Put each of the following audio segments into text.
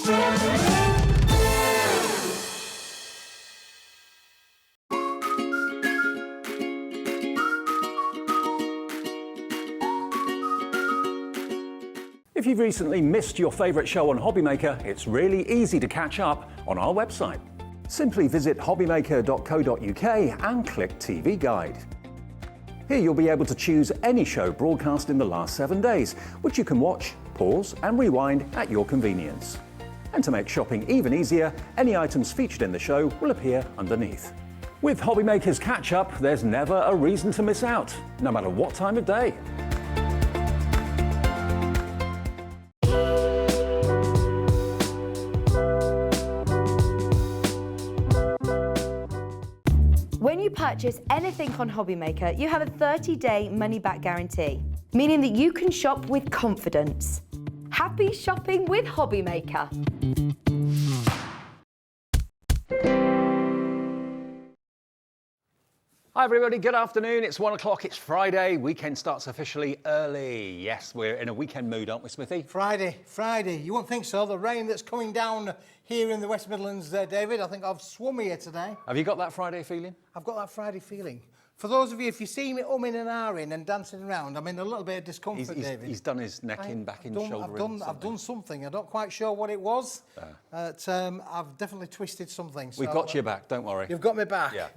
If you've recently missed your favourite show on Hobbymaker, it's really easy to catch up on our website. Simply visit hobbymaker.co.uk and click TV Guide. Here you'll be able to choose any show broadcast in the last 7 days, which you can watch, pause and rewind at your convenience. And to make shopping even easier, any items featured in the show will appear underneath. With Hobbymaker's Catch Up, there's never a reason to miss out, no matter what time of day. When you purchase anything on Hobbymaker, you have a 30-day money-back guarantee, meaning that you can shop with confidence. Happy shopping with Hobbymaker. Hi everybody, good afternoon. It's 1 o'clock, it's Friday. Weekend starts officially early. Yes, we're in a weekend mood, aren't we, Smithy? Friday. You won't think so. The rain that's coming down here in the West Midlands, David, I think I've swum here today. Have you got that Friday feeling? I've got that Friday feeling. For those of you, if you see me umming and ahhing and dancing around, I'm in a little bit of discomfort, David. He's done his neck in, back in, shoulder in. I've done something. I'm not quite sure what it was. I've definitely twisted something. So, We've got your back, don't worry. You've got me back. Yeah.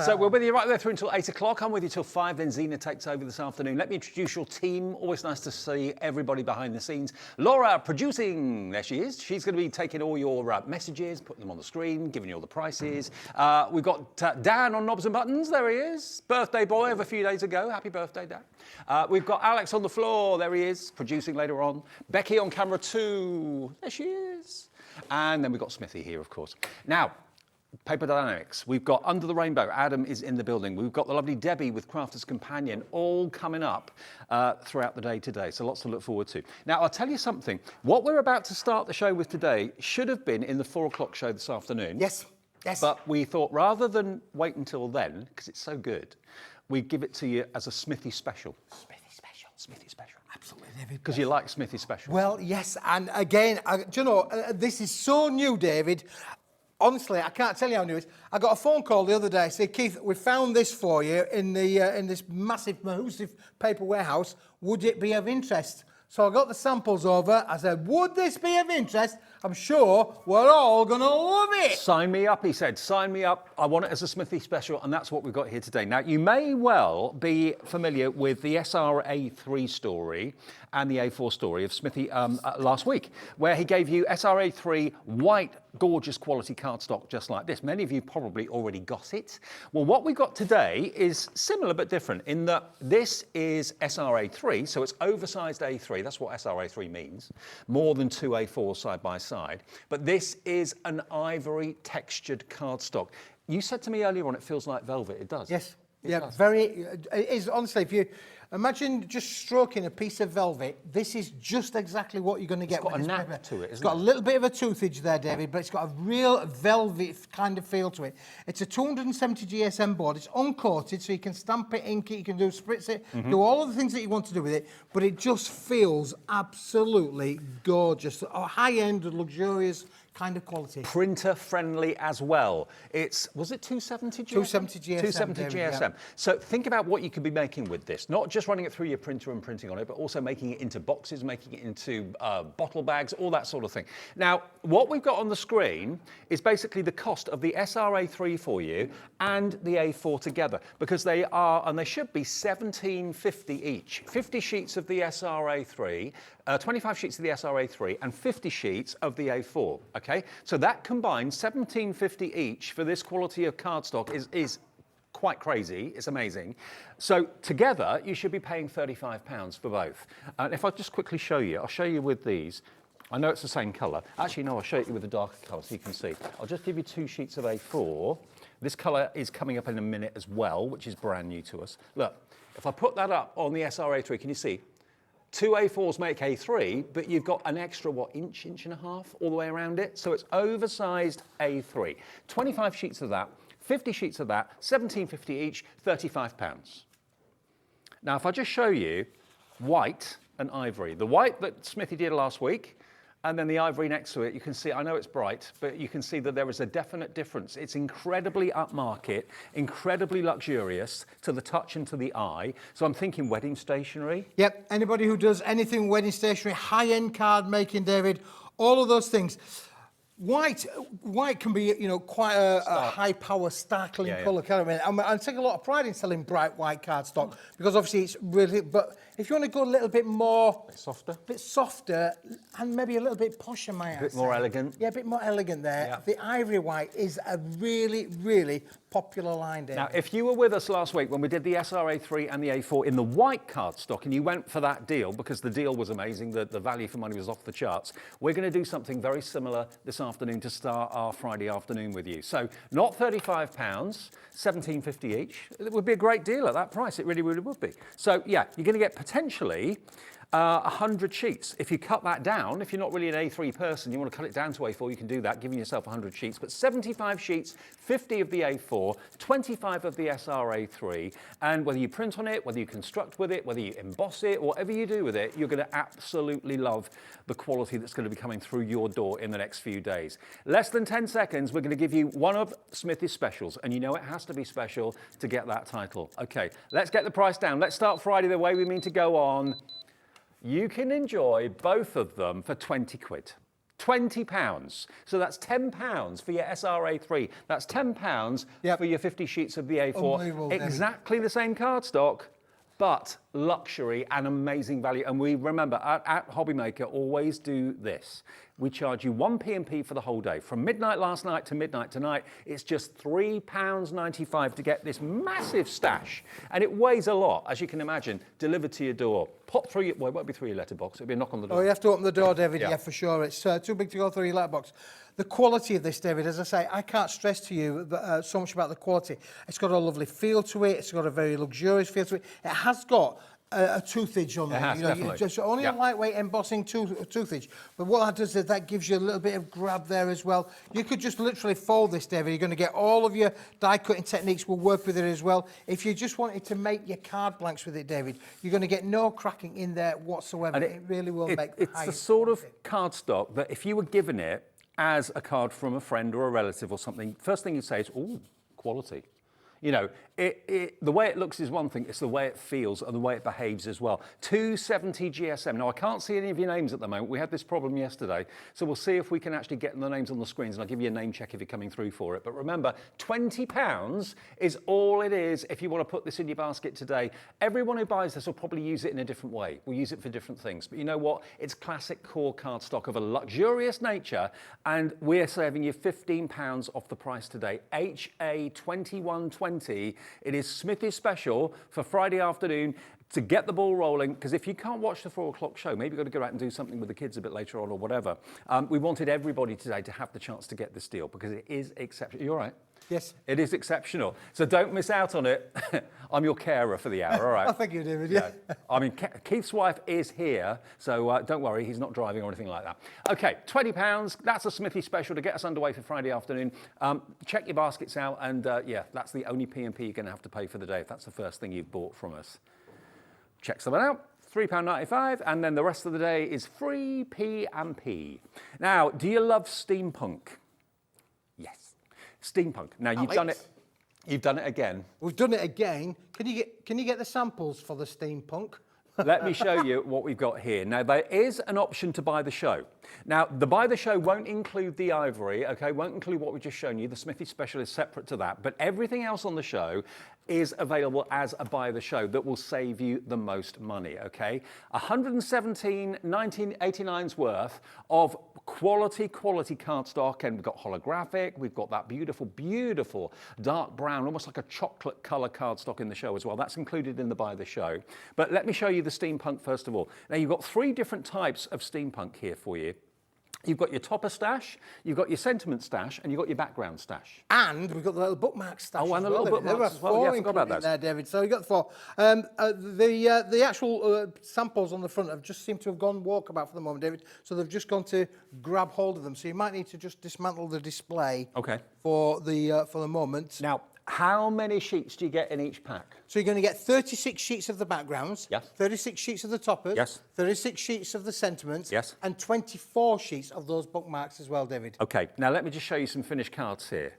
So we're with you right there through until 8 o'clock. I'm with you till 5, then Zena takes over this afternoon. Let me introduce your team. Always nice to see everybody behind the scenes. Laura, producing. There she is. She's going to be taking all your messages, putting them on the screen, giving you all the prices. We've got Dan on knobs and buttons. There he is. Birthday boy of a few days ago. Happy birthday, Dan. We've got Alex on the floor. There he is, producing later on. Becky on camera 2. There she is. And then we've got Smithy here, of course. Now, Paper Dynamics. We've got Under the Rainbow. Adam is in the building. We've got the lovely Debbie with Crafter's Companion, all coming up throughout the day today. So lots to look forward to. Now, I'll tell you something. What we're about to start the show with today should have been in the 4 o'clock show this afternoon. Yes. But we thought rather than wait until then, because it's so good, we'd give it to you as a Smithy special. Smithy special. Absolutely, David. Because you like Smithy special. Well, yes, and again, do you know, this is so new, David. Honestly, I can't tell you how new it is. I got a phone call the other day, said, Keith, we found this for you in this massive, massive paper warehouse. Would it be of interest? So I got the samples over. I said, would this be of interest? I'm sure we're all going to love it. Sign me up, he said. Sign me up. I want it as a Smithy special, and that's what we've got here today. Now, you may well be familiar with the SRA3 story and the A4 story of Smithy last week, where he gave you SRA3 white, gorgeous quality cardstock just like this. Many of you probably already got it. Well, what we've got today is similar but different in that this is SRA3, so it's oversized A3. That's what SRA3 means. More than 2 A4s side by side. But this is an ivory textured cardstock. You said to me earlier on it feels like velvet. It does. Yes. It is, honestly, if you imagine just stroking a piece of velvet, this is just exactly what you're going to get. It's got a nap to it, It's got a little bit of a toothage there, David, but it's got a real velvet kind of feel to it. It's a 270 GSM board. It's uncoated, so you can stamp it, ink it, you can spritz it, do all of the things that you want to do with it, but it just feels absolutely gorgeous. A high-end, luxurious kind of quality. Printer friendly as well. Was it 270 GSM? 270 GSM. 270 David, GSM. yeah. So think about what you could be making with this. Not just running it through your printer and printing on it, but also making it into boxes, making it into bottle bags, all that sort of thing. Now, what we've got on the screen is basically the cost of the SRA3 for you and the A4 together, because they are, and they should be, $17.50 each. 50 sheets of the SRA3, 25 sheets of the SRA3 and 50 sheets of the A4, okay? So that combined $17.50 each for this quality of cardstock is quite crazy, it's amazing. So together, you should be paying £35 for both. And if I just quickly show you, I'll show you with these. I know it's the same colour. Actually, no, I'll show it you with a darker colour so you can see. I'll just give you 2 sheets of A4. This colour is coming up in a minute as well, which is brand new to us. Look, if I put that up on the SRA3, can you see? 2 A4s make A3, but you've got an extra, inch and a half all the way around it. So it's oversized A3. 25 sheets of that, 50 sheets of that, $17.50 each, £35. Now, if I just show you white and ivory, the white that Smithy did last week, and then the ivory next to it, you can see, I know it's bright, but you can see that there is a definite difference. It's incredibly upmarket, incredibly luxurious to the touch and to the eye. So I'm thinking wedding stationery. Yep, anybody who does anything wedding stationery, high-end card making, David, all of those things. White can be, you know, quite a high-power, startling colour, can't it? I take a lot of pride in selling bright white cardstock because obviously it's really. But if you want to go a little bit more, Softer, bit softer, and maybe a little bit posher, might I say. a bit more elegant. Yeah, a bit more elegant there. Yeah. The ivory white is a really, really popular line, David. Now, if you were with us last week when we did the SRA3 and the A4 in the white cardstock and you went for that deal because the deal was amazing, the value for money was off the charts, we're going to do something very similar this afternoon to start our Friday afternoon with you. So not £35, £17.50 each. It would be a great deal at that price. It really, really would be. So yeah, you're going to get potentially 100 sheets. If you cut that down, if you're not really an A3 person, you want to cut it down to A4, you can do that, giving yourself 100 sheets. But 75 sheets, 50 of the A4, 25 of the SRA3. And whether you print on it, whether you construct with it, whether you emboss it, whatever you do with it, you're going to absolutely love the quality that's going to be coming through your door in the next few days. Less than 10 seconds, we're going to give you one of Smithy's specials. And you know it has to be special to get that title. Okay, let's get the price down. Let's start Friday the way we mean to go on. You can enjoy both of them for 20 quid. £20. So that's £10 for your SRA3. That's £10 for your 50 sheets of the A4. Exactly the same cardstock, but luxury and amazing value. And we remember at Hobbymaker always do this. We charge you one P&P for the whole day. From midnight last night to midnight tonight, it's just £3.95 to get this massive stash. And it weighs a lot, as you can imagine, delivered to your door. Pop through your, well, it won't be through your letterbox, it'll be a knock on the door. Oh, you have to open the door, David, yeah for sure. It's too big to go through your letterbox. The quality of this, David, as I say, I can't stress to you so much about the quality. It's got a lovely feel to it. It's got a very luxurious feel to it. It has got a toothage on it. Has, definitely. Just only a lightweight embossing toothage. But what that does is that gives you a little bit of grab there as well. You could just literally fold this, David. You're going to get all of your die cutting techniques will work with it as well. If you just wanted to make your card blanks with it, David, you're going to get no cracking in there whatsoever. And it really will make it's the sort of cardstock that if you were given it as a card from a friend or a relative or something, first thing you'd say is, ooh, quality. You know, the way it looks is one thing, it's the way it feels and the way it behaves as well. 270 GSM. Now, I can't see any of your names at the moment. We had this problem yesterday, so we'll see if we can actually get the names on the screens, and I'll give you a name check if you're coming through for it. But remember, £20 is all it is if you want to put this in your basket today. Everyone who buys this will probably use it in a different way. We'll use it for different things. But you know what? It's classic core cardstock of a luxurious nature, and we're saving you £15 off the price today. HA2120. It is Smithy's special for Friday afternoon to get the ball rolling, because if you can't watch the 4 o'clock show, maybe you've got to go out and do something with the kids a bit later on or whatever. We wanted everybody today to have the chance to get this deal because it is exceptional. You all right? Yes. It is exceptional. So don't miss out on it. I'm your carer for the hour, all right? Oh, thank you, David. Yeah. I mean, Keith's wife is here, so don't worry, he's not driving or anything like that. Okay, £20, that's a Smithy special to get us underway for Friday afternoon. Check your baskets out, and yeah, that's the only P&P you're going to have to pay for the day if that's the first thing you've bought from us. Check someone out. £3.95, and then the rest of the day is free P&P. Now, do you love steampunk? Yes. Steampunk. Now, you've done it. You've done it again. We've done it again. Can you get the samples for the steampunk? Let me show you what we've got here. Now, there is an option to buy the show. Now, the buy the show won't include the ivory, okay? Won't include what we've just shown you. The Smithy special is separate to that. But everything else on the show is available as a buy the show that will save you the most money, okay? 1989's worth of quality cardstock, and we've got holographic, we've got that beautiful dark brown, almost like a chocolate color cardstock in the show as well. That's included in the buy the show. But let me show you the steampunk first of all. Now, you've got 3 different types of steampunk here for you. You've got your topper stash, you've got your sentiment stash, and you've got your background stash. And we've got the little bookmark stash. Oh, and the little bookmarks as well. Yeah, I forgot about those. There, David. So you got the 4. The actual samples on the front have just seemed to have gone walkabout for the moment, David. So they've just gone to grab hold of them. So you might need to just dismantle the display. Okay. For the moment. Now, How many sheets do you get in each pack? So you're going to get 36 sheets of the backgrounds, Yes. 36 sheets of the toppers, Yes. 36 sheets of the sentiments, Yes. and 24 sheets of those bookmarks as well, David. Okay, now let me just show you some finished cards here.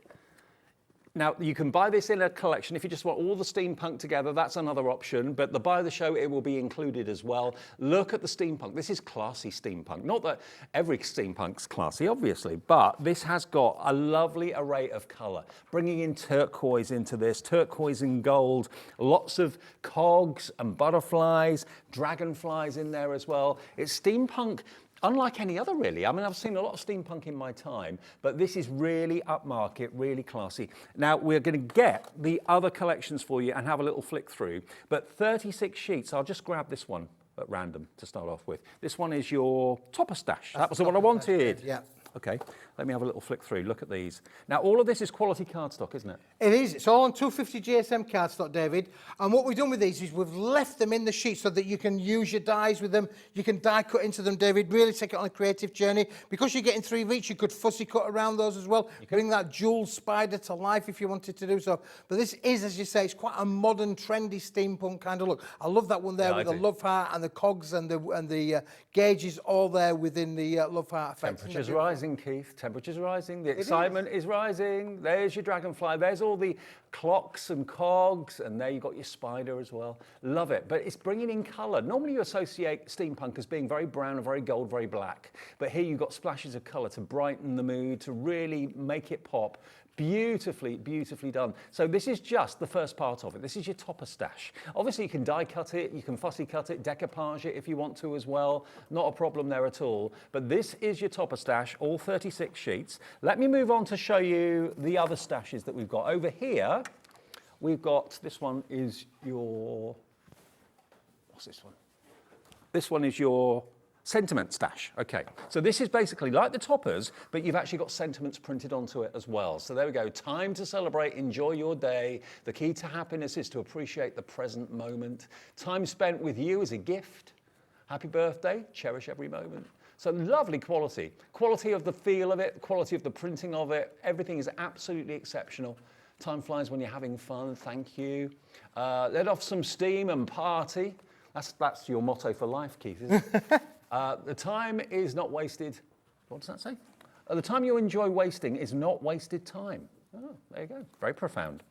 Now, you can buy this in a collection. If you just want all the steampunk together, that's another option. But the buy the show, it will be included as well. Look at the steampunk. This is classy steampunk. Not that every steampunk's classy, obviously, but this has got a lovely array of colour. Bringing in turquoise into this, turquoise and gold, lots of cogs and butterflies, dragonflies in there as well. It's steampunk. Unlike any other, really. I mean, I've seen a lot of steampunk in my time, but this is really upmarket, really classy. Now, we're going to get the other collections for you and have a little flick through, but 36 sheets. I'll just grab this one at random to start off with. This one is your topper stash. That was the one I wanted. Yeah. Okay, let me have a little flick through. Look at these. Now, all of this is quality cardstock, isn't it? It is. It's all on 250 GSM cardstock, David. And what we've done with these is we've left them in the sheet so that you can use your dies with them. You can die cut into them, David. Really take it on a creative journey. Because you're getting 3 of each, you could fussy cut around those as well. You bring that jewel spider to life if you wanted to do so. But this is, as you say, it's quite a modern, trendy steampunk kind of look. I love that one there with the love heart and the cogs and the gauges all there within the love heart effect. Temperature's rising, Keith. Temperature's rising. The excitement is rising. There's your dragonfly. There's all the clocks and cogs, and there you've got your spider as well. Love it. But it's bringing in colour. Normally you associate steampunk as being very brown and very gold, very black. But here you've got splashes of colour to brighten the mood, to really make it pop. Beautifully, beautifully done. So this is just the first part of it. This is your topper stash. Obviously you can die cut it, you can fussy cut it, decoupage it if you want to as well. Not a problem there at all. But this is your topper stash, all 36 sheets. Let me move on to show you the other stashes that we've got. Over here, we've got, this one is your, what's this one? This one is your sentiment stash. Okay, so this is basically like the toppers, but you've actually got sentiments printed onto it as well. So there we go. Time to celebrate, enjoy your day. The key to happiness is to appreciate the present moment. Time spent with you is a gift. Happy birthday, cherish every moment. So lovely quality. Quality of the feel of it, quality of the printing of it. Everything is absolutely exceptional. Time flies when you're having fun, thank you. Let off some steam and party. That's your motto for life, Keith, isn't it? The time is not wasted. What does that say? The time you enjoy wasting is not wasted time. Oh, there you go. Very profound.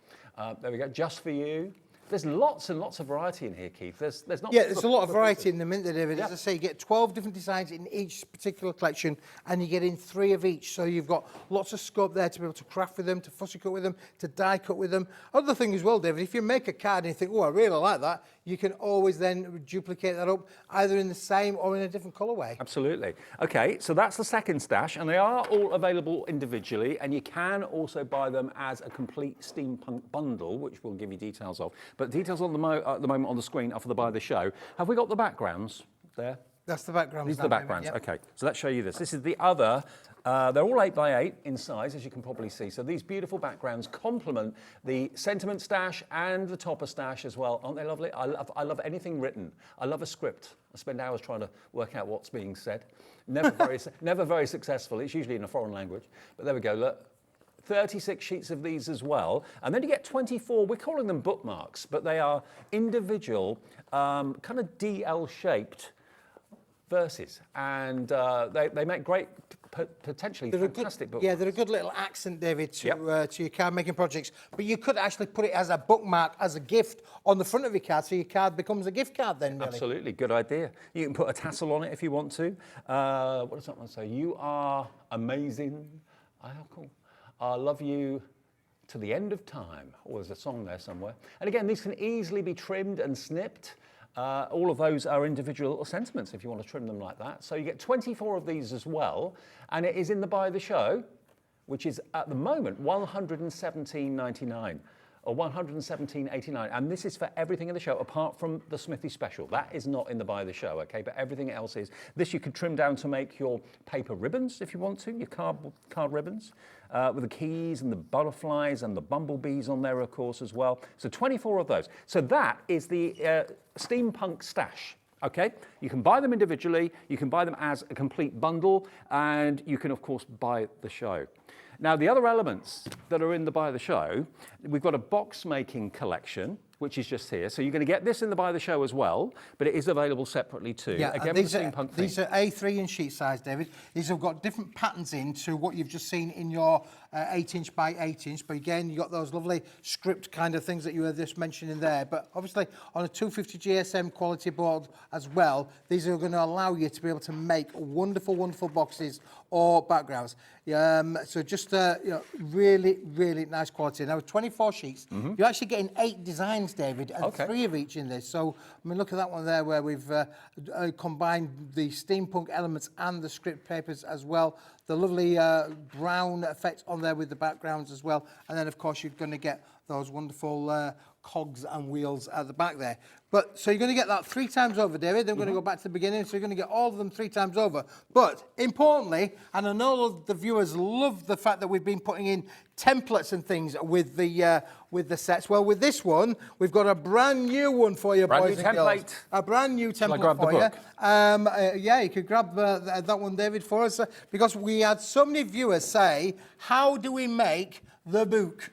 There we go. Just for you. There's lots and lots of variety in here, Keith. There's not. Yeah, there's a lot of variety in the mint there, David. As I say, you get 12 different designs in each particular collection, and you get in 3 of each. So you've got lots of scope there to be able to craft with them, to fussy cut with them, to die cut with them. Other thing as well, David, if you make a card and you think, oh, I really like that, you can always then duplicate that up either in the same or in a different colourway. Absolutely. Okay, so that's the second stash, and they are all available individually, and you can also buy them as a complete steampunk bundle, which we'll give you details of. But details on at the moment on the screen are for the buy the show. Have we got the backgrounds there? That's the background. These are the backgrounds. Yep. Okay, so let's show you this. This is the other. They're all 8x8 in size, as you can probably see. So these beautiful backgrounds complement the sentiment stash and the topper stash as well. Aren't they lovely? I love anything written. I love a script. I spend hours trying to work out what's being said. Never very successful. It's usually in a foreign language. But there we go. Look. 36 sheets of these as well, and then you get 24, we're calling them bookmarks, but they are individual, kind of DL-shaped verses, and they make great, potentially fantastic books. Yeah, they're a good little accent, David, to your card making projects, but you could actually put it as a bookmark, as a gift on the front of your card, so your card becomes a gift card then, really. Absolutely, good idea. You can put a tassel on it if you want to. What does that one say? You are amazing. Oh, cool. I love you to the end of time. Oh, there's a song there somewhere. And again, these can easily be trimmed and snipped. All of those are individual little sentiments if you want to trim them like that. So you get 24 of these as well. And it is in the buy the show, which is at the moment $117.99 or $117.89. And this is for everything in the show apart from the Smithy special. That is not in the buy the show, okay? But everything else is. This you could trim down to make your paper ribbons if you want to, your card ribbons. With the keys and the butterflies and the bumblebees on there, of course, as well. So 24 of those. So that is the steampunk stash. Okay, you can buy them individually, you can buy them as a complete bundle, and you can of course buy the show. Now the other elements that are in the buy the show, we've got a box making collection, which is just here. So you're going to get this in the buy the show as well, but it is available separately too. Yeah, again, with the steampunk theme. these are A3 in sheet size, David. These have got different patterns in to what you've just seen in your 8-inch by 8-inch. But again, you've got those lovely script kind of things that you were just mentioning there. But obviously, on a 250 GSM quality board as well, these are going to allow you to be able to make wonderful, wonderful boxes or backgrounds. So just really, really nice quality. Now, with 24 sheets, you're actually getting 8 designs, David, and 3 of each in this. So, I mean, look at that one there where we've combined the steampunk elements and the script papers as well. The lovely brown effect on there with the backgrounds as well. And then, of course, you're going to get those wonderful cogs and wheels at the back there. But so you're going to get that 3 times over, David. Then we're going to go back to the beginning. So you're going to get all of them 3 times over. But importantly, and I know the viewers love the fact that we've been putting in templates and things with the sets. Well, with this one, we've got a brand new one for you, boys and girls. A brand new template for you. Yeah, you could grab that one, David, for us, because we had so many viewers say, "How do we make the book?"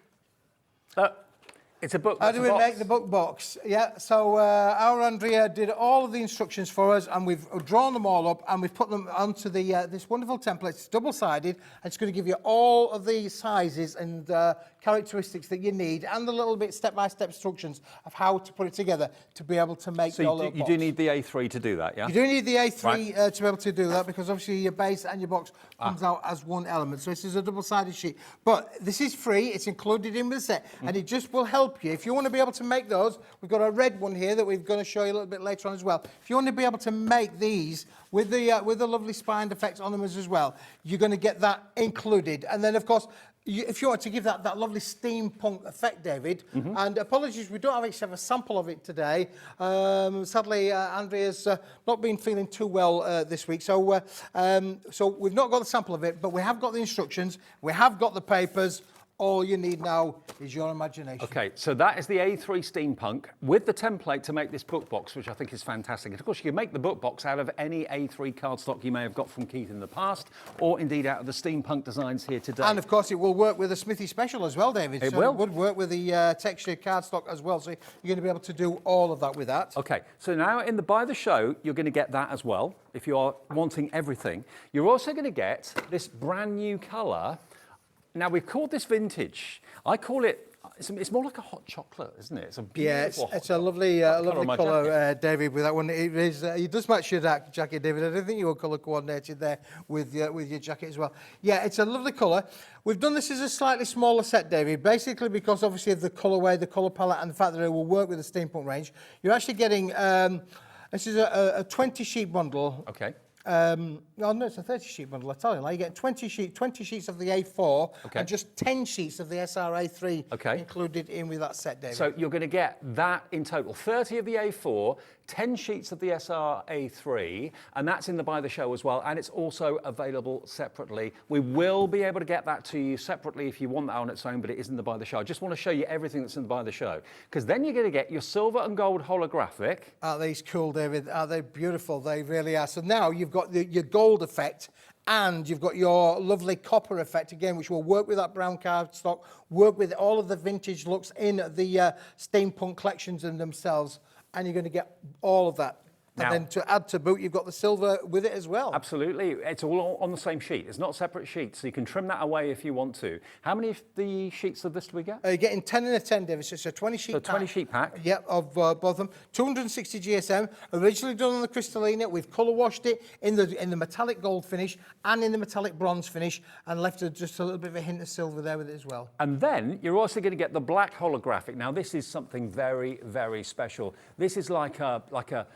It's a book. How do we make the book box? Yeah, so our Andrea did all of the instructions for us, and we've drawn them all up, and we've put them onto the this wonderful template. It's double-sided, and it's going to give you all of the sizes and characteristics that you need, and the little bit step-by-step instructions of how to put it together to be able to make your little box. You do need the A3 to do that, yeah? You do need the A3 to be able to do that, because obviously your base and your box comes out as one element. So this is a double-sided sheet. But this is free. It's included in with the set, and it just will help you. If you want to be able to make those, we've got a red one here that we're going to show you a little bit later on as well. If you want to be able to make these with the lovely spined effects on them as well, you're going to get that included. And then, of course, if you want to give that lovely steampunk effect, David, and apologies, we don't actually have a sample of it today. Sadly, Andrea's not been feeling too well this week, so we've not got the sample of it, but we have got the instructions, we have got the papers. All you need now is your imagination. Okay, so that is the A3 steampunk with the template to make this book box, which I think is fantastic. And of course, you can make the book box out of any A3 cardstock you may have got from Keith in the past, or indeed out of the steampunk designs here today. And of course, it will work with a Smithy Special as well, David. It will. It would work with the textured cardstock as well. So you're going to be able to do all of that with that. Okay, so now in the buy the show, you're going to get that as well, if you are wanting everything. You're also going to get this brand new colour. Now, we've called this vintage. I call it, it's more like a hot chocolate, isn't it? It's a beautiful it's a lovely colour, David, with that one. It does match your jacket, David. I don't think you were colour coordinated there with your jacket as well. Yeah, it's a lovely colour. We've done this as a slightly smaller set, David, basically because obviously of the colourway, the colour palette, and the fact that it will work with the steampunk range. You're actually getting, this is a 20-sheet bundle. Okay. No, it's a 30-sheet bundle, I tell you. Like, you get 20 sheets of the A4 and just 10 sheets of the SRA3 included in with that set, David. So you're going to get that in total. 30 of the A4, 10 sheets of the SRA3, and that's in the buy the show as well, and it's also available separately. We will be able to get that to you separately if you want that on its own, but it is in the buy the show. I just want to show you everything that's in the buy the show, because then you're going to get your silver and gold holographic. Aren't these cool, David? Are they beautiful? They really are. So now you've got your gold effect, and you've got your lovely copper effect again, which will work with that brown cardstock, work with all of the vintage looks in the steampunk collections in themselves, and you're going to get all of that. And then to add to boot, you've got the silver with it as well. Absolutely. It's all on the same sheet. It's not separate sheets, so you can trim that away if you want to. How many of the sheets of this do we get? You're getting 10 and a 10, David. So it's a 20-sheet pack. So 20-sheet pack? Yep, of both of them. 260 GSM, originally done on the crystalline. We've colour washed it in the metallic gold finish and in the metallic bronze finish, and left just a little bit of a hint of silver there with it as well. And then you're also going to get the black holographic. Now, this is something very, very special. This is like an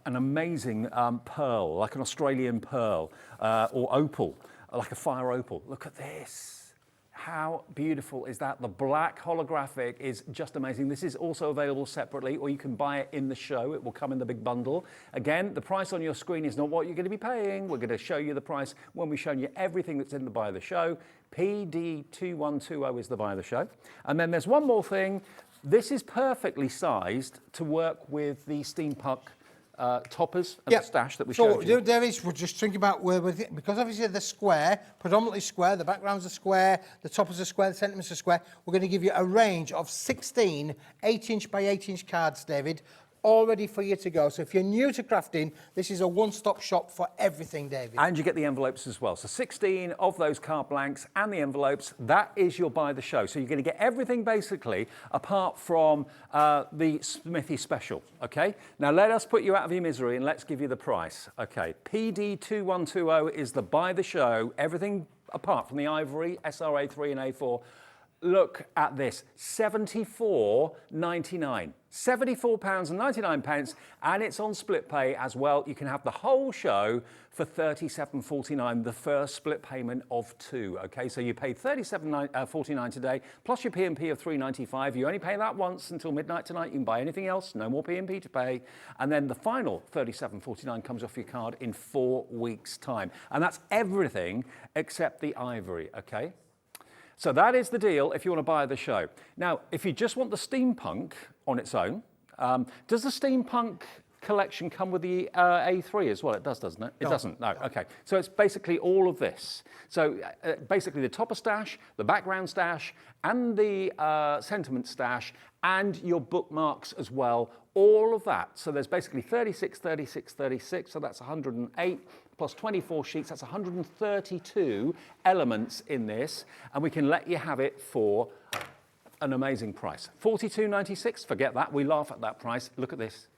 amazing pearl, like an Australian pearl, or opal, like a fire opal. Look at this. How beautiful is that? The black holographic is just amazing. This is also available separately, or you can buy it in the show. It will come in the big bundle. Again, the price on your screen is not what you're going to be paying. We're going to show you the price when we've shown you everything that's in the buy the show. PD2120 is the buy the show. And then there's one more thing. This is perfectly sized to work with the steampunk toppers and the stash that we showed you. So, David, we're just thinking about where we're because obviously they're square, predominantly square, the backgrounds are square, the toppers are square, the sentiments are square. We're going to give you a range of 16 8-inch by 8-inch cards, David, all ready for you to go. So if you're new to crafting, this is a one-stop shop for everything, David. And you get the envelopes as well. So 16 of those card blanks and the envelopes, that is your buy the show. So you're going to get everything basically apart from the Smithy special, okay? Now let us put you out of your misery and let's give you the price. Okay, PD2120 is the buy the show, everything apart from the ivory, SRA3 and A4. Look at this, £74.99. £74.99, and it's on split pay as well. You can have the whole show for £37.49, the first split payment of 2. Okay, so you pay £37.49 today, plus your P&P of £3.95. You only pay that once until midnight tonight. You can buy anything else, no more P&P to pay. And then the final £37.49 comes off your card in 4 weeks' time. And that's everything except the ivory, okay? So that is the deal if you want to buy the show. Now, if you just want the steampunk on its own, does the steampunk collection come with the A3 as well? It does, doesn't it? It doesn't, no, okay. So it's basically all of this. So basically the topper stash, the background stash, and the sentiment stash, and your bookmarks as well, all of that. So there's basically 36, 36, 36, so that's 108, plus 24 sheets, that's 132 elements in this, and we can let you have it for an amazing price. £42.96, forget that, we laugh at that price. Look at this,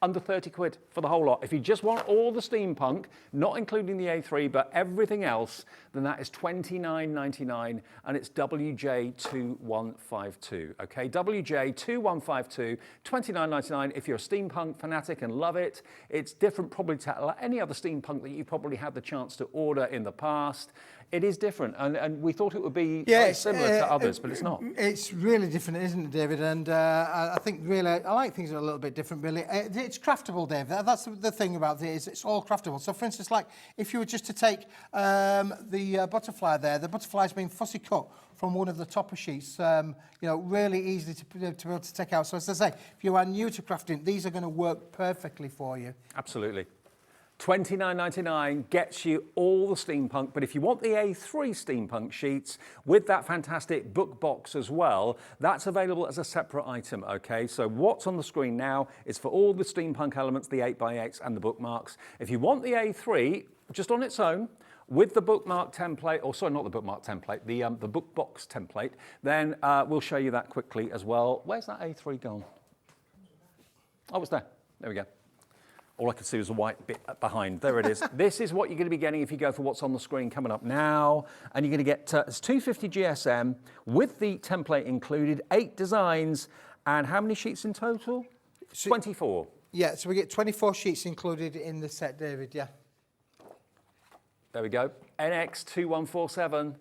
under 30 quid for the whole lot. If you just want all the steampunk, not including the A3, but everything else, then that is £29.99, and it's WJ2152, okay? WJ2152, £29.99. If you're a steampunk fanatic and love it, it's different probably to any other steampunk that you probably had the chance to order in the past. It is different, and we thought it would be very similar to others, but it's not. It's really different, isn't it, David? And I think really, I like things that are a little bit different, really. It's craftable, David. That's the thing about it, is it's all craftable. So, for instance, like, if you were just to take the butterfly there, the butterfly's been fussy cut from one of the topper sheets, you know, really easily to be able to take out. So, as I say, if you are new to crafting, these are going to work perfectly for you. Absolutely. $29.99 gets you all the steampunk, but if you want the A3 steampunk sheets with that fantastic book box as well, that's available as a separate item, okay? So what's on the screen now is for all the steampunk elements, the 8x8s and the bookmarks. If you want the A3 just on its own, with the bookmark template, or sorry, not the bookmark template, the book box template, then we'll show you that quickly as well. Where's that A3 gone? Oh, it's there. There we go. All I could see was a white bit behind. There it is. This is what you're going to be getting if you go for what's on the screen coming up now. And you're going to get it's 250 GSM with the template included, 8 designs, and how many sheets in total? 24. Yeah, so we get 24 sheets included in the set, David, yeah. There we go. NX2147.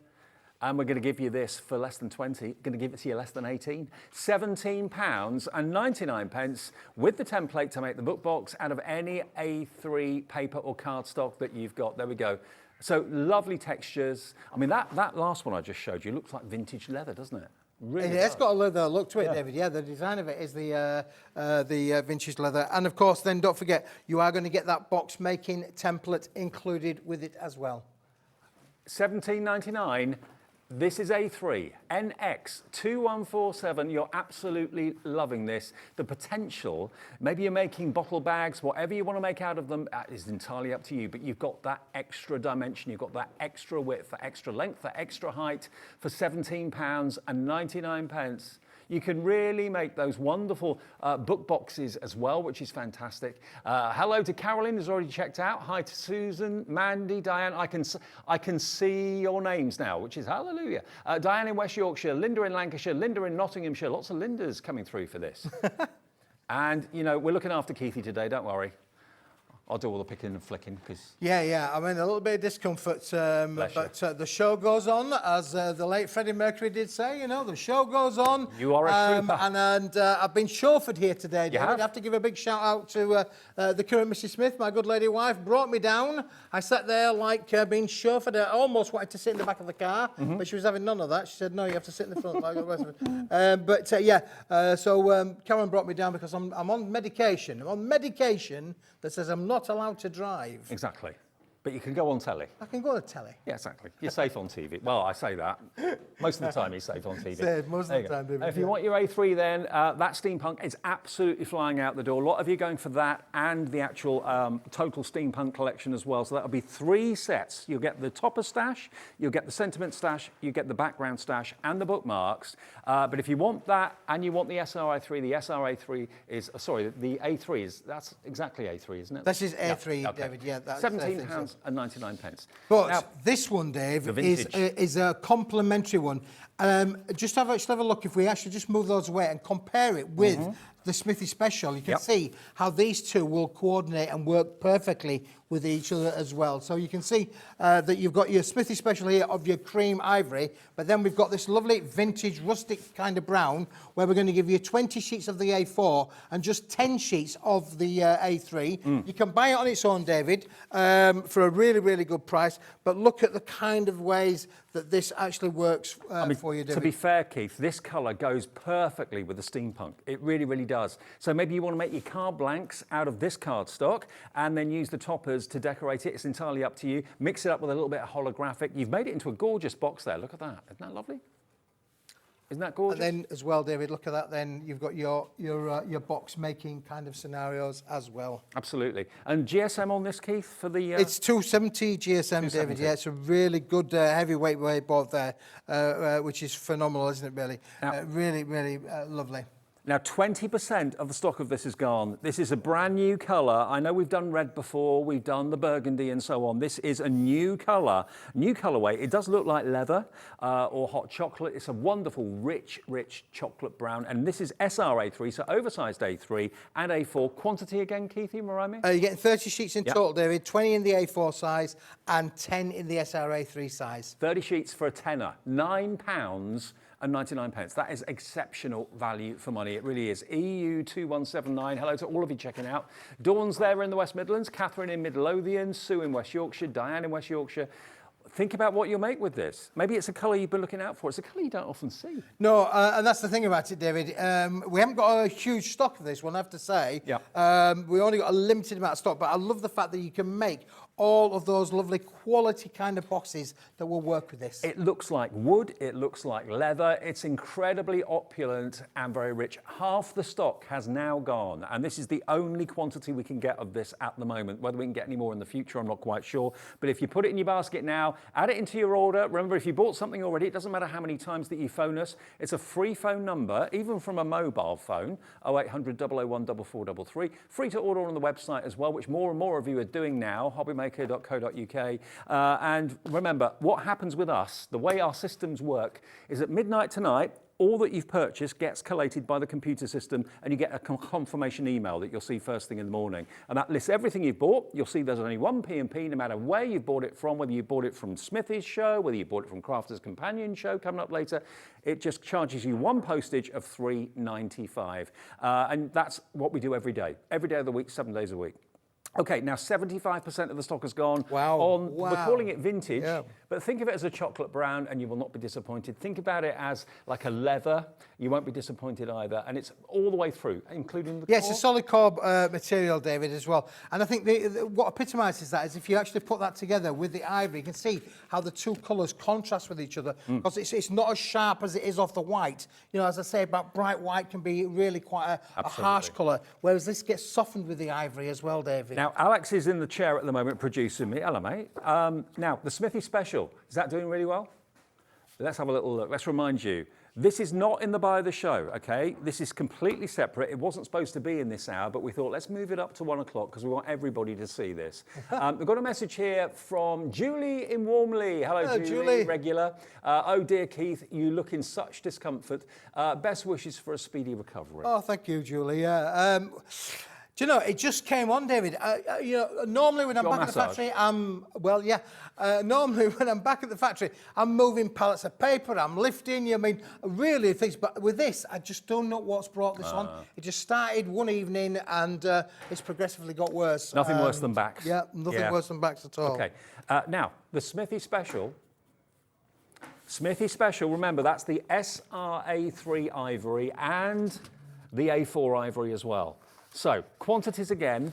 And we're going to give you this for less than 20, going to give it to you less than 18. £17.99 with the template to make the book box out of any A3 paper or cardstock that you've got. There we go. So lovely textures. I mean, that last one I just showed you looks like vintage leather, doesn't it? Really it's got a leather look to it, David. Yeah, the design of it is the vintage leather. And of course, then don't forget, you are going to get that box making template included with it as well. £17.99. This is A3, NX2147. You're absolutely loving this. The potential, maybe you're making bottle bags, whatever you want to make out of them is entirely up to you, but you've got that extra dimension, you've got that extra width, that extra length, that extra height for £17.99. You can really make those wonderful book boxes as well, which is fantastic. Hello to Carolyn, who's already checked out. Hi to Susan, Mandy, Diane. I can see your names now, which is hallelujah. Diane in West Yorkshire, Linda in Lancashire, Linda in Nottinghamshire. Lots of Lindas coming through for this. And, you know, we're looking after Keithy today, don't worry. I'll do all the picking and flicking because. Yeah. I mean, a little bit of discomfort, but the show goes on, as the late Freddie Mercury did say. You know, the show goes on. You are a trooper. And I've been chauffeured here today, David. have? I have to give a big shout out to the current Mrs. Smith, my good lady wife, brought me down. I sat there like being chauffeured. I almost wanted to sit in the back of the car, but she was having none of that. She said, "No, you have to sit in the front." Like the rest of it. So Karen brought me down because I'm on medication. I'm on medication that says I'm not allowed to drive. Exactly. But you can go on telly. I can go on telly. Yeah, exactly. You're safe on TV. Well, I say that. Most of the time, you're safe on TV. Safe most of the time, David, If you want your A3 then, that steampunk is absolutely flying out the door. A lot of you are going for that and the actual total steampunk collection as well. So that'll be 3 sets. You'll get the topper stash, you'll get the sentiment stash, you get the background stash and the bookmarks. But if you want that and you want the SRA3, the SRA3 is, the A3 is, that's exactly A3, isn't it? This is A3, Yeah, okay. David, yeah. That's £17.99. But Now, this one, Dave, the is a complimentary one. Just have a look. If we actually just move those away and compare it with the Smithy Special, you can see how these two will coordinate and work perfectly with each other as well. So you can see that you've got your Smithy Special here of your cream ivory, but then we've got this lovely vintage rustic kind of brown where we're going to give you 20 sheets of the A4 and just 10 sheets of the A3. You can buy it on its own, David, for a really, really good price, but look at the kind of ways that this actually works for you, David. To be fair, Keith, this colour goes perfectly with the steampunk. It really, really does. So maybe you want to make your card blanks out of this cardstock and then use the toppers to decorate it. It's entirely up to you. Mix it up with a little bit of holographic. You've made it into a gorgeous box there. Look at that. Isn't that lovely? Isn't that gorgeous? And then as well, David, look at that. Then you've got your box making kind of scenarios as well. Absolutely. And GSM on this, Keith, for the... It's 270 GSM, 270. David. Yeah, it's a really good heavyweight board there, which is phenomenal, isn't it, really? Now, really, really lovely. Now, 20% of the stock of this is gone. This is a brand new colour. I know we've done red before, we've done the burgundy and so on. This is a new colour, new colourway. It does look like leather or hot chocolate. It's a wonderful, rich, rich chocolate brown. And this is SRA3, so oversized A3 and A4. Quantity again, Keith, you remind me? You're getting 30 sheets in total, David, 20 in the A4 size and 10 in the SRA3 size. 30 sheets for a tenner, £9 and 99 pence. That is exceptional value for money. It really is. EU2179. Hello to all of you checking out. Dawn's there in the West Midlands, Catherine in Midlothian, Sue in West Yorkshire, Diane in West Yorkshire. Think about what you'll make with this. Maybe it's a colour you've been looking out for. It's a colour you don't often see. No, and that's the thing about it, David. We haven't got a huge stock of this one, I have to say. Yeah. We only got a limited amount of stock, but I love the fact that you can make all of those lovely quality kind of boxes that will work with this. It looks like wood, it looks like leather, it's incredibly opulent and very rich. Half the stock has now gone, and this is the only quantity we can get of this at the moment. Whether we can get any more in the future, I'm not quite sure. But if you put it in your basket now, add it into your order. Remember, if you bought something already, it doesn't matter how many times that you phone us. It's a free phone number, even from a mobile phone, 0800 001 4433. Free to order on the website as well, which more and more of you are doing now, hobbymaker.co.uk. And remember, what happens with us, the way our systems work, is at midnight tonight, all that you've purchased gets collated by the computer system and you get a confirmation email that you'll see first thing in the morning. And that lists everything you've bought. You'll see there's only one P&P no matter where you bought it from, whether you bought it from Smithy's show, whether you bought it from Crafter's Companion show coming up later. It just charges you one postage of $3.95. And that's what we do every day of the week, 7 days a week. Okay, now 75% of the stock has gone. Wow. We're calling it vintage, but think of it as a chocolate brown and you will not be disappointed. Think about it as like a leather. You won't be disappointed either. And it's all the way through, including the core. It's a solid core material, David, as well. And I think what epitomises that is if you actually put that together with the ivory, you can see how the two colours contrast with each other. Because it's not as sharp as it is off the white. You know, as I say, about bright white can be really quite a harsh colour, whereas this gets softened with the ivory as well, David. Now, Alex is in the chair at the moment producing me. Hello, mate. Now, the Smithy Special, is that doing really well? Let's have a little look. Let's remind you, this is not in the buy of the show, okay? This is completely separate. It wasn't supposed to be in this hour, but we thought, let's move it up to 1 o'clock because we want everybody to see this. We've got a message here from Julie in Warmley. Hello, Julie. Regular. Oh, dear Keith, you look in such discomfort. Best wishes for a speedy recovery. Oh, thank you, Julie. Do you know, it just came on, David. Normally when I'm Your back at the massage? factory, normally when I'm back at the factory, I'm moving pallets of paper, I'm lifting, really things. But with this, I just don't know what's brought this on. It just started one evening and it's progressively got worse. Nothing worse than backs. Yeah, nothing worse than backs at all. Okay, now, the Smithy Special. Smithy Special, remember, that's the SRA3 ivory and the A4 ivory as well. So, quantities again,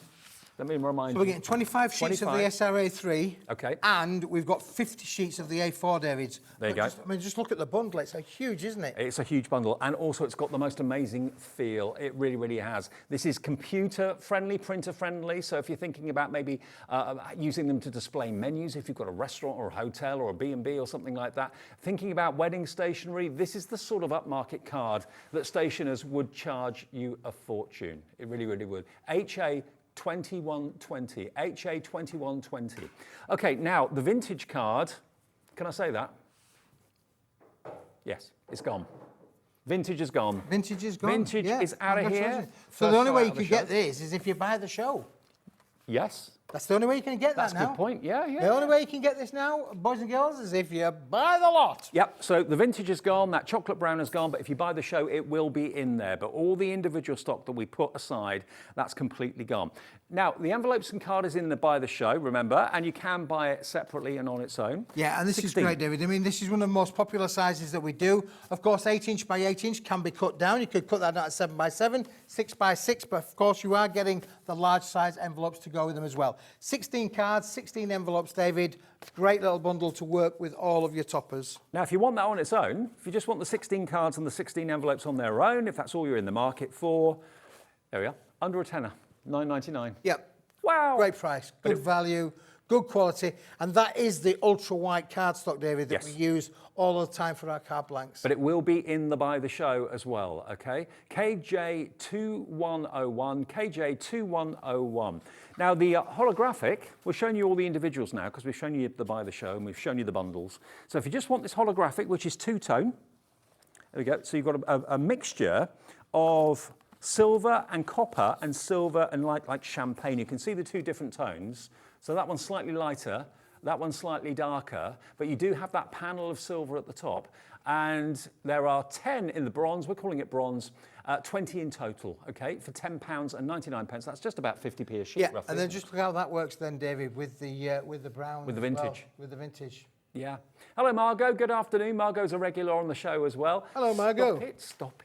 let me remind you. So we're getting 25 sheets of the SRA3. Okay. And we've got 50 sheets of the A4, David. There you go. Just look at the bundle. It's huge, isn't it? It's a huge bundle, and also it's got the most amazing feel. It really, really has. This is computer-friendly, printer-friendly, so if you're thinking about maybe using them to display menus, if you've got a restaurant or a hotel or a B&B or something like that, thinking about wedding stationery, this is the sort of upmarket card that stationers would charge you a fortune. It really, really would. HA 2120, HA 2120. Okay, now the vintage card, can I say that? Yes, it's gone. Vintage is gone. Vintage is gone. Vintage is out of here. So the only way you can get this is if you buy the show. Yes. That's the only way you can get That's that a now. good point. Yeah, yeah. The only way you can get this now, boys and girls, is if you buy the lot. Yep, so the vintage is gone, that chocolate brown is gone, but if you buy the show, it will be in there. But all the individual stock that we put aside, that's completely gone. Now, the envelopes and card is in the buy the show, remember, and you can buy it separately and on its own. Yeah, and this 16. is great, David. I mean, this is one of the most popular sizes that we do. Of course, 8" by 8" can be cut down. You could cut that down to 7 by 7, 6 by 6, but of course you are getting the large size envelopes to go with them as well. 16 cards, 16 envelopes, David. Great little bundle to work with all of your toppers. Now, if you want that on its own, if you just want the 16 cards and the 16 envelopes on their own, if that's all you're in the market for, there we are, under a tenner, $9.99. Yep. Wow. Great price, good value, good quality, and that is the ultra white cardstock, David, that we use all the time for our card blanks. But it will be in the buy the show as well, okay? KJ2101, KJ2101. Now the holographic, we're showing you all the individuals now because we've shown you the buy the show and we've shown you the bundles. So if you just want this holographic, which is two-tone, there we go. So you've got a mixture of silver and copper and silver and like champagne. You can see the two different tones. So that one's slightly lighter, that one's slightly darker, but you do have that panel of silver at the top. And there are 10 in the bronze, we're calling it bronze, 20 in total, okay, for £10.99. That's just about 50p a sheet, roughly. And then just look how that works then, David, with the brown. With the vintage. Well, with the vintage. Yeah. Hello, Margot. Good afternoon. Margot's a regular on the show as well. Hello, Margot. Stop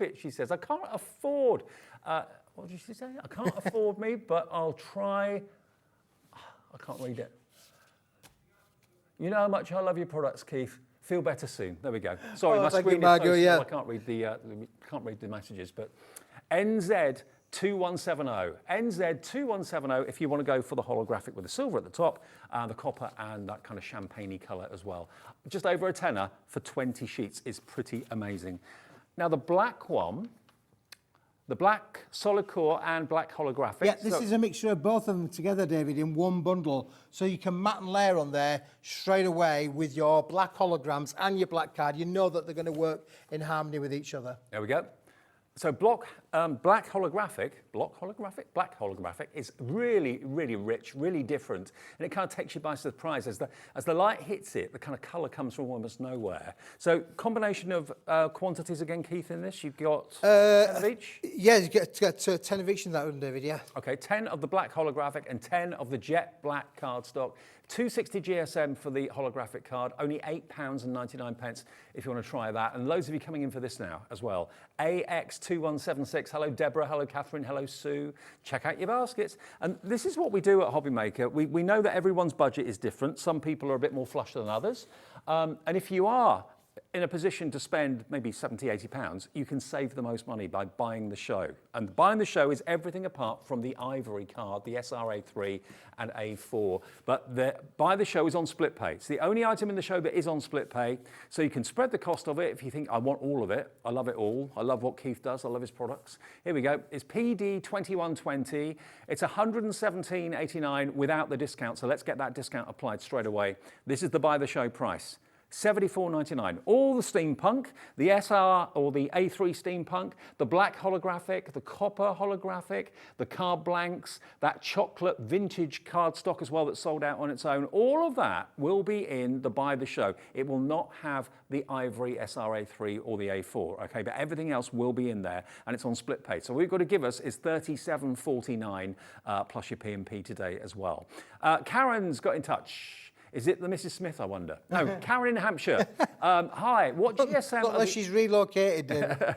it, she says. I can't afford, what did she say? I can't afford me, but I'll try. I can't read it. You know how much I love your products, Keith. Feel better soon. There we go. Sorry, my screen is so small, I can't read the messages, but NZ2170. NZ2170 if you want to go for the holographic with the silver at the top, the copper and that kind of champagne-y colour as well. Just over a tenner for 20 sheets is pretty amazing. Now the black one, the black solid core and black holographic. Yeah, this is a mixture of both of them together, David, in one bundle. So you can mat and layer on there straight away with your black holograms and your black card. You know that they're going to work in harmony with each other. There we go. So black holographic is really, really rich, really different, and it kind of takes you by surprise as the light hits it. The kind of colour comes from almost nowhere. So combination of quantities again, Keith. In this, you've got 10 of each. Yeah, you get 10 of each in that one, David. Yeah. Okay, 10 of the black holographic and 10 of the jet black cardstock. 260 GSM for the holographic card, only £8.99 if you want to try that. And loads of you coming in for this now as well. AX2176, hello Deborah, hello Catherine, hello Sue. Check out your baskets. And this is what we do at Hobby Maker. We know that everyone's budget is different. Some people are a bit more flush than others. And if you are in a position to spend maybe £70, £80, you can save the most money by buying the show. And buying the show is everything apart from the ivory card, the SRA3 and A4. But the buy the show is on split pay. It's the only item in the show that is on split pay. So you can spread the cost of it if you think, I want all of it. I love it all. I love what Keith does. I love his products. Here we go. It's PD2120. It's £117.89 without the discount. So let's get that discount applied straight away. This is the buy the show price. $74.99. All the steampunk, the SR or the A3 steampunk, the black holographic, the copper holographic, the card blanks, that chocolate vintage cardstock as well that's sold out on its own. All of that will be in the Buy the Show. It will not have the ivory SRA3 or the A4, okay? But everything else will be in there, and it's on split pay. So what you've got to give us is $37.49 plus your P&P today as well. Karen's got in touch. Is it the Mrs. Smith, I wonder? No, Karen in Hampshire. Hi, what GSM... Not unless she's relocated, David.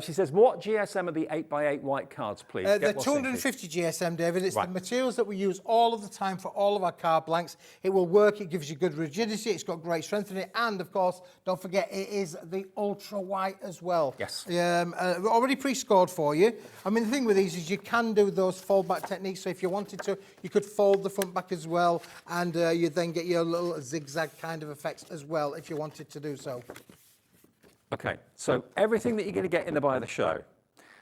She says, what GSM are the 8x8 white cards, please? The 250 GSM, David. It's the materials that we use all of the time for all of our card blanks. It will work. It gives you good rigidity. It's got great strength in it. And, of course, don't forget, it is the ultra white as well. Yes. Already pre-scored for you. I mean, the thing with these is you can do those fold-back techniques. So if you wanted to, you could fold the front back as well, and you then get your little zigzag kind of effects as well if you wanted to do so. Okay, so everything that you're going to get in the Buy the Show,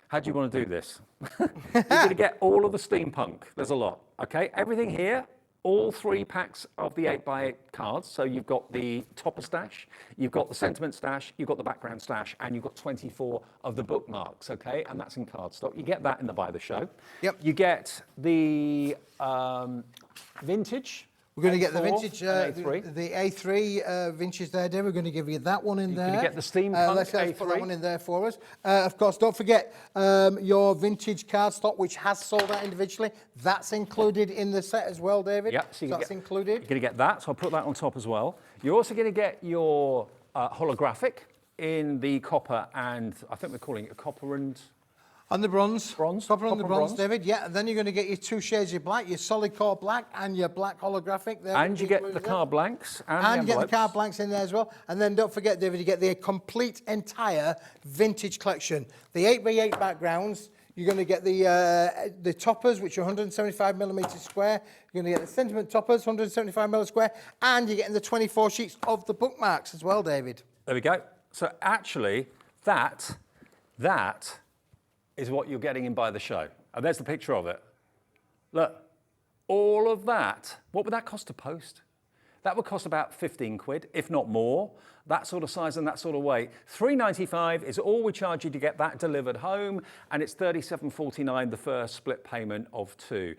how do you want to do this? You're going to get all of the steampunk. There's a lot, okay? Everything here, all 3 packs of the 8x8 cards. So you've got the topper stash, you've got the sentiment stash, you've got the background stash, and you've got 24 of the bookmarks, okay? And that's in cardstock. You get that in the Buy the Show. Yep. You get the vintage. We're going to get the A4 vintage, and the A3 vintage there, Dave. We're going to give you that one in there. You're going to get the steampunk let's A3. put that one in there for us. Of course, don't forget your vintage cardstock, which has sold out individually. That's included in the set as well, David. Yep, so that's included. You're going to get that, so I'll put that on top as well. You're also going to get your holographic in the copper and, I think we're calling it a copper and... On the bronze. Copper on the bronze, bronze, David. Yeah, and then you're going to get your 2 shades of black, your solid core black and your black holographic there. And you get the card blanks and you get the card blanks in there as well. And then don't forget, David, you get the complete entire vintage collection. The 8x8 backgrounds, you're going to get the toppers, which are 175 millimeters square. You're going to get the sentiment toppers, 175 millimeters square. And you're getting the 24 sheets of the bookmarks as well, David. There we go. So actually, that is what you're getting in Buy the Show. And there's the picture of it. Look, all of that, what would that cost to post? That would cost about 15 quid, if not more. That sort of size and that sort of weight. $3.95 is all we charge you to get that delivered home, and it's $37.49 the first split payment of 2.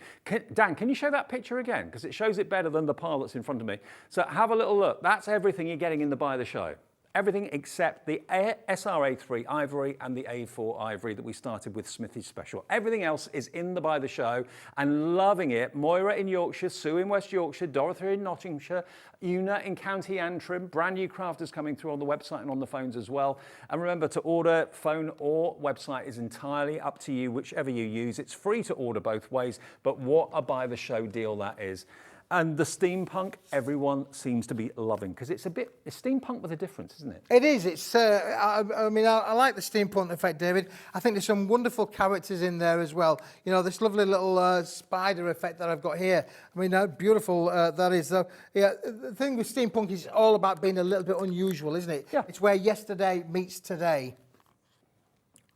Dan, can you show that picture again? Because it shows it better than the pile that's in front of me. So have a little look. That's everything you're getting in the Buy the Show. Everything except the SRA3 ivory and the A4 ivory that we started with Smithy's Special. Everything else is in the Buy the Show and loving it. Moira in Yorkshire, Sue in West Yorkshire, Dorothy in Nottinghamshire, Una in County Antrim, brand new crafters coming through on the website and on the phones as well. And remember, to order, phone or website is entirely up to you, whichever you use. It's free to order both ways, but what a Buy the Show deal that is. And the steampunk, everyone seems to be loving, because it's steampunk with a difference, isn't it? It is. It's. I like the steampunk effect, David. I think there's some wonderful characters in there as well. You know, this lovely little spider effect that I've got here. I mean, how beautiful that is. Yeah, the thing with steampunk is all about being a little bit unusual, isn't it? Yeah. It's where yesterday meets today.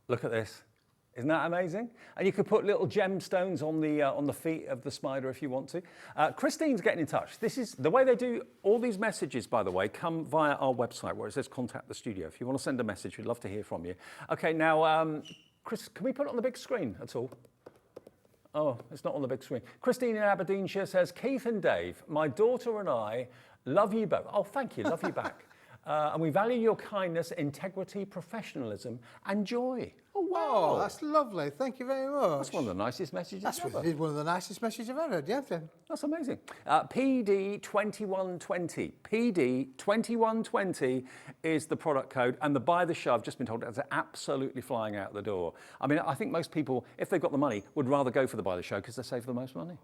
Look at this. Isn't that amazing? And you could put little gemstones on the feet of the spider if you want to. Christine's getting in touch. This is the way they do all these messages, by the way, come via our website where it says contact the studio. If you want to send a message, we'd love to hear from you. Okay, now, Chris, can we put it on the big screen at all? Oh, it's not on the big screen. Christine in Aberdeenshire says, Keith and Dave, my daughter and I love you both. Oh, thank you. Love you back. And we value your kindness, integrity, professionalism, and joy. Oh, wow. Oh, that's lovely. Thank you very much. That's one of the nicest messages ever. That's one of the nicest messages I've ever heard, yeah. That's amazing. PD2120. PD2120 is the product code, and the Buy the Show, I've just been told, is absolutely flying out the door. I mean, I think most people, if they've got the money, would rather go for the Buy the Show because they save the most money.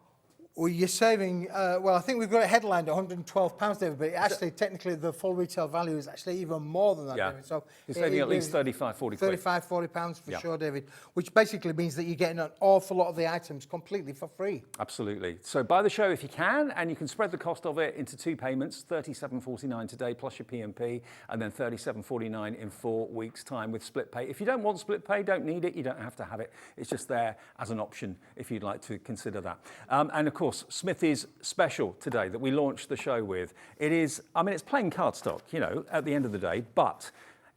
Well, you're saving, well, I think we've got it headlined at £112, David, but actually, technically, the full retail value is actually even more than that, yeah. David. So you're saving at least 35, 40 quid. 35, 40 pounds for sure, David, which basically means that you're getting an awful lot of the items completely for free. Absolutely. So buy the show if you can, and you can spread the cost of it into 2 payments, $37.49 today plus your P&P, and then $37.49 in 4 weeks' time with split pay. If you don't want split pay, don't need it, you don't have to have it. It's just there as an option if you'd like to consider that. And of course, course, Smithy's special today that we launched the show with. It is, I mean, it's plain cardstock, you know, at the end of the day, but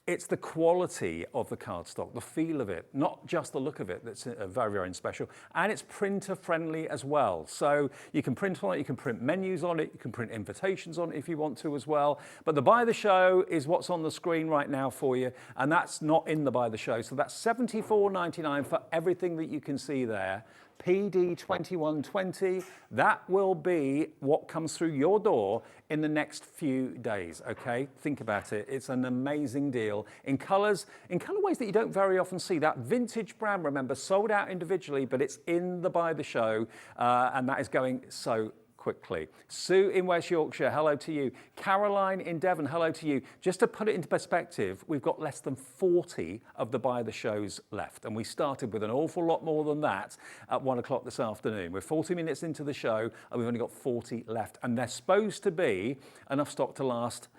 it's the quality of the cardstock, the feel of it, not just the look of it that's very, very special. And it's printer friendly as well. So you can print on it, you can print menus on it, you can print invitations on it if you want to as well. But the Buy the Show is what's on the screen right now for you. And that's not in the Buy the Show. So that's $74.99 for everything that you can see there. PD2120, that will be what comes through your door in the next few days, okay? Think about it. It's an amazing deal in colors, in colorways that you don't very often see. That vintage brown, remember, sold out individually, but it's in the Buy the Show, and that is going so quickly. Sue in West Yorkshire, hello to you. Caroline in Devon, hello to you. Just to put it into perspective, we've got less than 40 of the Buy the Shows left, and we started with an awful lot more than that at 1 o'clock this afternoon. We're 40 minutes into the show, and we've only got 40 left, and there's supposed to be enough stock to last.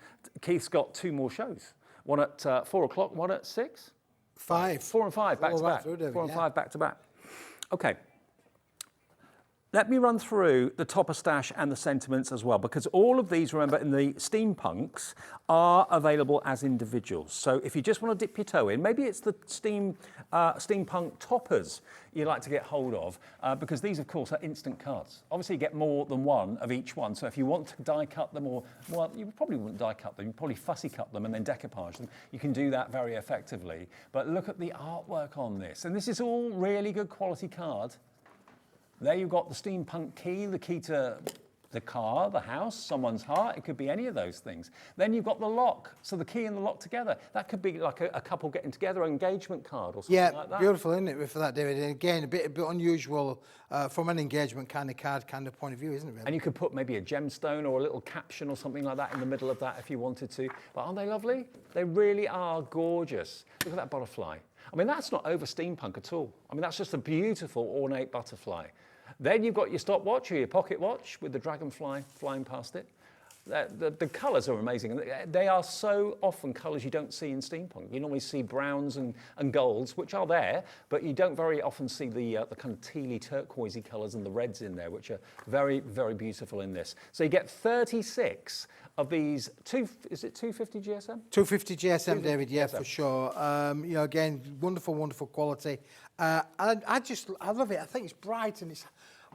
Keith's got 2 more shows. One at 4 o'clock, one at 6? 5. 4 and 5 back to back. 4 and 5 back to back. Okay. Let me run through the topper stash and the sentiments as well, because all of these, remember, in the steampunks are available as individuals. So if you just want to dip your toe in, maybe it's the steampunk toppers you like to get hold of, because these, of course, are instant cards. Obviously, you get more than one of each one. So if you want to die cut them, or, well, you probably wouldn't die cut them. You'd probably fussy cut them and then decoupage them. You can do that very effectively. But look at the artwork on this. And this is all really good quality card. There you've got the steampunk key, the key to the car, the house, someone's heart. It could be any of those things. Then you've got the lock, so the key and the lock together. That could be like a couple getting together, an engagement card or something like that. Yeah, beautiful, isn't it, for that, David? And again, a bit unusual from an engagement kind of card kind of point of view, isn't it, really? And you could put maybe a gemstone or a little caption or something like that in the middle of that if you wanted to. But aren't they lovely? They really are gorgeous. Look at that butterfly. I mean, that's not over steampunk at all. I mean, that's just a beautiful ornate butterfly. Then you've got your stopwatch or your pocket watch with the dragonfly flying past it. The colours are amazing. They are so often colours you don't see in steampunk. You normally see browns and golds, which are there, but you don't very often see the kind of tealy, turquoisey colours and the reds in there, which are very, very beautiful in this. So you get 36 of these, is it 250 GSM? 250 GSM, David, yeah, GSM. For sure. You know, again, wonderful, wonderful quality. And I love it. I think it's bright and it's,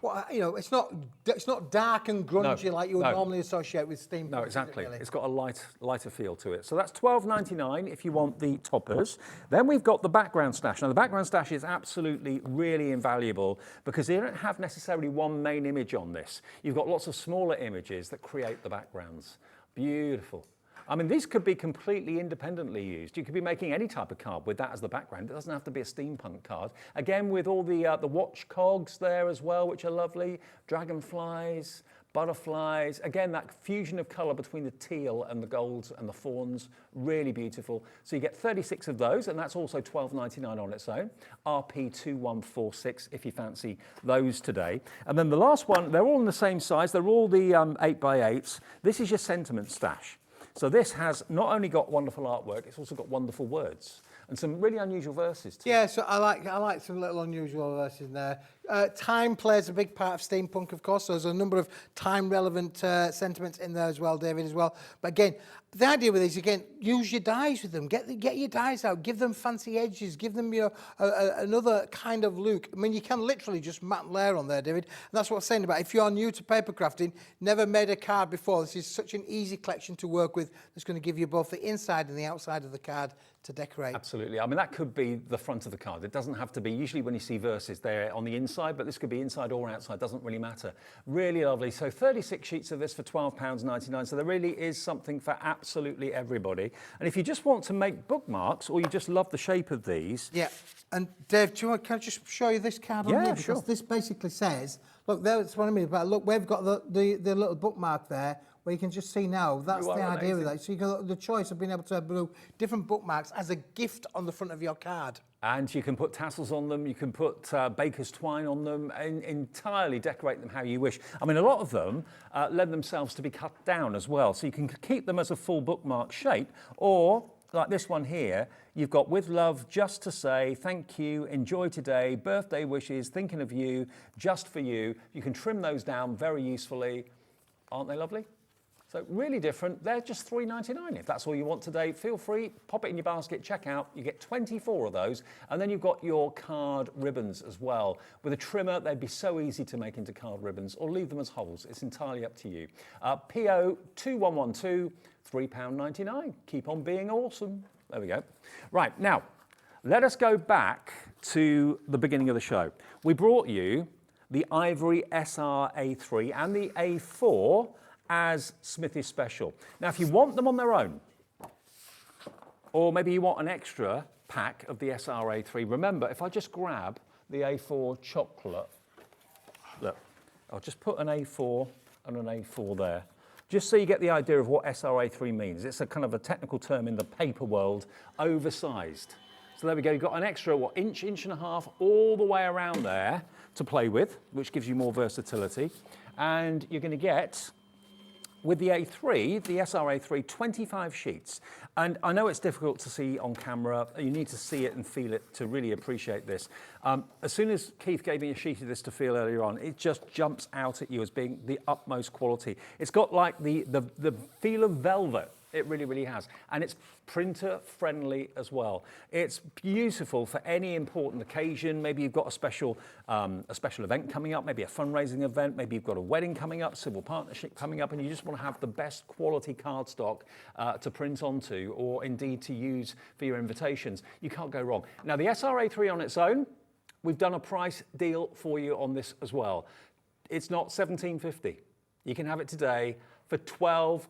well, you know, it's not dark and grungy like you would normally associate with steampunk. No, exactly. Really? It's got a lighter feel to it. So that's $12.99 if you want the toppers. Then we've got the background stash. Now the background stash is absolutely really invaluable because you don't have necessarily one main image on this. You've got lots of smaller images that create the backgrounds. Beautiful. I mean, these could be completely independently used. You could be making any type of card with that as the background. It doesn't have to be a steampunk card. Again, with all the watch cogs there as well, which are lovely. Dragonflies, butterflies. Again, that fusion of colour between the teal and the golds and the fawns, really beautiful. So you get 36 of those, and that's also $12.99 on its own. RP2146 if you fancy those today. And then the last one, they're all in the same size. They're all the 8x8s. This is your sentiment stash. So this has not only got wonderful artwork, it's also got wonderful words and some really unusual verses too. Yeah, so I like some little unusual verses in there. Time plays a big part of steampunk, of course. So there's a number of time-relevant sentiments in there as well, David, as well. But again, the idea with these, again, use your dies with them. Get your dies out. Give them fancy edges. Give them another kind of look. I mean, you can literally just matte layer on there, David. And that's what I'm saying about if you're new to paper crafting, never made a card before, this is such an easy collection to work with. That's going to give you both the inside and the outside of the card to decorate. Absolutely. I mean, that could be the front of the card. It doesn't have to be. Usually when you see verses, they're on the inside, but this could be inside or outside. Doesn't really matter. Really lovely. So 36 sheets of this for £12.99. So there really is something for absolutely everybody. And if you just want to make bookmarks or you just love the shape of these. Yeah. And Dave, can I just show you this card on here? Because this basically says, look, that's what I mean. But look, we've got the little bookmark there, where you can just see now, that's the idea of that. So you got the choice of being able to do different bookmarks as a gift on the front of your card. And you can put tassels on them, you can put baker's twine on them, and entirely decorate them how you wish. I mean, a lot of them lend themselves to be cut down as well, so you can keep them as a full bookmark shape, or like this one here, you've got with love, just to say, thank you, enjoy today, birthday wishes, thinking of you, just for you. You can trim those down very usefully. Aren't they lovely? So really different. They're just $3.99. If that's all you want today, feel free, pop it in your basket, check out. You get 24 of those. And then you've got your card ribbons as well. With a trimmer, they'd be so easy to make into card ribbons or leave them as holes. It's entirely up to you. PO 2112, £3.99. Keep on being awesome. There we go. Right, now, let us go back to the beginning of the show. We brought you the Ivory SR A3 and the A4 as Smithy Special. Now, if you want them on their own, or maybe you want an extra pack of the SR-A3, remember, if I just grab the A4 chocolate, look, I'll just put an A4 and an A4 there, just so you get the idea of what SR-A3 means. It's a kind of a technical term in the paper world, oversized. So there we go, you've got an extra, inch and a half, all the way around there to play with, which gives you more versatility. And you're gonna get, with the A3, the SR-A3, 25 sheets. And I know it's difficult to see on camera. You need to see it and feel it to really appreciate this. As soon as Keith gave me a sheet of this to feel earlier on, it just jumps out at you as being the utmost quality. It's got like the feel of velvet. It really, really has. And it's printer friendly as well. It's beautiful for any important occasion. Maybe you've got a special event coming up, maybe a fundraising event, maybe you've got a wedding coming up, civil partnership coming up, and you just want to have the best quality cardstock to print onto, or indeed to use for your invitations. You can't go wrong. Now the SR-A3 on its own, we've done a price deal for you on this as well. It's not $17.50. You can have it today for £12.50.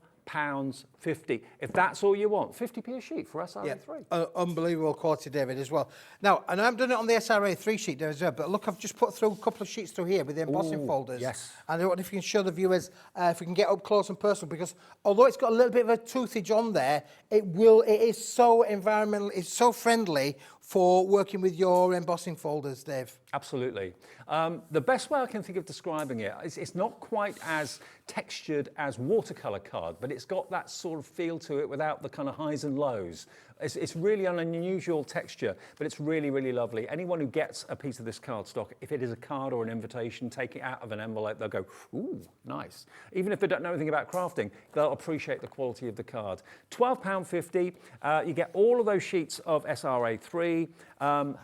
If that's all you want, 50p a sheet for SR-A3. Yeah, unbelievable quality, David, as well. Now, and I've done it on the SR-A3 sheet there as well, but look, I've just put through a couple of sheets through here with the embossing folders. Yes. And I wonder if you can show the viewers, if we can get up close and personal, because although it's got a little bit of a toothage on there, it is so environmental, it's so friendly for working with your embossing folders, Dave. Absolutely. The best way I can think of describing it is it's not quite as textured as watercolor card, but it's got that sort of feel to it without the kind of highs and lows. It's really an unusual texture, but it's really, really lovely. Anyone who gets a piece of this cardstock, if it is a card or an invitation, take it out of an envelope, they'll go, ooh, nice. Even if they don't know anything about crafting, they'll appreciate the quality of the card. £12.50, you get all of those sheets of SR-A3,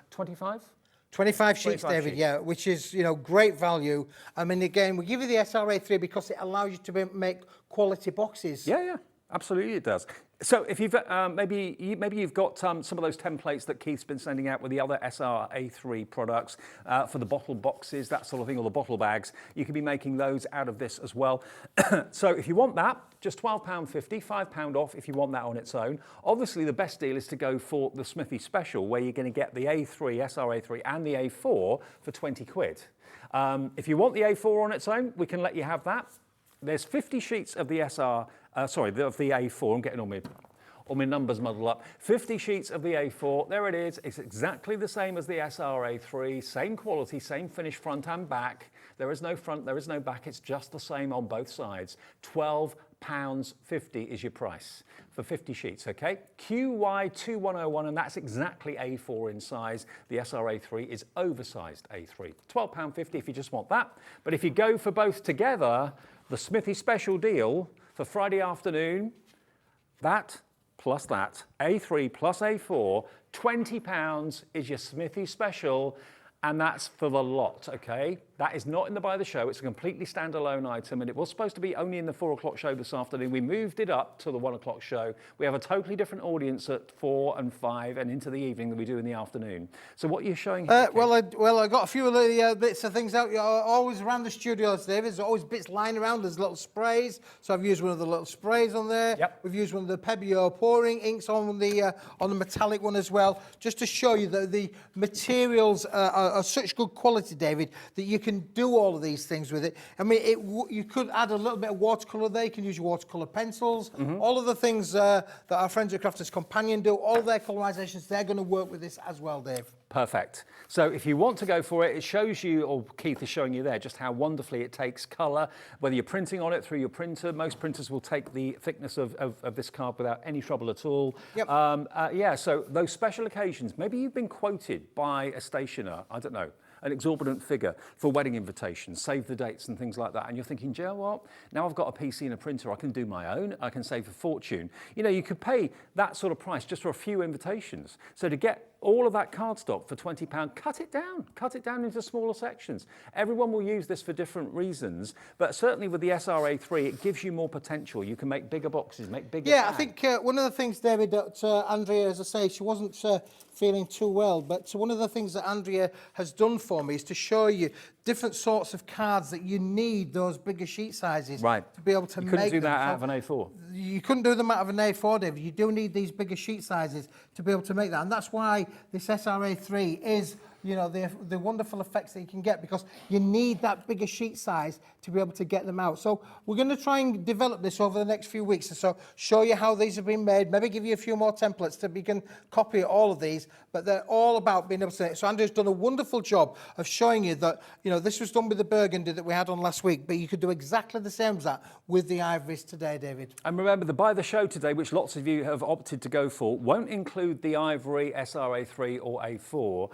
25? 25 sheets, 25 David, sheets. yeah, which is, great value. I mean, again, we give you the SR-A3 because it allows you to make quality boxes. Yeah, absolutely it does. So if you've maybe you've got some of those templates that Keith's been sending out with the other SR-A3 products for the bottle boxes, that sort of thing, or the bottle bags, you could be making those out of this as well. So if you want that, just £12.50, £5 off if you want that on its own. Obviously, the best deal is to go for the Smithy Special, where you're going to get the A3, SR-A3, and the A4 for 20 quid. If you want the A4 on its own, we can let you have that. There's 50 sheets of the of the A4. I'm getting all my numbers muddled up. 50 sheets of the A4. There it is. It's exactly the same as the SR-A3. Same quality, same finish, front and back. There is no front, there is no back. It's just the same on both sides. £12.50 is your price for 50 sheets, okay? QY2101, and that's exactly A4 in size. The SR-A3 is oversized A3. £12.50 if you just want that. But if you go for both together, the Smithy Special deal for Friday afternoon, that plus that, A3 plus A4, £20 is your Smithy Special, and that's for the lot, okay? That is not in the Buy the Show. It's a completely standalone item, and it was supposed to be only in the 4 o'clock show this afternoon. We moved it up to the 1 o'clock show. We have a totally different audience at 4 and 5 and into the evening than we do in the afternoon. So what are you showing here? Well, I got a few of the bits of things out. Always around the studios, David. There's always bits lying around. There's little sprays. So I've used one of the little sprays on there. Yep. We've used one of the Pebeo pouring inks on the metallic one as well, just to show you that the materials are such good quality, David, that you can do all of these things with it. I mean, you could add a little bit of watercolour there. You can use your watercolour pencils. All of the things that our friends at Crafters Companion do, all their colorisations, they're going to work with this as well, Dave. Perfect. So if you want to go for it, it shows you, or Keith is showing you there, just how wonderfully it takes colour. Whether you're printing on it through your printer, most printers will take the thickness of this card without any trouble at all. Yep. Yeah, so those special occasions, maybe you've been quoted by a stationer, I don't know, an exorbitant figure for wedding invitations, save the dates and things like that. And you're thinking, do you know what? Now I've got a PC and a printer, I can do my own, I can save a fortune. You know, you could pay that sort of price just for a few invitations. So to get all of that cardstock for £20, cut it down into smaller sections. Everyone will use this for different reasons, but certainly with the SRA3, it gives you more potential. You can make bigger boxes, make bigger bags. I think one of the things, David, that Andrea, as I say, she wasn't feeling too well, but one of the things that Andrea has done for me is to show you different sorts of cards that you need those bigger sheet sizes to be able to make them. You couldn't do that out of an A4. You couldn't do them out of an A4, David. You do need these bigger sheet sizes to be able to make that, and that's why this SRA3 is, you know, the wonderful effects that you can get, because you need that bigger sheet size to be able to get them out. So we're going to try and develop this over the next few weeks, and so show you how these have been made, maybe give you a few more templates that we can copy all of these, but they're all about being able to. So Andrew's done a wonderful job of showing you that, you know, this was done with the burgundy that we had on last week, but you could do exactly the same as that with the ivories today, David. And remember, the Buy the Show today, which lots of you have opted to go for, won't include the ivory SRA3 or A4.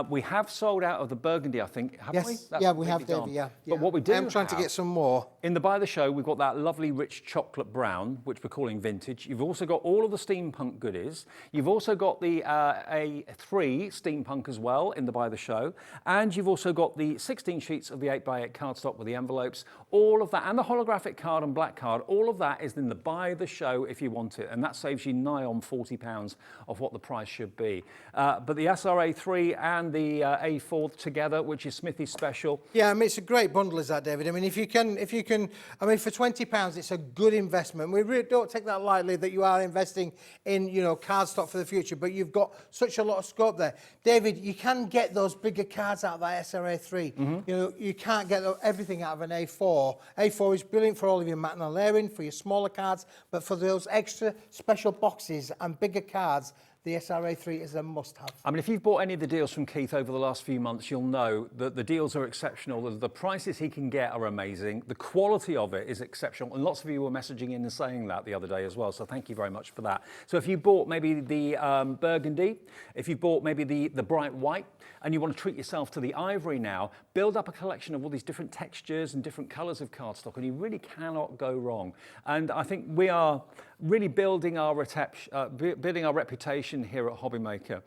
We have sold out of the burgundy, I think, haven't we? That's we have, David, yeah. But what we do I'm trying to get some more. In the Buy the Show, we've got that lovely rich chocolate brown, which we're calling vintage. You've also got all of the steampunk goodies. You've also got the A3 steampunk as well in the Buy the Show. And you've also got the 16 sheets of the 8x8 cardstock with the envelopes. All of that, and the holographic card and black card, all of that is in the Buy the Show if you want it. And that saves you nigh on £40 of what the price should be. But the SRA3 and the A4 together, which is Smithy's special. Yeah, I mean, it's a great bundle, is that, David? I mean, if you can, I mean, for £20, it's a good investment. We really don't take that lightly that you are investing in, you know, cardstock for the future, but you've got such a lot of scope there. David, you can get those bigger cards out of that SRA3. You know, you can't get everything out of an A4. A4 is brilliant for all of your matte and layering, for your smaller cards, but for those extra special boxes and bigger cards, the SRA3 is a must-have. I mean, if you've bought any of the deals from Keith over the last few months, you'll know that the deals are exceptional. The prices he can get are amazing. The quality of it is exceptional. And lots of you were messaging in and saying that the other day as well. So thank you very much for that. So if you bought maybe the burgundy, if you bought maybe the bright white, and you want to treat yourself to the ivory now, build up a collection of all these different textures and different colours of cardstock, and you really cannot go wrong. And I think we are really building our reputation here at Hobbymaker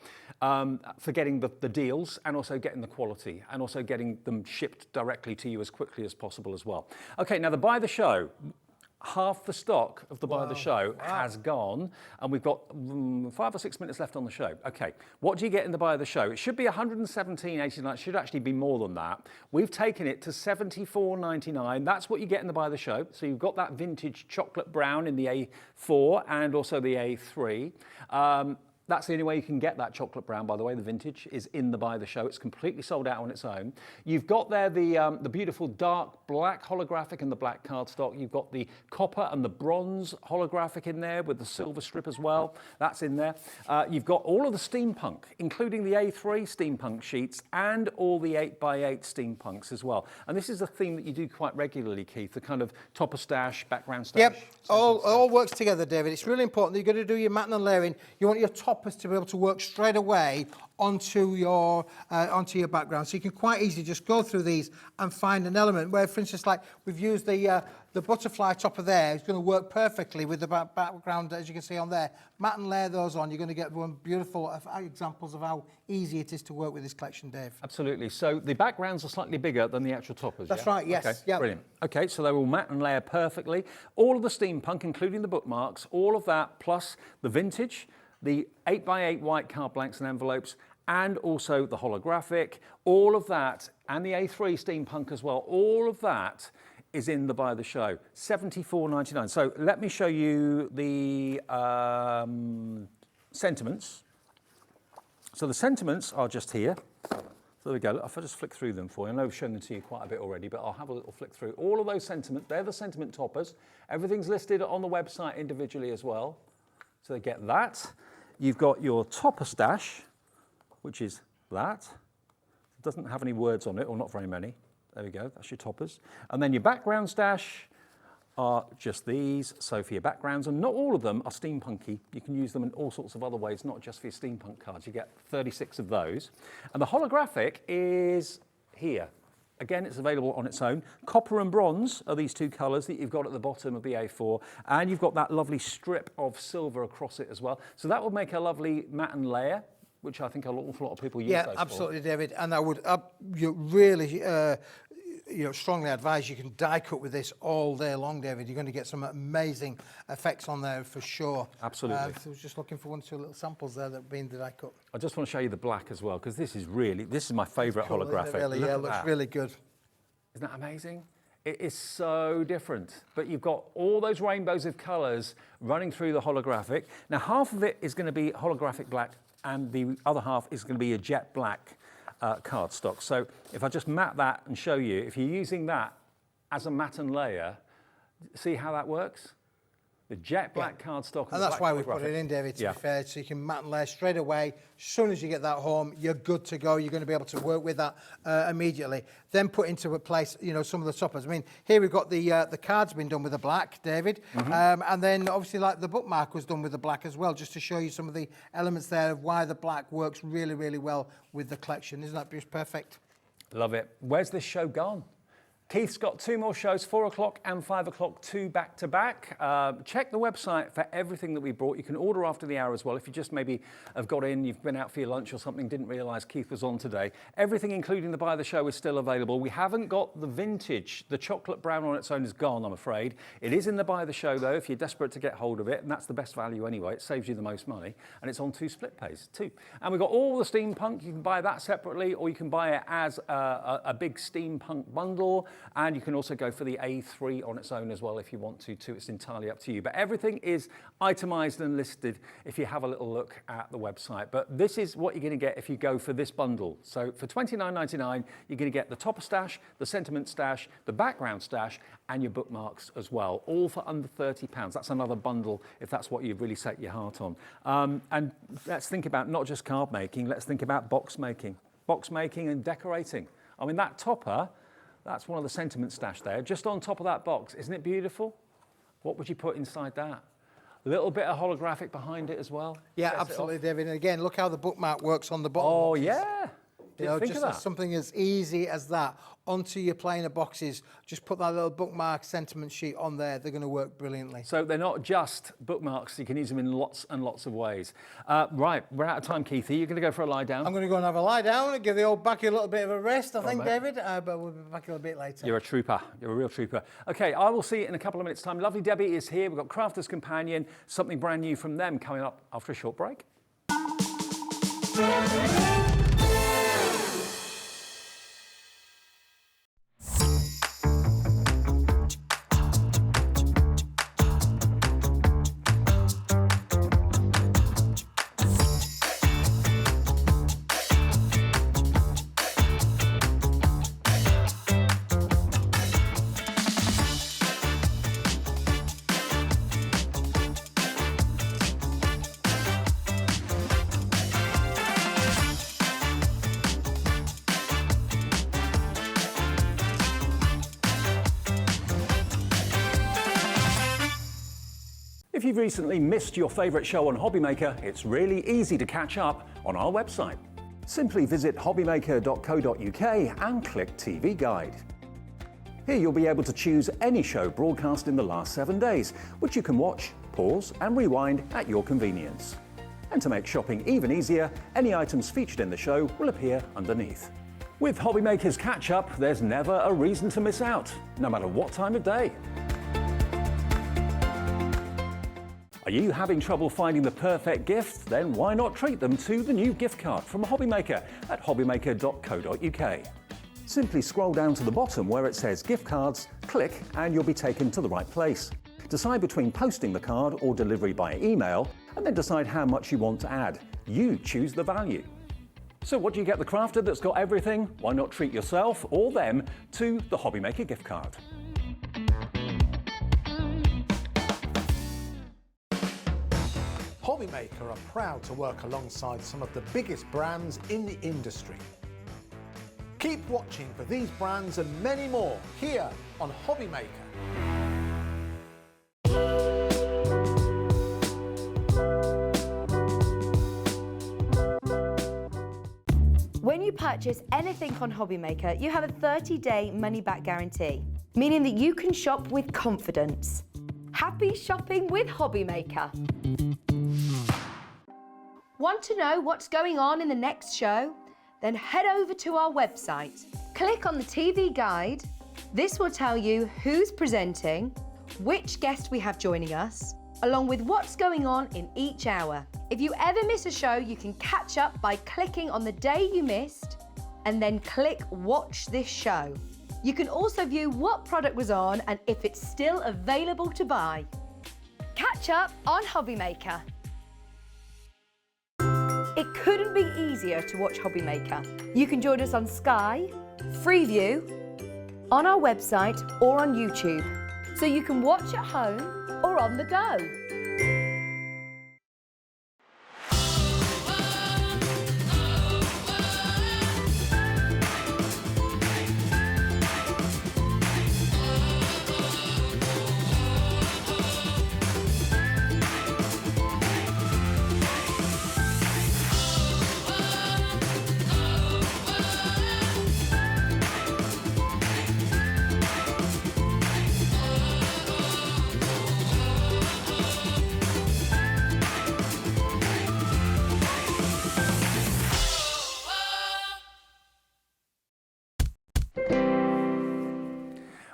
for getting the deals and also getting the quality and also getting them shipped directly to you as quickly as possible as well. Okay, now the Buy the Show. Half the stock of the Buy the Show has gone, and we've got 5 or 6 minutes left on the show. Okay, what do you get in the Buy the Show? It should be $117.89. It should actually be more than that. We've taken it to $74.99. That's what you get in the Buy the Show. So you've got that vintage chocolate brown in the A4 and also the A3. That's the only way you can get that chocolate brown, by the way. The vintage is in the Buy the Show. It's completely sold out on its own. You've got there the beautiful dark black holographic and the black cardstock. You've got the copper and the bronze holographic in there with the silver strip as well. That's in there. You've got all of the steampunk, including the A3 steampunk sheets and all the 8x8 steampunks as well. And this is a theme that you do quite regularly, Keith, the kind of topper stash, background stash. Yep, all works together, David. It's really important that you've got to do your matte and layering. You want your toppers to be able to work straight away onto your background. So you can quite easily just go through these and find an element where, for instance, like we've used the butterfly topper there. It's going to work perfectly with the background, as you can see on there. Matte and layer those on. You're going to get one beautiful examples of how easy it is to work with this collection, Dave. Absolutely. So the backgrounds are slightly bigger than the actual toppers. That's right, yes. Okay, yep. Brilliant. Okay, so they will matte and layer perfectly. All of the steampunk, including the bookmarks, all of that, plus the vintage, the 8x8 white card blanks and envelopes, and also the holographic, all of that, and the A3 steampunk as well, all of that is in the Buy the Show, $74.99. So let me show you the sentiments. So the sentiments are just here. So there we go. If I just flick through them for you, I know I've shown them to you quite a bit already, but I'll have a little flick through. All of those sentiments, they're the sentiment toppers. Everything's listed on the website individually as well. So they get that. You've got your topper stash, which is that. It doesn't have any words on it, or not very many. There we go, that's your toppers. And then your background stash are just these. So for your backgrounds, and not all of them are steampunky. You can use them in all sorts of other ways, not just for your steampunk cards. You get 36 of those. And the holographic is here. Again, it's available on its own. Copper and bronze are these two colours that you've got at the bottom of the A4, and you've got that lovely strip of silver across it as well. So that will make a lovely matte layer, which I think an awful lot of people use those for. Absolutely, David. And I would really strongly advise you can die cut with this all day long, David. You're going to get some amazing effects on there for sure. Absolutely. So I was just looking for one or two little samples there that have been die cut. I just want to show you the black as well, because this is my favourite Cool, holographic. isn't it, really? Look Yeah, at it looks that. really good. Isn't that amazing? It is so different, but you've got all those rainbows of colours running through the holographic. Now, half of it is going to be holographic black, and the other half is going to be a jet black cardstock. So if I just map that and show you, if you're using that as a matte and layer, see how that works? The jet black cardstock. And that's why we put it in, David, to be fair, so you can matte and layer straight away. As soon as you get that home, you're good to go. You're going to be able to work with that immediately. Then put into a place, some of the toppers. I mean, here we've got the cards been done with the black, David. And then obviously like the bookmark was done with the black as well, just to show you some of the elements there of why the black works really, really well with the collection. Isn't that just perfect? Love it. Where's this show gone? Keith's got 2 more shows, 4 o'clock and 5 o'clock, 2 back-to-back. Check the website for everything that we brought. You can order after the hour as well. If you just maybe have got in, you've been out for your lunch or something, didn't realise Keith was on today. Everything, including the buy the show, is still available. We haven't got the vintage. The chocolate brown on its own is gone, I'm afraid. It is in the buy the show, though, if you're desperate to get hold of it, and that's the best value anyway. It saves you the most money, and it's on 2 split pays, too. And we've got all the steampunk. You can buy that separately, or you can buy it as a big steampunk bundle, and you can also go for the A3 on its own as well if you want to. It's entirely up to you. But everything is itemised and listed if you have a little look at the website. But this is what you're going to get if you go for this bundle. So for $29.99, you're going to get the topper stash, the sentiment stash, the background stash, and your bookmarks as well, all for under £30. That's another bundle if that's what you've really set your heart on. And let's think about not just card making, let's think about box making and decorating. I mean, that topper, that's one of the sentiment stash there. Just on top of that box, isn't it beautiful? What would you put inside that? A little bit of holographic behind it as well. Yeah, absolutely, David. And again, look how the bookmark works on the bottom. Oh, yeah. Just something as easy as that onto your plainer boxes. Just put that little bookmark sentiment sheet on there. They're going to work brilliantly. So they're not just bookmarks. You can use them in lots and lots of ways. Right, we're out of time, Keith. Are you going to go for a lie down? I'm going to go and have a lie down and give the old backy a little bit of a rest, I think, David. But we'll be back a little bit later. You're a trooper. You're a real trooper. Okay, I will see you in a couple of minutes' time. Lovely Debbie is here. We've got Crafter's Companion, something brand new from them coming up after a short break. If you've recently missed your favourite show on Hobbymaker, it's really easy to catch up on our website. Simply visit hobbymaker.co.uk and click TV Guide. Here you'll be able to choose any show broadcast in the last 7 days, which you can watch, pause and rewind at your convenience. And to make shopping even easier, any items featured in the show will appear underneath. With Hobbymaker's Catch Up, there's never a reason to miss out, no matter what time of day. Are you having trouble finding the perfect gift? Then why not treat them to the new gift card from Hobbymaker at hobbymaker.co.uk. Simply scroll down to the bottom where it says gift cards, click and you'll be taken to the right place. Decide between posting the card or delivery by email and then decide how much you want to add. You choose the value. So what do you get the crafter that's got everything? Why not treat yourself or them to the Hobbymaker gift card? Hobbymaker are proud to work alongside some of the biggest brands in the industry. Keep watching for these brands and many more here on Hobbymaker. When you purchase anything on Hobbymaker, you have a 30-day money-back guarantee, meaning that you can shop with confidence. Happy shopping with Hobbymaker. Want to know what's going on in the next show? Then head over to our website. Click on the TV guide. This will tell you who's presenting, which guest we have joining us, along with what's going on in each hour. If you ever miss a show, you can catch up by clicking on the day you missed and then click Watch This Show. You can also view what product was on and if it's still available to buy. Catch up on Hobbymaker. It couldn't be easier to watch Hobbymaker. You can join us on Sky, Freeview, on our website or on YouTube, so you can watch at home or on the go.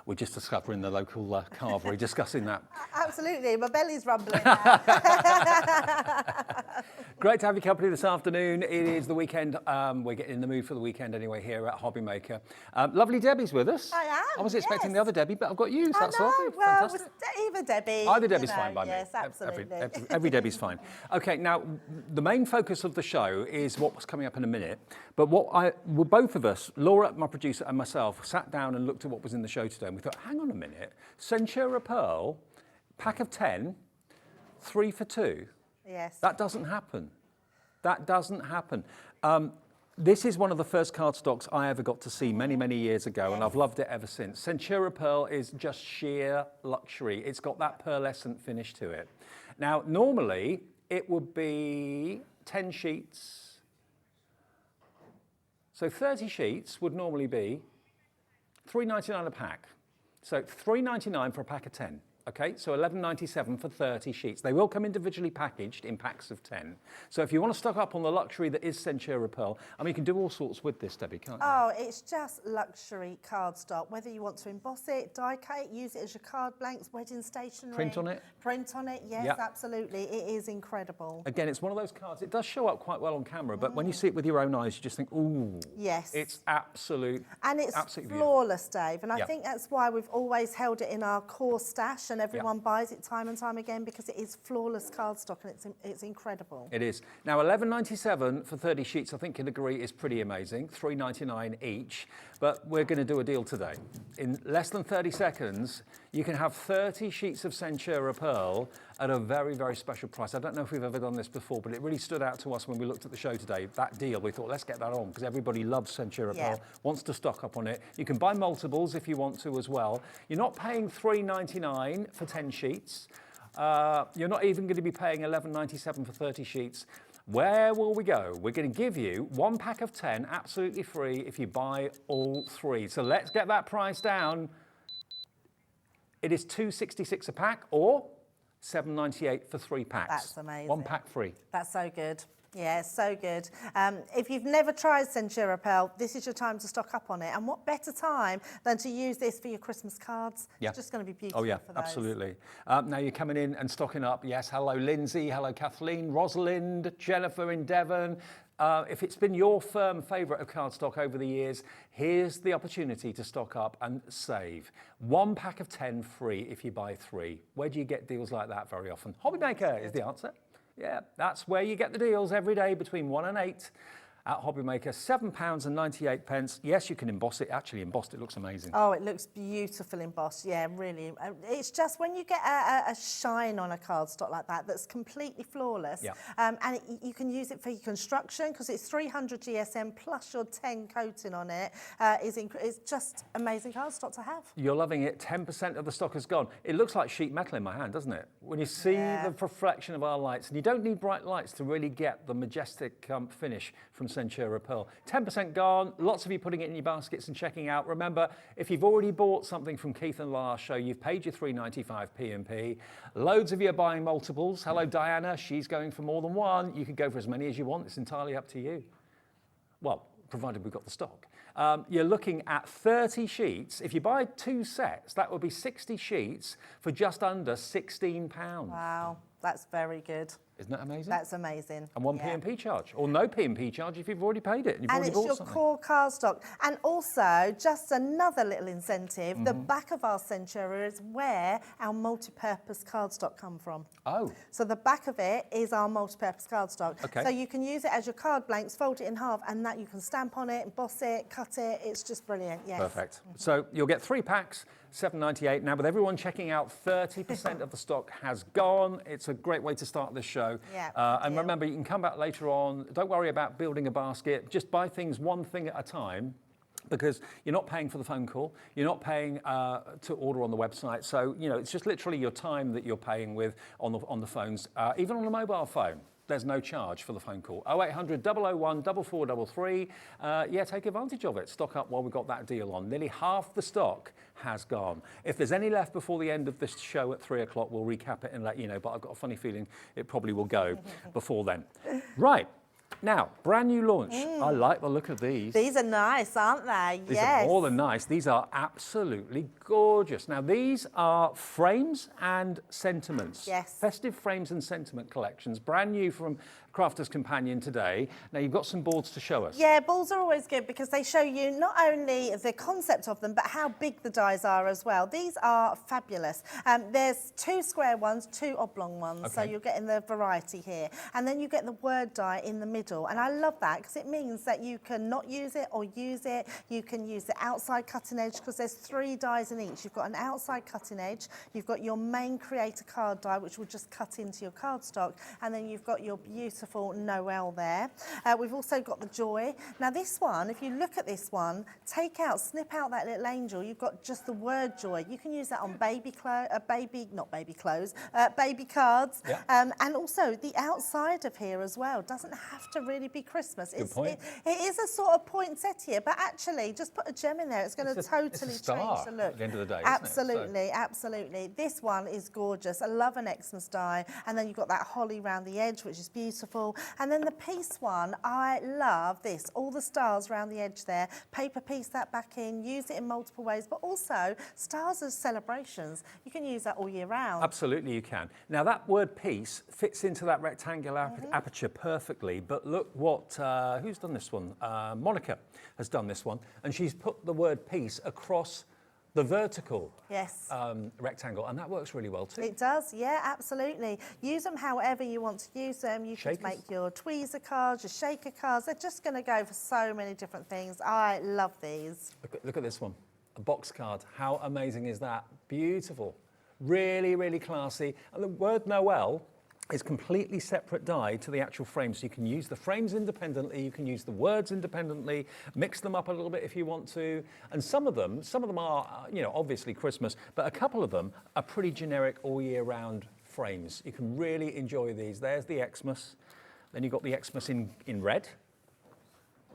We're just discovering the local carvery, discussing that. Absolutely, my belly's rumbling now. Great to have your company this afternoon. It is the weekend. We're getting in the mood for the weekend anyway here at Hobbymaker. Lovely Debbie's with us. I am, I was expecting yes. the other Debbie, but I've got you, so that's I know, lovely. well, Fantastic. either Debbie. Either Debbie's you know, fine by me. Yes, absolutely. Every Debbie's fine. Okay, now the main focus of the show is what's coming up in a minute. But both of us, Laura, my producer, and myself, sat down and looked at what was in the show today, and we thought, hang on a minute, Centura Pearl, pack of 10, 3 for 2. Yes. That doesn't happen. That doesn't happen. This is one of the first cardstocks I ever got to see many, many years ago, and I've loved it ever since. Centura Pearl is just sheer luxury. It's got that pearlescent finish to it. Now, normally, it would be 10 sheets. So 30 sheets would normally be $3.99 a pack. So $3.99 for a pack of 10. Okay, so $11.97 for 30 sheets. They will come individually packaged in packs of 10. So if you want to stock up on the luxury that is Centura Pearl, I mean, you can do all sorts with this, Debbie, can't you? Oh, it's just luxury cardstock. Whether you want to emboss it, die cut it, use it as your card blanks, wedding stationery. Print on it? Print on it, yes, Yep. Absolutely. It is incredible. Again, it's one of those cards, it does show up quite well on camera, but when you see it with your own eyes, you just think, ooh. Yes. It's absolutely And it's beautiful. flawless, Dave. And I Yep. think that's why we've always held it in our core stash and everyone buys it time and time again because it is flawless cardstock and it's incredible. It is. Now, $11.97 for 30 sheets, I think you'll agree, is pretty amazing. $3.99 each. But we're going to do a deal today. In less than 30 seconds, you can have 30 sheets of Centura Pearl at a very, very special price. I don't know if we've ever done this before, but it really stood out to us when we looked at the show today. That deal, we thought, let's get that on, because everybody loves Centura Pearl, wants to stock up on it. You can buy multiples if you want to as well. You're not paying $3.99 for 10 sheets. You're not even going to be paying $11.97 for 30 sheets. Where will we go? We're going to give you one pack of 10 absolutely free if you buy all 3. So let's get that price down. It is $2.66 a pack or $7.98 for 3 packs. That's amazing. 1 pack free. That's so good. Yeah, so good. If you've never tried Centura Pearl, this is your time to stock up on it. And what better time than to use this for your Christmas cards? Yeah. It's just going to be beautiful Oh yeah, for those. absolutely. Now you're coming in and stocking up. Yes, hello Lindsay, hello Kathleen, Rosalind, Jennifer in Devon. If it's been your firm favourite of cardstock over the years, here's the opportunity to stock up and save. 1 pack of 10 free if you buy 3. Where do you get deals like that very often? Hobbymaker is the answer. Yeah, that's where you get the deals every day between 1 and 8. at Hobbymaker, £7.98. Yes, you can emboss it. Actually embossed, it looks amazing. Oh, it looks beautiful embossed. Yeah, really. It's just when you get a shine on a cardstock like that that's completely flawless, Yeah. and you can use it for your construction because it's 300 GSM plus your 10 coating on it. It's just amazing cardstock to have. You're loving it. 10% of the stock has gone. It looks like sheet metal in my hand, doesn't it? When you see the reflection of our lights, and you don't need bright lights to really get the majestic finish from Centura Pearl. 10% gone. Lots of you putting it in your baskets and checking out. Remember, if you've already bought something from Keith and last show, you've paid your $3.95 P&P. Loads of you are buying multiples. Hello, Diana. She's going for more than one. You can go for as many as you want. It's entirely up to you. Well, provided we've got the stock. You're looking at 30 sheets. If you buy 2 sets, that would be 60 sheets for just under £16. Wow, that's very good. Isn't that amazing? That's amazing. And one P&P charge, or no P&P charge if you've already paid it and you've And already it's bought your something. core cardstock. And also, just another little incentive, the back of our Centura is where our multi-purpose cardstock come from. Oh, So the back of it is our multi-purpose cardstock. Okay. So you can use it as your card blanks, fold it in half, and that you can stamp on it, emboss it, cut it. It's just brilliant, yes. perfect. So you'll get 3 packs, $7.98. Now, with everyone checking out, 30% of the stock has gone. It's a great way to start this show. Yeah, And yeah. remember, you can come back later on. Don't worry about building a basket. Just buy things one thing at a time, because you're not paying for the phone call. You're not paying to order on the website. So, you know, it's just literally your time that you're paying with on the phones, even on a mobile phone. There's no charge for the phone call. 0800 001 4433. Yeah, take advantage of it. Stock up while we've got that deal on. Nearly half the stock has gone. If there's any left before the end of this show at 3 o'clock, we'll recap it and let you know. But I've got a funny feeling it probably will go before then. Right. Now, brand new launch. I like the look of these. These are nice, aren't they? These Yes. are more than nice. These are absolutely gorgeous. Now, these are frames and sentiments. Yes. Festive frames and sentiment collections, brand new from Crafter's Companion today. Now, you've got some boards to show us. Yeah, balls are always good because they show you not only the concept of them, but how big the dies are as well. These are fabulous. There's 2 square ones, 2 oblong ones, so Okay. you're getting the variety here. And then you get the word die in the middle. And I love that because it means that you can not use it or use it. You can use the outside cutting edge because there's 3 dies in each. You've got an outside cutting edge, you've got your main creator card die, which will just cut into your cardstock, and then you've got your beautiful Noel there. We've also got the Joy. Now this one, if you look at this one, snip out that little angel, you've got just the word Joy. You can use that on baby cards, Yeah. and also the outside of here as well. Doesn't have to really be Christmas. point. It is a sort of poinsettia, but actually just put a gem in there. It's going to It's a totally star change the look. at the end of the day, isn't it? Absolutely, absolutely. This one is gorgeous. I love an Xmas die. And then you've got that holly round the edge, which is beautiful. And then the piece one, I love this. All the stars around the edge there. Paper piece that back in, use it in multiple ways, but also stars as celebrations. You can use that all year round. Absolutely, you can. Now, that word piece fits into that rectangular aperture perfectly, but look what, who's done this one? Monica has done this one, and she's put the word piece across the vertical Yes. rectangle, and that works really well too. It does, yeah, absolutely. Use them however you want to use them. You Shakers. can make your tweezer cards, your shaker cards. They're just going to go for so many different things. I love these. Look at this one, a box card. How amazing is that? Beautiful. Really, really classy. And the word Noel is completely separate die to the actual frame. So you can use the frames independently, you can use the words independently, mix them up a little bit if you want to. And some of them are, you know, obviously Christmas, but a couple of them are pretty generic all year round frames. You can really enjoy these. There's the Xmas. Then you've got the Xmas in red.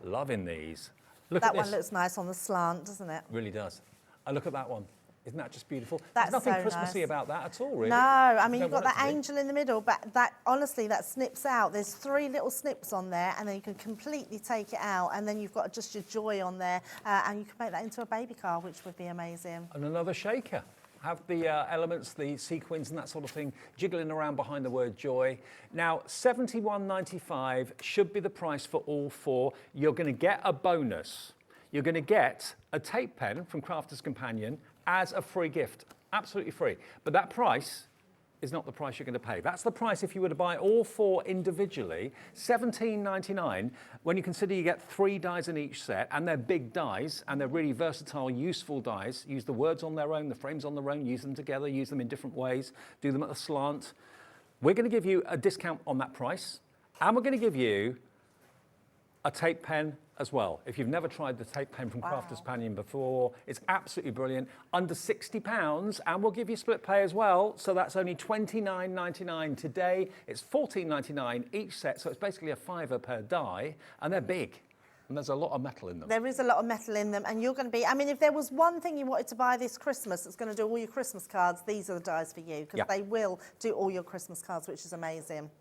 Loving these. Look That at this. one looks nice on the slant, doesn't it? Really does. And look at that one. Isn't that just beautiful? That's There's nothing so Christmassy nice. about that at all, really. No, I You mean, don't you've got want it that to be. angel in the middle, but that honestly, that snips out. There's 3 little snips on there, and then you can completely take it out, and then you've got just your Joy on there, and you can make that into a baby car, which would be amazing. And another shaker. Have the elements, the sequins and that sort of thing jiggling around behind the word joy. Now, $71.95 should be the price for all 4. You're going to get a bonus. You're going to get a tape pen from Crafter's Companion as a free gift. Absolutely free. But that price is not the price you're going to pay. That's the price if you were to buy all 4 individually, $17.99, when you consider you get 3 dies in each set, and they're big dies, and they're really versatile, useful dies. Use the words on their own, the frames on their own, use them together, use them in different ways, do them at a slant. We're going to give you a discount on that price, and we're going to give you a tape pen as well. If you've never tried the tape pen from Crafter's Companion before, it's absolutely brilliant. Under £60, and we'll give you split pay as well. So that's only $29.99 today. It's $14.99 each set, so it's basically a £5 per die, and they're big. And there's a lot of metal in them. There is a lot of metal in them, and you're going to be, I mean, if there was one thing you wanted to buy this Christmas that's going to do all your Christmas cards, these are the dies for you, because they will do all your Christmas cards, which is amazing.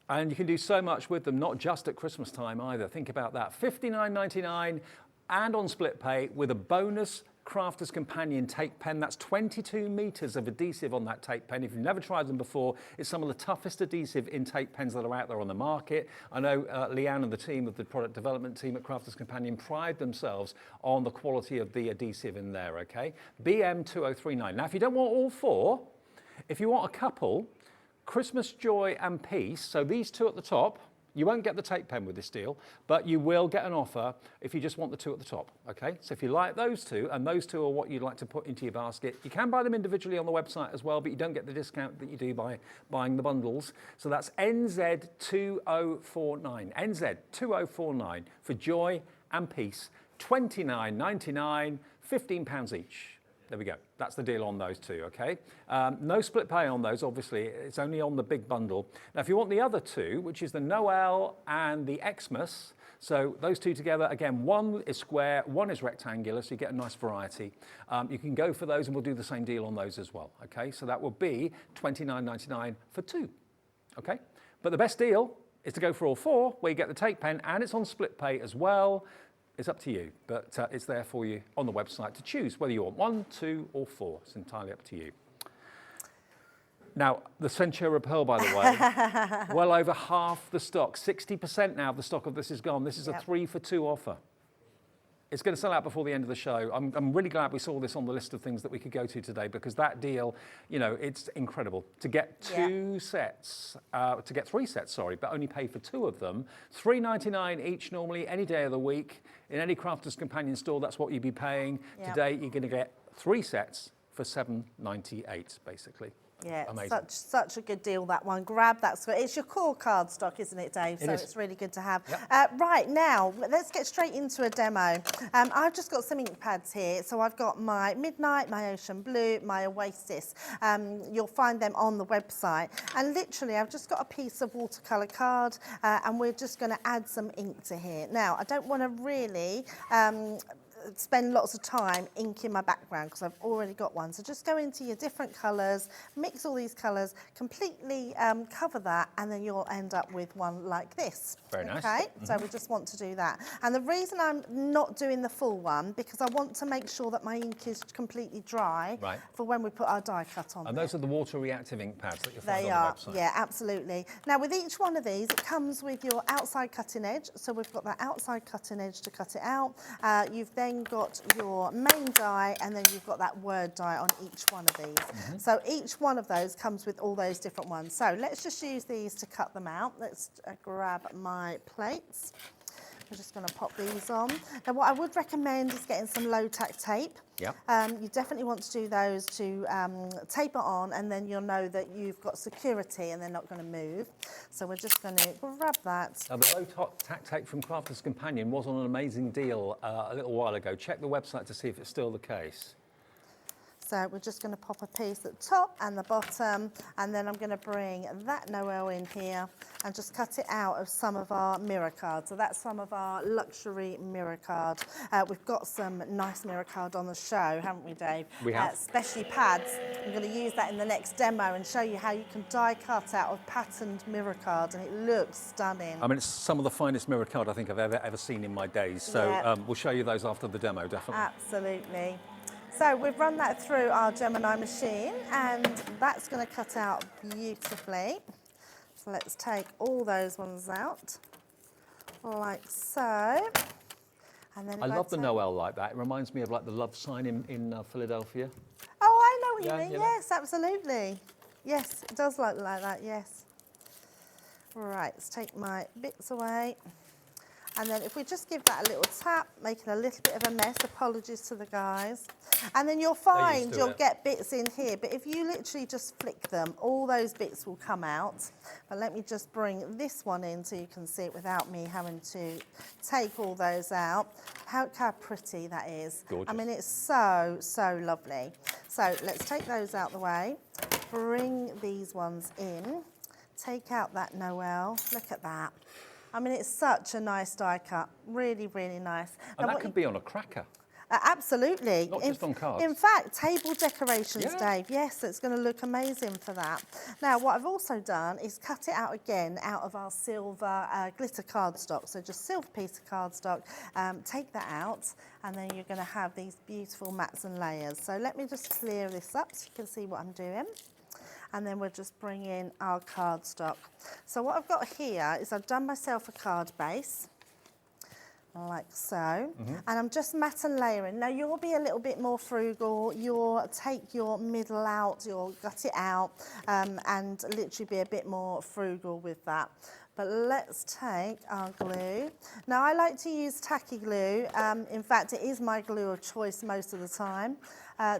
And you can do so much with them, not just at Christmas time either. Think about that. $59.99 and on split pay with a bonus Crafter's Companion tape pen. That's 22 meters of adhesive on that tape pen. If you've never tried them before, it's some of the toughest adhesive in tape pens that are out there on the market. I know Leanne and the team of the product development team at Crafter's Companion pride themselves on the quality of the adhesive in there, okay? BM2039. Now, if you don't want all 4, if you want a couple, Christmas Joy and Peace, so these 2 at the top, you won't get the tape pen with this deal, but you will get an offer if you just want the 2 at the top, okay? So if you like those 2, and those 2 are what you'd like to put into your basket, you can buy them individually on the website as well, but you don't get the discount that you do by buying the bundles. So that's NZ2049, NZ2049 for Joy and Peace, $29.99, £15 each. There we go. That's the deal on those 2, okay? No split pay on those, obviously. It's only on the big bundle. Now, if you want the other 2, which is the Noel and the Xmas, so those 2 together, again, one is square, one is rectangular, so you get a nice variety. You can go for those, and we'll do the same deal on those as well, okay? So that will be $29.99 for 2, okay? But the best deal is to go for all 4, where you get the tape pen, and it's on split pay as well. It's up to you, but it's there for you on the website to choose whether you want 1, 2, or 4. It's entirely up to you. Now, the Centura Pearl, by the way, well over half the stock, 60% now of the stock of this is gone. This is a 3 for 2 offer. It's going to sell out before the end of the show. I'm really glad we saw this on the list of things that we could go to today, because that deal, you know, it's incredible. To get 2 sets, to get 3 sets, sorry, but only pay for 2 of them, $3.99 each normally, any day of the week. In any Crafter's Companion store, that's what you'd be paying. Today, you're going to get 3 sets for $7.98, basically. Yeah, amazing. Such a good deal, that one. Grab that. It's your core card stock, isn't it, Dave? So it's really good to have. Right, now, let's get straight into a demo. I've just got some ink pads here. So I've got my Midnight, my Ocean Blue, my Oasis. You'll find them on the website. And literally, I've just got a piece of watercolour card, and we're just going to add some ink to here. Now, I don't want to really spend lots of time inking my background, because I've already got one. So just go into your different colours, mix all these colours, completely cover that, and then you'll end up with one like this. Very nice. Okay, so we just want to do that. And the reason I'm not doing the full one, because I want to make sure that my ink is completely dry for when we put our die cut on. And those are the water reactive ink pads that you'll find on the website. Yeah, absolutely. Now, with each one of these, it comes with your outside cutting edge. So we've got that outside cutting edge to cut it out. You've then got your main die, and then you've got that word die on each one of these. So each one of those comes with all those different ones. So let's just use these to cut them out. Let's grab my plates. I'm just going to pop these on. Now, what I would recommend is getting some low-tack tape. You definitely want to do those to tape it on, and then you'll know that you've got security and they're not going to move. So we're just going to grab that. Now, the low-tack tape from Crafter's Companion was on an amazing deal a little while ago. Check the website to see if it's still the case. So we're just going to pop a piece at the top and the bottom, and then I'm going to bring that Noel in here and just cut it out of some of our mirror cards. So that's some of our luxury mirror card. We've got some nice mirror card on the show, haven't we, Dave? We have. Especially pads. I'm going to use that in the next demo and show you how you can die cut out of patterned mirror card, and it looks stunning. I mean, it's some of the finest mirror card I think I've ever seen in my days. So we'll show you those after the demo, definitely. Absolutely. So we've run that through our Gemini machine, and that's going to cut out beautifully. So let's take all those ones out, like so. And then I love the Noel like that. It reminds me of like the love sign in Philadelphia. Oh, I know what you mean. You know? Yes, absolutely. Yes, it does look like that, yes. Right, let's take my bits away. And then if we just give that a little tap, making a little bit of a mess, apologies to the guys. And then you'll find you'll get bits in here, but if you literally just flick them, all those bits will come out. But let me just bring this one in so you can see it without me having to take all those out. How pretty that is. Gorgeous. I mean, it's so, so lovely. So let's take those out the way, bring these ones in, take out that Noel, look at that. I mean, it's such a nice die cut, really, really nice. And that could be on a cracker. Absolutely. Not just on cards. In fact, table decorations, Yeah. Dave. Yes, it's going to look amazing for that. Now, what I've also done is cut it out again out of our silver glitter cardstock. So just silver piece of cardstock. Take that out, and then you're going to have these beautiful mats and layers. So let me just clear this up so you can see what I'm doing. And then we'll just bring in our cardstock. So what I've got here is I've done myself a card base, like so, and I'm just mat and layering. Now you'll be a little bit more frugal, you'll take your middle out, you'll gut it out, and literally be a bit more frugal with that. But let's take our glue. Now I like to use tacky glue. In fact, it is my glue of choice most of the time.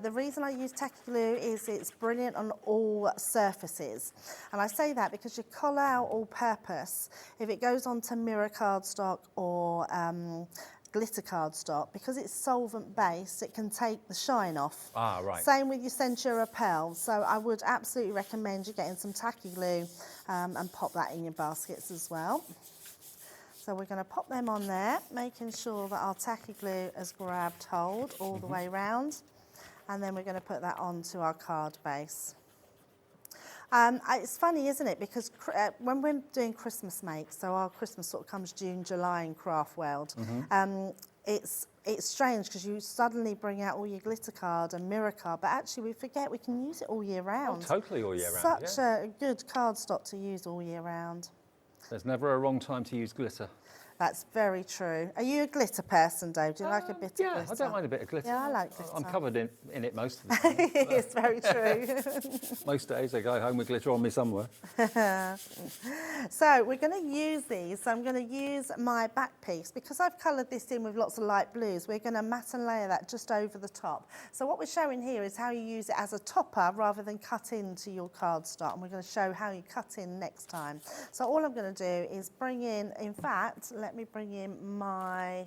The reason I use tacky glue is it's brilliant on all surfaces. And I say that because you colour out all purpose. If it goes onto mirror cardstock or glitter cardstock, because it's solvent based, it can take the shine off. Ah, right. Same with your Centura Pearl. So I would absolutely recommend you getting some tacky glue and pop that in your baskets as well. So we're going to pop them on there, making sure that our tacky glue has grabbed hold all the way round. And then we're going to put that onto our card base. It's funny, isn't it? Because when we're doing Christmas makes, so our Christmas sort of comes June, July in craft world, it's strange because you suddenly bring out all your glitter card and mirror card, but actually we forget we can use it all year round. Oh, totally all year round. Such a good cardstock to use all year round. There's never a wrong time to use glitter. That's very true. Are you a glitter person, Dave? Do you like a bit of glitter? Yeah, I don't mind a bit of glitter. Yeah, I like glitter. I'm covered in it most of the time. It's very true. Most days I go home with glitter on me somewhere. So we're going to use these. So I'm going to use my back piece. Because I've coloured this in with lots of light blues, we're going to mat and layer that just over the top. So what we're showing here is how you use it as a topper rather than cut into your cardstock. And we're going to show how you cut in next time. So all I'm going to do is bring in fact, let me bring in my,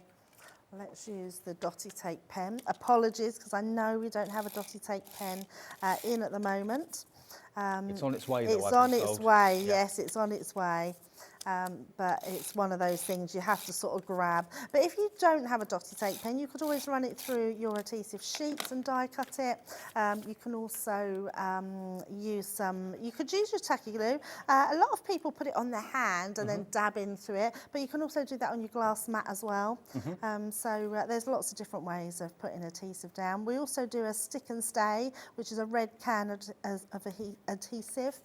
let's use the dotty take pen. Apologies, because I know we don't have a dotty take pen in at the moment. It's on its way, though. It's on its way, yes, it's on its way. But it's one of those things you have to sort of grab. But if you don't have a dotty take pen, you could always run it through your adhesive sheets and die cut it. You can also use you could use your tacky glue. A lot of people put it on their hand and then dab into it, but you can also do that on your glass mat as well. So there's lots of different ways of putting adhesive down. We also do a stick and stay, which is a red can of adhesive,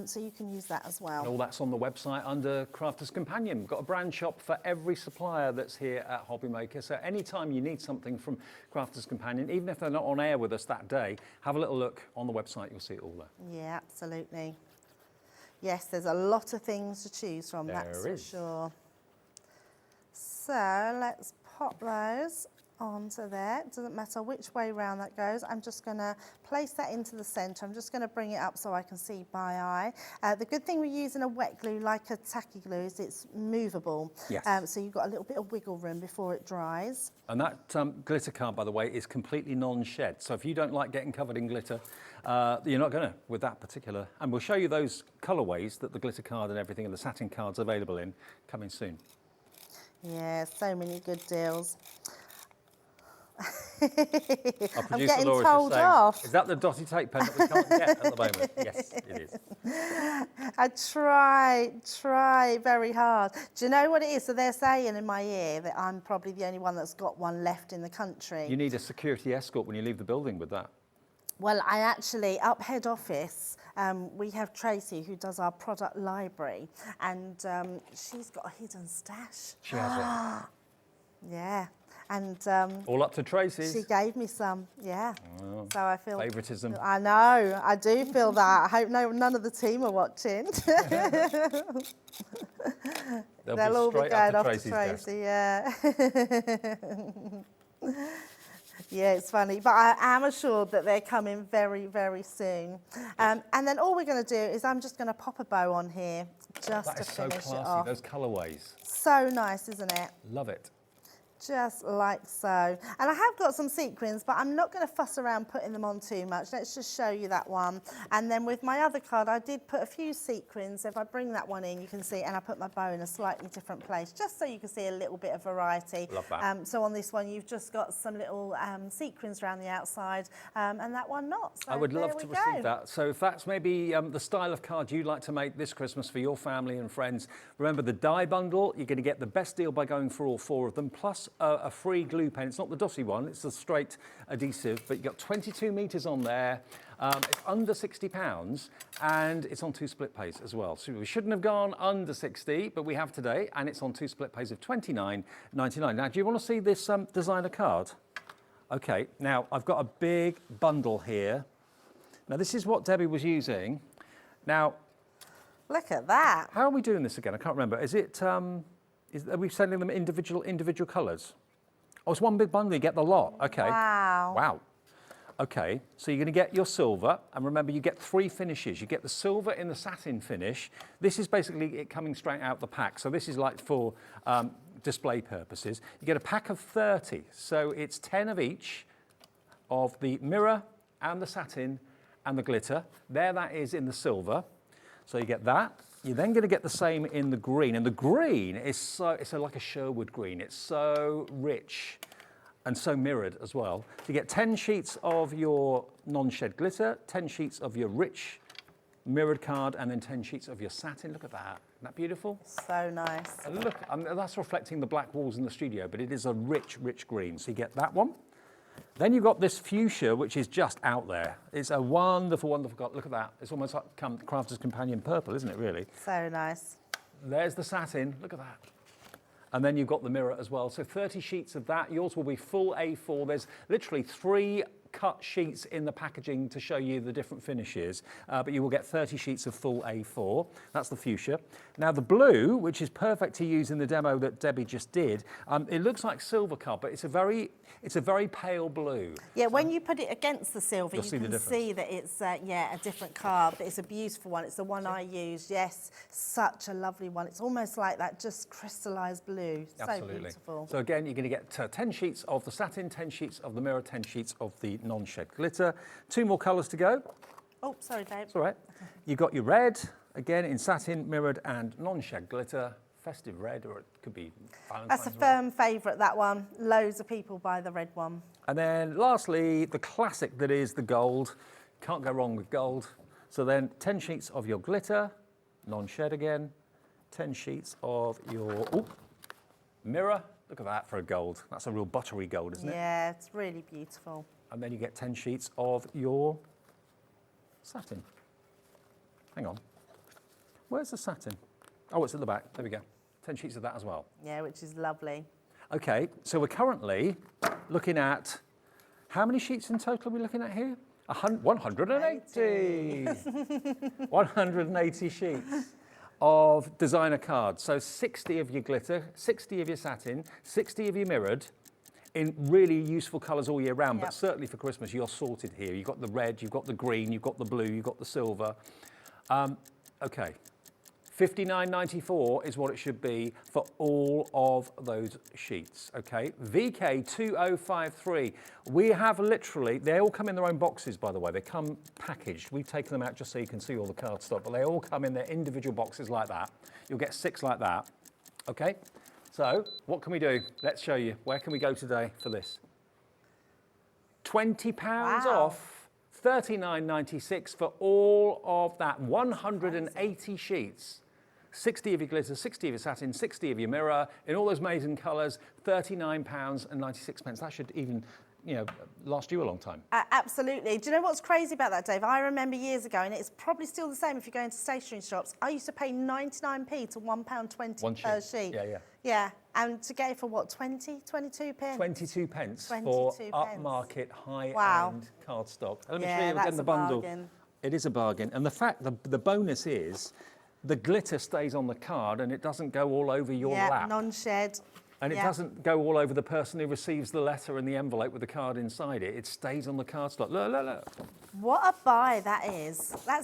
so you can use that as well. All that's on the website under Crafter's Companion. We've got a brand shop for every supplier that's here at Hobbymaker. So anytime you need something from Crafter's Companion, even if they're not on air with us that day, have a little look on the website. You'll see it all there. Yeah, absolutely. Yes, there's a lot of things to choose from, that's for sure. So let's pop those onto there. It doesn't matter which way round that goes. I'm just going to place that into the centre. I'm just going to bring it up so I can see by eye. The good thing with using a wet glue like a tacky glue is it's movable. Yes. So you've got a little bit of wiggle room before it dries. And that glitter card, by the way, is completely non-shed. So if you don't like getting covered in glitter, you're not going to with that particular. And we'll show you those colourways that the glitter card and everything and the satin card's available in coming soon. Yeah, so many good deals. Our I'm producer getting Laura's told just saying, off. is that the dotty tape pen that we can't get at the moment? Yes, it is. I try very hard. Do you know what it is? So they're saying in my ear that I'm probably the only one that's got one left in the country. You need a security escort when you leave the building with that. Well, I actually, up head office, we have Tracy who does our product library, and she's got a hidden stash. She has one. Yeah. And All up to Tracy's. she gave me some, yeah. So I feel... Favouritism. I know, I do feel that. I hope none of the team are watching. They'll all be straight going up off to to Tracy's Tracy, yeah. Yeah, it's funny, but I am assured that they're coming very, very soon. And then all we're going to do is I'm just going to pop a bow on here just That to is so finish it classy, off. those colourways. So nice, isn't it? Love it. Just like so. And I have got some sequins, but I'm not going to fuss around putting them on too much. Let's just show you that one. And then with my other card, I did put a few sequins. If I bring that one in, you can see, and I put my bow in a slightly different place, just so you can see a little bit of variety. Love that. So on this one, you've just got some little sequins around the outside, and that one not. So I would there love we to go. receive that. So if that's maybe the style of card you'd like to make this Christmas for your family and friends, remember the die bundle, you're going to get the best deal by going for all 4 of them, plus a free glue pen. It's not the Dossie one, it's the straight adhesive, but you've got 22 metres on there. It's under £60 and it's on 2 split pays as well. So we shouldn't have gone under 60, but we have today, and it's on 2 split pays of £29.99. Now, do you want to see this designer card? Okay, now I've got a big bundle here. Now this is what Debbie was using. Now, Look at that. how are we doing this again? I can't remember. Is it, are we sending them individual colours? Oh, it's one big bundle, you get the lot. Okay. Wow. Wow. Okay, so you're going to get your silver, and remember you get 3 finishes. You get the silver in the satin finish. This is basically it coming straight out the pack. So this is like for display purposes. You get a pack of 30, so it's 10 of each of the mirror and the satin and the glitter. There that is in the silver. So you get that. You're then going to get the same in the green, and the green is it's like a Sherwood green. It's so rich and so mirrored as well. So you get 10 sheets of your non-shed glitter, 10 sheets of your rich mirrored card, and then 10 sheets of your satin. Look at that. Isn't that beautiful? So nice. And look, that's reflecting the black walls in the studio, but it is a rich, rich green. So you get that one. Then you've got this fuchsia, which is just out there. It's a wonderful, wonderful colour. Look at that. It's almost like Crafter's Companion purple, isn't it, really? So nice. There's the satin. Look at that. And then you've got the mirror as well. So 30 sheets of that. Yours will be full A4. There's literally 3 cut sheets in the packaging to show you the different finishes, but you will get 30 sheets of full A4. That's the fuchsia. Now the blue, which is perfect to use in the demo that Debbie just did, it looks like silver card, but it's a very pale blue. Yeah, when you put it against the silver, you see the can difference. see that it's a different card, but it's a beautiful one. It's the one I used. Yes, such a lovely one. It's almost like that just crystallised blue. Absolutely. So beautiful. So again, you're going to get 10 sheets of the satin, 10 sheets of the mirror, 10 sheets of the non-shed glitter. 2 more colours to go. Oh, sorry, babe. It's all right. You've got your red, again in satin, mirrored and non-shed glitter. Festive red, or it could be Valentine's That's a red. firm favourite, that one. Loads of people buy the red one. And then lastly, the classic that is the gold. Can't go wrong with gold. So then 10 sheets of your glitter, non-shed again. 10 sheets of your mirror. Look at that for a gold. That's a real buttery gold, isn't it? Yeah, it's really beautiful. And then you get 10 sheets of your satin. Hang on. Where's the satin? Oh, it's at the back. There we go. 10 sheets of that as well. Yeah, which is lovely. Okay, so we're currently looking at, how many sheets in total are we looking at here? 180. 180 sheets of designer cards. So 60 of your glitter, 60 of your satin, 60 of your mirrored, in really useful colours all year round, Yep. but certainly for Christmas you're sorted here. You've got the red, you've got the green, you've got the blue, you've got the silver. Okay, £59.94 is what it should be for all of those sheets, okay? VK2053, we have literally, they all come in their own boxes, by the way. They come packaged. We've taken them out just so you can see all the cardstock, but they all come in their individual boxes like that. You'll get 6 like that, okay? So, what can we do? Let's show you. Where can we go today for this? £20 Wow. off, $39.96 for all of that 180 sheets. 60 of your glitter, 60 of your satin, 60 of your mirror, in all those amazing colours, £39.96. That should even you know, last you a long time. Absolutely. Do you know what's crazy about that, Dave? I remember years ago, and it's probably still the same if you go into stationery shops, I used to pay 99p to £1.20 One per sheet. sheet. Yeah, yeah. Yeah, and to get it for what, 22 pence? 22 pence 22 for pence. upmarket, high-end Wow. cardstock. Let me Yeah, show you again that's the a bundle. bargain. It is a bargain. And the fact, the bonus is, the glitter stays on the card and it doesn't go all over your lap. Non-shed. And it yeah. doesn't go all over the person who receives the letter and the envelope with the card inside it. It stays on the cardstock. Look, look, look. What a buy that is. That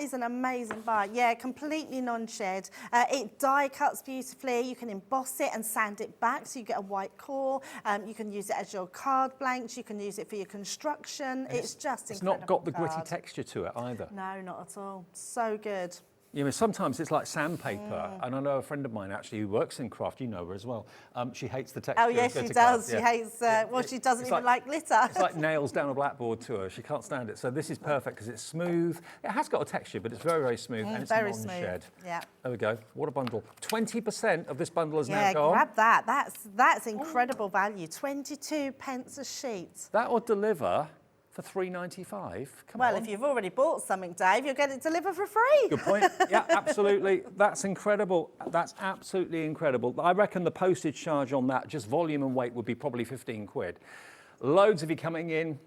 is an amazing buy. Yeah, completely non-shed. It die cuts beautifully. You can emboss it and sand it back so you get a white core. You can use it as your card blanks. You can use it for your construction. It's just It's incredible not got the gritty card. texture to it either. No, not at all. So good. You know, sometimes it's like sandpaper, and I know a friend of mine actually who works in craft, you know her as well, she hates the texture Oh, of yes, she glitter does. cards, She yeah. hates, well, she doesn't It's even like glitter. It's like nails down a blackboard to her. She can't stand it. So this is perfect because it's smooth. It has got a texture, but it's very, very smooth, and it's very non-shed. smooth. Yeah. There we go. What a bundle. 20% of this bundle is now Yeah, gone. grab that. That's incredible value. 22 pence a sheet. That will deliver for £3.95. Come Well, on. if you've already bought something, Dave, you'll get it delivered for free. Good point. Yeah, absolutely. That's incredible. That's absolutely incredible. I reckon the postage charge on that, just volume and weight, would be probably 15 quid. Loads of you coming in.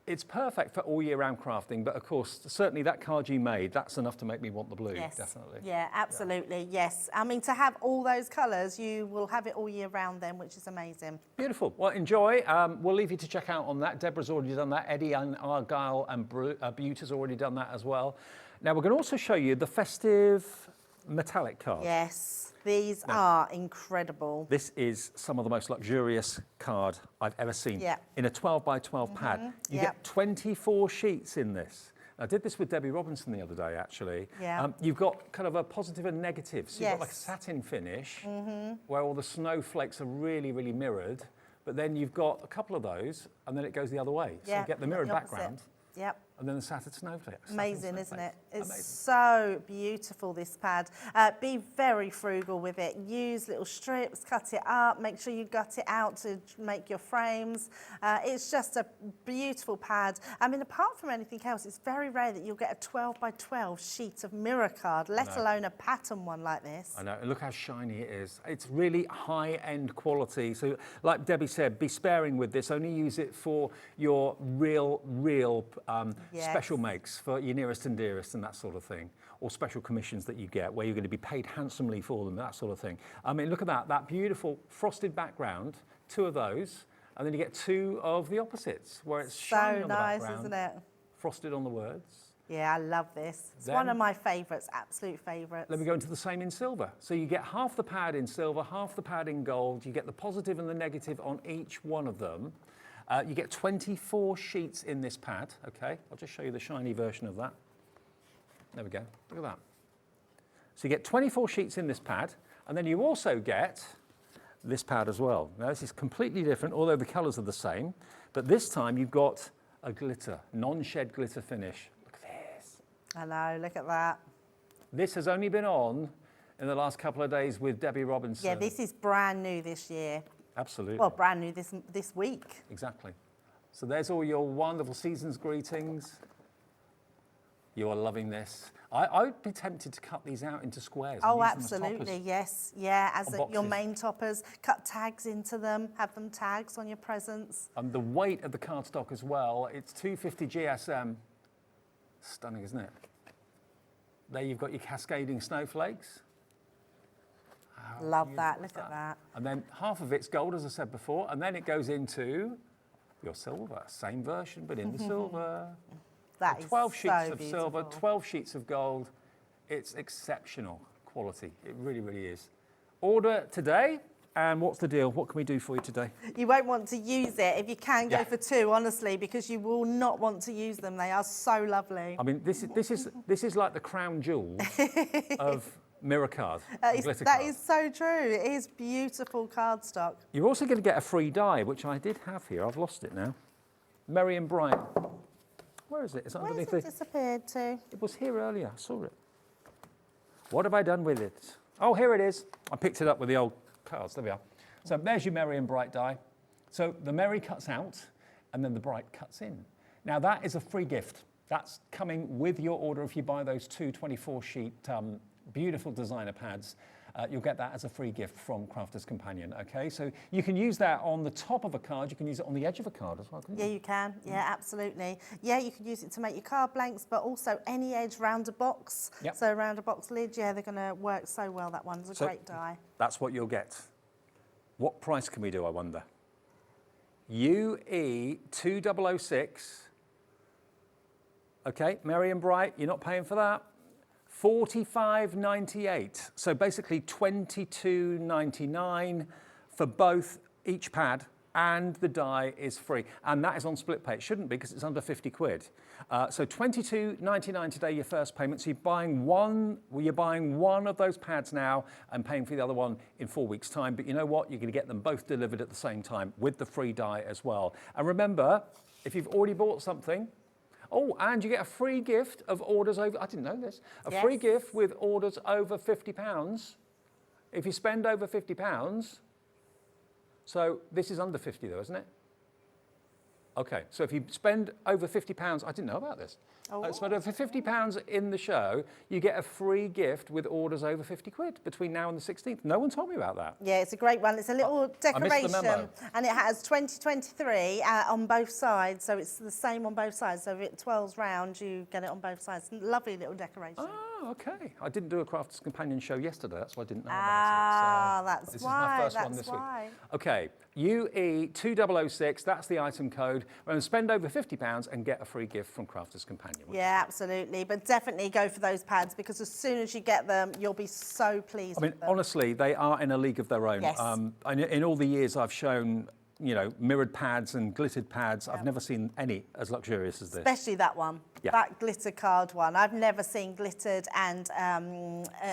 It's perfect for all year round crafting, but of course, certainly that card you made, that's enough to make me want the blue, Yes. definitely. Yeah, absolutely. Yes. I mean, to have all those colours, you will have it all year round then, which is amazing. Beautiful. Well, enjoy. We'll leave you to check out on that. Deborah's already done that. Eddie and Argyle and Butte has already done that as well. Now, we're going to also show you the Festive metallic card. Yes. These are incredible. This is some of the most luxurious card I've ever seen. Yeah. In a 12 by 12 pad. You Yeah. get 24 sheets in this. I did this with Debbie Robinson the other day, actually. Yeah. You've got kind of a positive and negative. So you've got like a Yes. satin finish where all the snowflakes are really, really mirrored. But then you've got a couple of those and then it goes the other way. So Yeah, you get the mirrored opposite. background Yep. and then the satin snowflakes. Amazing, isn't it? It's Amazing. so beautiful, this pad. Be very frugal with it. Use little strips, cut it up, make sure you gut it out to make your frames. It's just a beautiful pad. I mean, apart from anything else, it's very rare that you'll get a 12 by 12 sheet of mirror card, let alone a pattern one like this. I know, and look how shiny it is. It's really high-end quality. So like Debbie said, be sparing with this. Only use it for your real Yes. special makes for your nearest and dearest and that sort of thing. Or special commissions that you get where you're going to be paid handsomely for them, that sort of thing. I mean, look at that beautiful frosted background, 2 of those, and then you get 2 of the opposites where it's shiny So on the nice, background, isn't it? frosted on the words. Yeah, I love this. It's Then- one of my favourites, absolute favourites. Let me go into the same in silver. So you get half the pad in silver, half the pad in gold. You get the positive and the negative on each one of them. You get 24 sheets in this pad, okay? I'll just show you the shiny version of that. There we go, look at that. So you get 24 sheets in this pad, and then you also get this pad as well. Now this is completely different, although the colours are the same, but this time you've got a glitter, non-shed glitter finish. Look at this. I know, look at that. This has only been on in the last couple of days with Debbie Robinson. Yeah, this is brand new this year. Absolutely. Well, brand new this week. Exactly. So there's all your wonderful season's greetings. You are loving this. I would be tempted to cut these out into squares. and Oh, use them as absolutely, toppers. yes. Yeah, as On your boxes. main toppers, cut tags into them, have them tags on your presents. And the weight of the cardstock as well, it's 250 GSM. Stunning, isn't it? There you've got your cascading snowflakes. How Love beautiful that, is look at that. And then half of it's gold, as I said before, and then it goes into your silver. Same version, but in the silver. That is 12 sheets so of beautiful. silver, 12 sheets of gold. It's exceptional quality. It really, really is. Order today. And what's the deal? What can we do for you today? You won't want to use it if you can go Yeah. for 2, honestly, because you will not want to use them. They are so lovely. I mean, this is like the crown jewels of mirror card. and glitter That card. is so true. It is beautiful cardstock. You're also going to get a free die, which I did have here. I've lost it now. Merry and Bright. Where is it? It's Where's underneath it the... disappeared to? It was here earlier. I saw it. What have I done with it? Oh, here it is. I picked it up with the old cards. There we are. So there's your Merry and Bright die. So the merry cuts out and then the bright cuts in. Now that is a free gift. That's coming with your order if you buy those two 24-sheet beautiful designer pads. You'll get that as a free gift from Crafter's Companion, okay? So you can use that on the top of a card, you can use it on the edge of a card as well, can't you? Yeah, you can. Yeah, absolutely. Yeah, you can use it to make your card blanks, but also any edge round a box. Yep. So round a box lid, yeah, they're going to work so well, that one. It's a great die. That's what you'll get. What price can we do, I wonder? UE 2006. Okay, merry and bright, you're not paying for that. $45.98, so basically $22.99 for both each pad, and the die is free. And that is on split pay. It shouldn't be because it's under 50 quid. So $22.99 today, your first payment. So you're buying one of those pads now and paying for the other one in 4 weeks' time. But you know what? You're going to get them both delivered at the same time with the free die as well. And remember, if you've already bought something, oh, and you get a free gift of orders over, I didn't know this, free gift with orders over £50. If you spend over £50, so this is under 50 though, isn't it? Okay, so if you spend over £50, I didn't know about this. Spend over £50 in the show, you get a free gift with orders over 50 quid between now and the 16th. No one told me about that. Yeah, it's a great one. It's a little decoration, the memo. and it has 2023 on both sides, so it's the same on both sides. So if it twirls round, you get it on both sides. Lovely little decoration. Oh, okay. I didn't do a Crafter's Companion show yesterday, that's why I didn't know Ah, about it. So that's this why. is my first That's one this why. week. Okay, UE 2006, that's the item code. We're going to spend over £50 and get a free gift from Crafter's Companion. Yeah, absolutely. But definitely go for those pads, because as soon as you get them, you'll be so pleased I mean, with them. honestly, they are in a league of their own. Yes. In all the years I've shown, you know, mirrored pads and glittered pads, I've never seen any as luxurious as this. Especially that one, Yeah. that glitter card one. I've never seen glittered and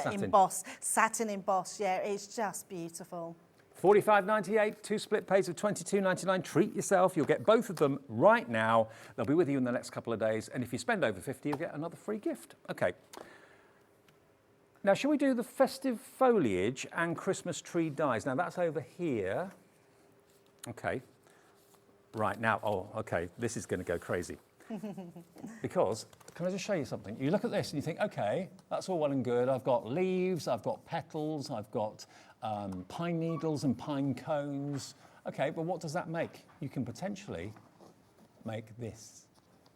embossed, satin embossed. Yeah, it's just beautiful. $45.98, two split pays of $22.99. Treat yourself. You'll get both of them right now. They'll be with you in the next couple of days. And if you spend over 50, you'll get another free gift. Okay. Now, shall we do the festive foliage and Christmas tree dies? Now, that's over here. Okay. Right, now, oh, okay, this is going to go crazy. Because, can I just show you something? You look at this and you think, okay, that's all well and good. I've got leaves, I've got petals, I've got pine needles and pine cones. Okay, but what does that make? You can potentially make this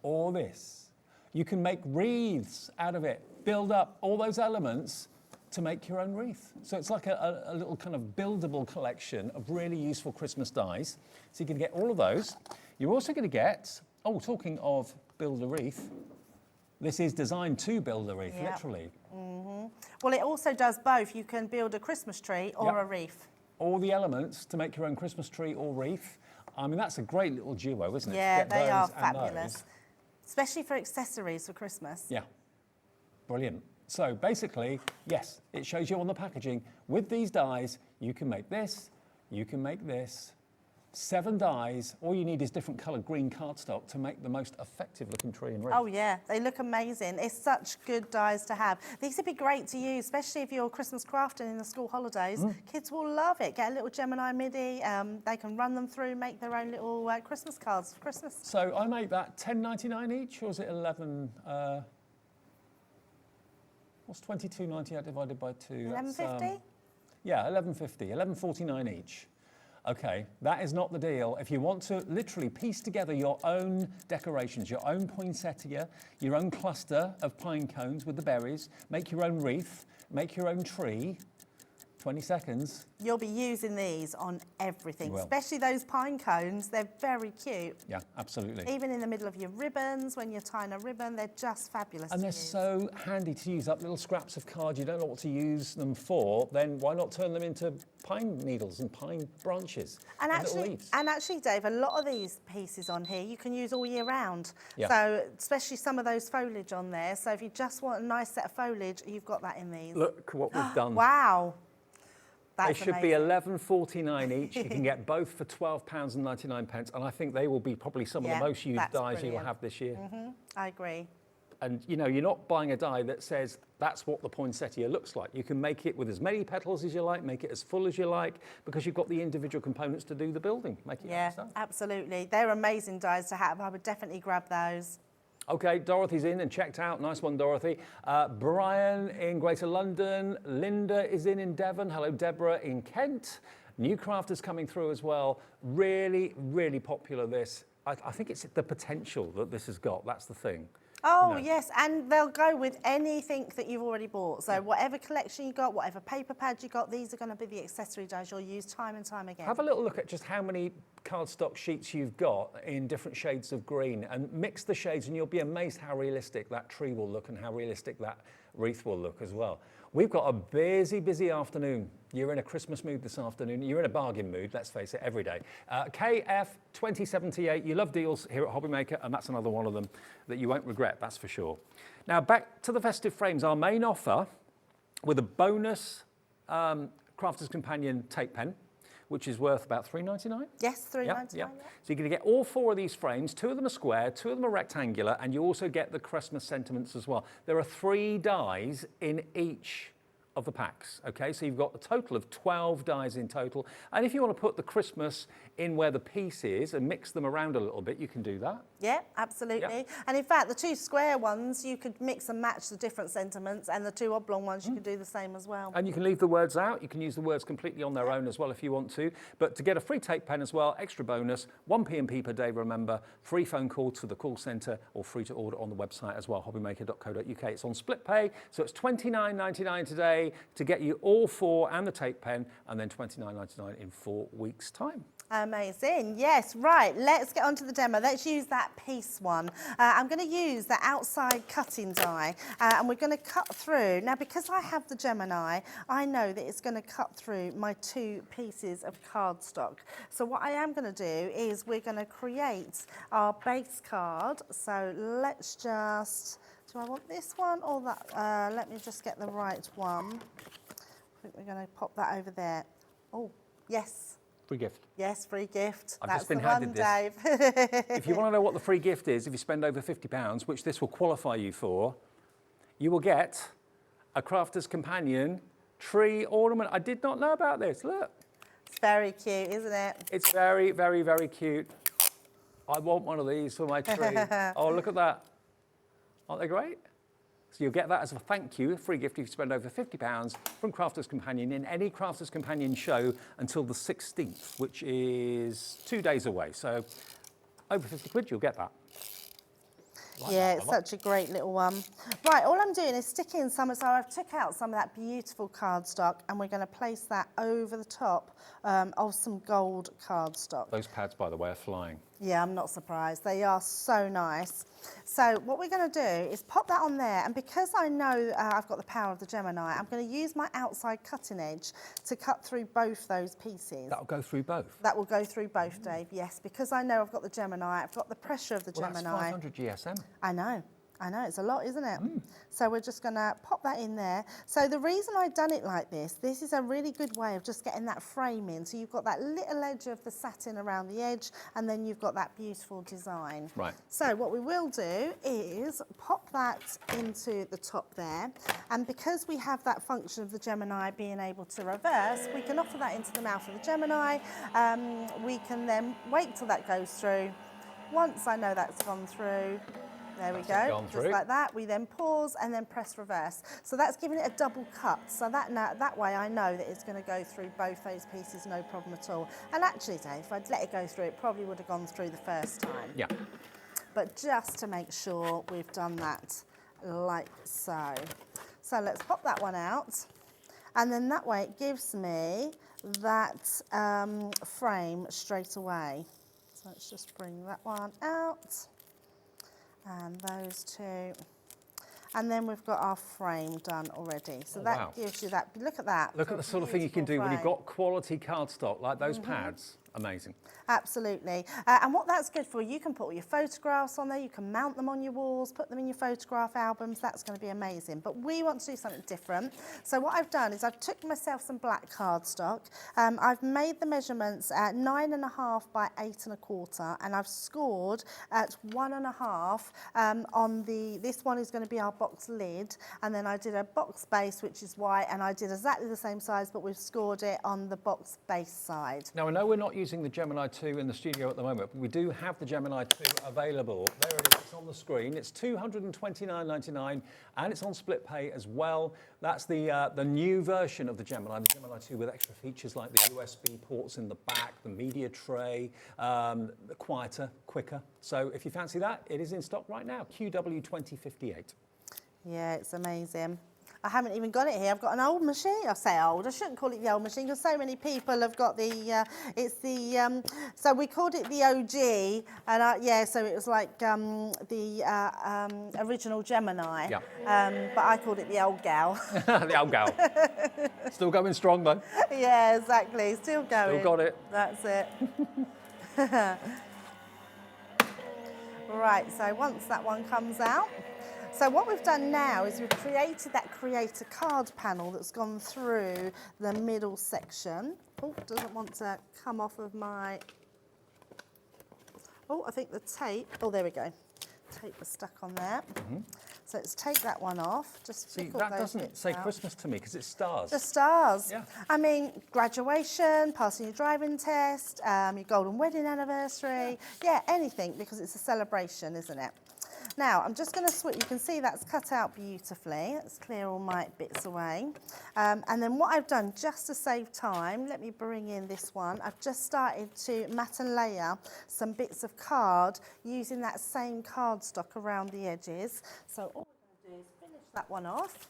or this. You can make wreaths out of it, build up all those elements to make your own wreath. So it's like a little kind of buildable collection of really useful Christmas dies. So you can get all of those. You're also going to get, oh, talking of build a wreath, this is designed to build a wreath, literally. Mm-hmm. Well, it also does both. You can build a Christmas tree or a wreath. All the elements to make your own Christmas tree or wreath. I mean, that's a great little duo, isn't it? Yeah, To get they those are and fabulous. those. Especially for accessories for Christmas. Yeah, brilliant. So basically, yes, it shows you on the packaging, with these dies, you can make this, you can make this. 7 dies, all you need is different coloured green cardstock to make the most effective looking tree and wreath. Oh yeah, they look amazing. It's such good dies to have. These would be great to use, especially if you're Christmas crafting in the school holidays. Kids will love it. Get a little Gemini MIDI, they can run them through, make their own little Christmas cards for Christmas. So I make that $10.99 each, or is it 11? What's 22.98 divided by 2? $11.50? Yeah, $11.50, $11.49 each. Okay, that is not the deal. If you want to literally piece together your own decorations, your own poinsettia, your own cluster of pine cones with the berries, make your own wreath, make your own tree, 20 seconds. You'll be using these on everything, You will. especially those pine cones. They're very cute. Yeah, absolutely. Even in the middle of your ribbons, when you're tying a ribbon, they're just fabulous And to they're use. so handy to use up, little scraps of card you don't know what to use them for, then why not turn them into pine needles and pine branches And little leaves? actually, Dave, a lot of these pieces on here you can use all year round. Yeah. So, especially some of those foliage on there. So, if you just want a nice set of foliage, you've got that in these. Look what we've done. Wow. They That's should be amazing. $11.49 each. You can get both for £12.99, and I think they will be probably some of Yeah, the most used that's dies you will brilliant. have this year. I agree. And you know, you're not buying a die that says that's what the poinsettia looks like. You can make it with as many petals as you like, make it as full as you like, because you've got the individual components to do the building. Make it Yeah, yourself. absolutely. They're amazing dies to have. I would definitely grab those. Okay, Dorothy's in and checked out. Nice one, Dorothy. Brian in Greater London. Linda is in Devon. Hello, Deborah in Kent. New crafters coming through as well. Really, really popular, this. I think it's the potential that this has got. That's the thing. Oh, You know. yes, and they'll go with anything that you've already bought. So whatever collection you got, whatever paper pad you got, these are going to be the accessory dies you'll use time and time again. Have a little look at just how many cardstock sheets you've got in different shades of green and mix the shades, and you'll be amazed how realistic that tree will look and how realistic that wreath will look as well. We've got a busy, busy afternoon. You're in a Christmas mood this afternoon. You're in a bargain mood, let's face it, every day. KF2078, you love deals here at Hobbymaker, and that's another one of them that you won't regret, that's for sure. Now, back to the festive frames, our main offer with a bonus Crafter's Companion tape pen, which is worth about $3.99. Yes, $3.99. Yeah. So you're going to get all 4 of these frames. 2 of them are square, 2 of them are rectangular, and you also get the Christmas sentiments as well. There are 3 dies in each of the packs, okay? So you've got a total of 12 dies in total. And if you want to put the Christmas in where the piece is and mix them around a little bit, you can do that. Yeah, absolutely. Yeah. And in fact, the 2 square ones, you could mix and match the different sentiments, and the 2 oblong ones, you could do the same as well. And you can leave the words out. You can use the words completely on their own as well if you want to. But to get a free tape pen as well, extra bonus, 1 P&P per day, remember, free phone call to the call centre or free to order on the website as well, hobbymaker.co.uk. It's on split pay, so it's $29.99 today to get you all 4 and the tape pen, and then $29.99 in 4 weeks' time. Amazing. Yes, right. Let's get on to the demo. Let's use that piece one. I'm going to use the outside cutting die, and we're going to cut through. Now, because I have the Gemini, I know that it's going to cut through my 2 pieces of cardstock. So what I am going to do is we're going to create our base card. So let's just, do I want this one or that? Let me just get the right one. I think we're going to pop that over there. Oh, yes. Free gift. Yes, free gift. I've That's just been the one, handed Dave. If you want to know what the free gift is, if you spend over £50, which this will qualify you for, you will get a Crafter's Companion tree ornament. I did not know about this. Look. It's very cute, isn't it? It's very, very, very cute. I want one of these for my tree. Oh, look at that. Aren't they great? So you'll get that as a thank you, a free gift if you spend over £50 from Crafter's Companion in any Crafter's Companion show until the 16th, which is 2 days away. So over 50 quid, you'll get that. Like Yeah, that it's such a great little one. Right, all I'm doing is sticking some, so I've took out some of that beautiful cardstock, and we're going to place that over the top of some gold cardstock. Those pads, by the way, are flying. Yeah, I'm not surprised. They are so nice. So what we're going to do is pop that on there, and because I know I've got the power of the Gemini, I'm going to use my outside cutting edge to cut through both those pieces. That'll go through both. That will go through both, Dave, yes, because I know I've got the Gemini, I've got the pressure of the Well, Gemini. that's 500 GSM. I know, it's a lot, isn't it? So we're just going to pop that in there. So the reason I've done it like this is a really good way of just getting that frame in. So you've got that little edge of the satin around the edge, and then you've got that beautiful design. Right. So what we will do is pop that into the top there, and because we have that function of the Gemini being able to reverse, we can offer that into the mouth of the Gemini. We can then wait till that goes through. Once I know that's gone through, there we go, just like that. We then pause and then press reverse. So that's giving it a double cut. So that way I know that it's going to go through both those pieces, no problem at all. And actually, Dave, if I'd let it go through, it probably would have gone through the first time. Yeah. But just to make sure we've done that like so. So let's pop that one out. And then that way it gives me that frame straight away. So let's just bring that one out. And those 2. And then we've got our frame done already. So that gives you that, look at that. Look at the sort of thing you can do when you've got quality cardstock like those pads. Amazing. Absolutely. And what that's good for, you can put all your photographs on there, you can mount them on your walls, put them in your photograph albums, that's going to be amazing. But we want to do something different. So what I've done is I've took myself some black cardstock. I've made the measurements at 9.5 by 8.25, and I've scored at 1.5 on this one is going to be our box lid, and then I did a box base, which is white, and I did exactly the same size, but we've scored it on the box base side. Now, I know we're not using the Gemini 2 in the studio at the moment, but we do have the Gemini 2 available. There it is, it's on the screen. It's $229.99, and it's on split pay as well. That's the new version of the Gemini 2 with extra features like the USB ports in the back, the media tray, quieter, quicker. So if you fancy that, it is in stock right now, QW2058. Yeah, it's amazing. I haven't even got it here. I've got an old machine. I say old. I shouldn't call it the old machine because so many people have got the. It's the. So we called it the OG, and yeah. So it was like the original Gemini. Yeah. But I called it the old gal. The old gal. Still going strong though. Yeah, exactly. Still going. Still got it. That's it. Right. So once that one comes out. So what we've done now is we've created that creator card panel that's gone through the middle section. Oh, doesn't want to come off of my... Oh, I think the tape... Oh, there we go. Tape was stuck on there. So let's take that one off. Just See, pick all that those doesn't bits say out. Christmas to me because it's stars. The stars. Yeah. I mean, graduation, passing your driving test, your golden wedding anniversary. Yeah, anything, because it's a celebration, isn't it? Now, I'm just going to switch. You can see that's cut out beautifully. Let's clear all my bits away. And then what I've done, just to save time, let me bring in this one. I've just started to mat and layer some bits of card using that same cardstock around the edges. So all we're going to do is finish that one off.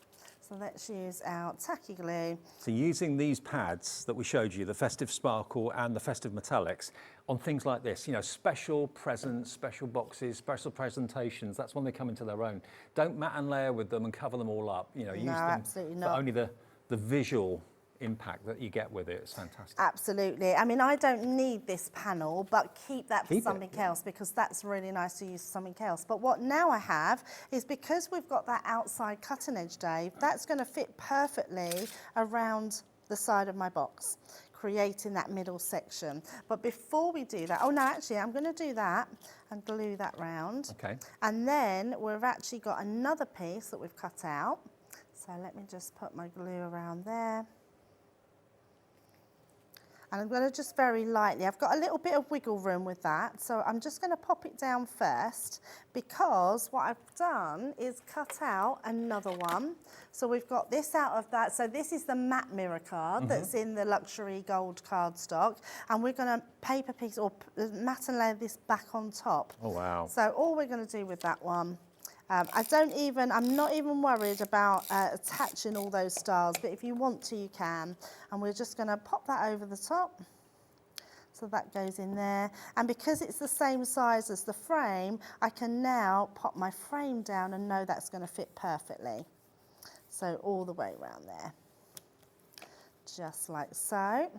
So let's use our tacky glue. So using these pads that we showed you, the Festive Sparkle and the Festive Metallics, on things like this, you know, special presents, special boxes, special presentations, that's when they come into their own. Don't mat and layer with them and cover them all up. You know, use them absolutely for not. only the visual impact that you get with it. It's fantastic. Absolutely. I mean, I don't need this panel, but keep that for Keep it, something yeah. else because that's really nice to use for something else. But what now I have is because we've got that outside cutting edge, Dave, that's going to fit perfectly around the side of my box, creating that middle section. But before we do that, oh no, actually, I'm going to do that and glue that round. Okay. And then we've actually got another piece that we've cut out. So let me just put my glue around there. And I'm going to just very lightly, I've got a little bit of wiggle room with that, so I'm just going to pop it down first because what I've done is cut out another one. So we've got this out of that, so this is the matte mirror card that's in the luxury gold cardstock, and we're going to paper piece or matte and layer this back on top. Oh, wow. So all we're going to do with that one, I'm not even worried about attaching all those stars, but if you want to, you can. And we're just going to pop that over the top. So that goes in there. And because it's the same size as the frame, I can now pop my frame down and know that's going to fit perfectly. So all the way around there. Just like so.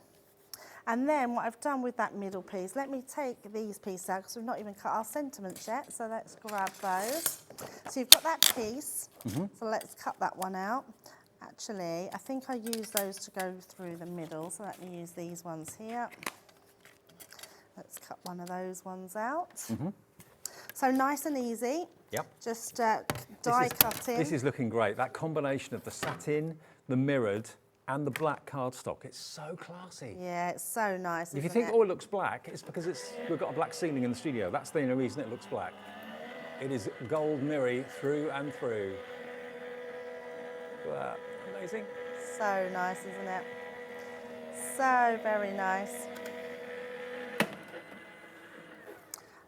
And then what I've done with that middle piece, let me take these pieces out because we've not even cut our sentiments yet, so let's grab those. So you've got that piece, so let's cut that one out. Actually, I think I use those to go through the middle, so let me use these ones here. Let's cut one of those ones out. So nice and easy. Yep. Just die cutting. This is looking great. That combination of the satin, the mirrored, and the black cardstock. It's so classy. Yeah, it's so nice. If you isn't think, it? oh, it looks black, it's because we've got a black ceiling in the studio. That's the only reason it looks black. It is gold mirror through and through. Wow, amazing. So nice, isn't it? So very nice.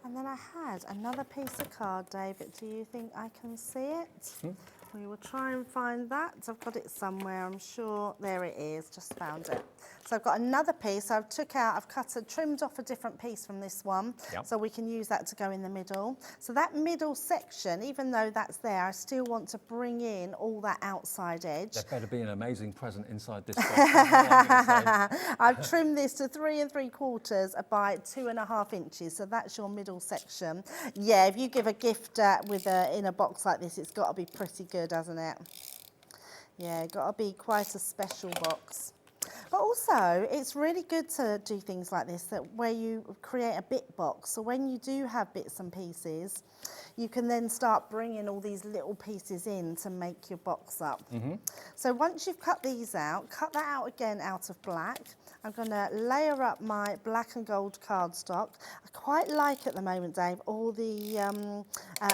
And then I had another piece of card, David. Do you think I can see it? We will try and find that. I've got it somewhere, I'm sure. There it is, just found it. So I've got another piece I've trimmed off a different piece from this one. Yep. So we can use that to go in the middle. So that middle section, even though that's there, I still want to bring in all that outside edge. There better be an amazing present inside this box. That's all I'm gonna say. I've trimmed this to 3 3/4 by 2.5 inches. So that's your middle section. Yeah, if you give a gift in a box like this, it's got to be pretty good, hasn't it? Yeah, got to be quite a special box. But also, it's really good to do things like this, where you create a bit box. So when you do have bits and pieces, you can then start bringing all these little pieces in to make your box up. So once you've cut these out, cut that out again out of black. I'm going to layer up my black and gold cardstock. I quite like at the moment, Dave, all the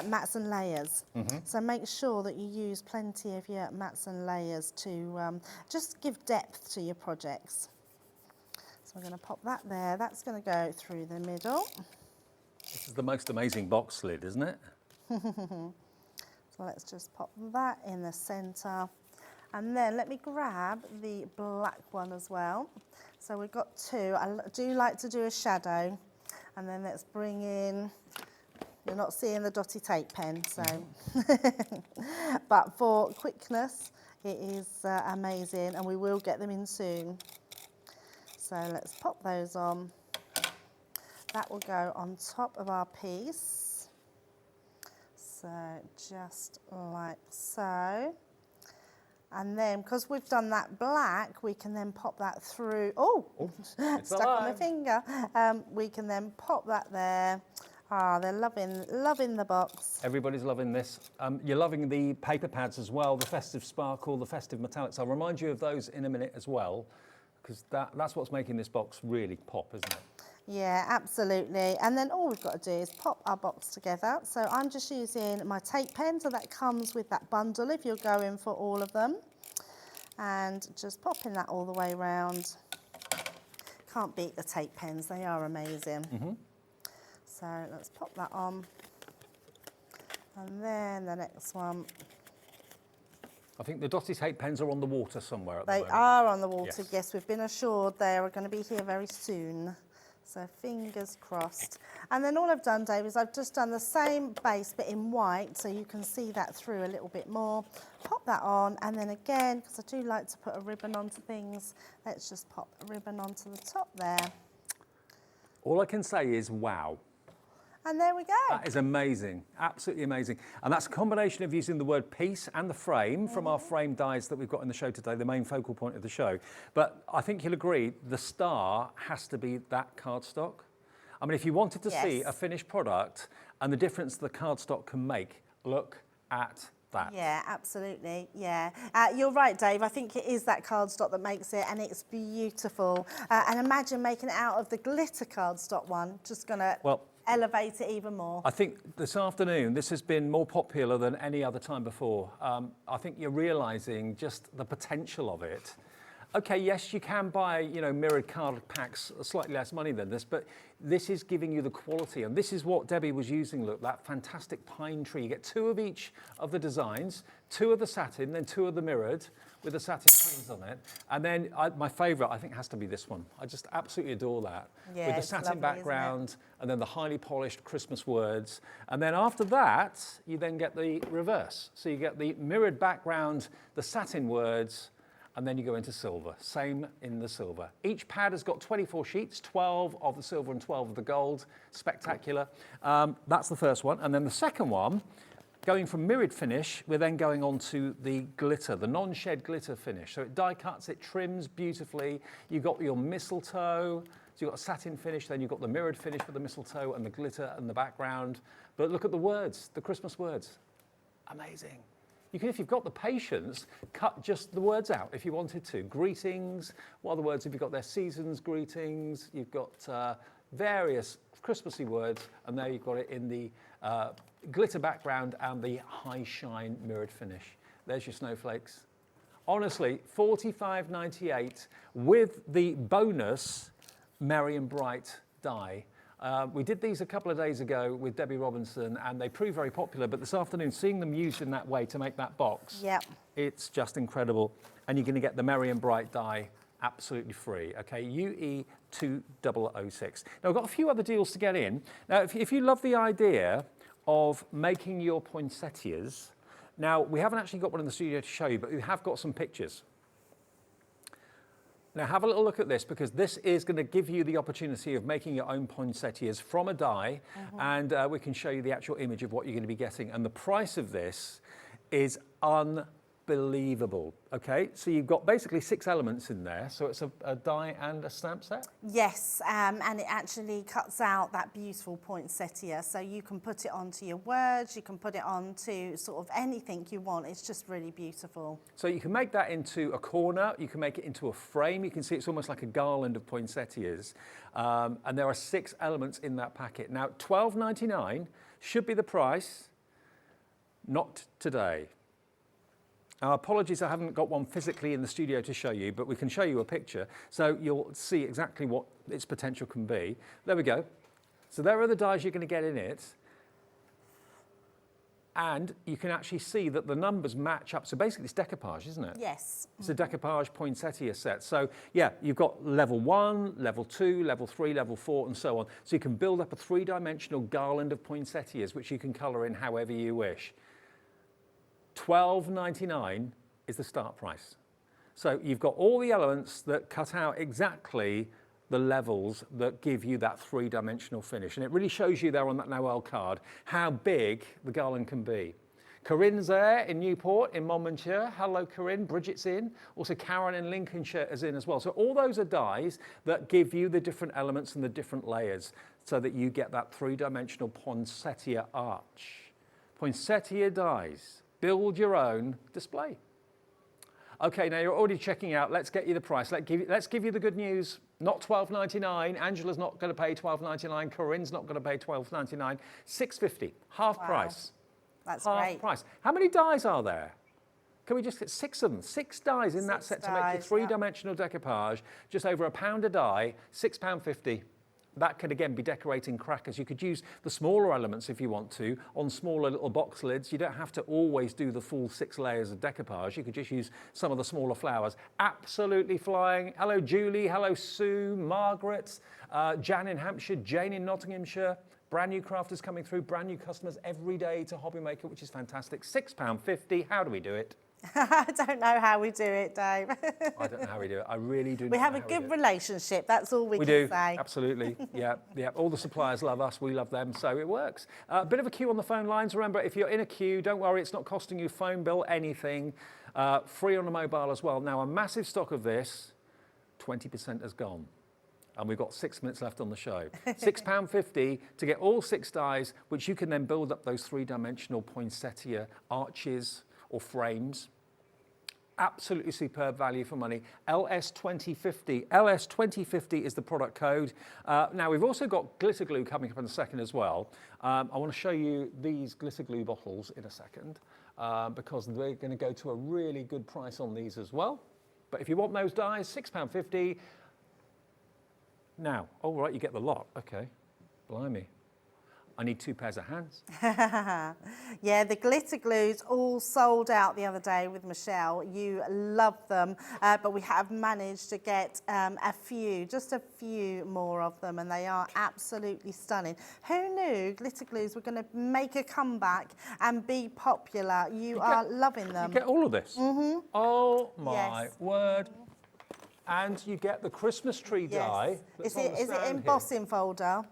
mats and layers. So make sure that you use plenty of your mats and layers to just give depth to your projects. So I'm going to pop that there. That's going to go through the middle. This is the most amazing box lid, isn't it? So let's just pop that in the centre. And then let me grab the black one as well. So we've got two. I do like to do a shadow. And then let's bring in, you're not seeing the dotty tape pen, so. But for quickness, it is amazing, and we will get them in soon. So let's pop those on. That will go on top of our piece. So just like so. And then, because we've done that black, we can then pop that through. Oh, stuck on my finger. We can then pop that there. Ah, they're loving the box. Everybody's loving this. You're loving the paper pads as well, the Festive Sparkle, the Festive Metallics. I'll remind you of those in a minute as well, because that's what's making this box really pop, isn't it? Yeah, absolutely. And then all we've got to do is pop our box together. So I'm just using my tape pen, so that comes with that bundle if you're going for all of them. And just popping that all the way around. Can't beat the tape pens, they are amazing. So let's pop that on. And then the next one. I think the dotty tape pens are on the water somewhere at the moment. They are on the water, Yes. yes. We've been assured they are going to be here very soon. So fingers crossed. And then all I've done, Dave, is I've just done the same base but in white, so you can see that through a little bit more. Pop that on, and then again, because I do like to put a ribbon onto things, let's just pop a ribbon onto the top there. All I can say is wow. And there we go. That is amazing, absolutely amazing. And that's a combination of using the word piece and the frame from our frame dies that we've got in the show today, the main focal point of the show. But I think you'll agree, the star has to be that cardstock. I mean, if you wanted to see a finished product and the difference the cardstock can make, look at that. Yeah, absolutely, yeah. You're right, Dave. I think it is that cardstock that makes it, and it's beautiful. And imagine making it out of the glitter cardstock one. Just gonna elevate it even more. I think this afternoon, this has been more popular than any other time before. I think you're realising just the potential of it. Okay, yes, you can buy, you know, mirrored card packs, slightly less money than this, but this is giving you the quality. And this is what Debbie was using, look, that fantastic pine tree. You get 2 of each of the designs, 2 of the satin, then 2 of the mirrored with the satin trees on it. And then my favourite, I think, has to be this one. I just absolutely adore that. Yeah, with the it's satin lovely, background and then the highly polished Christmas words. And then after that, you then get the reverse. So you get the mirrored background, the satin words, and then you go into silver. Same in the silver. Each pad has got 24 sheets, 12 of the silver and 12 of the gold. Spectacular. That's the first one. And then the second one, going from mirrored finish, we're then going on to the glitter, the non-shed glitter finish. So it die cuts, it trims beautifully. You've got your mistletoe, so you've got a satin finish, then you've got the mirrored finish with the mistletoe and the glitter and the background. But look at the words, the Christmas words. Amazing. You can, if you've got the patience, cut just the words out if you wanted to. Greetings, what other words have you got there? Seasons, greetings, you've got various Christmassy words, and there you've got it in the glitter background and the high shine mirrored finish. There's your snowflakes. Honestly, $45.98 with the bonus Merry and Bright die. We did these a couple of days ago with Debbie Robinson, and they proved very popular, but this afternoon, seeing them used in that way to make that box, it's just incredible. And you're going to get the Merry and Bright die absolutely free, okay? UE2006. Now, we've got a few other deals to get in. Now, if you love the idea of making your poinsettias, now, we haven't actually got one in the studio to show you, but we have got some pictures. Now, have a little look at this, because this is going to give you the opportunity of making your own poinsettias from a die, and we can show you the actual image of what you're going to be getting. And the price of this is unbelievable, okay? So you've got basically 6 elements in there, so it's a die and a stamp set? Yes, and it actually cuts out that beautiful poinsettia, so you can put it onto your words, you can put it onto sort of anything you want. It's just really beautiful. So you can make that into a corner, you can make it into a frame, you can see it's almost like a garland of poinsettias, and there are 6 elements in that packet. Now, $12.99 should be the price, not today. Apologies, I haven't got one physically in the studio to show you, but we can show you a picture, so you'll see exactly what its potential can be. There we go. So there are the dies you're going to get in it, and you can actually see that the numbers match up. So basically, it's decoupage, isn't it? Yes. It's a decoupage poinsettia set. So yeah, you've got level 1, level 2, level 3, level 4, and so on. So you can build up a 3-dimensional garland of poinsettias, which you can colour in however you wish. $12.99 is the start price. So you've got all the elements that cut out exactly the levels that give you that 3-dimensional finish. And it really shows you there on that Noel card how big the garland can be. Corinne's there in Newport, in Monmouthshire. Hello, Corinne. Bridget's in. Also, Karen in Lincolnshire is in as well. So all those are dies that give you the different elements and the different layers so that you get that 3-dimensional poinsettia arch. Poinsettia dies. Build your own display. Okay, now you're already checking out. Let's get you the price. Let's give you the good news. Not $12.99. Angela's not going to pay $12.99. Corinne's not going to pay $12.99. $6.50, half price. That's half great. price. How many dies are there? Can we just get 6 of them? 6 dies in that set to make your dies, 3-dimensional decoupage. Just over £1 a die, £6.50. That could again be decorating crackers. You could use the smaller elements if you want to on smaller little box lids. You don't have to always do the full 6 layers of decoupage. You could just use some of the smaller flowers. Absolutely flying. Hello Julie, hello Sue, Margaret, Jan in Hampshire, Jane in Nottinghamshire. Brand new crafters coming through, brand new customers every day to Hobby Maker, which is fantastic. £6.50, how do we do it? I don't know how we do it, Dave. I don't know how we do it. I really do. We have a good relationship. That's all we can do, say. Absolutely. Yeah, yeah. All the suppliers love us. We love them. So it works. A bit of a queue on the phone lines. Remember, if you're in a queue, don't worry. It's not costing you phone bill, anything. Free on the mobile as well. Now, a massive stock of this, 20% has gone. And we've got 6 minutes left on the show. £6.50 to get all 6 dies, which you can then build up those 3-dimensional poinsettia arches or frames. Absolutely superb value for money. LS2050. LS2050 is the product code. Now, we've also got glitter glue coming up in a second as well. I want to show you these glitter glue bottles in a second because they're going to go to a really good price on these as well. But if you want those dies, £6.50. Now, all right, you get the lot. Okay, blimey. I need 2 pairs of hands. Yeah, the glitter glues all sold out the other day with Michelle. You love them, but we have managed to get just a few more of them, and they are absolutely stunning. Who knew glitter glues were going to make a comeback and be popular? You are loving them. You get all of this? Mm-hmm. Oh, my word. And you get the Christmas tree die. Is it embossing folder?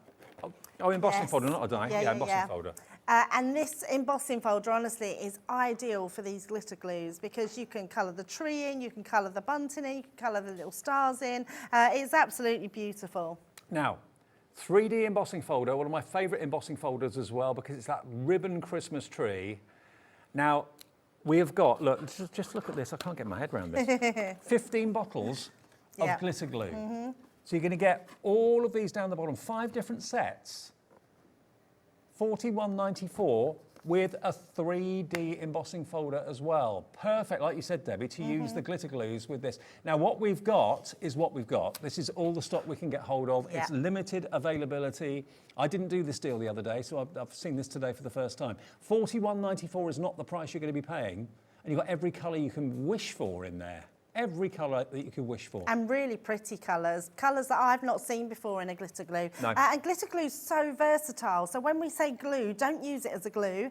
Oh, embossing folder, not a die. Yeah, embossing folder. And this embossing folder, honestly, is ideal for these glitter glues because you can colour the tree in, you can colour the bunting in, you can colour the little stars in. It's absolutely beautiful. Now, 3D embossing folder, one of my favourite embossing folders as well because it's that ribbon Christmas tree. Now, we have got, look, just look at this. I can't get my head around this. 15 bottles of glitter glue. Mm-hmm. So you're going to get all of these down the bottom, 5 different sets, $41.94 with a 3D embossing folder as well. Perfect, like you said, Debbie, to use the glitter glues with this. Now, what we've got is what we've got. This is all the stock we can get hold of. It's limited availability. I didn't do this deal the other day, so I've seen this today for the first time. $41.94 is not the price you're going to be paying, and you've got every colour you can wish for in there. every colour that you could wish for. And really pretty colours that I've not seen before in a glitter glue. No. And glitter glue is so versatile. So when we say glue, don't use it as a glue.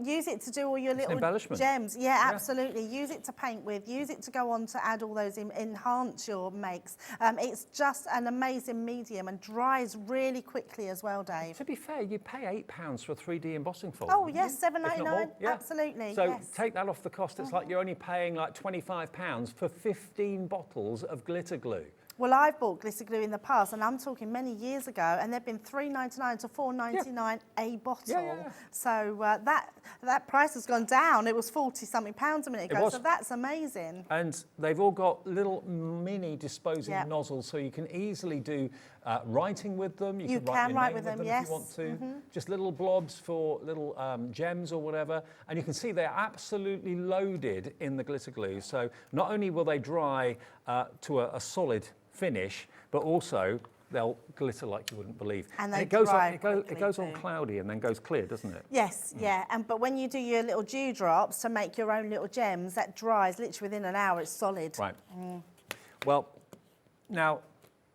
Use it to do all your little embellishment. gems. Yeah, absolutely. Use it to paint with. Use it to go on to add all those, enhance your makes. It's just an amazing medium and dries really quickly as well, Dave. To be fair, you pay £8 for a 3D embossing folder. Oh, yes, If not more. $7.99. Yeah. Absolutely, So yes. take that off the cost. It's like you're only paying like £25 for 15 bottles of glitter glue. Well, I've bought glitter glue in the past, and I'm talking many years ago, and they've been $3.99 to $4.99 a bottle. Yeah. So that price has gone down. It was 40-something pounds a minute ago, was. so that's amazing. And they've all got little mini disposing Yep. nozzles, so you can easily do writing with them. You can can your write name with them, if yes. you want to. Just little blobs for little gems or whatever. And you can see they're absolutely loaded in the glitter glue. So not only will they dry to a solid finish, but also they'll glitter like you wouldn't believe. And they it goes dry on, it quickly goes on too. cloudy and then goes clear, doesn't it? Yes, yeah, but when you do your little dewdrops to make your own little gems, that dries literally within an hour. It's solid. Right. Well, now,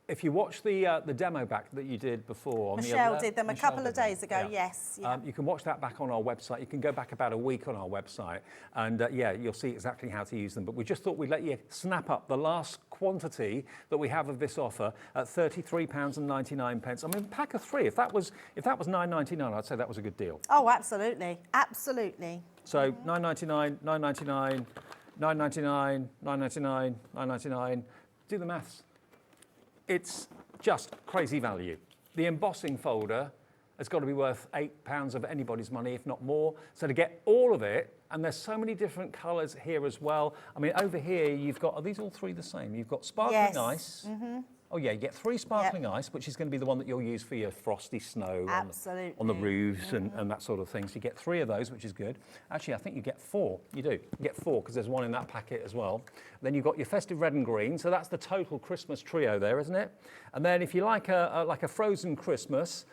if you watch the demo back that you did before, on Michelle the did them a Michelle couple of did them, days ago, yes. Yeah. You can watch that back on our website. You can go back about a week on our website, and yeah, you'll see exactly how to use them. But we just thought we'd let you snap up the last quantity that we have of this offer at £33.99. I mean, pack of 3. If that was £9.99, I'd say that was a good deal. Oh, absolutely, absolutely. So £9.99, £9.99, £9.99, £9.99, £9.99. Do the maths. It's just crazy value. The embossing folder has got to be worth £8 of anybody's money, if not more. So to get all of it, and there's so many different colours here as well. I mean, over here you've got, are these all 3 the same? You've got sparkling Yes. ice. Oh yeah, you get 3 sparkling ice, which is going to be the one that you'll use for your frosty snow Absolutely. on the roofs and that sort of thing. So you get 3 of those, which is good. Actually, I think you get 4. You do. You get 4 because there's one in that packet as well. Then you've got your festive red and green. So that's the total Christmas trio there, isn't it? And then if you like a frozen Christmas,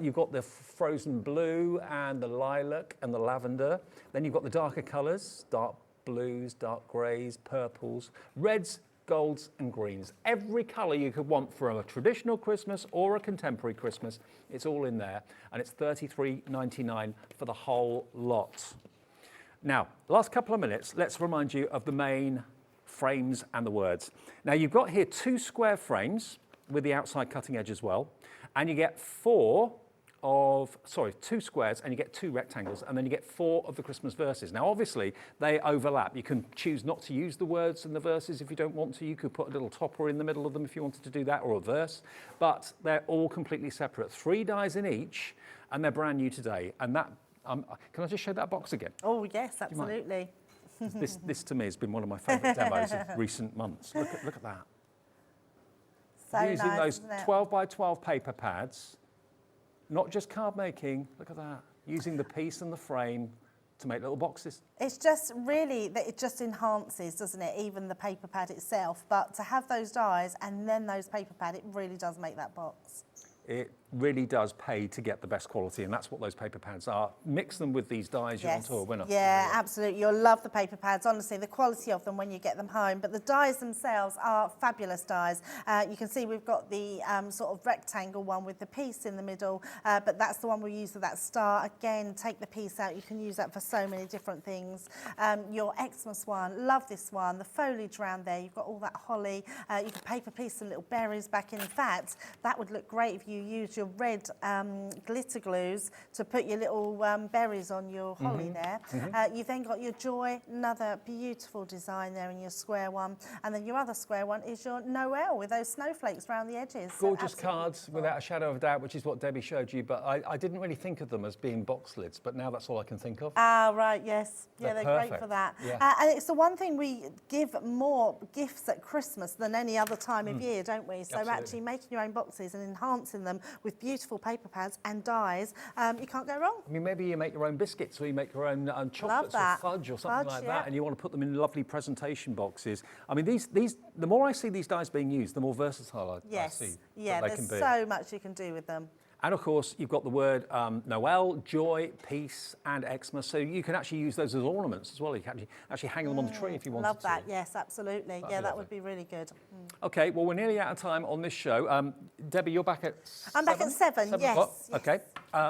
you've got the frozen blue and the lilac and the lavender. Then you've got the darker colours, dark blues, dark greys, purples, reds, golds and greens. Every colour you could want for a traditional Christmas or a contemporary Christmas, it's all in there. And it's $33.99 for the whole lot. Now, last couple of minutes, let's remind you of the main frames and the words. Now, you've got here 2 square frames with the outside cutting edge as well. And you get 2 squares, and you get 2 rectangles, and then you get 4 of the Christmas verses. Now, obviously, they overlap. You can choose not to use the words and the verses if you don't want to. You could put a little topper in the middle of them if you wanted to do that, or a verse. But they're all completely separate. 3 dies in each, and they're brand new today. And that, can I just show that box again? Oh, yes, absolutely. This to me has been one of my favourite demos of recent months. Look at that. So Using nice, those isn't it? 12 by 12 paper pads, not just card making, look at that, using the piece and the frame to make little boxes. It's just really that it just enhances, doesn't it, even the paper pad itself. But to have those dies and then those paper pad, it really does make that box. It really does pay to get the best quality, and that's what those paper pads are. Mix them with these dies, you're onto a winner. Yeah, absolutely. You'll love the paper pads, honestly, the quality of them when you get them home. But the dies themselves are fabulous dies. You can see we've got the sort of rectangle one with the piece in the middle, but that's the one we use for that star. Again, take the piece out. You can use that for so many different things. Your Xmas one, love this one. The foliage around there, you've got all that holly. You can paper piece some little berries back in. In fact, that would look great if you use your red glitter glues to put your little berries on your holly there. You've then got your joy, another beautiful design there in your square one. And then your other square one is your Noel with those snowflakes around the edges. Gorgeous cards, without a shadow of a doubt, which is what Debbie showed you, but I didn't really think of them as being box lids, but now that's all I can think of. Ah, right, yes. Yeah, They're they're great perfect. for that. Yeah. And it's the one thing we give more gifts at Christmas than any other time of year, don't we? So Absolutely. actually making your own boxes and enhancing them with beautiful paper pads and dies, you can't go wrong. I mean, maybe you make your own biscuits or you make your own chocolates or that. fudge or something Fudge, like yeah. that, and you want to put them in lovely presentation boxes. I mean, the more I see these dies being used, the more versatile I Yes, see yeah, that they there's can be. so much you can do with them. And of course, you've got the word Noel, joy, peace, and Xmas. So you can actually use those as ornaments as well. You can actually hang them on the tree if you wanted to. Love that, yes, absolutely. Yeah, that would be really good. Okay, well, we're nearly out of time on this show. Debbie, you're back at I'm back at 7, yes. o'clock? Okay.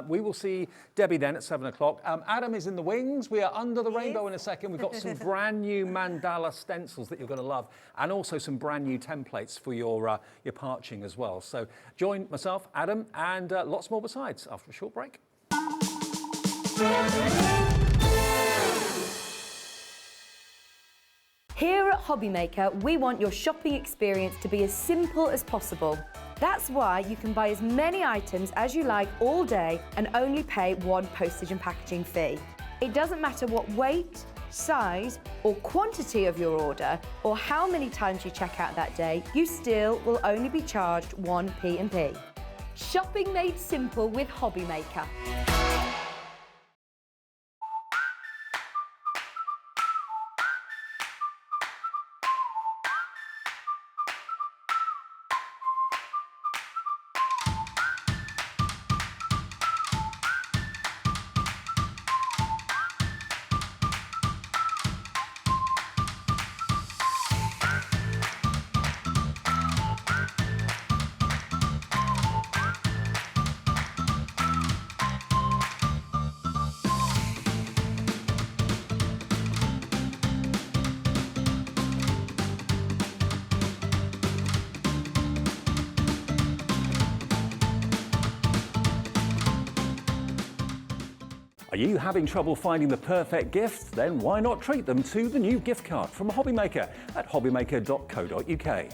We will see Debbie then at 7 o'clock. Adam is in the wings. We are under the rainbow in a second. We've got some brand new mandala stencils that you're going to love, and also some brand new templates for your parching as well. So join myself, Adam, and lots more besides after a short break. Here at Hobbymaker, we want your shopping experience to be as simple as possible. That's why you can buy as many items as you like all day and only pay one postage and packaging fee. It doesn't matter what weight, size or quantity of your order or how many times you check out that day, you still will only be charged one P&P. Shopping made simple with Hobbymaker. Are you having trouble finding the perfect gift? Then why not treat them to the new gift card from Hobbymaker at hobbymaker.co.uk.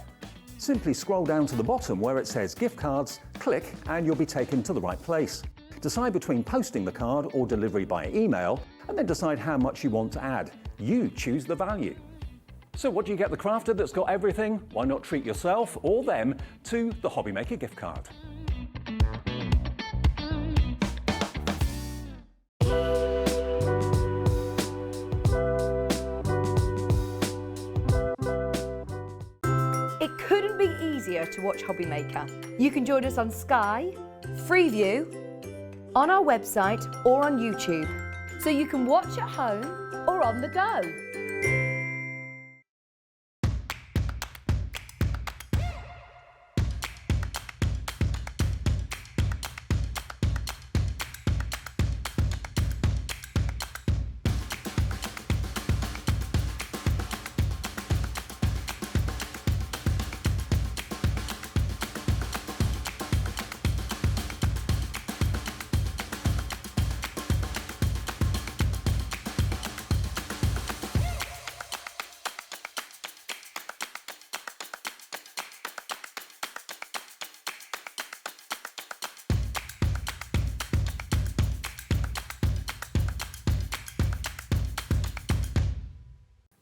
Simply scroll down to the bottom where it says gift cards, click and you'll be taken to the right place. Decide between posting the card or delivery by email, and then decide how much you want to add. You choose the value. So what do you get the crafter that's got everything? Why not treat yourself or them to the Hobbymaker gift card? It couldn't be easier to watch Hobbymaker. You can join us on Sky, Freeview, on our website or on YouTube, so you can watch at home or on the go.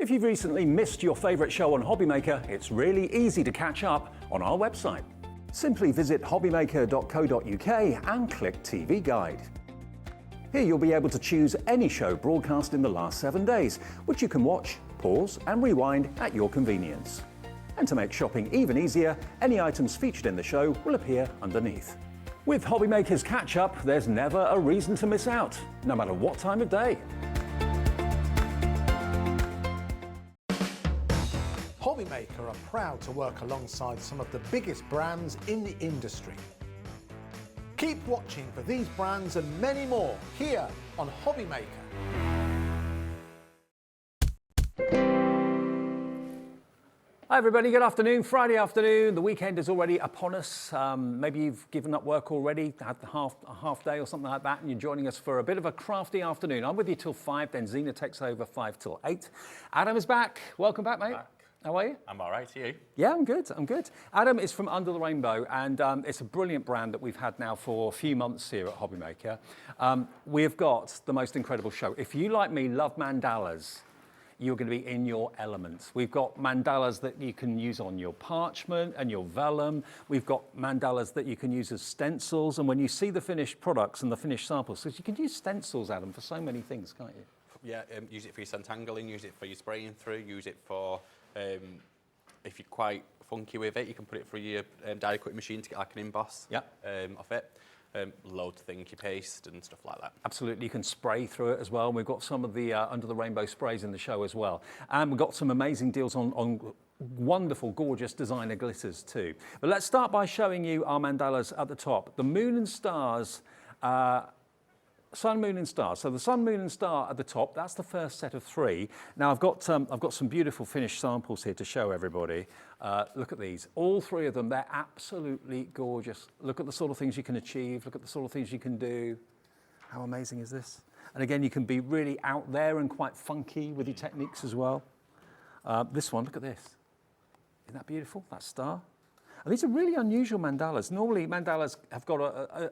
If you've recently missed your favourite show on Hobbymaker, it's really easy to catch up on our website. Simply visit hobbymaker.co.uk and click TV Guide. Here you'll be able to choose any show broadcast in the last 7 days, which you can watch, pause and rewind at your convenience. And to make shopping even easier, any items featured in the show will appear underneath. With Hobbymaker's catch-up, there's never a reason to miss out, no matter what time of day. Hobbymaker are proud to work alongside some of the biggest brands in the industry. Keep watching for these brands and many more here on Hobbymaker. Hi everybody, good afternoon. Friday afternoon, the weekend is already upon us. Maybe you've given up work already, had a half day or something like that, and you're joining us for a bit of a crafty afternoon. I'm with you till 5, then Zena takes over 5 till 8. Adam is back. Welcome back, mate. How are you? I'm all right, you? Yeah, I'm good, I'm good. Adam is from Under the Rainbow, and it's a brilliant brand that we've had now for a few months here at Hobbymaker. We've got the most incredible show. If you, like me, love mandalas, you're going to be in your element. We've got mandalas that you can use on your parchment and your vellum. We've got mandalas that you can use as stencils, and when you see the finished products and the finished samples, because you can use stencils, Adam, for so many things, can't you? Yeah, use it for your centangling, use it for your spraying through, use it for, if you're quite funky with it, you can put it through your die cutting machine to get like an emboss off it. load thinky paste and stuff like that. Absolutely, you can spray through it as well. We've got some of the Under the Rainbow sprays in the show as well. And we've got some amazing deals on wonderful, gorgeous designer glitters too. But let's start by showing you our mandalas at the top. The moon and stars, sun, moon and stars. So the sun, moon and star at the top, that's the first set of 3. Now I've got some beautiful finished samples here to show everybody. Look at these, all 3 of them, they're absolutely gorgeous. Look at the sort of things you can achieve, look at the sort of things you can do. How amazing is this? And again, you can be really out there and quite funky with your techniques as well. This one, look at this. Isn't that beautiful, that star? And these are really unusual mandalas. Normally, mandalas have got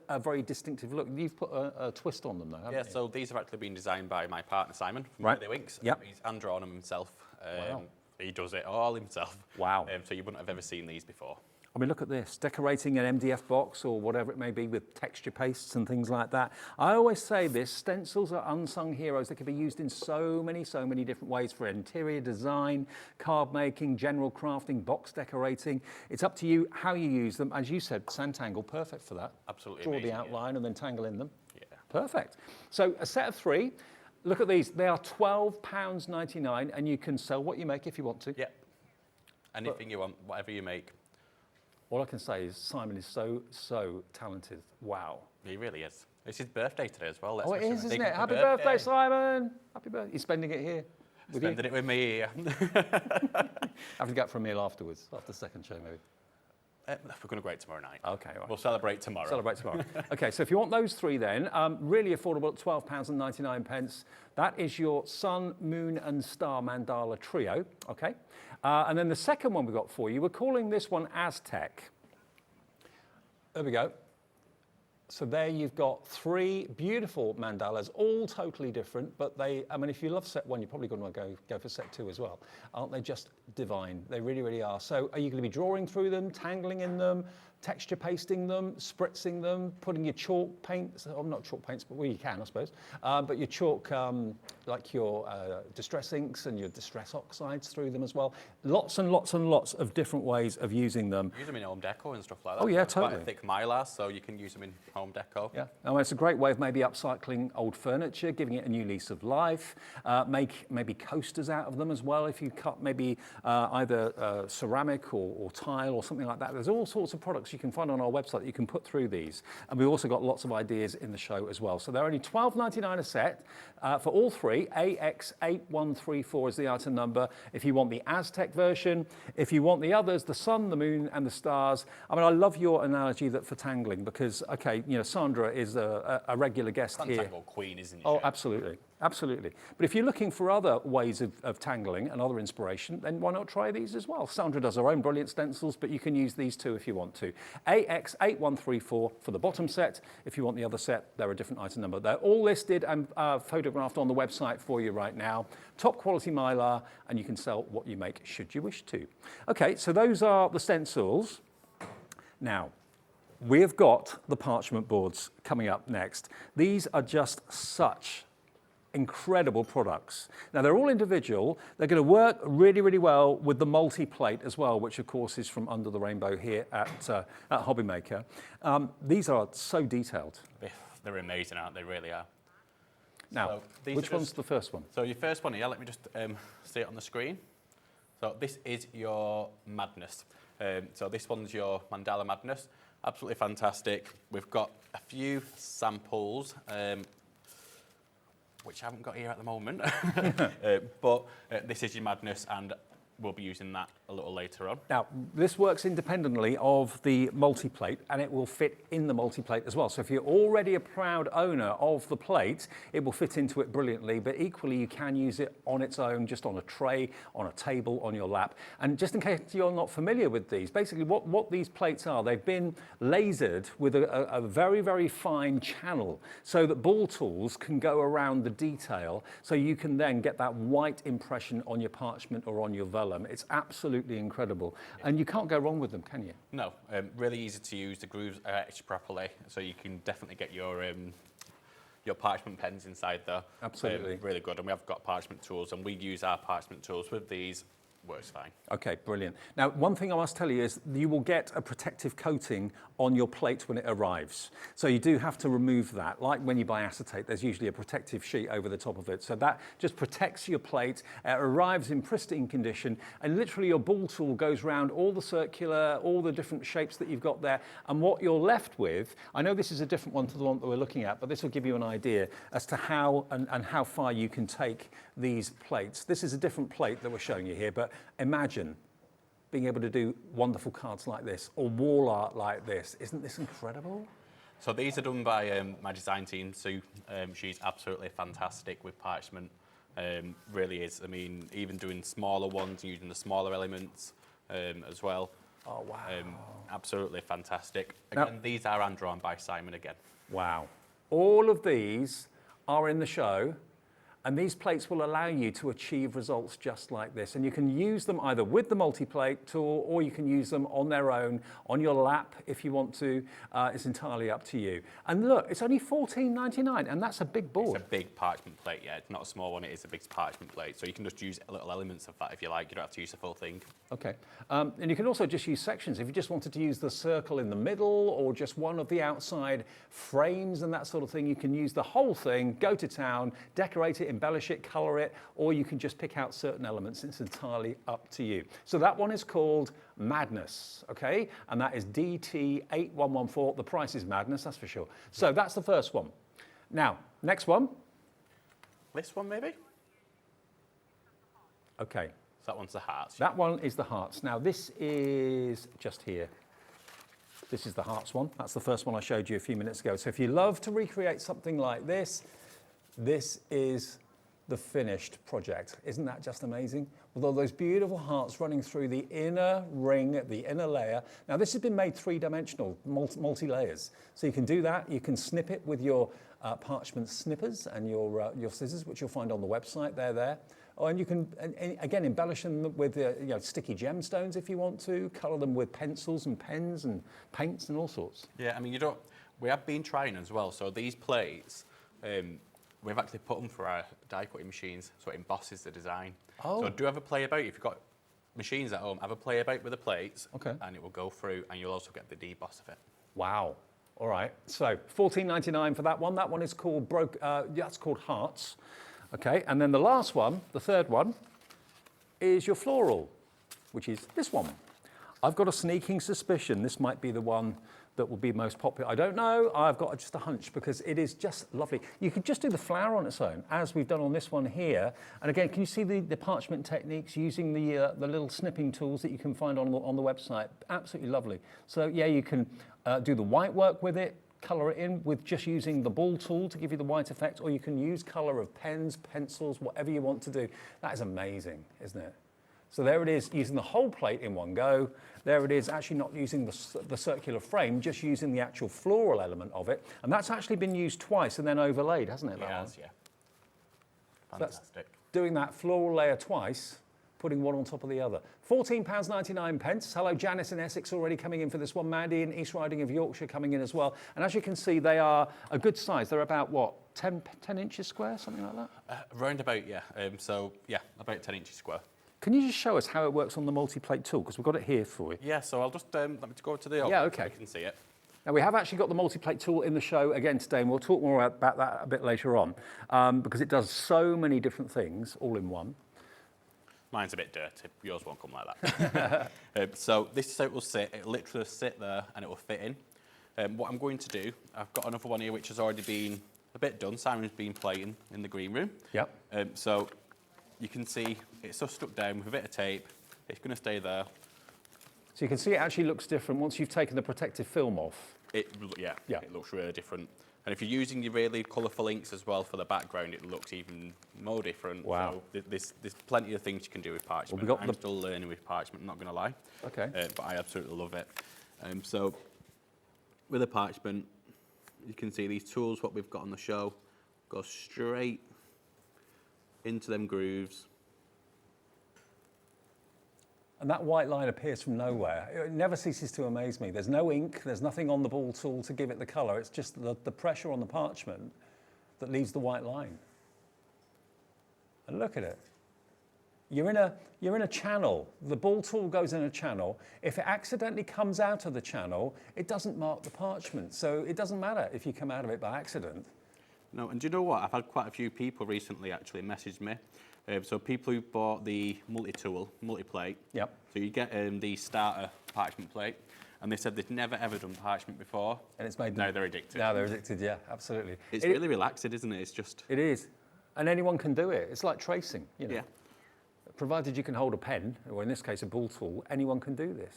a very distinctive look. You've put a twist on them, though, haven't you? So these have actually been designed by my partner, Simon, from Right. Dienamics. Yep. He's hand-drawn them himself. Wow. He does it all himself. Wow. So you wouldn't have ever seen these before. I mean, look at this, decorating an MDF box or whatever it may be with texture pastes and things like that. I always say this, stencils are unsung heroes. They can be used in so many different ways for interior design, card making, general crafting, box decorating. It's up to you how you use them. As you said, sand-tangle, perfect for that. Absolutely Draw amazing, the outline and then tangle in them. Yeah. Perfect. So a set of 3. Look at these. They are £12.99 and you can sell what you make if you want to. Yep. Anything you want, whatever you make. All I can say is Simon is so talented. Wow. He really is. It's his birthday today as well. Oh, it is, isn't it? Happy birthday, Simon. Happy birthday. He's spending it here with you. Spending it with me. Have to go for a meal afterwards, after the second show maybe. We're going to go out tomorrow night. Okay, all right. We'll celebrate tomorrow. Celebrate tomorrow. Okay, so if you want those 3 then, really affordable at £12.99. That is your sun, moon and star mandala trio, okay? And then the second one we've got for you, we're calling this one Aztec. There we go. So there you've got 3 beautiful mandalas, all totally different, but I mean, if you love set 1, you're probably going to go for set 2 as well. Aren't they just divine? They really are. So are you going to be drawing through them, tangling in them, texture pasting them, spritzing them, putting your chalk paints, oh, not chalk paints, but well, you can, I suppose, but your chalk, like your distress inks and your distress oxides through them as well. Lots and lots of different ways of using them. Use them in home deco and stuff like that. Oh, yeah, It's quite totally. a thick mylar, so you can use them in home deco. Yeah, and it's a great way of maybe upcycling old furniture, giving it a new lease of life. Make maybe coasters out of them as well. If you cut maybe either ceramic or tile or something like that. There's all sorts of products you can find on our website that you can put through these. And we've also got lots of ideas in the show as well. So they're only £12.99 a set for all 3. AX8134 is the item number. If you want the Aztec version, if you want the others, the sun, the moon and the stars. I mean, I love your analogy that for tangling because, okay, you know, Sandra is a regular guest here. Tangle queen, isn't she? Oh, absolutely. Absolutely. But if you're looking for other ways of tangling and other inspiration, then why not try these as well? Sandra does her own brilliant stencils, but you can use these too if you want to. AX8134 for the bottom set. If you want the other set, they're a different item number. They're all listed and photographed on the website for you right now. Top quality mylar, and you can sell what you make should you wish to. Okay, so those are the stencils. Now, we have got the parchment boards coming up next. These are just such incredible products. Now they're all individual. They're going to work really well with the multi-plate as well, which of course is from Under the Rainbow here at Hobbymaker. These are so detailed. They're amazing, aren't they? Really are. Now, So which one's the first one? So your first one here, let me just see it on the screen. So this is your Madness. So this one's your Mandala Madness. Absolutely fantastic. We've got a few samples, which I haven't got here at the moment. But this is your Madness, and we'll be using that a little later on. Now, this works independently of the multi-plate, and it will fit in the multi-plate as well. So if you're already a proud owner of the plate, it will fit into it brilliantly, but equally you can use it on its own, just on a tray, on a table, on your lap. And just in case you're not familiar with these, basically what these plates are, they've been lasered with a very fine channel so that ball tools can go around the detail, so you can then get that white impression on your parchment or on your vellum. It's absolutely incredible, and you can't go wrong with them, can you? No, really easy to use. The grooves are etched properly, so you can definitely get your parchment pens inside there. Absolutely. Really good, and we have got parchment tools, and we use our parchment tools with these works fine. Okay, brilliant. Now, one thing I must tell you is you will get a protective coating on your plate when it arrives. So you do have to remove that. Like when you buy acetate, there's usually a protective sheet over the top of it. So that just protects your plate. It arrives in pristine condition, and literally your ball tool goes around all the circular, all the different shapes that you've got there. And what you're left with, I know this is a different one to the one that we're looking at, but this will give you an idea as to how and how far you can take these plates. This is a different plate that we're showing you here, but imagine being able to do wonderful cards like this or wall art like this. Isn't this incredible? So these are done by my design team, Sue. She's absolutely fantastic with parchment. Really is. I mean, even doing smaller ones, using the smaller elements as well. Oh, wow. Absolutely fantastic. Again, these are hand-drawn by Simon again. Wow. All of these are in the show, and these plates will allow you to achieve results just like this. And you can use them either with the multi-plate tool, or you can use them on their own, on your lap if you want to. It's entirely up to you. And look, it's only $14.99, and that's a big board. It's a big parchment plate, yeah. It's not a small one, it is a big parchment plate. So you can just use little elements of that if you like. You don't have to use the full thing. Okay. And you can also just use sections. If you just wanted to use the circle in the middle or just one of the outside frames and that sort of thing, you can use the whole thing, go to town, decorate it, embellish it, color it, or you can just pick out certain elements. It's entirely up to you. So that one is called Madness, okay? And that is DT8114. The price is madness, that's for sure. So that's the first one. Now, next one. This one, maybe? Okay. So that one's the hearts. That one is the hearts. Now, this is just here. This is the hearts one. That's the first one I showed you a few minutes ago. So if you love to recreate something like this, this is the finished project. Isn't that just amazing? With all those beautiful hearts running through the inner ring, the inner layer. Now, this has been made three-dimensional, multi-layers. So you can do that. You can snip it with your parchment snippers and your scissors, which you'll find on the website. They're there. Oh, and you can, again, embellish them with sticky gemstones if you want to, colour them with pencils and pens and paints and all sorts. Yeah, I mean, we have been trying as well. So these plates, we've actually put them for our die cutting machines, so it embosses the design. Oh. So do have a play about. If you've got machines at home, have a play about with the plates, okay, and it will go through, and you'll also get the deboss of it. Wow. All right. So $14.99 for that one. That one is called that's called Hearts. Okay. And then the last one, the third one, is your floral, which is this one. I've got a sneaking suspicion this might be the one that will be most popular. I don't know, I've got just a hunch because it is just lovely. You could just do the flower on its own, as we've done on this one here. And again, can you see the parchment techniques using the little snipping tools that you can find on the website? Absolutely lovely. So yeah, you can do the white work with it, colour it in with just using the ball tool to give you the white effect, or you can use colour of pens, pencils, whatever you want to do. That is amazing, isn't it? So there it is, using the whole plate in one go. There it is, actually not using the circular frame, just using the actual floral element of it. And that's actually been used twice and then overlaid, hasn't it? It has, yeah. Fantastic. So doing that floral layer twice, putting one on top of the other. £14.99. Hello, Janice in Essex already coming in for this one. Mandy in East Riding of Yorkshire coming in as well. And as you can see, they are a good size. They're about, what, 10 inches square, something like that? Round about, yeah. So, yeah, about 10 inches square. Can you just show us how it works on the multi-plate tool? Because we've got it here for you. Yeah, so I'll just let me go to the yeah, okay. so you can see it. Now, we have actually got the multi-plate tool in the show again today, and we'll talk more about that a bit later on, because it does so many different things all in one. Mine's a bit dirty. Yours won't come like that. So this is how it will sit. It'll literally sit there, and it will fit in. What I'm going to do, I've got another one here which has already been a bit done. Simon's been plating in the green room. Yep. So you can see it's just stuck down with a bit of tape. It's going to stay there. So you can see it actually looks different once you've taken the protective film off. Yeah, it looks really different. And if you're using your really colourful inks as well for the background, it looks even more different. Wow. So there's plenty of things you can do with parchment. Well, I'm still learning with parchment, not going to lie. Okay. But I absolutely love it. So with the parchment, you can see these tools, what we've got on the show, go straight into them grooves. And that white line appears from nowhere. It never ceases to amaze me. There's no ink, there's nothing on the ball tool to give it the colour. It's just the pressure on the parchment that leaves the white line. And look at it. you're in a channel. The ball tool goes in a channel. If it accidentally comes out of the channel, it doesn't mark the parchment. So it doesn't matter if you come out of it by accident. No, and do you know what? I've had quite a few people recently actually message me. So people who bought the multi-tool, multi-plate. Yep. So you get the starter parchment plate, and they said they'd never ever done parchment before. And it's made them... Now they're addicted. Now they're addicted, yeah, absolutely. It's really relaxing, isn't it? It's just... It is. And anyone can do it. It's like tracing, you know. Yeah. Provided you can hold a pen, or in this case a ball tool, anyone can do this.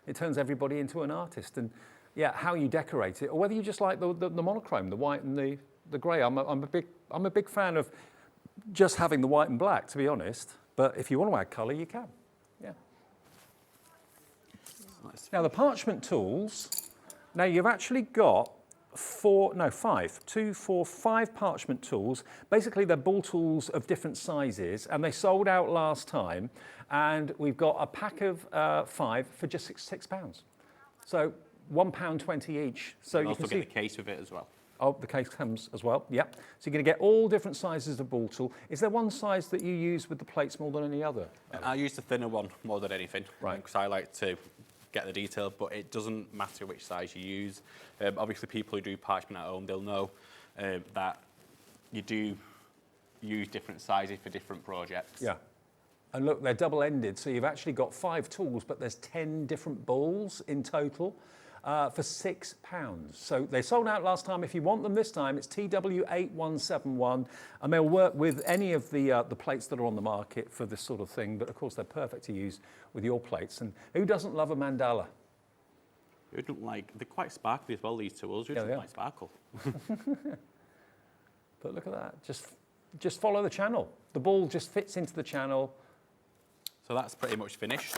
It turns everybody into an artist. And yeah, how you decorate it, or whether you just like the monochrome, the white and the grey. I'm a big fan of just having the white and black, to be honest. But if you want to add colour, you can. Yeah. Now the parchment tools. Now you've actually got five parchment tools. Basically, they're ball tools of different sizes, and they sold out last time. And we've got a pack of 5 for just £6. So £1.20 each. So you also can see get the case with it as well. Oh, the case comes as well, yep. So you're going to get all different sizes of ball tool. Is there one size that you use with the plates more than any other? I use the thinner one more than anything. Right. Because I like to get the detail, but it doesn't matter which size you use. Obviously, people who do parchment at home, they'll know that you do use different sizes for different projects. Yeah. And look, they're double-ended, so you've actually got 5 tools, but there's 10 different balls in total. For £6. So they sold out last time. If you want them this time, it's TW8171, and they'll work with any of the plates that are on the market for this sort of thing. But of course, they're perfect to use with your plates. And who doesn't love a mandala? Who don't like? They're quite sparkly as well. These tools. Who Yeah, doesn't like sparkle? But look at that. Just follow the channel. The ball just fits into the channel. So that's pretty much finished.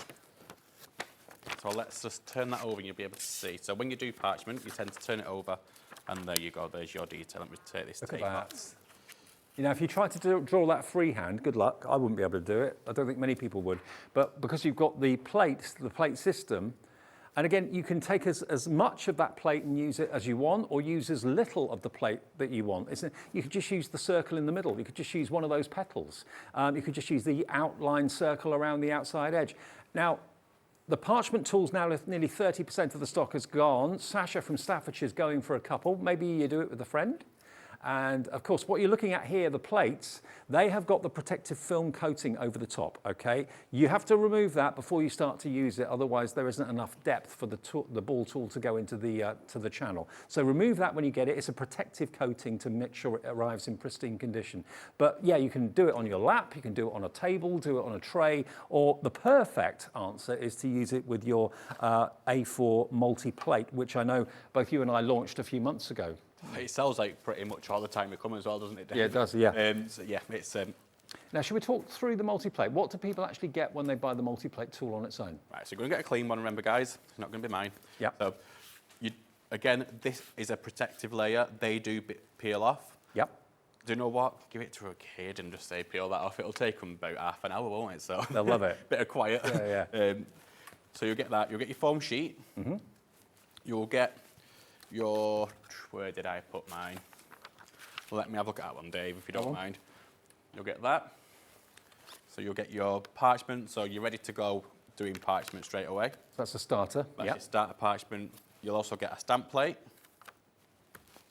So let's just turn that over and you'll be able to see. So when you do parchment, you tend to turn it over, and there you go, there's your detail. Let me take this tape off. You know, if you try to draw that freehand, good luck. I wouldn't be able to do it. I don't think many people would. But because you've got the plates, the plate system, and again, you can take as much of that plate and use it as you want, or use as little of the plate that you want. You could just use the circle in the middle. You could just use one of those petals. You could just use the outline circle around the outside edge. Now, the parchment tools now, nearly 30% of the stock has gone. Sasha from Staffordshire is going for a couple. Maybe you do it with a friend. And of course, what you're looking at here, the plates, they have got the protective film coating over the top, okay? You have to remove that before you start to use it, otherwise there isn't enough depth for the ball tool to go into the channel. So remove that when you get it. It's a protective coating to make sure it arrives in pristine condition. But yeah, you can do it on your lap, you can do it on a table, do it on a tray, or the perfect answer is to use it with your A4 multi-plate, which I know both you and I launched a few months ago. It sells like pretty much all the time we come as well, doesn't it, Dave? Yeah, it does, yeah. So yeah, it's... Now, should we talk through the multi-plate? What do people actually get when they buy the multi-plate tool on its own? Right, so you're going to get a clean one, remember, guys. It's not going to be mine. Yeah. So, again, this is a protective layer. They do peel off. Yep. Do you know what? Give it to a kid and just say peel that off. It'll take them about half an hour, won't it? So they'll love it. Bit of quiet. Yeah. So you'll get that. You'll get your foam sheet. Mm-hmm. You'll get your... Where did I put mine? Let me have a look at that one, Dave, if you don't mind. You'll get that. So you'll get your parchment. So you're ready to go doing parchment straight away. So that's a starter. That's your starter parchment. You'll also get a stamp plate.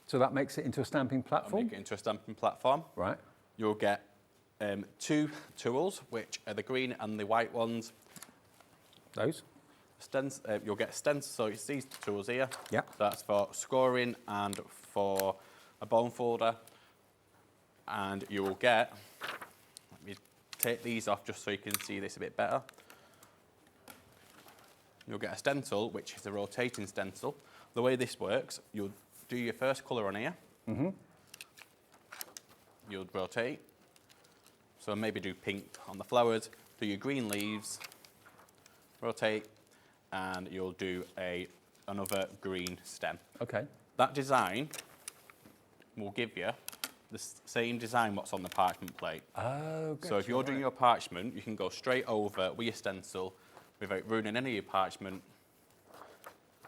So that makes it into a stamping platform? Make it into a stamping platform. Right. You'll get 2 tools, which are the green and the white ones. Those? You'll get stencils, so it's these tools here. Yeah. That's for scoring and for a bone folder. And you will get, let me take these off just so you can see this a bit better. You'll get a stencil, which is a rotating stencil. The way this works, you'll do your first colour on here. Mm-hmm. You'll rotate. So maybe do pink on the flowers, do your green leaves, rotate, and you'll do another green stem. Okay. That design will give you the same design what's on the parchment plate. Oh, gotcha. So if you're doing your parchment, you can go straight over with your stencil without ruining any of your parchment,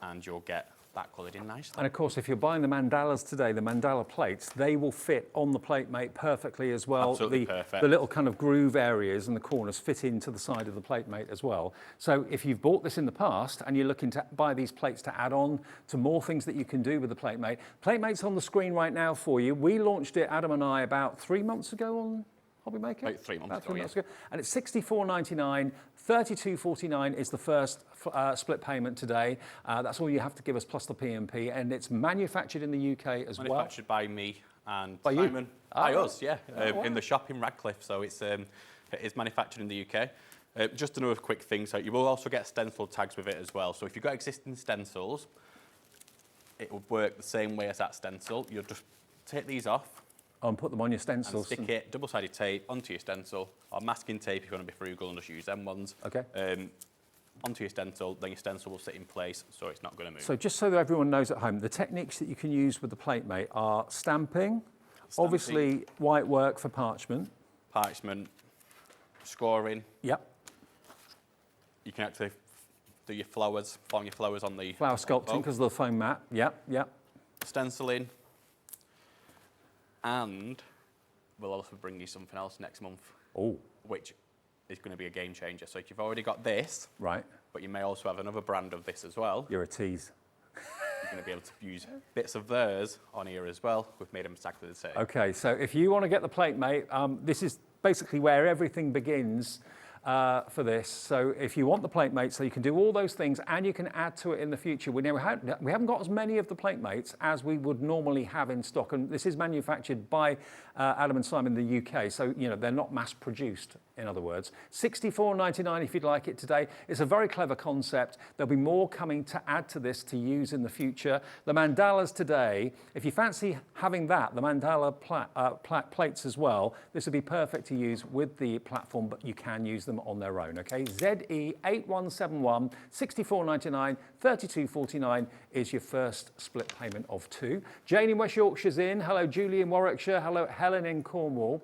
and you'll get that coloured in nicely. And of course, if you're buying the Mandalas today, the Mandala plates, they will fit on the plate mate perfectly as well. Absolutely perfect. The little kind of groove areas and the corners fit into the side of the plate mate as well. So if you've bought this in the past and you're looking to buy these plates to add on to more things that you can do with the plate mate's on the screen right now for you. We launched it, Adam and I, about 3 months ago on Hobby Maker? About 3 months ago, ago. And it's $64.99, $32.49 is the first split payment today. That's all you have to give us plus the P&P, and it's manufactured in the UK as well. Manufactured by me and By you? Simon. By Oh, us, yeah, wow. in the shop in Radcliffe. So it is manufactured in the UK. Just another quick thing, so you will also get stencil tags with it as well. So if you've got existing stencils, it will work the same way as that stencil. You'll just take these off, And put them on your and stencils. stick it, double-sided tape, onto your stencil, or masking tape if you want to be frugal and just use them ones. Okay. Onto your stencil, then your stencil will sit in place, so it's not going to move. So just so that everyone knows at home, the techniques that you can use with the plate mate are stamping, obviously white work for parchment. Parchment, scoring. Yep. You can actually do your flowers, form your flowers on the Flower sculpting Oh. because of the foam mat. Yep, yep. stenciling, and we'll also bring you something else next month, Oh, which is going to be a game changer. So if you've already got this, right. but you may also have another brand of this as well, You're a tease. you're going to be able to use bits of theirs on here as well. We've made them exactly the same. Okay, so if you want to get the plate mate, this is basically where everything begins for this. So if you want the plate mate, so you can do all those things and you can add to it in the future. We haven't got as many of the plate mates as we would normally have in stock, and this is manufactured by Adam and Simon in the UK, so you know they're not mass produced, in other words. $64.99 if you'd like it today. It's a very clever concept. There'll be more coming to add to this to use in the future. The Mandalas today, if you fancy having that, the Mandala plates as well, this would be perfect to use with the platform, but you can use them on their own, okay? ZE8171, $64.99, $32.49 is your first split payment of two. Jane in West Yorkshire's in. Hello, Julie in Warwickshire. Hello, Helen in Cornwall.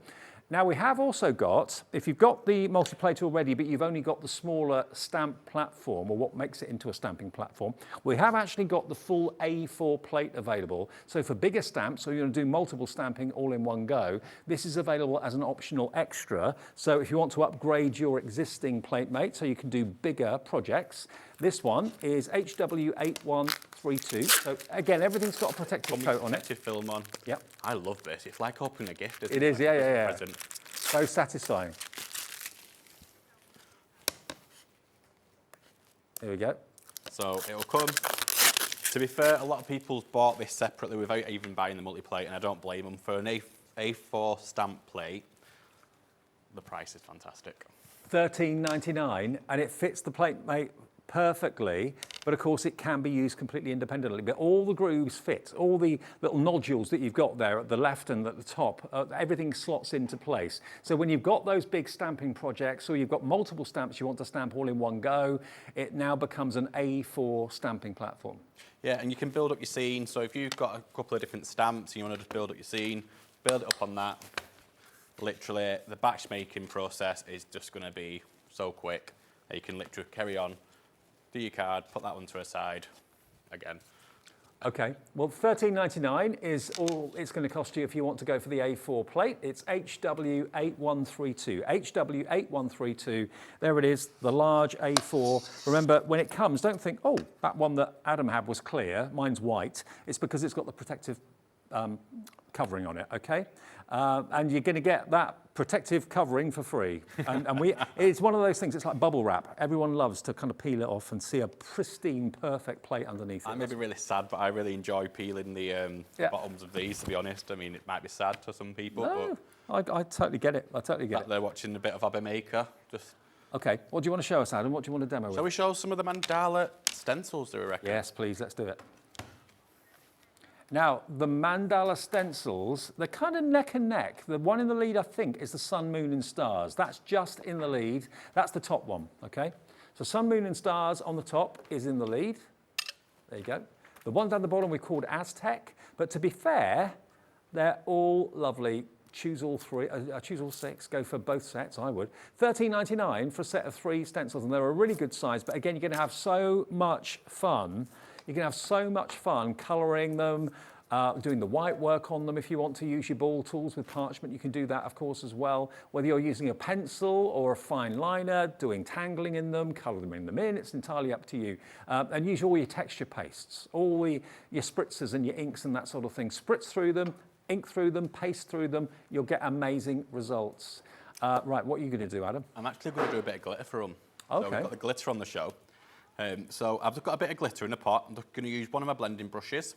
Now we have also got, if you've got the multiplate already, but you've only got the smaller stamp platform, or what makes it into a stamping platform, we have actually got the full A4 plate available. So for bigger stamps, or you're going to do multiple stamping all in one go, this is available as an optional extra. So if you want to upgrade your existing plate mate, so you can do bigger projects, this one is HW8132. So again, everything's got a protective coat on it. Protective film on. Yep. I love this. It's like opening a gift. Isn't It is, yeah, Like yeah, a yeah. present. So satisfying. There we go. So it'll come. To be fair, a lot of people bought this separately without even buying the multiplate, and I don't blame them. For an A4 stamp plate, the price is fantastic. $13.99, and it fits the plate mate perfectly, but of course it can be used completely independently. But all the grooves fit, all the little nodules that you've got there at the left and at the top, everything slots into place. So when you've got those big stamping projects, or you've got multiple stamps you want to stamp all in one go, it now becomes an A4 stamping platform. Yeah, and you can build up your scene. So if you've got a couple of different stamps and you want to just build up your scene, build it up on that. Literally, the batch making process is just going to be so quick. You can literally carry on, do your card, put that one to a side again. Okay, well, $13.99 is all it's going to cost you if you want to go for the A4 plate. It's HW8132. HW8132, there it is, the large A4. Remember, when it comes, don't think, oh, that one that Adam had was clear, mine's white. It's because it's got the protective covering on it, okay? And you're going to get that protective covering for free. And it's one of those things, it's like bubble wrap. Everyone loves to kind of peel it off and see a pristine, perfect plate underneath it. I may be really sad, but I really enjoy peeling the bottoms of these, to be honest. I mean, it might be sad to some people, No, I totally get it. I totally get but it. they're watching a bit of Hobby Maker. Just Okay, what do you want to show us, Adam? What do you want to demo with? shall we show some of the Mandala stencils, do we reckon? Yes, please, let's do it. Now, the Mandala stencils, they're kind of neck and neck. The one in the lead, I think, is the Sun, Moon and Stars. That's just in the lead. That's the top one, okay? So Sun, Moon and Stars on the top is in the lead. There you go. The one down the bottom we called Aztec. But to be fair, they're all lovely. Choose all three, choose all six, go for both sets, I would. $13.99 for a set of 3 stencils, and they're a really good size, but again, you're gonna have so much fun You can have so much fun colouring them, doing the white work on them. If you want to use your ball tools with parchment, you can do that, of course, as well. Whether you're using a pencil or a fine liner, doing tangling in them, colouring them in, it's entirely up to you. And use all your texture pastes, your spritzers and your inks and that sort of thing. Spritz through them, ink through them, paste through them, you'll get amazing results. Right, what are you going to do, Adam? I'm actually going to do a bit of glitter for them. Okay. So we've got the glitter on the show. So I've just got a bit of glitter in a pot. I'm just going to use one of my blending brushes.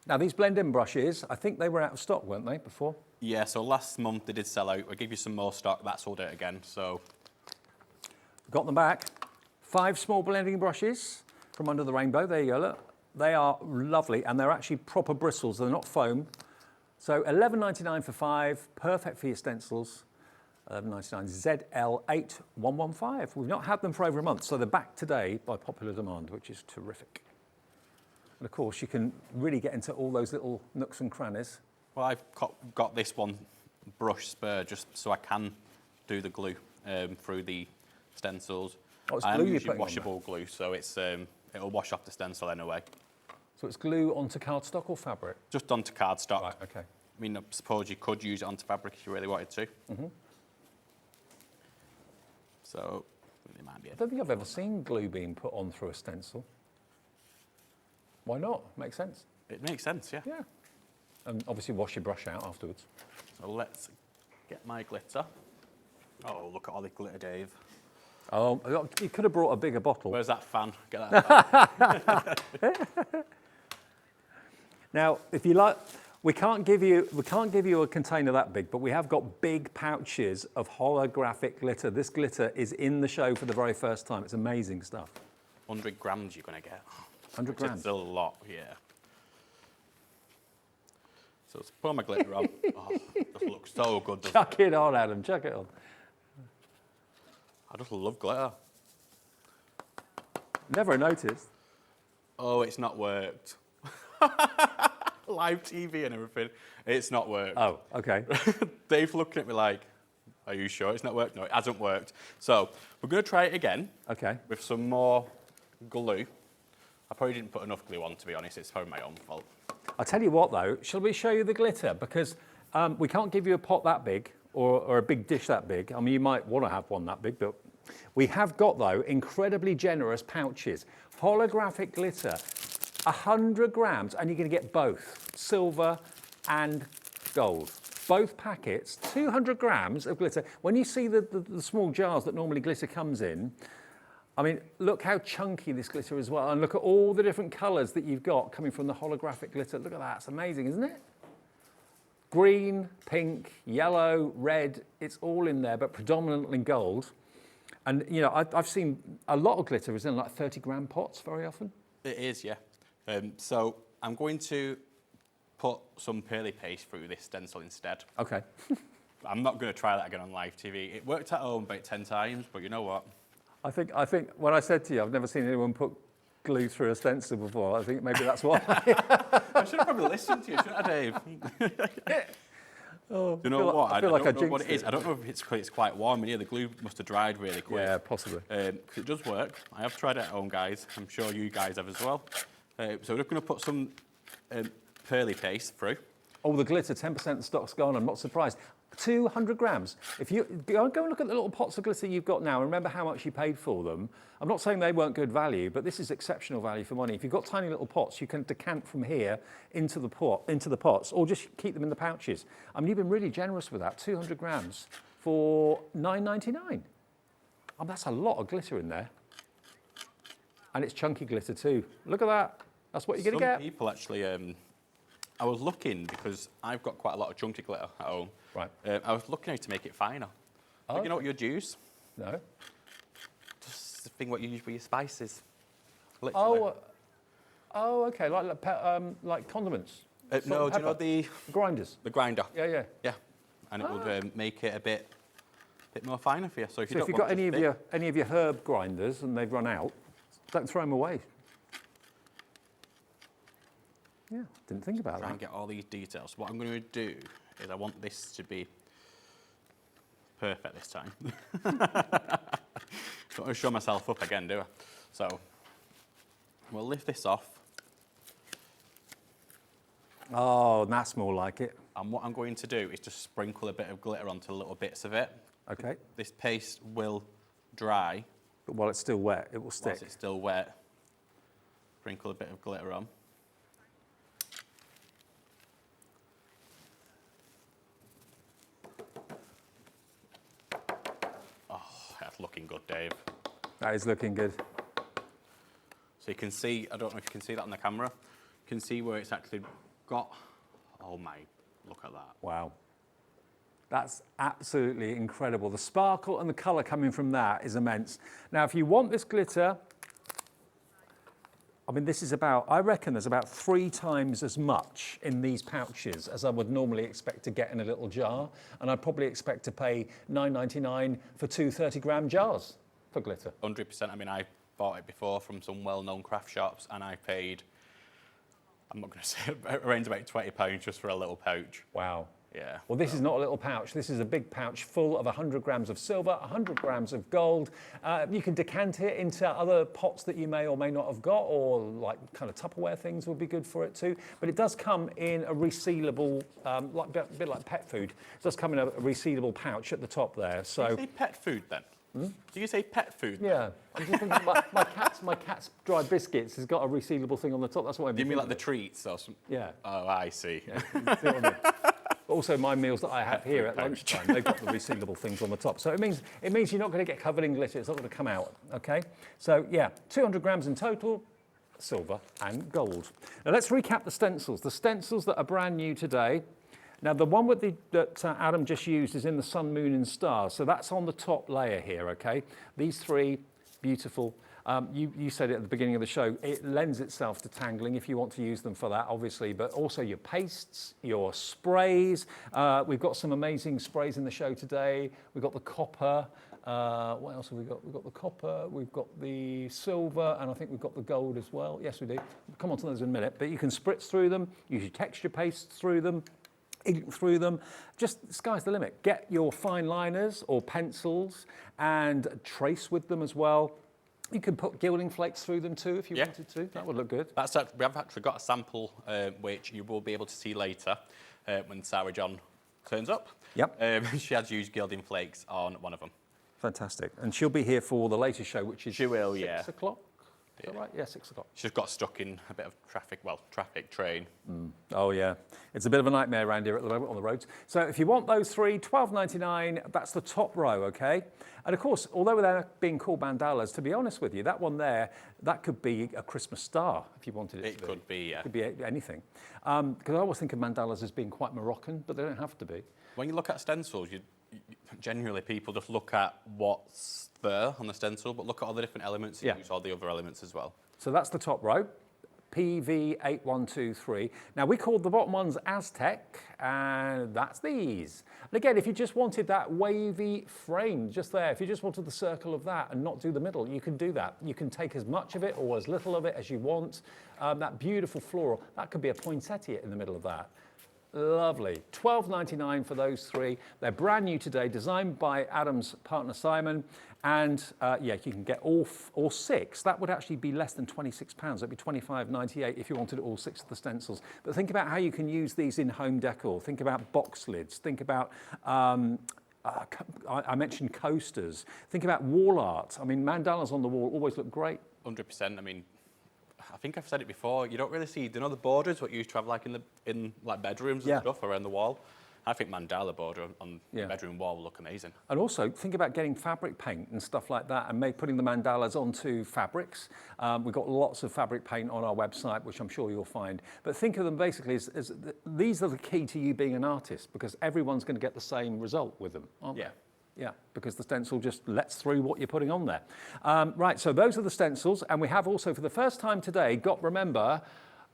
Now, these blend-in brushes, I think they were out of stock, weren't they, before? Yeah, so last month they did sell out. I'll give you some more stock. That sold out again, so... Got them back. 5 small blending brushes from Under the Rainbow. There you go, look. They are lovely, and they're actually proper bristles. They're not foam. So $11.99 for 5, perfect for your stencils. $11.99, ZL8115. We've not had them for over a month, so they're back today by popular demand, which is terrific. And of course, you can really get into all those little nooks and crannies. Well, I've got this one brush spare just so I can do the glue through the stencils. Oh, it's I glue am you're using putting on washable glue, so it's it'll wash off the stencil anyway. So it's glue onto cardstock or fabric? Just onto cardstock. Right, okay. I mean, I suppose you could use it onto fabric if you really wanted to. Mm-hmm. So, it might be I don't think I've ever seen glue being put on through a stencil. Why not? Makes sense. It makes sense, yeah. Yeah. And obviously wash your brush out afterwards. So let's get my glitter. Oh, look at all the glitter, Dave. Oh, you could have brought a bigger bottle. Where's that fan? Get that fan. Now, if you like, we can't give you a container that big, but we have got big pouches of holographic glitter. This glitter is in the show for the very first time. It's amazing stuff. 100 grams you're going to get. 100 grams. It's a lot, yeah. So let's put my glitter on. Oh, it just looks so good. Chuck it on, Adam. Chuck it on. I just love glitter. Never noticed. Oh, it's not worked. Live TV and everything. It's not worked. Oh, okay. Dave's looking at me like, are you sure it's not worked? No, it hasn't worked. So we're going to try it again. Okay. With some more glue. I probably didn't put enough glue on, to be honest. It's probably my own fault. I'll tell you what, though. Shall we show you the glitter? Because we can't give you a pot that big or a big dish that big. I mean, you might want to have one that big, but we have got, though, incredibly generous pouches. Holographic glitter, 100 grams, and you're going to get both silver and gold. Both packets, 200 grams of glitter. When you see the small jars that normally glitter comes in, I mean, look how chunky this glitter is as well, and look at all the different colours that you've got coming from the holographic glitter. Look at that, it's amazing, isn't it? Green, pink, yellow, red, it's all in there, but predominantly gold. And, you know, I've seen a lot of glitter is in like 30-gram pots very often. It is, yeah. So I'm going to put some pearly paste through this stencil instead. Okay. I'm not going to try that again on live TV. It worked at home about 10 times, but you know what? I think when I said to you, I've never seen anyone put glue through a stencil before. I think maybe that's why. I should have probably listened to you, shouldn't I, Dave? Oh, Do you know what? I feel like I don't know what jinxed it is. it. I don't know if it's quite warm in here. The glue must have dried really quick. Yeah, possibly. 'Cause it does work. I have tried it at home, guys. I'm sure you guys have as well. So we're just going to put some pearly paste through. Oh, the glitter, 10% of the stock's gone. I'm not surprised. 200 grams. If you go and look at the little pots of glitter you've got now, and remember how much you paid for them. I'm not saying they weren't good value, but this is exceptional value for money. If you've got tiny little pots, you can decant from here into the pots, or just keep them in the pouches. I mean, you've been really generous with that. 200 grams for $9.99. That's a lot of glitter in there. And it's chunky glitter too. Look at that. That's what you're going to get. Some people actually, I was looking, because I've got quite a lot of chunky glitter at home. Right. I was looking how to make it finer. Oh. But you know what you'd use? No. Just the thing what you use with your spices. Literally. Oh, okay. Like condiments. No, Salt and do you know pepper. the Grinders. grinder? Yeah. Yeah. And it would make it a bit more finer for you. So if So if you've got any of your herb grinders and they've run out, don't throw them away. Yeah, didn't think about try that. and get all these details. What I'm going to do is I want this to be perfect this time. don't want to show myself up again, do I? So we'll lift this off. Oh, that's more like it. And what I'm going to do is just sprinkle a bit of glitter onto little bits of it. Okay. This paste will dry. But while it's still wet, it will stick. Whilst it's still wet, sprinkle a bit of glitter on. Oh, that's looking good, Dave. That is looking good. So you can see, I don't know if you can see that on the camera, you can see where it's actually got, oh my, look at that. Wow. That's absolutely incredible. The sparkle and the colour coming from that is immense. Now, if you want this glitter, I mean, this is about, I reckon there's about 3 times as much in these pouches as I would normally expect to get in a little jar. And I'd probably expect to pay $9.99 for 2 30-gram jars for glitter. 100%. I mean, I bought it before from some well-known craft shops and I paid, I'm not going to say, around about £20 just for a little pouch. Wow. Yeah. Well, this is not a little pouch. This is a big pouch full of 100 grams of silver, 100 grams of gold. You can decant it into other pots that you may or may not have got, or like kind of Tupperware things would be good for it too. But it does come in a resealable, like a bit like pet food. It does come in a resealable pouch at the top there. So. Did you say pet food then? Do you say pet food? Yeah, I'm just thinking my cat's dry biscuits has got a resealable thing on the top. That's what I mean. Do you mean like the treats or something? Yeah. Oh, I see. Yeah, see what I mean? Also, my meals that I have here at lunchtime, they've got the resealable things on the top. So it means you're not going to get covered in glitter. It's not going to come out, okay? So yeah, 200 grams in total, silver and gold. Now let's recap the stencils. The stencils that are brand new today. Now the one with that Adam just used is in the sun, moon and stars. So that's on the top layer here, okay? These 3, beautiful. You said it at the beginning of the show, it lends itself to tangling if you want to use them for that, obviously, but also your pastes, your sprays. We've got some amazing sprays in the show today. We've got the copper. What else have we got? We've got the copper, we've got the silver, and I think we've got the gold as well. Yes, we do. We'll come on to those in a minute. But you can spritz through them, use your texture pastes through them, ink through them. Just the sky's the limit. Get your fine liners or pencils and trace with them as well. You can put gilding flakes through them too if you wanted to. That would look good. We have actually got a sample which you will be able to see later when Sarah John turns up. Yep. She has used gilding flakes on one of them. Fantastic. And she'll be here for the latest show, which is She will, 6 o'clock. Is that right? Yeah, 6 o'clock. She's got stuck in a bit of traffic train. Oh yeah, it's a bit of a nightmare around here at the moment on the roads. So if you want those 3, $12.99, that's the top row, okay? And of course, although they're being called mandalas, to be honest with you, that one there, that could be a Christmas star if you wanted it to be. It could be, yeah. It could be anything. Because I always think of mandalas as being quite Moroccan, but they don't have to be. When you look at stencils, generally people just look at what's there on the stencil, but look at all the different elements and use all the other elements as well. So that's the top row, PV8123. Now we called the bottom ones Aztec, and that's these. And again, if you just wanted that wavy frame just there, if you just wanted the circle of that and not do the middle, you can do that. You can take as much of it or as little of it as you want. That beautiful floral, that could be a poinsettia in the middle of that. Lovely. $12.99 for those 3. They're brand new today, designed by Adam's partner Simon. And yeah, you can get all 6. That would actually be less than £26. That'd be $25.98 if you wanted all 6 of the stencils. But think about how you can use these in home decor. Think about box lids. Think about I mentioned coasters. Think about wall art. I mean, mandalas on the wall always look great. 100%. I mean, I think I've said it before. You don't really see, you know, the borders what you used to have like in like bedrooms and stuff around the wall. I think mandala border on the bedroom wall will look amazing. And also think about getting fabric paint and stuff like that, and putting the mandalas onto fabrics. We've got lots of fabric paint on our website, which I'm sure you'll find. But think of them basically as these are the key to you being an artist, because everyone's going to get the same result with them, aren't they? Yeah, because the stencil just lets through what you're putting on there. Right, so those are the stencils, and we have also, for the first time today, remember,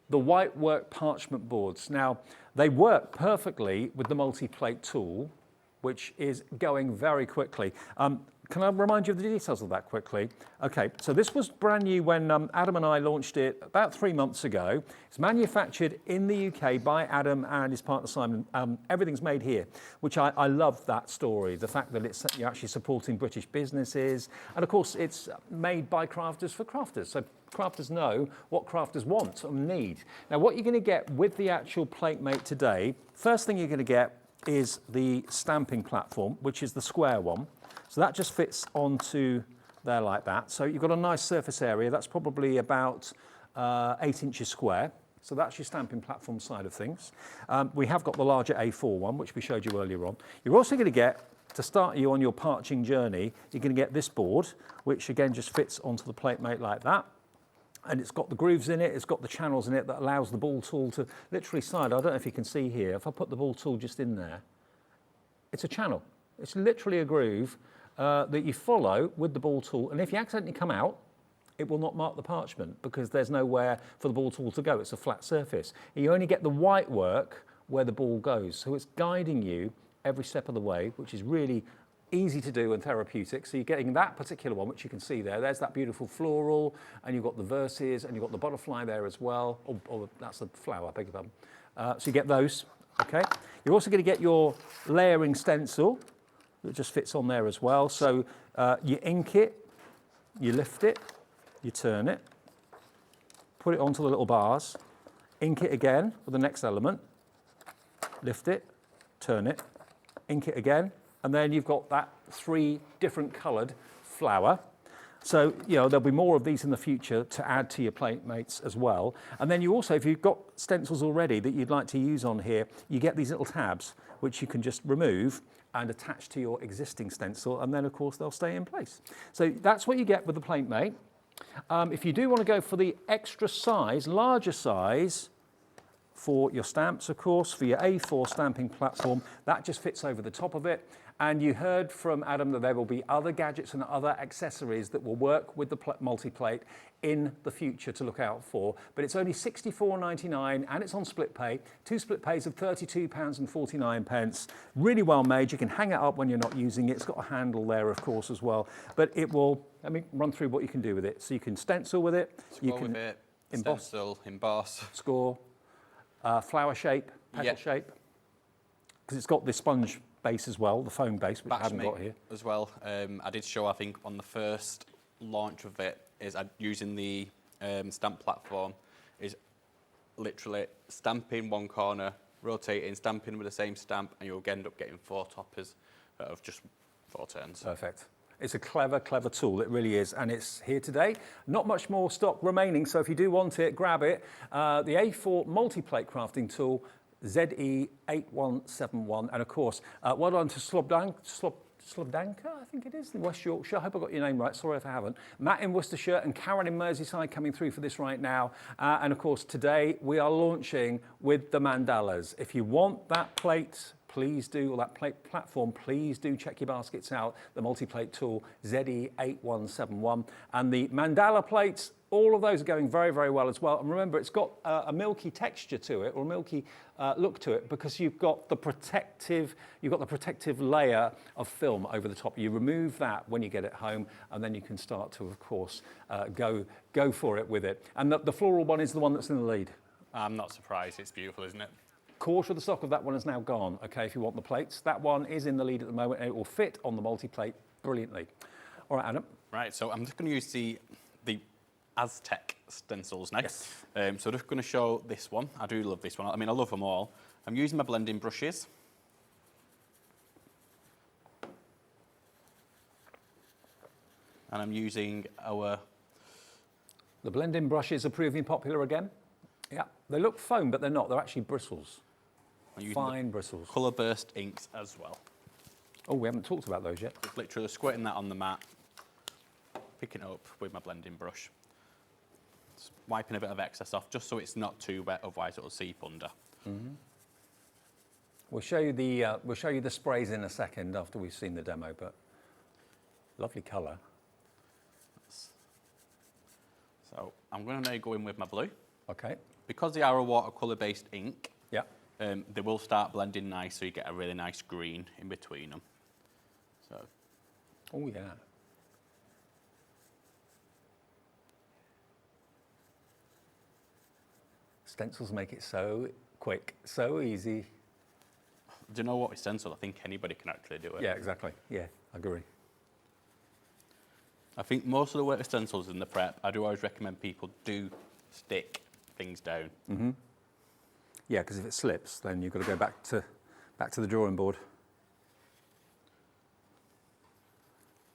the white work parchment boards. Now, they work perfectly with the multi-plate tool, which is going very quickly. can I remind you of the details of that quickly? Okay, so this was brand new when Adam and I launched it about 3 months ago. It's manufactured in the UK by Adam and his partner Simon. Everything's made here, which I love that story. The fact that you're actually supporting British businesses. And of course, it's made by crafters for crafters. So crafters know what crafters want and need. Now, what you're going to get with the actual PlateMate today, first thing you're going to get is the stamping platform, which is the square one. So that just fits onto there like that. So you've got a nice surface area. That's probably about 8 inches square. So that's your stamping platform side of things. We have got the larger A4 one, which we showed you earlier on. You're also going to get, to start you on your parching journey, you're going to get this board, which again just fits onto the PlateMate like that. And it's got the grooves in it, it's got the channels in it that allows the ball tool to literally slide. I don't know if you can see here, if I put the ball tool just in there, it's a channel. It's literally a groove that you follow with the ball tool. And if you accidentally come out, it will not mark the parchment because there's nowhere for the ball tool to go. It's a flat surface. And you only get the white work where the ball goes. So it's guiding you every step of the way, which is really easy to do and therapeutic. So you're getting that particular one, which you can see there. There's that beautiful floral, and you've got the verses, and you've got the butterfly there as well. Or that's a flower, I beg your pardon. So you get those, okay? You're also going to get your layering stencil that just fits on there as well. So you ink it, you lift it, you turn it, put it onto the little bars, ink it again with the next element, lift it, turn it, ink it again, and then you've got that 3 different coloured flower. So, you know, there'll be more of these in the future to add to your PlateMates as well. And then you also, if you've got stencils already that you'd like to use on here, you get these little tabs, which you can just remove and attach to your existing stencil, and then of course they'll stay in place. So that's what you get with the PlateMate. If you do want to go for the extra size, larger size, for your stamps, of course, for your A4 stamping platform, that just fits over the top of it. And you heard from Adam that there will be other gadgets and other accessories that will work with the multi-plate in the future to look out for. But it's only £64.99 and it's on split pay. 2 split pays of £32.49. Really well made. You can hang it up when you're not using it. It's got a handle there, of course, as well. But it will, let me run through what you can do with it. So you can stencil with it. Score you can with it, emboss, stencil, emboss. score, flower shape, petal shape. Because it's got this sponge base as well, the foam base, which I haven't got here. As well. I did show, I think, on the first launch of it, is using the stamp platform, is literally stamping one corner, rotating, stamping with the same stamp, and you'll end up getting 4 toppers of just 4 turns. Perfect. It's a clever, clever tool, it really is, and it's here today. Not much more stock remaining, so if you do want it, grab it. The A4 multi-plate crafting tool, ZE8171, and of course, well done to Slobdanka, I think it is, in West Yorkshire. I hope I got your name right, sorry if I haven't. Matt in Worcestershire and Karen in Merseyside coming through for this right now. And of course, today we are launching with the Mandalas. If you want that plate, please do, or that plate platform, please do check your baskets out. The multi-plate tool, ZE8171. And the Mandala plates, all of those are going very, very well as well. And remember, it's got a milky texture to it, or a milky look to it, because you've got the protective layer of film over the top. You remove that when you get it home, and then you can start to, of course, go for it with it. And the floral one is the one that's in the lead. I'm not surprised. It's beautiful, isn't it? Quarter of the stock of that one is now gone, okay, if you want the plates. That one is in the lead at the moment, and it will fit on the multi-plate brilliantly. All right, Adam. Right, so I'm just going to use the Aztec stencils next. Yes. So I'm just going to show this one. I do love this one. I mean, I love them all. I'm using my blending brushes. And I'm using our... The blending brushes are proving popular again. Yeah, they look foam, but they're not. They're actually bristles. Fine bristles. Colour burst inks as well. Oh, we haven't talked about those yet. Just literally squirting that on the mat, picking it up with my blending brush, just wiping a bit of excess off, just so it's not too wet, otherwise it'll seep under. Mm-hmm. We'll show you the sprays in a second after we've seen the demo, but lovely colour. So I'm going to now go in with my blue. Okay. Because they are a watercolour-based ink, yeah, they will start blending nice, so you get a really nice green in between them. So Oh, yeah. Stencils make it so quick, so easy. Do you know what? With stencil, I think anybody can actually do it. Yeah, exactly. Yeah, I agree. I think most of the work with stencils in the prep, I do always recommend people do stick things down. Mm-hmm. Yeah, because if it slips, then you've got to go back to the drawing board.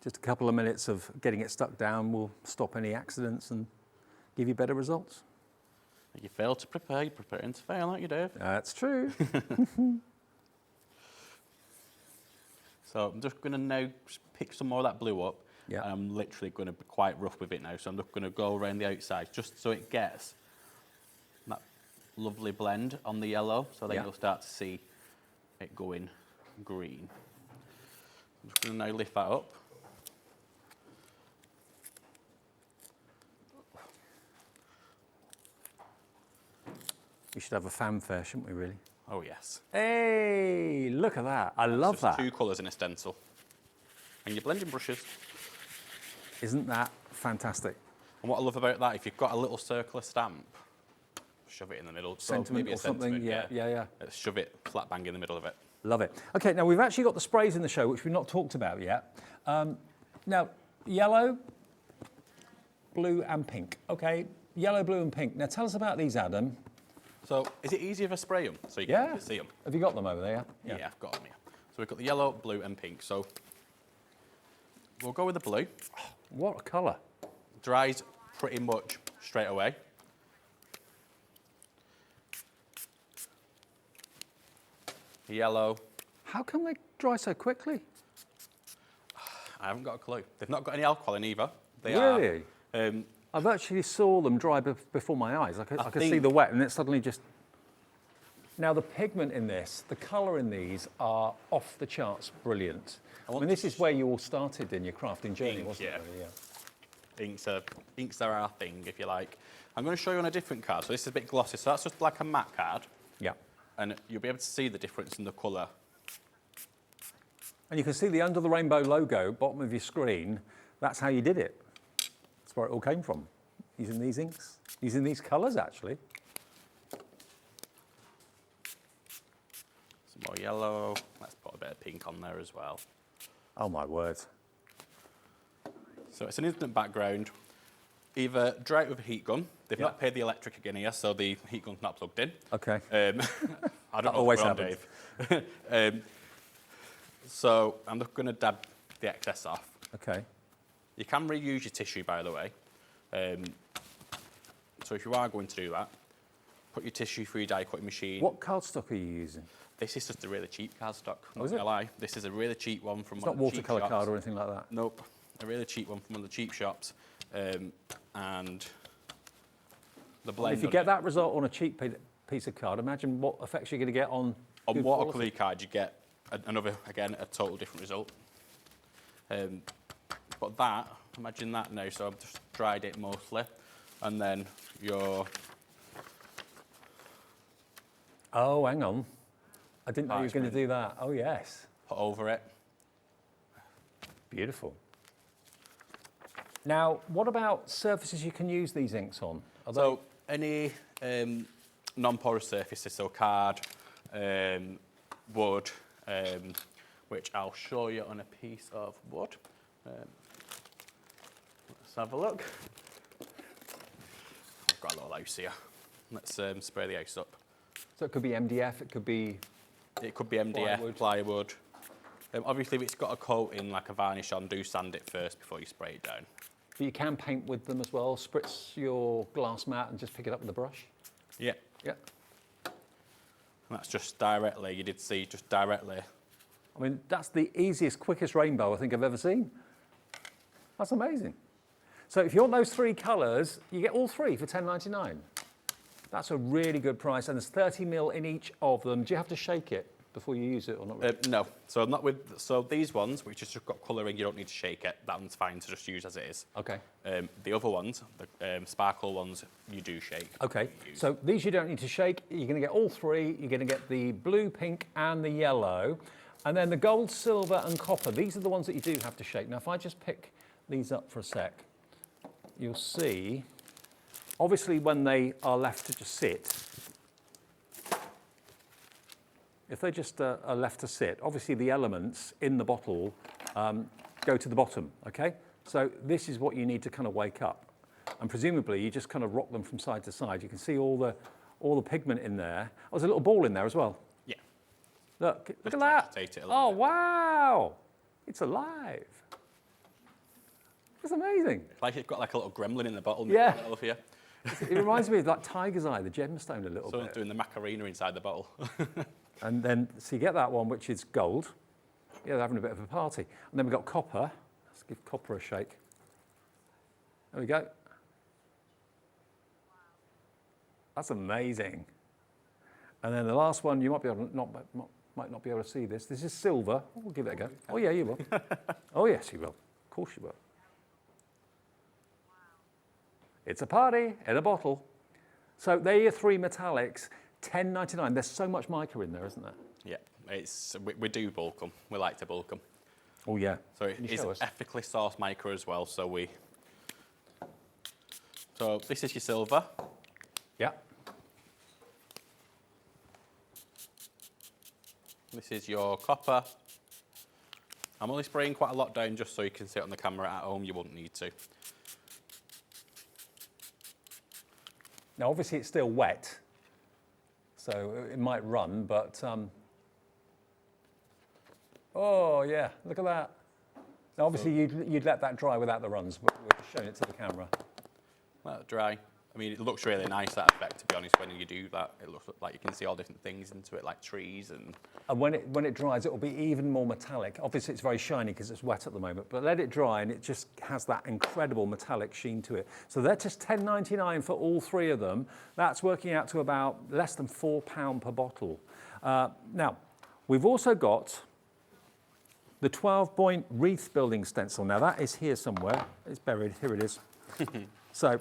Just a couple of minutes of getting it stuck down will stop any accidents and give you better results. If you fail to prepare, you're preparing to fail, aren't you, Dave? That's true. So I'm just going to now pick some more of that blue up. Yeah. And I'm literally going to be quite rough with it now. So I'm just going to go around the outside just so it gets that lovely blend on the yellow. So then Yeah. you'll start to see it going green. I'm just going to now lift that up. We should have a fanfare, shouldn't we, really? Oh, yes. Hey, look at that. I love Just that. 2 colours in a stencil. And your blending brushes. Isn't that fantastic? And what I love about that, if you've got a little circular stamp, shove it in the middle. So Sentiment maybe a or something, sentiment, yeah. Shove it flat bang in the middle of it. Love it. Okay, now we've actually got the sprays in the show, which we've not talked about yet. Now, yellow, blue and pink. Okay, yellow, blue and pink. Now tell us about these, Adam. So is it easier if I spray them so you Yeah. can see them? Have you got them over there? Yeah, I've got them here. So we've got the yellow, blue and pink. So we'll go with the blue. What a colour. Dries pretty much straight away. The yellow, How come they dry so quickly? I haven't got a clue. They've not got any alcohol in either. They Really? are. I've actually saw them dry before my eyes. I could see think- the wet and it suddenly just... Now the pigment in this, the colour in these are off the charts brilliant. I want mean, this to is where you all started in your crafting journey, Ink, wasn't yeah. it? Really? Yeah. Inks are our thing, if you like. I'm going to show you on a different card. So this is a bit glossy. So that's just like a matte card. Yeah. And you'll be able to see the difference in the colour. And you can see the under the rainbow logo, bottom of your screen. That's how you did it. That's where it all came from. Using these inks, using these colours actually. Some more yellow. Let's put a bit of pink on there as well. Oh my word. So it's an instant background. Either dry it with a heat gun. They've Yep. not paid the electric again here, so the heat gun's not plugged in. Okay. I don't That know always if we're on, happens. Dave. So I'm just going to dab the excess off. Okay. You can reuse your tissue, by the way. So if you are going to do that, put your tissue through your die cutting machine. What cardstock are you using? This is just a really cheap cardstock. Oh, is Not it? gonna lie. This is a really cheap one from It's one not of the cheap watercolour shops. card or anything like that. Nope. A really cheap one from one of the cheap shops. And the blend If you on get it- that result on a cheap piece of card, imagine what effects you're going to get on on good watercolour quality. card, you get another, again, a total different result. But that, imagine that now. So I've just dried it mostly, and then your Oh, hang on. I didn't know you were That's going to brilliant. do that. Oh, yes. put over it. Beautiful. Now, what about surfaces you can use these inks on? Are So any non-porous surfaces, so card, wood, which I'll show you on a piece of wood. Let's have a look. I've got a little house here. Let's spray the house up. So it could be MDF, it could be... It could be MDF, Plywood. plywood. Obviously, if it's got a coating like a varnish on, do sand it first before you spray it down. But you can paint with them as well. Spritz your glass mat and just pick it up with a brush. Yeah. Yeah. And that's just directly, you did see, just directly. I mean, that's the easiest, quickest rainbow I think I've ever seen. That's amazing. So if you want those 3 colours, you get all 3 for £10.99. That's a really good price, and there's 30 mil in each of them. Do you have to shake it before you use it or not really? No, so not with, so these ones, which has just got colouring, you don't need to shake it. That one's fine to just use as it is. Okay. The other ones, the sparkle ones, you do shake. Okay, Use. so these you don't need to shake. You're going to get all 3. You're going to get the blue, pink, and the yellow. And then the gold, silver, and copper, these are the ones that you do have to shake. Now, if I just pick these up for a sec, you'll see, obviously, when they are left to just sit, if they just are left to sit, obviously the elements in the bottle go to the bottom, okay? So this is what you need to kind of wake up. And presumably, you just kind of rock them from side to side. You can see all the pigment in there. Oh, there's a little ball in there as well. Yeah. Look at Just that. agitate it a little Oh, bit. wow. It's alive. It's amazing. It's like it's got like a little gremlin in the bottle. Yeah. Over here. It reminds me of like Tiger's Eye, the gemstone a little Someone's bit. doing the Macarena inside the bottle. And then, so you get that one, which is gold. Yeah, they're having a bit of a party. And then we've got copper. Let's give copper a shake. There we go. That's amazing. And then the last one, you might be able to might not be able to see this. This is silver. We'll give it a go. Oh yeah, you will. Oh yes, you will. Of course you will. It's a party in a bottle. So there are your three metallics. $10.99. There's so much mica in there, isn't there? Yeah, we do bulk them. We like to bulk them. Oh yeah. So it Can you is show us? ethically sourced mica as well. So this is your silver. Yeah. This is your copper. I'm only spraying quite a lot down just so you can see it on the camera at home. You wouldn't need to. Now obviously it's still wet, so it might run, but oh yeah, look at that. Now obviously you'd let that dry without the runs, but we're just showing it to the camera. Let it dry. I mean, it looks really nice, that effect, to be honest, when you do that. It looks like you can see all different things into it, like trees and... And when it dries, it will be even more metallic. Obviously, it's very shiny because it's wet at the moment, but let it dry and it just has that incredible metallic sheen to it. So they're just $10.99 for all three of them. That's working out to about less than £4 per bottle. Now, we've also got the 12-point wreath building stencil. Now, that is here somewhere. It's buried. Here it is. So...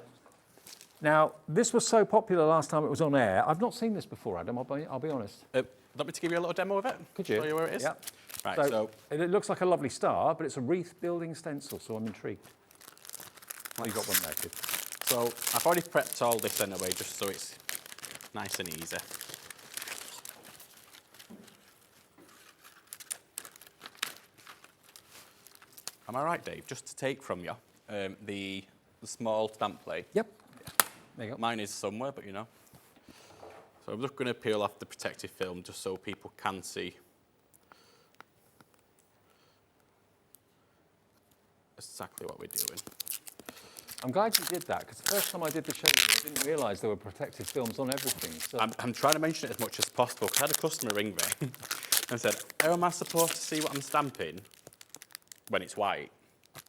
Now, this was so popular last time it was on air. I've not seen this before, Adam, I'll be honest. Want me to give you a little demo of it? Could you? Show you where it is? Yeah. Right, so it looks like a lovely star, but it's a wreath building stencil, so I'm intrigued. Oh, you got one there, kid. So I've already prepped all this anyway, just so it's nice and easy. Am I right, Dave? Just to take from you the small stamp plate. Yep. There you go. Mine is somewhere, but you know. So I'm just going to peel off the protective film just so people can see exactly what we're doing. I'm glad you did that, because the first time I did the show, I didn't realise there were protective films on everything. So. I'm trying to mention it as much as possible, because I had a customer ring me and said, how am I supposed to see what I'm stamping when it's white?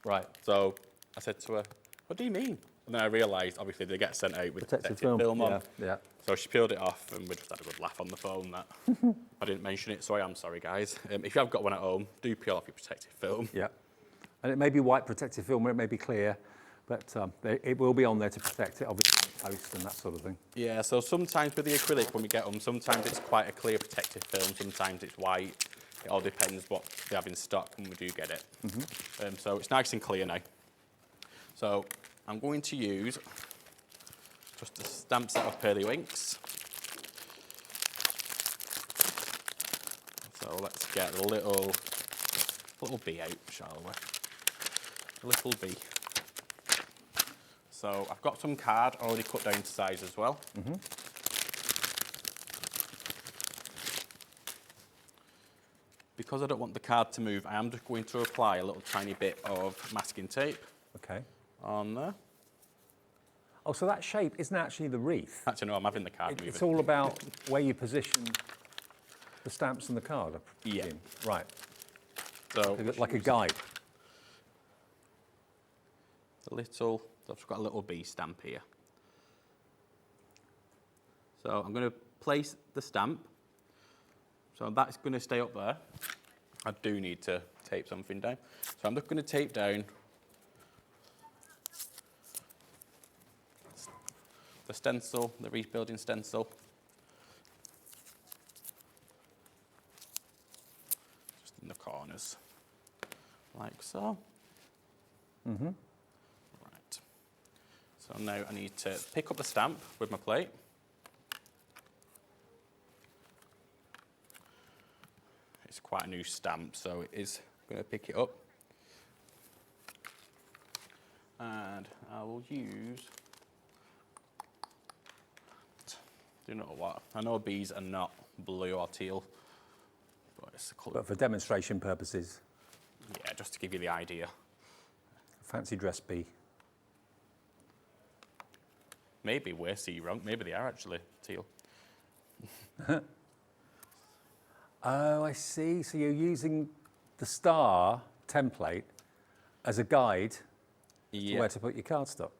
Right. So I said to her, what do you mean? And then I realised, obviously, they get sent out with protective film on. Yeah. So she peeled it off, and we just had a good laugh on the phone that I didn't mention it, so I am sorry, guys. If you have got one at home, do peel off your protective film. Yeah. And it may be white protective film, or it may be clear, but it will be on there to protect it, obviously, post and that sort of thing. Yeah, so sometimes with the acrylic, when we get them, sometimes it's quite a clear protective film, sometimes it's white. It all depends what they have in stock when we do get it. So it's nice and clear now. So I'm going to use just a stamp set of pearly inks. So let's get a little bee out, shall we? A little bee. So I've got some card already cut down to size as well. Because I don't want the card to move, I am just going to apply a little tiny bit of masking tape. Okay. On there. Oh, so that shape isn't actually the wreath. Actually, no, I'm having the card moving. It's all about where you position the stamps and the card, I presume. Yeah. Right. So Like a guide. I've just got a little bee stamp here. So I'm going to place the stamp. So that's going to stay up there. I do need to tape something down. So I'm just going to tape down the stencil, the wreath building stencil. so. Right. So now I need to pick up the stamp with my plate. It's quite a new stamp, so it is going to pick it up. And I will use, do you know what? I know bees are not blue or teal, but it's the colour. But for demonstration purposes, Yeah, just to give you the idea. fancy dress bee. Maybe we're seeing wrong. Maybe they are actually teal. Oh, I see. So you're using the star template as a guide to where to put your cardstock.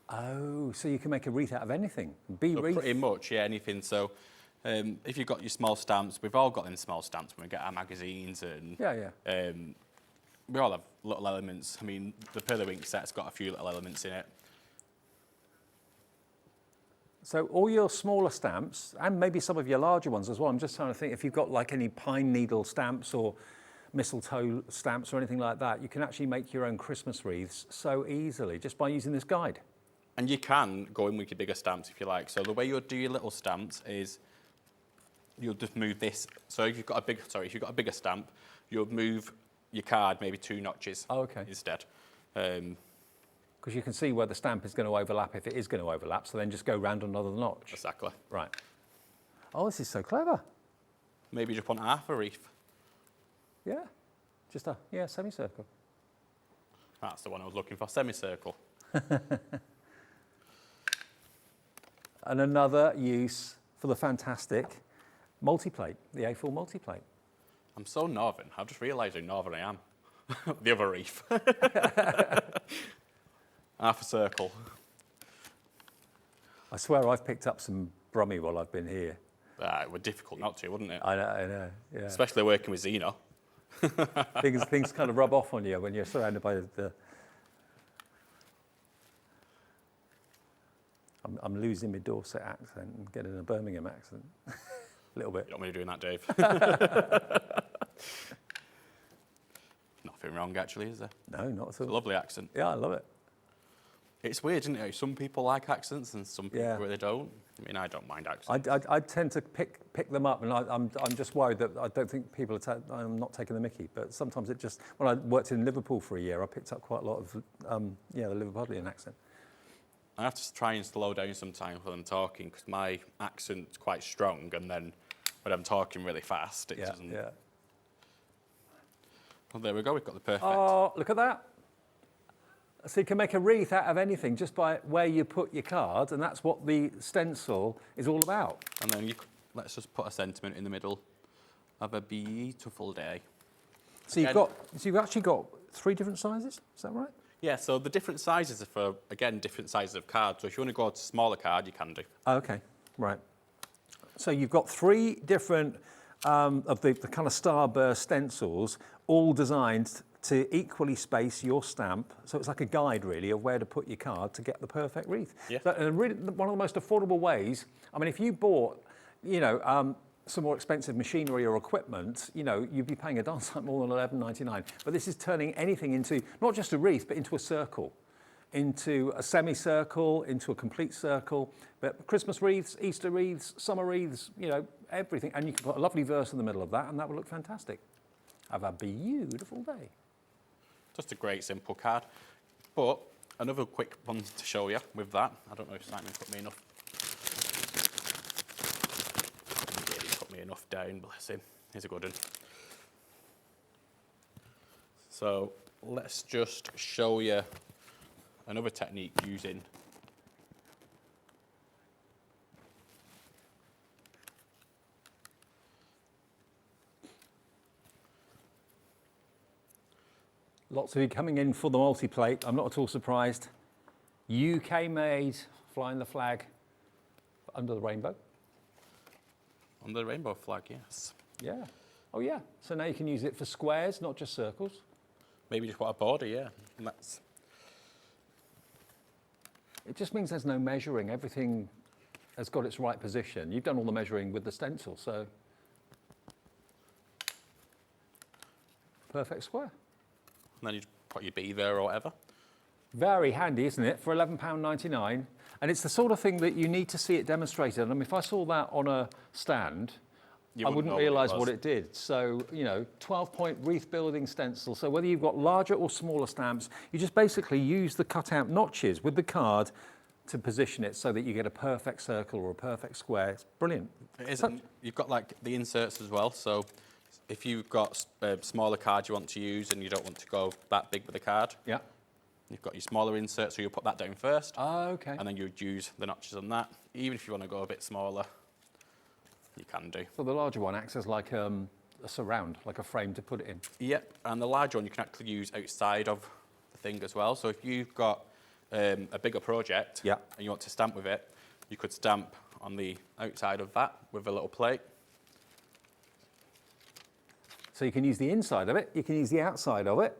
Oh, so you can make a wreath out of anything. Bee So wreath. pretty much, yeah, anything. So if you've got your small stamps, we've all got them small stamps when we get our magazines, and Yeah, yeah. we all have little elements. I mean, the Pillarwink set's got a few little elements in it. So all your smaller stamps, and maybe some of your larger ones as well, I'm just trying to think if you've got like any pine needle stamps or mistletoe stamps or anything like that, you can actually make your own Christmas wreaths so easily just by using this guide. And you can go in with your bigger stamps if you like. So the way you'll do your little stamps is you'll just move this. So if you've got a bigger stamp, you'll move your card maybe 2 notches instead. Because you can see where the stamp is going to overlap if it is going to overlap, so then just go round another notch. Exactly. Right. Oh, this is so clever. Maybe just want half a wreath. Yeah. Just a semicircle. That's the one I was looking for, semicircle. And another use for the fantastic multiplate, the A4 multiplate. I'm so northern. I've just realised how northern I am. The other wreath. Half a circle. I swear I've picked up some Brummy while I've been here. It would be difficult not to, wouldn't it? I know, yeah. Especially working with Zeno. Things kind of rub off on you when you're surrounded by the... I'm losing my Dorset accent and getting a Birmingham accent. A little bit. You don't want me doing that, Dave. Nothing wrong, actually, is there? No, not at It's a all. lovely accent. Yeah, I love it. It's weird, isn't it? Some people like accents and some people Yeah. really don't. I mean, I don't mind accents. I tend to pick them up, and I'm just worried that I don't think people I'm not taking the mickey. But sometimes it just, when I worked in Liverpool for a year, I picked up quite a lot of the Liverpudlian accent. I have to try and slow down sometimes when I'm talking because my accent's quite strong, and then when I'm talking really fast, it doesn't. Yeah. Well, there we go. We've got the perfect. Oh, look at that. So you can make a wreath out of anything just by where you put your card, and that's what the stencil is all about. And then let's just put a sentiment in the middle. Have a beautiful day. So you've actually got 3 different sizes. Is that right? Yeah, so the different sizes are for, again, different sizes of cards. So if you want to go to a smaller card, you can do. Okay, right. So you've got 3 different of the kind of starburst stencils, all designed to equally space your stamp. So it's like a guide, really, of where to put your card to get the perfect wreath. Yeah. So, really, one of the most affordable ways, I mean, if you bought, some more expensive machinery or equipment, you'd be paying a darn sight more than $11.99. But this is turning anything into, not just a wreath, but into a circle, into a semicircle, into a complete circle. But Christmas wreaths, Easter wreaths, summer wreaths, everything. And you can put a lovely verse in the middle of that, and that would look fantastic. Have a beautiful day. Just a great simple card. But another quick one to show you with that. I don't know if Simon put me enough. Yeah, he put me enough down, bless him. Here's a good one. So let's just show you another technique using Lots of you coming in for the multi-plate. I'm not at all surprised. UK made, flying the flag under the rainbow. under the rainbow flag, yes. Yeah. Oh, yeah. So now you can use it for squares, not just circles. Maybe just want a border, yeah. And that's It just means there's no measuring. Everything has got its right position. You've done all the measuring with the stencil, so perfect square. and then you put your beaver or whatever. Very handy, isn't it, for £11.99? And it's the sort of thing that you need to see it demonstrated. I mean, if I saw that on a stand, I wouldn't realise what it did. So, you know, 12-point wreath building stencil. So whether you've got larger or smaller stamps, you just basically use the cutout notches with the card to position it so that you get a perfect circle or a perfect square. It's brilliant. It is. You've got like the inserts as well. So if you've got a smaller card you want to use and you don't want to go that big with the card, Yeah. you've got your smaller insert, so you'll put that down first. Oh, okay. And then you'd use the notches on that. Even if you want to go a bit smaller, you can do. So the larger one acts as like a surround, like a frame to put it in. Yep, and the larger one you can actually use outside of the thing as well. So if you've got a bigger project Yeah. and you want to stamp with it, you could stamp on the outside of that with a little plate. So you can use the inside of it, you can use the outside of it.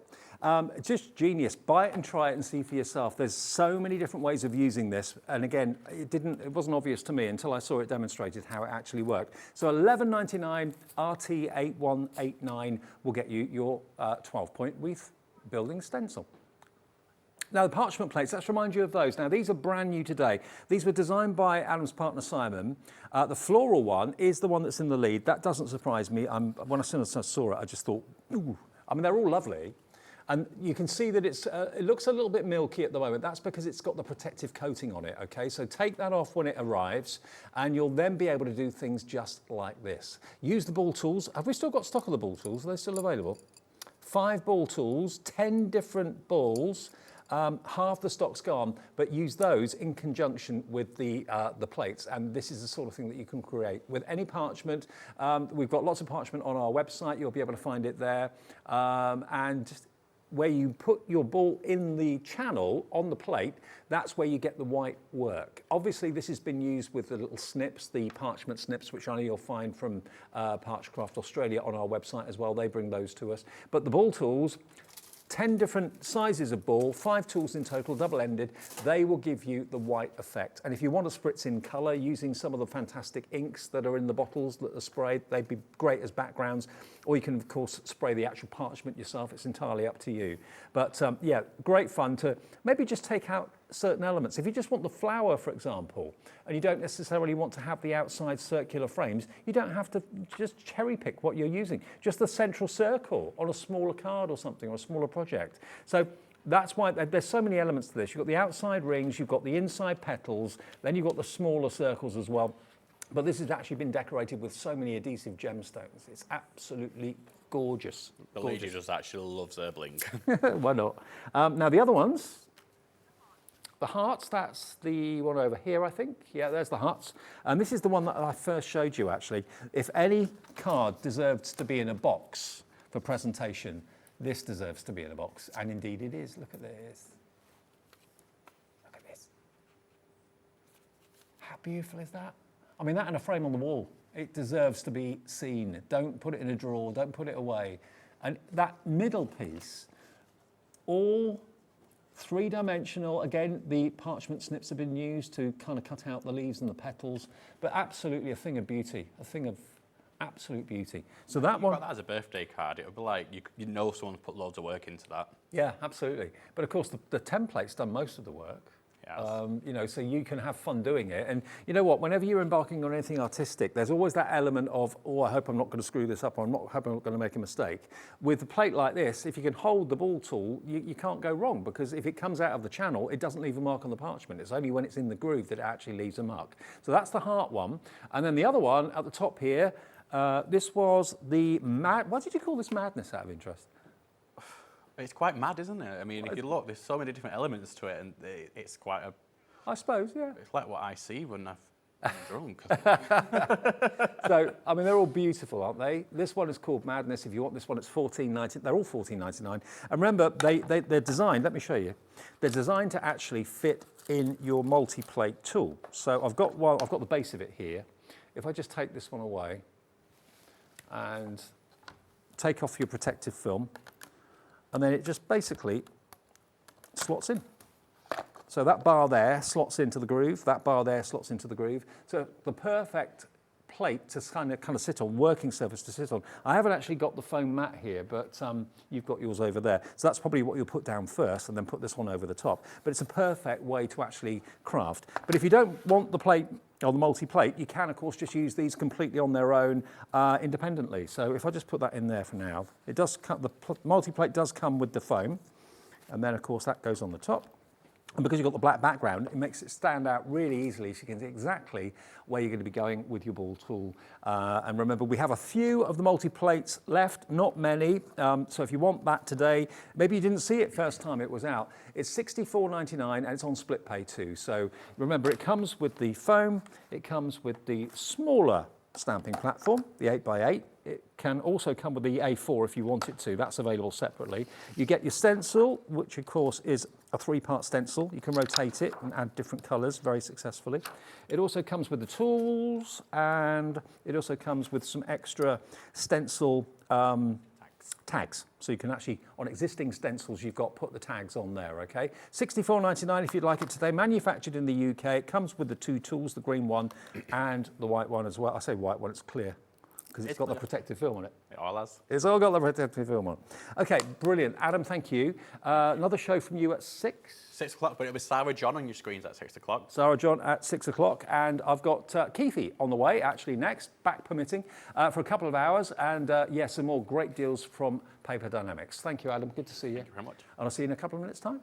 Just genius. Buy it and try it and see for yourself. There's so many different ways of using this. And again, it wasn't obvious to me until I saw it demonstrated how it actually worked. So $11.99 RT8189 will get you your 12-point wreath building stencil. Now, the parchment plates, let's remind you of those. Now, these are brand new today. These were designed by Adam's partner, Simon. The floral one is the one that's in the lead. That doesn't surprise me. When I saw it, I just thought, ooh. I mean, they're all lovely. And you can see that it looks a little bit milky at the moment. That's because it's got the protective coating on it, okay? So take that off when it arrives, and you'll then be able to do things just like this. Use the ball tools. Have we still got stock of the ball tools? Are they still available? 5 ball tools, 10 different balls. Half the stock's gone, but use those in conjunction with the plates, and this is the sort of thing that you can create with any parchment. We've got lots of parchment on our website. You'll be able to find it there, and where you put your ball in the channel on the plate, that's where you get the white work. Obviously, this has been used with the little snips, the parchment snips, which I know you'll find from Parchcraft Australia on our website as well. They bring those to us. But the ball tools, 10 different sizes of ball, 5 tools in total, double-ended, they will give you the white effect. And if you want to spritz in colour using some of the fantastic inks that are in the bottles that are sprayed, they'd be great as backgrounds. Or you can, of course, spray the actual parchment yourself. It's entirely up to you. But yeah, great fun to maybe just take out certain elements. If you just want the flower, for example, and you don't necessarily want to have the outside circular frames, you don't have to just cherry pick what you're using. Just the central circle on a smaller card or something, or a smaller project. So that's why there's so many elements to this. You've got the outside rings, you've got the inside petals, then you've got the smaller circles as well. But this has actually been decorated with so many adhesive gemstones. It's absolutely gorgeous. The lady just actually loves her bling. Why not? Now the other ones, the hearts, that's the one over here, I think. Yeah, there's the hearts. And this is the one that I first showed you, actually. If any card deserves to be in a box for presentation, this deserves to be in a box. And indeed it is. Look at this. Look at this. How beautiful is that? I mean, that and a frame on the wall. It deserves to be seen. Don't put it in a drawer. Don't put it away. And that middle piece, all three-dimensional. Again, the parchment snips have been used to kind of cut out the leaves and the petals, but absolutely a thing of beauty, a thing of absolute beauty. So that one, That as a birthday card, it would be like you know someone's put loads of work into that. yeah, absolutely. But of course, the template's done most of the work. Yes. You know, so you can have fun doing it. And you know what? Whenever you're embarking on anything artistic, there's always that element of, oh, I hope I'm not going to screw this up, or I hope I'm not going to make a mistake. With a plate like this, if you can hold the ball tool, you can't go wrong, because if it comes out of the channel, it doesn't leave a mark on the parchment. It's only when it's in the groove that it actually leaves a mark. So that's the heart one. And then the other one at the top here, this was the what did you call this madness, out of interest? It's quite mad, isn't it? I mean, if you look, there's so many different elements to it, and it's quite a... I suppose, yeah. It's like what I see when I'm drunk. So, I mean, they're all beautiful, aren't they? This one is called Madness. If you want this one, it's $14.99. They're all $14.99. And remember, they're designed, let me show you. They're designed to actually fit in your multi-plate tool. So I've got the base of it here. If I just take this one away and take off your protective film, and then it just basically slots in. So that bar there slots into the groove, that bar there slots into the groove. So the perfect plate to kind of sit on, working surface to sit on. I haven't actually got the foam mat here, but you've got yours over there. So that's probably what you'll put down first and then put this one over the top. But it's a perfect way to actually craft. But if you don't want the plate or the multi-plate, you can, of course, just use these completely on their own independently. So if I just put that in there for now, it does the multi-plate does come with the foam. And then, of course, that goes on the top. And because you've got the black background, it makes it stand out really easily so you can see exactly where you're going to be going with your ball tool. And remember, we have a few of the multi-plates left, not many. So if you want that today, maybe you didn't see it first time it was out. It's $64.99 and it's on split pay too. So remember, it comes with the foam, it comes with the smaller stamping platform, the 8x8. It can also come with the A4 if you want it to. That's available separately. You get your stencil, which of course is a 3-part stencil. You can rotate it and add different colours very successfully. It also comes with the tools, and it also comes with some extra stencil tags. So you can actually, on existing stencils you've got, put the tags on there, okay? $64.99 if you'd like it today. Manufactured in the UK. It comes with the 2 tools, the green one and the white one as well. I say white one, it's clear, because it's got the protective film on it. It all has. It's all got the protective film on it. Okay, brilliant. Adam, thank you. Another show from you at 6? 6 o'clock, but it was Sarah John on your screens at 6 o'clock. Sarah John at 6 o'clock, and I've got Keithy on the way, actually next, back permitting, for a couple of hours, and yes, some more great deals from Paper Dynamics. Thank you, Adam. Good to see you. Thank you very much. And I'll see you in a couple of minutes' time.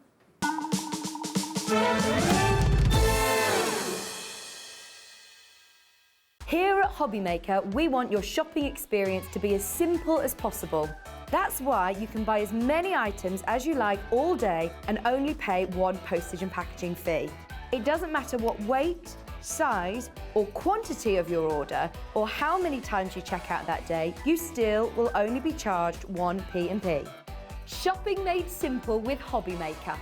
Here at Hobbymaker, we want your shopping experience to be as simple as possible. That's why you can buy as many items as you like all day and only pay 1 postage and packaging fee. It doesn't matter what weight, size or quantity of your order or how many times you check out that day, you still will only be charged 1 P&P. Shopping made simple with Hobbymaker.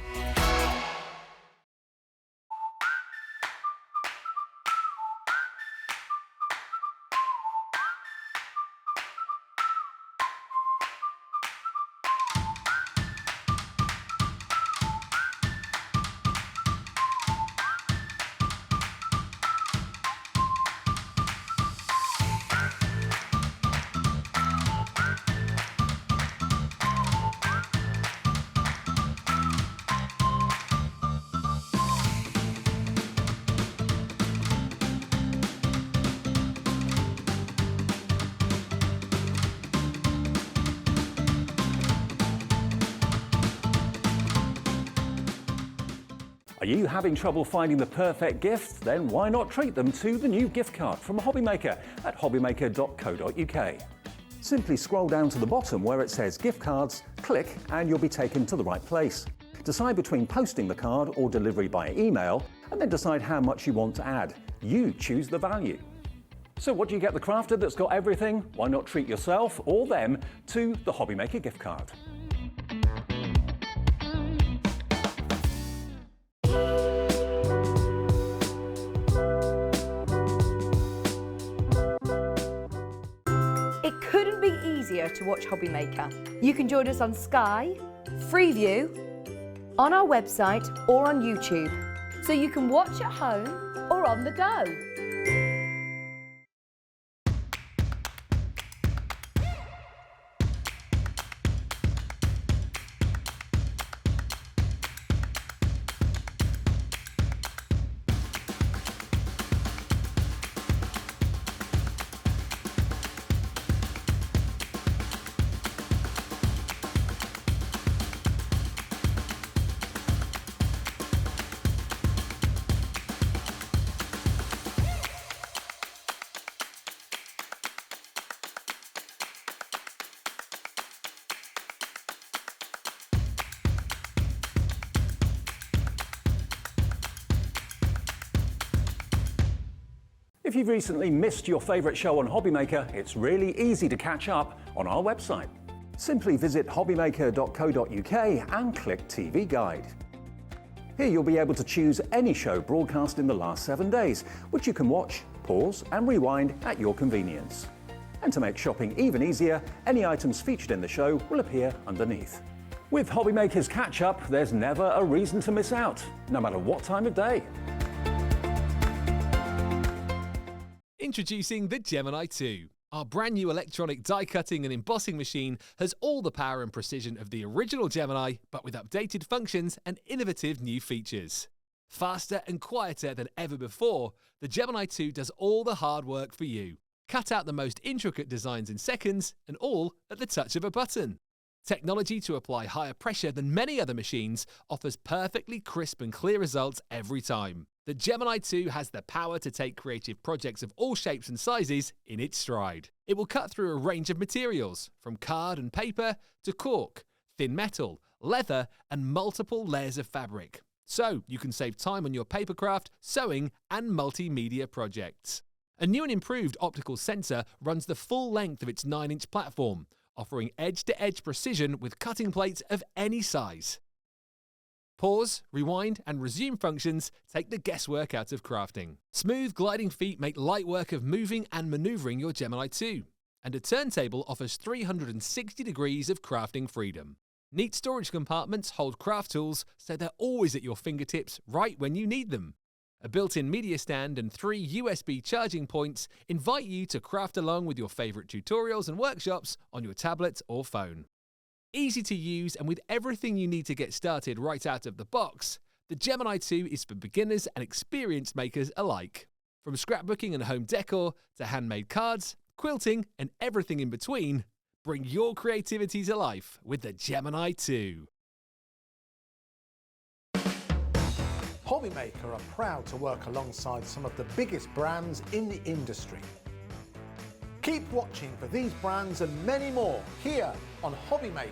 Are you having trouble finding the perfect gift? Then why not treat them to the new gift card from Hobbymaker at hobbymaker.co.uk. Simply scroll down to the bottom where it says gift cards, click and you'll be taken to the right place. Decide between posting the card or delivery by email, and then decide how much you want to add. You choose the value. So what do you get the crafter that's got everything? Why not treat yourself or them to the Hobbymaker gift card? It couldn't be easier to watch Hobbymaker. You can join us on Sky, Freeview, on our website or on YouTube, so you can watch at home or on the go. If you've recently missed your favourite show on Hobbymaker, it's really easy to catch up on our website. Simply visit hobbymaker.co.uk and click TV Guide. Here you'll be able to choose any show broadcast in the last 7 days, which you can watch, pause and rewind at your convenience. And to make shopping even easier, any items featured in the show will appear underneath. With Hobbymaker's Catch Up, there's never a reason to miss out, no matter what time of day. Introducing the Gemini 2. Our brand new electronic die cutting and embossing machine has all the power and precision of the original Gemini, but with updated functions and innovative new features. Faster and quieter than ever before, the Gemini 2 does all the hard work for you. Cut out the most intricate designs in seconds, and all at the touch of a button. Technology to apply higher pressure than many other machines offers perfectly crisp and clear results every time. The Gemini 2 has the power to take creative projects of all shapes and sizes in its stride. It will cut through a range of materials, from card and paper to cork, thin metal, leather, and multiple layers of fabric. So you can save time on your papercraft, sewing, and multimedia projects. A new and improved optical sensor runs the full length of its 9-inch platform, offering edge-to-edge precision with cutting plates of any size. Pause, rewind, and resume functions take the guesswork out of crafting. Smooth gliding feet make light work of moving and maneuvering your Gemini 2. And a turntable offers 360 degrees of crafting freedom. Neat storage compartments hold craft tools so they're always at your fingertips right when you need them. A built-in media stand and 3 USB charging points invite you to craft along with your favourite tutorials and workshops on your tablet or phone. Easy to use and with everything you need to get started right out of the box, the Gemini 2 is for beginners and experienced makers alike. From scrapbooking and home decor to handmade cards, quilting and everything in between, bring your creativity to life with the Gemini 2. Hobbymaker are proud to work alongside some of the biggest brands in the industry. Keep watching for these brands and many more here on Hobbymaker.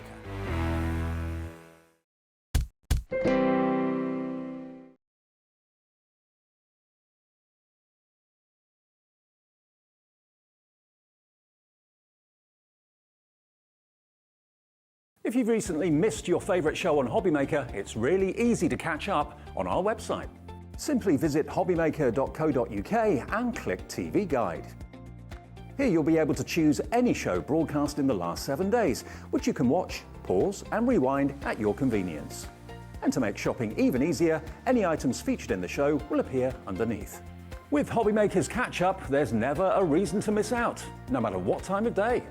If you've recently missed your favourite show on Hobbymaker, it's really easy to catch up on our website. Simply visit hobbymaker.co.uk and click TV Guide. Here you'll be able to choose any show broadcast in the last 7 days, which you can watch, pause and rewind at your convenience. And to make shopping even easier, any items featured in the show will appear underneath. With Hobbymaker's Catch Up, there's never a reason to miss out, no matter what time of day.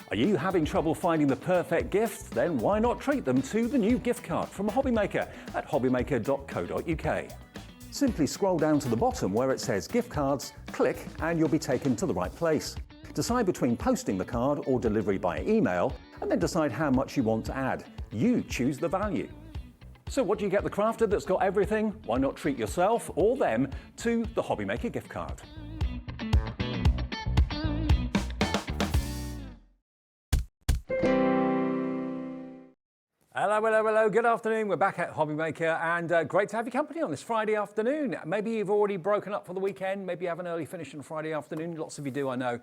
Are you having trouble finding the perfect gift? Then why not treat them to the new gift card from Hobbymaker at hobbymaker.co.uk. Simply scroll down to the bottom where it says gift cards, click and you'll be taken to the right place. Decide between posting the card or delivery by email and then decide how much you want to add. You choose the value. So what do you get the crafter that's got everything? Why not treat yourself or them to the Hobbymaker gift card? Hello, hello, hello. Good afternoon. We're back at Hobbymaker and great to have your company on this Friday afternoon. Maybe you've already broken up for the weekend. Maybe you have an early finish on Friday afternoon. Lots of you do, I know.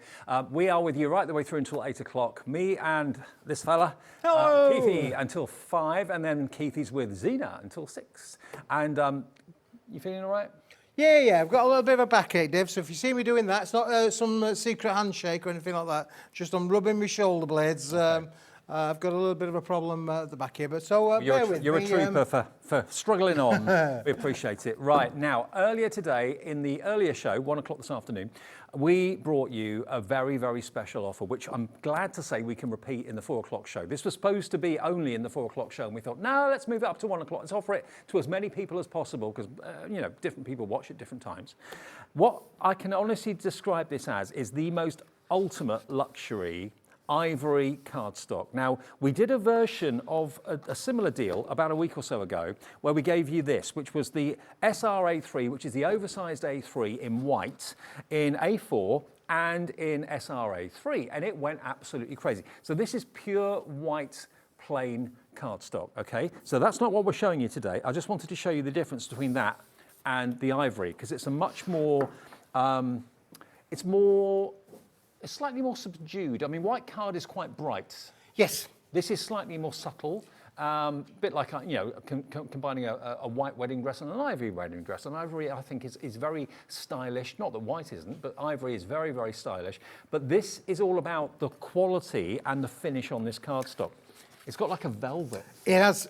We are with you right the way through until 8 o'clock. Me and this fella, Keithy, until 5. And then Keithy's with Zena until 6. And you feeling all right? Yeah, I've got a little bit of a backache, Dave, so if you see me doing that, it's not some secret handshake or anything like that. Just I'm rubbing my shoulder blades. Okay. I've got a little bit of a problem at the back here, but so bear with me. You're a trooper for struggling on. We appreciate it. Right, now, earlier today, in the earlier show, 1 o'clock this afternoon, we brought you a very, very special offer, which I'm glad to say we can repeat in the 4 o'clock show. This was supposed to be only in the 4 o'clock show, and we thought, no, let's move it up to 1 o'clock. Let's offer it to as many people as possible, because, different people watch at different times. What I can honestly describe this as is the most ultimate luxury ivory cardstock. Now, we did a version of a similar deal about a week or so ago where we gave you this, which was the SR-A3, which is the oversized A3 in white, in A4 and in SR-A3, and it went absolutely crazy. So this is pure white plain cardstock, okay? So that's not what we're showing you today. I just wanted to show you the difference between that and the ivory, because it's a much more, it's slightly more subdued. I mean, white card is quite bright. Yes. This is slightly more subtle, a bit like, combining a white wedding dress and an ivory wedding dress. And ivory, I think, is very stylish. Not that white isn't, but ivory is very, very stylish. But this is all about the quality and the finish on this cardstock. It's got like a velvet. It has,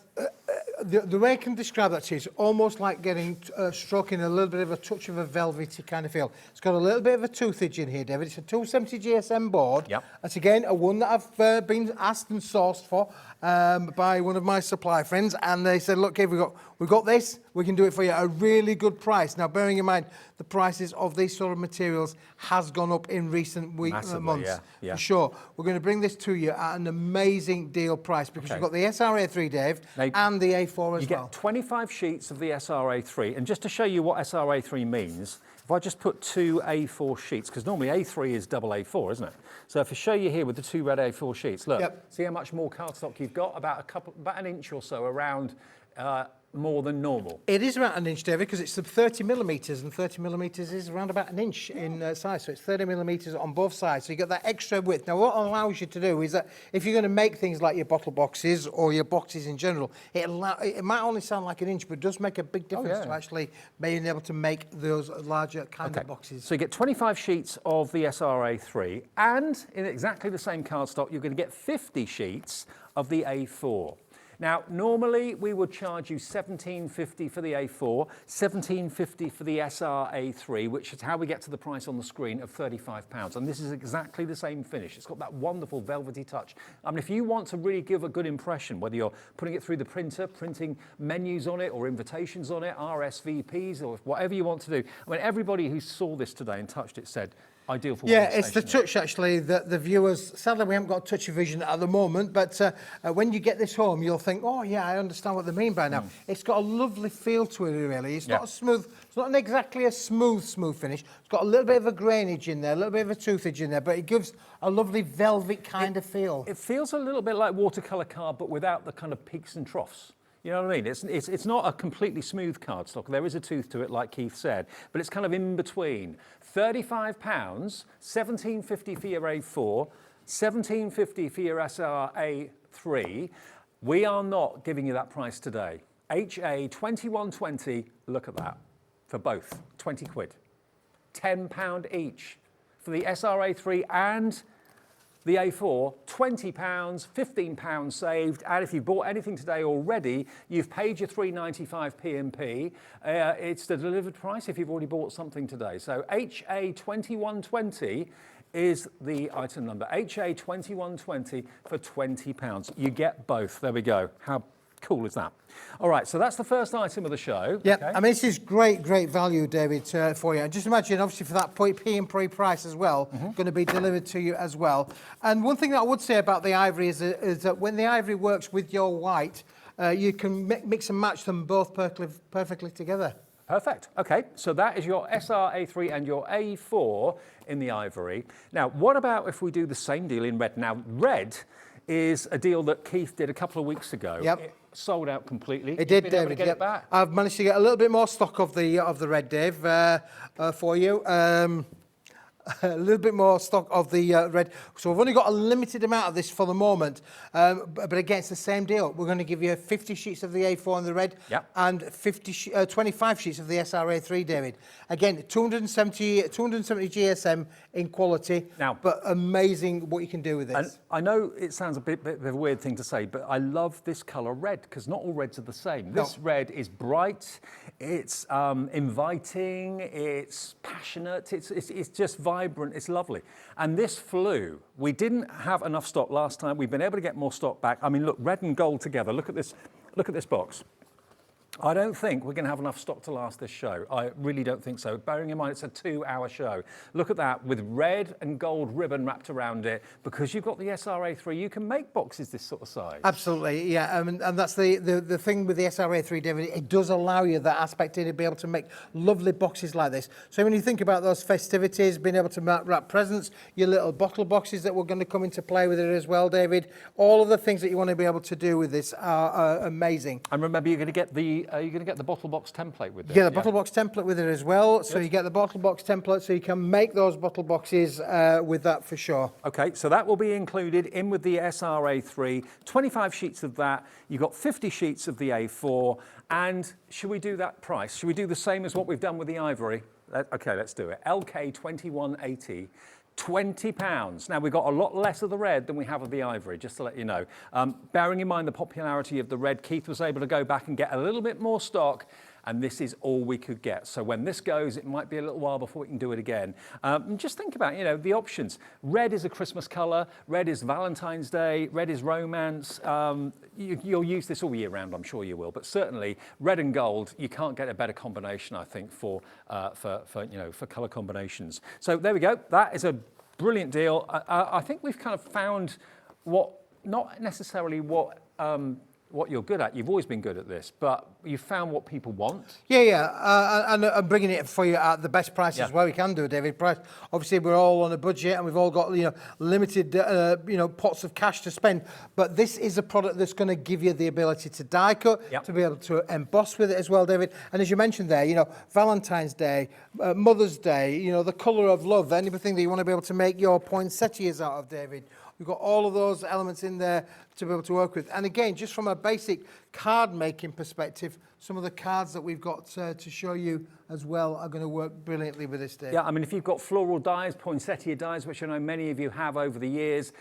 the way I can describe that to you is almost like getting stroking a little bit of a touch of a velvety kind of feel. It's got a little bit of a toothage in here, David. It's a 270 GSM board. Yep. That's again a one that I've been asked and sourced for by one of my supply friends, and they said, look, Kev, we've got this. We can do it for you at a really good price. Now, bearing in mind the prices of these sort of materials has gone up in recent months. Yeah. For sure. We're going to bring this to you at an amazing deal price because you've got the SRA3, Dave, and the A4 as well. You get 25 sheets of the SRA3, and just to show you what SRA3 means, if I just put 2 A4 sheets, because normally A3 is double A4, isn't it? So if I show you here with the 2 red A4 sheets, look, see how much more cardstock you've got? About an inch or so around more than normal. It is about an inch, David, because it's 30 millimetres, and 30 millimetres is around about an inch in size, so it's 30 millimetres on both sides, so you get that extra width. Now, what it allows you to do is that if you're going to make things like your bottle boxes or your boxes in general, it might only sound like an inch, but it does make a big difference to actually being able to make those larger kind of boxes. So you get 25 sheets of the SRA3, and in exactly the same cardstock, you're going to get 50 sheets of the A4. Now, normally we would charge you $17.50 for the A4, $17.50 for the SRA3, which is how we get to the price on the screen of £35. And this is exactly the same finish. It's got that wonderful velvety touch. I mean, if you want to really give a good impression, whether you're putting it through the printer, printing menus on it or invitations on it, RSVPs or whatever you want to do. I mean, everybody who saw this today and touched it said, ideal for it's the touch actually that the viewers, sadly we haven't got touch of vision at the moment, but when you get this home you'll think, oh yeah, I understand what they mean by now. It's got a lovely feel to it really. It's not a smooth, it's not exactly a smooth finish. It's got a little bit of a grainage in there, a little bit of a toothage in there, but it gives a lovely velvet kind of feel. It feels a little bit like watercolour card, but without the kind of peaks and troughs. You know what I mean? It's not a completely smooth cardstock. There is a tooth to it, like Keith said, but it's kind of in between. £35, $17.50 for your A4, $17.50 for your SRA3. We are not giving you that price today. HA 2120, look at that, for both, 20 quid. £10 each for the SRA3 and the A4, £20, £15 saved, and if you've bought anything today already, you've paid your £3.95 P&P. It's the delivered price if you've already bought something today. So HA 2120 is the item number. HA 2120 for £20. You get both. There we go. How cool is that? All right, so that's the first item of the show. Yeah, okay. I mean, this is great value, David, for you. And just imagine, obviously, for that P&P price as well, going to be delivered to you as well. And one thing that I would say about the ivory is that when the ivory works with your white, you can mix and match them both perfectly together. Perfect. Okay, so that is your SRA3 and your A4 in the ivory. Now, what about if we do the same deal in red? Now, red is a deal that Keith did a couple of weeks ago. Yep. It sold out completely. It did, David. Get it back? I've managed to get a little bit more stock of the red, Dave, for you. A little bit more stock of the red. So we've only got a limited amount of this for the moment. But again, it's the same deal. We're going to give you 50 sheets of the A4 and the red, and 25 sheets of the SRA3, David. Again, 270 GSM in quality, but amazing what you can do with this. And I know it sounds a bit of a weird thing to say, but I love this colour red, because not all reds are the same. This red is bright, it's inviting, it's passionate, it's just vibrant, it's lovely. And this flew. We didn't have enough stock last time. We've been able to get more stock back. I mean, look, red and gold together. Look at this box. I don't think we're going to have enough stock to last this show. I really don't think so. Bearing in mind it's a 2-hour show. Look at that, with red and gold ribbon wrapped around it. Because you've got the SRA3, you can make boxes this sort of size. Absolutely, yeah. And that's the thing with the SRA3, David. It does allow you that aspect to be able to make lovely boxes like this. So when you think about those festivities, being able to wrap presents, your little bottle boxes that were going to come into play with it as well, David, all of the things that you want to be able to do with this are amazing. And remember, you're going to get the bottle box template with it. Yeah, the bottle box template with it as well. So you get the bottle box template, so you can make those bottle boxes with that for sure. Okay, so that will be included in with the SRA3, 25 sheets of that. You've got 50 sheets of the A4. And should we do that price? Should we do the same as what we've done with the ivory? Okay, let's do it. LK 2180, £20. Now, we've got a lot less of the red than we have of the ivory, just to let you know. Bearing in mind the popularity of the red, Keith was able to go back and get a little bit more stock, and this is all we could get. So when this goes, it might be a little while before we can do it again. And just think about, the options. Red is a Christmas colour, red is Valentine's Day, red is romance. You'll use this all year round, I'm sure you will, but certainly red and gold, you can't get a better combination, I think, for colour combinations. So there we go. That is a brilliant deal. I think we've kind of found not necessarily what you're good at. You've always been good at this, but you've found what people want. Yeah. And I'm bringing it for you at the best price as well we can do, David. Price. Obviously, we're all on a budget and we've all got limited pots of cash to spend. But this is a product that's going to give you the ability to die cut, to be able to emboss with it as well, David. And as you mentioned there, Valentine's Day, Mother's Day, the colour of love, anything that you want to be able to make your poinsettias out of, David. We've got all of those elements in there to be able to work with. And again, just from a basic card making perspective, some of the cards that we've got to show you as well are going to work brilliantly with this, Dave. Yeah, I mean, if you've got floral dies, poinsettia dies, which I know many of you have over the years,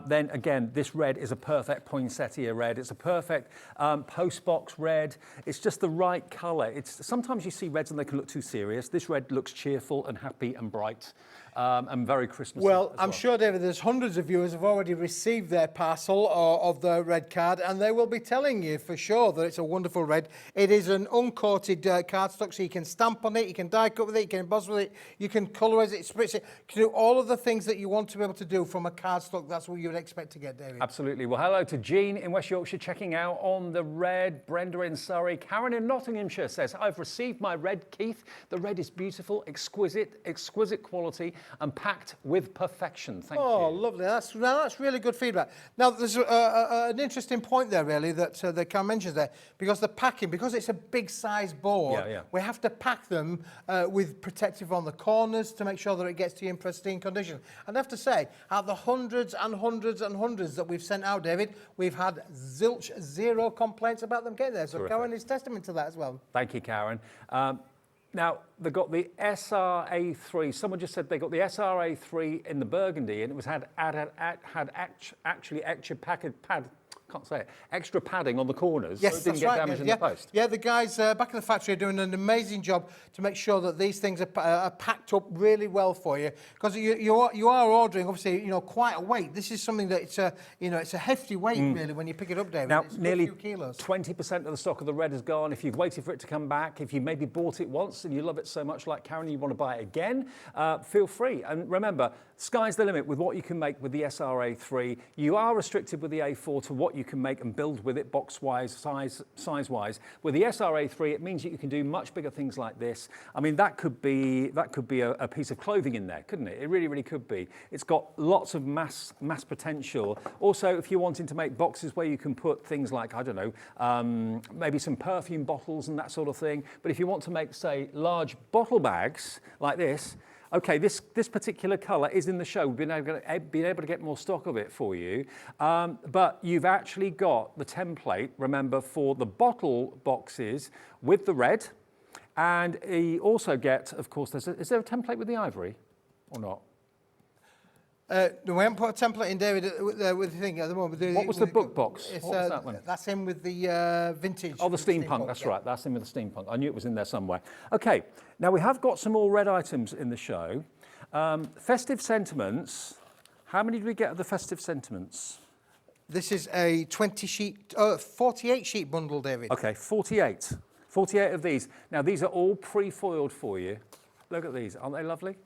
then again, this red is a perfect poinsettia red. It's a perfect postbox red. It's just the right colour. Sometimes you see reds and they can look too serious. This red looks cheerful and happy and bright. And very Christmassy. Well, I'm sure, David, there's hundreds of viewers who have already received their parcel of the red card, and they will be telling you for sure that it's a wonderful red. It is an uncoated cardstock, so you can stamp on it, you can die cut with it, you can emboss with it, you can colorise it, spritz it, you can do all of the things that you want to be able to do from a cardstock. That's what you would expect to get, David. Absolutely. Well, hello to Jean in West Yorkshire checking out on the red. Brenda in Surrey. Karen in Nottinghamshire says, I've received my red, Keith. The red is beautiful, exquisite quality, and packed with perfection. Thank you. Oh, lovely. That's really good feedback. Now, there's an interesting point there, really, that Karen mentions there, because the packing, because it's a big size board, we have to pack them with protective on the corners to make sure that it gets to you in pristine condition. And I have to say, out of the hundreds and hundreds and hundreds that we've sent out, David, we've had zero complaints about them getting there. So Terrific. Karen is testament to that as well. Thank you, Karen. Now, they got the SRA3. Someone just said they got the SRA3 in the burgundy, and it was actually extra padding on the corners, Yes, so it didn't get damaged in the post. Yeah, the guys back in the factory are doing an amazing job to make sure that these things are packed up really well for you, because you are ordering, obviously, quite a weight. This is something that it's a hefty weight really when you pick it up, David. Now, it's nearly a few kilos. 20% of the stock of the red is gone. If you've waited for it to come back, if you maybe bought it once and you love it so much like Karen, you want to buy it again, feel free. And remember, sky's the limit with what you can make with the SRA3. You are restricted with the A4 to what you can make and build with it box-wise, size-wise. With the SRA3, it means that you can do much bigger things like this. I mean, that could be a piece of clothing in there, couldn't it? It really, really could be. It's got lots of mass potential. Also, if you're wanting to make boxes where you can put things like, I don't know, maybe some perfume bottles and that sort of thing. But if you want to make, say, large bottle bags like this, okay, this particular colour is in the show. We've been able to get more stock of it for you. But you've actually got the template, remember, for the bottle boxes with the red. And you also get, of course, is there a template with the ivory or not? No, we haven't put a template in, David, with the thing at the moment. What was the book box? What was that one? That's in with the vintage. Oh, the steampunk, that's right. That's in with the steampunk. I knew it was in there somewhere. Okay, now we have got some more red items in the show. Festive sentiments. How many did we get of the festive sentiments? This is a 48-sheet bundle, David. Okay, 48. 48 of these. Now, these are all pre-foiled for you. Look at these. Aren't they lovely?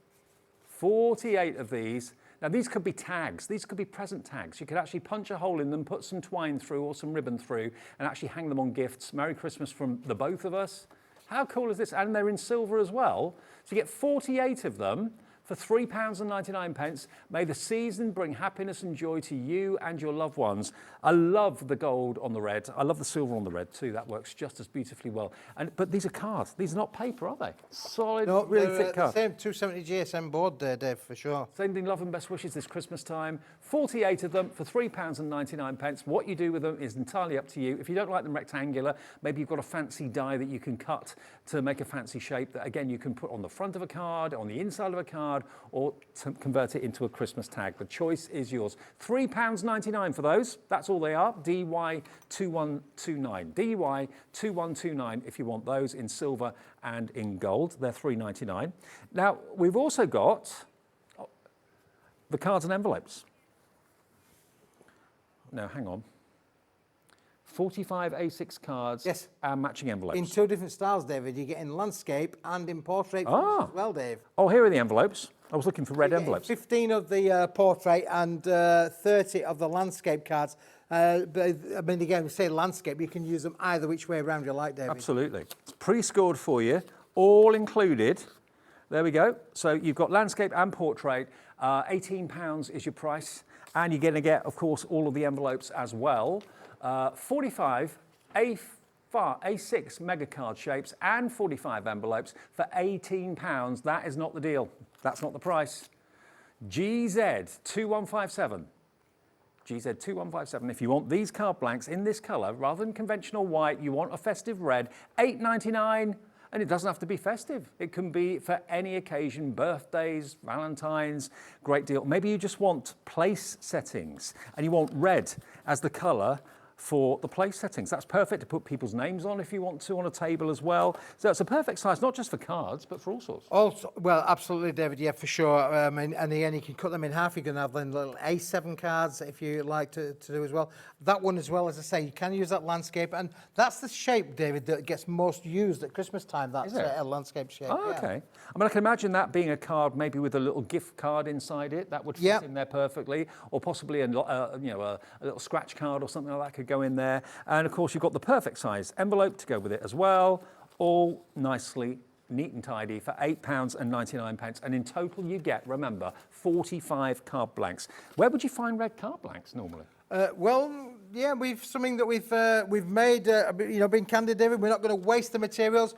48 of these. Now, these could be tags. These could be present tags. You could actually punch a hole in them, put some twine through or some ribbon through, and actually hang them on gifts. Merry Christmas from the both of us. How cool is this? And they're in silver as well. So you get 48 of them for £3.99. May the season bring happiness and joy to you and your loved ones. I love the gold on the red. I love the silver on the red too. That works just as beautifully well. But these are cards. These are not paper, are they? Solid, really thick cards. Same 270 GSM board there, Dave, for sure. Sending love and best wishes this Christmas time. 48 of them for £3.99. What you do with them is entirely up to you. If you don't like them rectangular, maybe you've got a fancy die that you can cut to make a fancy shape that, again, you can put on the front of a card, on the inside of a card, card or to convert it into a Christmas tag. The choice is yours. £3.99 for those. That's all they are. DY2129. DY2129 if you want those in silver and in gold. They're £3.99. Now, we've also got the cards and envelopes. No, hang on. 45 A6 cards Yes. and matching envelopes. In 2 different styles, David. You get in landscape and in portrait as well, Dave. Oh, here are the envelopes. I was looking for red envelopes. 15 of the portrait and 30 of the landscape cards. But, I mean, again, we say landscape, you can use them either which way around you like, David. Absolutely. It's pre-scored for you, all included. There we go. So you've got landscape and portrait. £18 is your price. And you're going to get, of course, all of the envelopes as well. 45 A6 mega card shapes and 45 envelopes for £18. That is not the deal. That's not the price. GZ2157. GZ2157. If you want these card blanks in this colour, rather than conventional white, you want a festive red, £8.99. And it doesn't have to be festive. It can be for any occasion, birthdays, Valentine's, great deal. Maybe you just want place settings and you want red as the colour for the place settings. That's perfect to put people's names on if you want to on a table as well. So it's a perfect size, not just for cards, but for all sorts. Also, well, absolutely, David, yeah, for sure. And again, you can cut them in half. You can have them little A7 cards if you like to do as well. That one as well, as I say, you can use that landscape. And that's the shape, David, that gets most used at Christmas time. That's a landscape shape. Oh, okay. I mean, I can imagine that being a card maybe with a little gift card inside it. That would fit in there perfectly. Or possibly a little scratch card or something like that could go in there. And of course, you've got the perfect size envelope to go with it as well. All nicely neat and tidy for £8.99. And in total, you get, remember, 45 card blanks. Where would you find red card blanks normally? Well, yeah, we've something that we've made. Being candid, David, we're not going to waste the materials.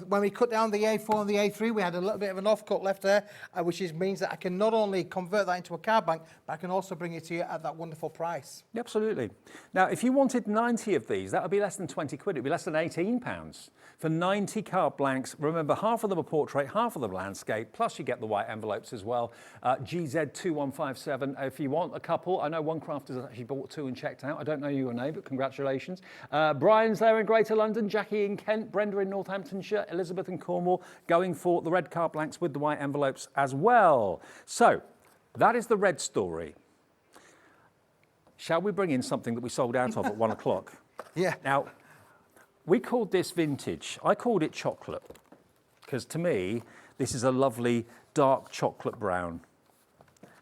When we cut down the A4 and the A3, we had a little bit of an offcut left there, which means that I can not only convert that into a card blank, but I can also bring it to you at that wonderful price. Absolutely. Now, if you wanted 90 of these, that would be less than 20 quid. It would be less than £18 for 90 card blanks. Remember, half of them are portrait, half of them landscape, plus you get the white envelopes as well. GZ2157. If you want a couple, I know one crafter's actually bought 2 and checked out. I don't know your name, but congratulations. Brian's there in Greater London, Jackie in Kent, Brenda in Northamptonshire, Elizabeth in Cornwall, going for the red card blanks with the white envelopes as well. So that is the red story. Shall we bring in something that we sold out of at 1 o'clock? Yeah. Now, we called this vintage. I called it chocolate because to me, this is a lovely dark chocolate brown.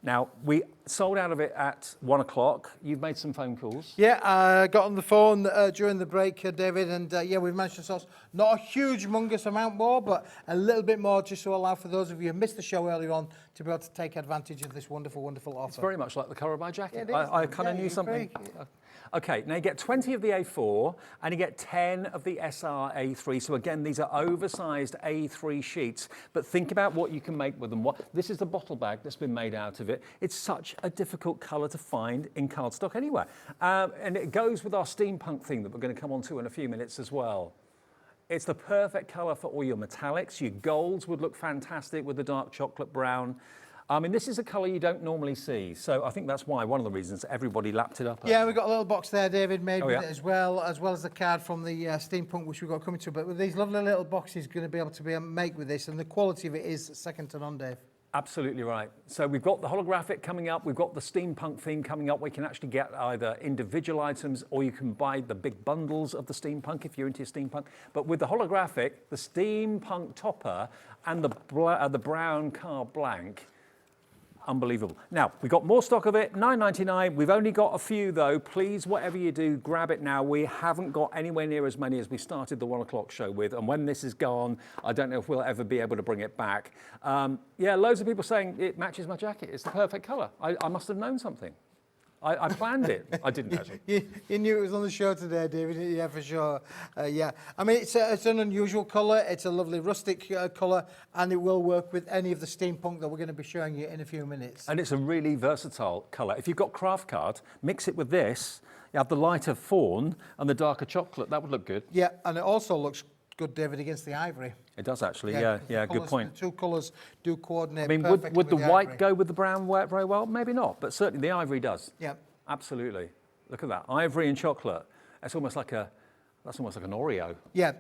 Now, we sold out of it at 1 o'clock. You've made some phone calls. Yeah, I got on the phone during the break, David, and yeah, we've managed to source not a huge, humongous amount more, but a little bit more just to allow for those of you who missed the show earlier on to be able to take advantage of this wonderful, wonderful offer. It's very much like the colour of my jacket. Yeah, I kind of knew something. Okay, now you get 20 of the A4 and you get 10 of the SR A3. So again, these are oversized A3 sheets, but think about what you can make with them. This is the bottle bag that's been made out of it. It's such a difficult colour to find in cardstock anywhere. And it goes with our steampunk theme that we're going to come on to in a few minutes as well. It's the perfect colour for all your metallics. Your golds would look fantastic with the dark chocolate brown. I mean, this is a colour you don't normally see, so I think that's why, one of the reasons everybody lapped it up. Yeah, we've got a little box there, David, made with it as well as the card from the steampunk, which we've got coming to. But with these lovely little boxes, going to be able to make with this, and the quality of it is second to none, Dave. Absolutely right. So we've got the holographic coming up, we've got the steampunk theme coming up. We can actually get either individual items or you can buy the big bundles of the steampunk if you're into steampunk. But with the holographic, the steampunk topper and the brown card blank, unbelievable. Now, we've got more stock of it, £9.99. We've only got a few though. Please, whatever you do, grab it now. We haven't got anywhere near as many as we started the 1 o'clock show with. And when this is gone, I don't know if we'll ever be able to bring it back. Yeah, loads of people saying it matches my jacket. It's the perfect colour. I must have known something. I planned it. I didn't actually. You knew it was on the show today, David. Yeah, for sure. Yeah, I mean, it's an unusual colour. It's a lovely rustic colour, and it will work with any of the steampunk that we're going to be showing you in a few minutes. And it's a really versatile colour. If you've got craft card, mix it with this. You have the lighter fawn and the darker chocolate. That would look good. Yeah, and it also looks good, David, against the ivory. It does actually, yeah, good point. The two colours do coordinate I mean, perfectly would the with white ivory. go with the brown very well? Maybe not, but certainly the ivory does. Yeah. Absolutely. Look at that, ivory and chocolate. That's almost like an Oreo. Yeah,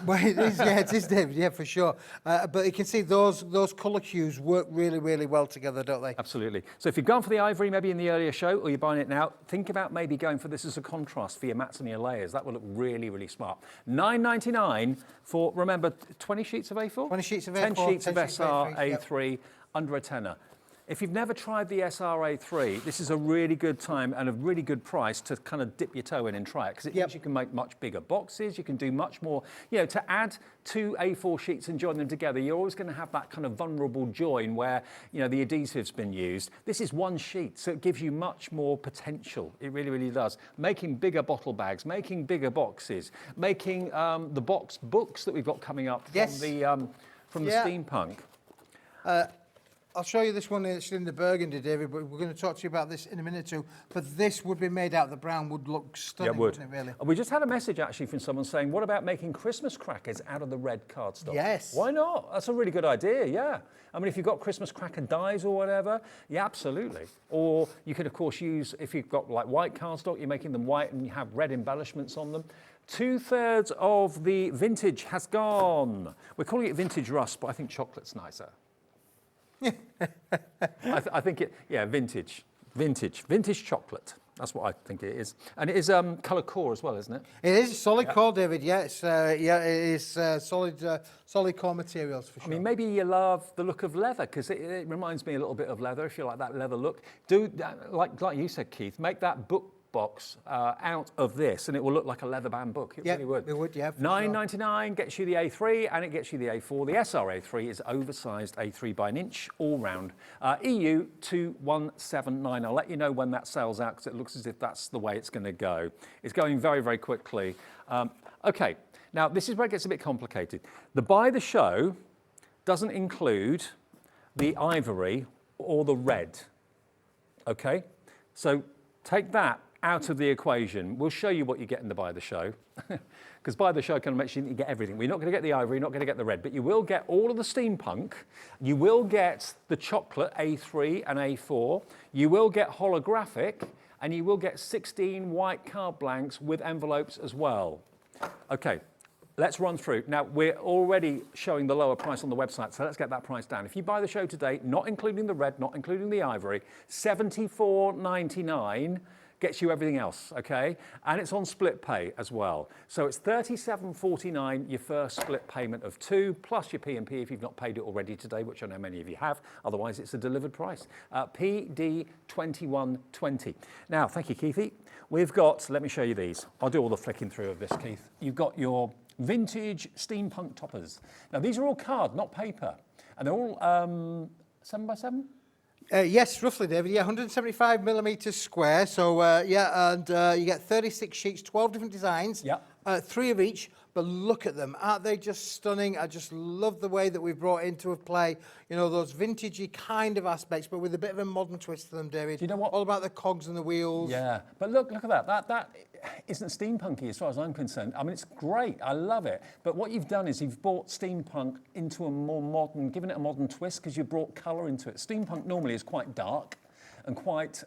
well, it is. Yeah, it is, David. Yeah, for sure. But you can see those colour hues work really, really well together, don't they? Absolutely. So if you've gone for the ivory maybe in the earlier show, or you're buying it now, think about maybe going for this as a contrast for your mats and your layers. That will look really, really smart. $9.99 for, remember, 20 sheets of A4? 20 sheets of A4. 10 sheets of 10 sheets of SR A3, A3, under a tenner. If you've never tried the SRA3, this is a really good time and a really good price to kind of dip your toe in and try it, because it means you can make much bigger boxes, you can do much more, you know, to add 2 A4 sheets and join them together, you're always going to have that kind of vulnerable join where, you know, the adhesive's been used. This is one sheet, so it gives you much more potential. It really, really does. Making bigger bottle bags, making bigger boxes, making the box books that we've got coming up from the steampunk. I'll show you this one. It's in the burgundy, David, but we're going to talk to you about this in a minute or two. But this would be made out of the brown, would look stunning, wouldn't it, really? We just had a message actually from someone saying, what about making Christmas crackers out of the red cardstock? Yes. Why not? That's a really good idea, yeah. I mean, if you've got Christmas cracker dies or whatever, yeah, absolutely. Or you could, of course, use, if you've got like white cardstock, you're making them white and you have red embellishments on them. 2/3 of the vintage has gone. We're calling it vintage rust, but I think chocolate's nicer. I think vintage chocolate. That's what I think it is, and it is colour core as well, isn't it? It is solid core, David. Yeah, it is solid core materials for sure. I mean, maybe you love the look of leather because it reminds me a little bit of leather. If you like that leather look, do like you said, Keith, make that book box out of this and it will look like a leather bound book. It really would. It would, yeah. $9.99 gets you the A3 and it gets you the A4. The SRA3 is oversized A3 by an inch all round. EU 2179. I'll let you know when that sells out because it looks as if that's the way it's going to go. It's going very, very quickly. Okay, now this is where it gets a bit complicated. The by the show doesn't include the ivory or the red. Okay, so take that out of the equation. We'll show you what you get in the by the show, because by the show kind of makes sure you get everything. We're not going to get the ivory, you're not going to get the red, but you will get all of the steampunk. You will get the chocolate A3 and A4. You will get holographic, and you will get 16 white card blanks with envelopes as well. Okay, let's run through. Now, we're already showing the lower price on the website, so let's get that price down. If you buy the show today, not including the red, not including the ivory, $74.99 gets you everything else, okay? And it's on split pay as well. So it's $37.49, your first split payment of 2, plus your P&P if you've not paid it already today, which I know many of you have. Otherwise, it's a delivered price. PD2120. Now, thank you, Keithy. We've got, let me show you these. I'll do all the flicking through of this, Keith. You've got your vintage steampunk toppers. Now, these are all card, not paper. And they're all 7x7? Yes, roughly, David. Yeah, 175 millimetres square. So, and you get 36 sheets, 12 different designs. Yeah. 3 of each. But look at them. Aren't they just stunning? I just love the way that we've brought into a play, you know, those vintagey kind of aspects, but with a bit of a modern twist to them, David. Do you know what? All about the cogs and the wheels. Yeah, but look at that. That isn't steampunky as far as I'm concerned. I mean, it's great. I love it. But what you've done is you've brought steampunk into a more modern, given it a modern twist because you brought colour into it. Steampunk normally is quite dark and quite...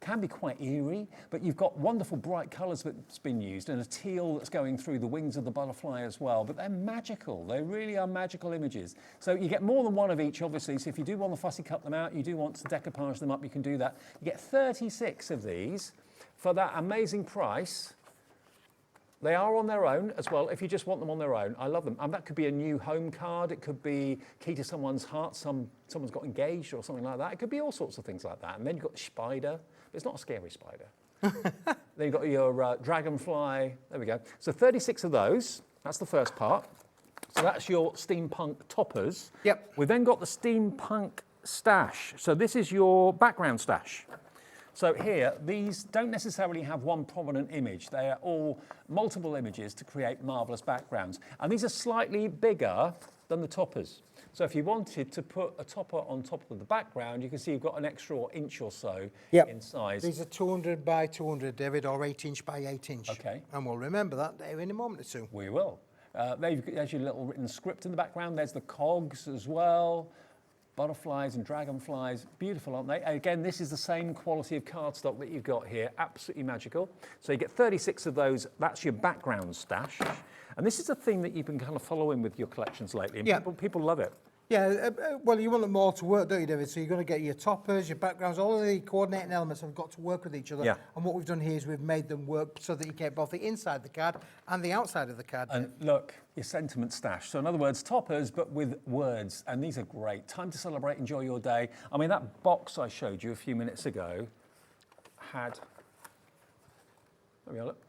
can be quite eerie, but you've got wonderful bright colours that's been used and a teal that's going through the wings of the butterfly as well, but they're magical. They really are magical images. So you get more than one of each, obviously, so if you do want to fussy cut them out, you do want to decoupage them up, you can do that. You get 36 of these for that amazing price. They are on their own as well, if you just want them on their own. I love them. And that could be a new home card. It could be key to someone's heart. Someone's got engaged or something like that. It could be all sorts of things like that. And then you've got the spider. But it's not a scary spider. Then you've got your dragonfly. There we go. So 36 of those. That's the first part. So that's your steampunk toppers. Yep. We've then got the steampunk stash. So this is your background stash. So here, these don't necessarily have one prominent image. They are all multiple images to create marvellous backgrounds. And these are slightly bigger than the toppers. So if you wanted to put a topper on top of the background, you can see you've got an extra inch or so in size. These are 200 by 200, David, or 8 inch by 8 inch. Okay. And we'll remember that in a moment or two. We will. There's your little written script in the background. There's the cogs as well. Butterflies and dragonflies, beautiful, aren't they? Again, this is the same quality of cardstock that you've got here, absolutely magical. So you get 36 of those, that's your background stash. And this is a theme that you've been kind of following with your collections lately, and Yeah. people love it. Yeah, well, you want them all to work, don't you, David? So you're going to get your toppers, your backgrounds, all of the coordinating elements have got to work with each other. Yeah. And what we've done here is we've made them work so that you get both the inside of the card and the outside of the card. And look, your sentiment stash. So in other words, toppers, but with words. And these are great. Time to celebrate, enjoy your day. I mean, that box I showed you a few minutes ago had, there we are, look.